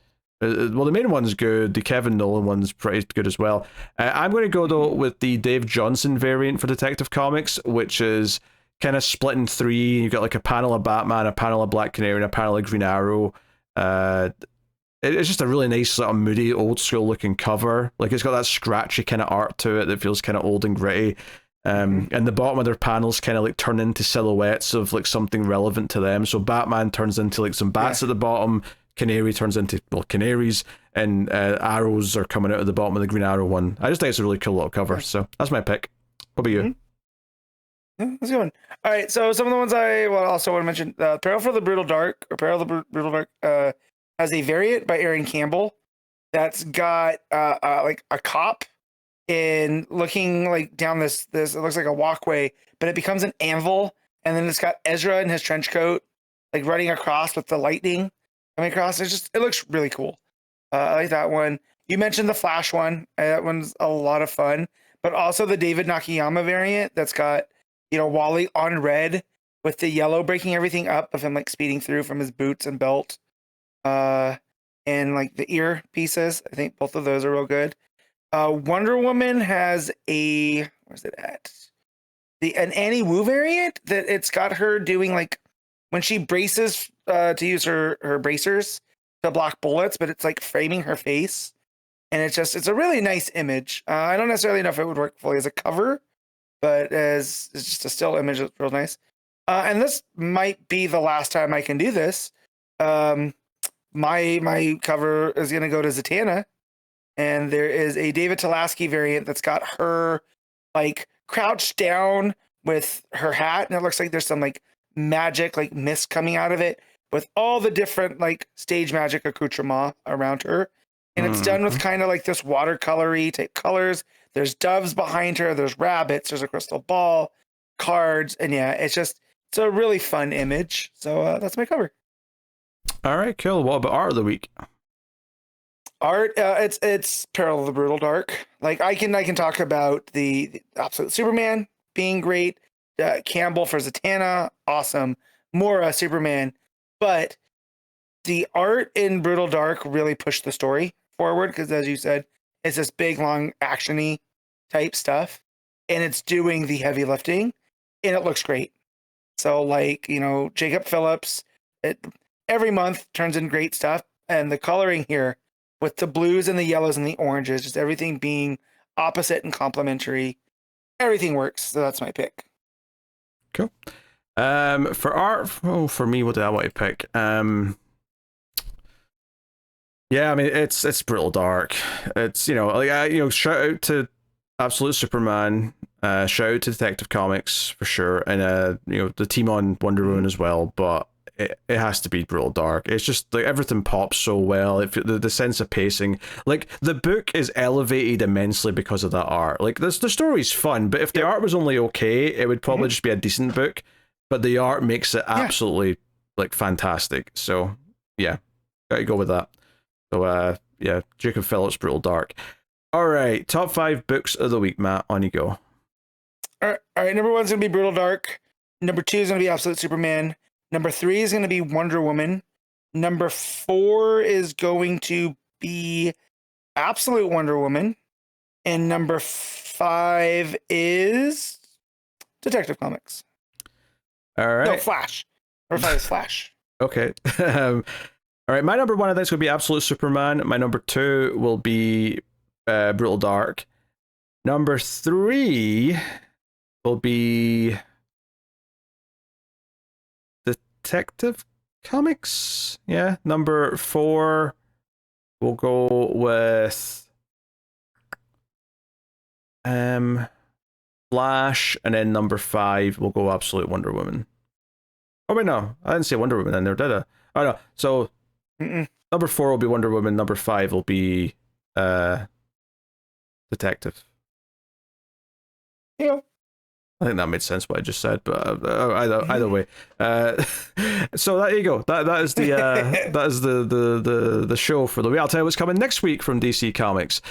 the main one's good. The Kevin Nolan one's pretty good as well. I'm going to go, though, with the Dave Johnson variant for Detective Comics, which is kind of split in 3. You've got like a panel of Batman, a panel of Black Canary, and a panel of Green Arrow. It's just a really nice, sort of moody, old school looking cover. Like, it's got that scratchy kind of art to it that feels kind of old and gritty. And the bottom of their panels kind of like turn into silhouettes of like something relevant to them. So Batman turns into like some bats at the bottom, Canary turns into, well, canaries, and arrows are coming out of the bottom of the Green Arrow one. I just think it's a really cool little cover. So that's my pick. What about you? Yeah, that's a good one. All right, so some of the ones I also want to mention, Peril for the Brutal Dark, or Peril of the Brutal Dark, has a variant by Aaron Campbell that's got like a cop in looking like down this it looks like a walkway, but it becomes an anvil, and then it's got Ezra in his trench coat like running across with the lightning coming across. It looks really cool. I like that one. You mentioned the Flash one. That one's a lot of fun, but also the David Nakayama variant that's got, you know, Wally on red with the yellow breaking everything up of him like speeding through from his boots and belt, and like the ear pieces. I think both of those are real good. Wonder Woman has where's it at? An Annie Wu variant that it's got her doing like when she braces to use her bracers to block bullets, but it's like framing her face, and it's a really nice image. I don't necessarily know if it would work fully as a cover, but as it's just a still image, it's real nice. And this might be the last time I can do this. My cover is gonna go to Zatanna. And there is a David Talaski variant that's got her like crouched down with her hat, and it looks like there's some like magic like mist coming out of it with all the different like stage magic accoutrement around her. And it's done with kind of like this watercolory type colors. There's doves behind her, there's rabbits, there's a crystal ball, cards, and yeah, it's a really fun image. So that's my cover. All right, cool. What about art of the week? Art, it's Peril of the Brutal Dark. Like I can talk about the Absolute Superman being great, Campbell for Zatanna, awesome, Mora Superman, but the art in Brutal Dark really pushed the story forward because, as you said, it's this big, long, actiony type stuff, and it's doing the heavy lifting, and it looks great. So, like, you know, Jacob Phillips, every month turns in great stuff, and the coloring here, with the blues and the yellows and the oranges, just everything being opposite and complementary. Everything works. So that's my pick. Cool. For art, for me, what did I want to pick? Yeah, I mean, it's Brutal Dark. It's, you know, like shout out to Absolute Superman. Shout out to Detective Comics for sure, and you know, the team on Wonder Woman as well. But it has to be Brutal Dark. It's just like everything pops so well. The sense of pacing, like the book is elevated immensely because of that art. Like the story's fun, but if the art was only okay, it would probably just be a decent book. But the art makes it absolutely like fantastic. So yeah, gotta go with that. So yeah, Jacob Phillips, Brutal Dark. All right, top 5 books of the week, Matt. On you go. All right. Number 1's gonna be Brutal Dark. Number 2 is gonna be Absolute Superman. Number 3 is going to be Wonder Woman. Number 4 is going to be Absolute Wonder Woman. And number 5 is Detective Comics. All right. No, Flash. Number 5 is Flash. Okay. All right. My number 1, I think, is going to be Absolute Superman. My number 2 will be Brutal Dark. Number 3 will be Detective Comics. Yeah. Number 4, we'll go with Flash, and then number 5 we'll go Absolute Wonder Woman. Oh wait, no, I didn't say Wonder Woman in there, did I? Oh no. So number 4 will be Wonder Woman. Number 5 will be Detective. Yeah. I think that made sense what I just said, but either way. So there you go. That is the that is the show for the week. I'll tell you what's coming next week from DC Comics.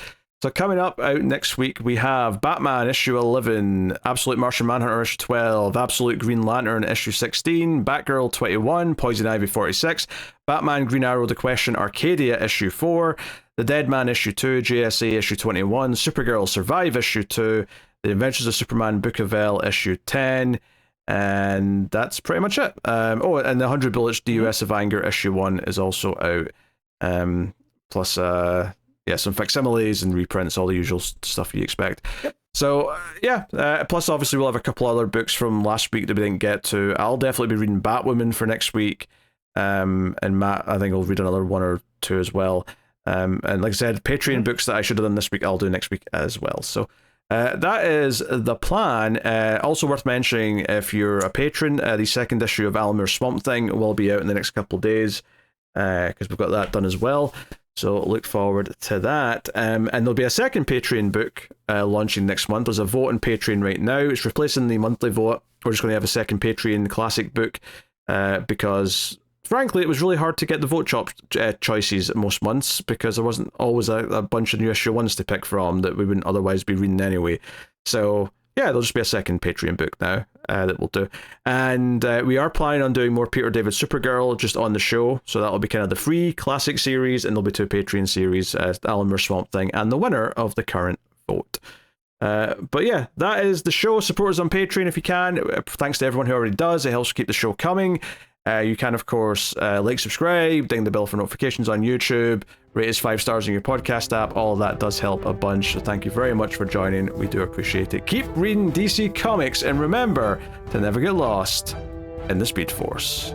So coming up out next week, we have Batman issue 11, Absolute Martian Manhunter issue 12, Absolute Green Lantern issue 16, Batgirl 21, Poison Ivy 46, Batman Green Arrow The Question Arcadia issue 4, The Dead Man issue 2, JSA issue 21, Supergirl Survive issue 2, The Adventures of Superman Book of L issue 10, and that's pretty much it. And the 100 Bullets DUS of Anger issue 1 is also out. Plus some facsimiles and reprints, all the usual stuff you expect. Yep. So, plus obviously we'll have a couple other books from last week that we didn't get to. I'll definitely be reading Batwoman for next week, and Matt, I think, will read another one or two as well. And like I said, Patreon books that I should have done this week, I'll do next week as well. So that is the plan. Also worth mentioning, if you're a patron, the second issue of Alamir Swamp Thing will be out in the next couple of days, because we've got that done as well. So look forward to that. And there'll be a second Patreon book launching next month. There's a vote on Patreon right now. It's replacing the monthly vote. We're just going to have a second Patreon classic book because, frankly, it was really hard to get the vote choices most months because there wasn't always a bunch of new issue ones to pick from that we wouldn't otherwise be reading anyway. So yeah, there'll just be a second Patreon book now that we'll do. And we are planning on doing more Peter David Supergirl just on the show. So that'll be kind of the free classic series, and there'll be 2 Patreon series, Alamir Swamp Thing and the winner of the current vote. But yeah, that is the show. Support us on Patreon if you can. Thanks to everyone who already does. It helps keep the show coming. You can, of course, like, subscribe, ding the bell for notifications on YouTube, rate us 5 stars in your podcast app. All of that does help a bunch. So thank you very much for joining. We do appreciate it. Keep reading DC Comics, and remember to never get lost in the Speed Force.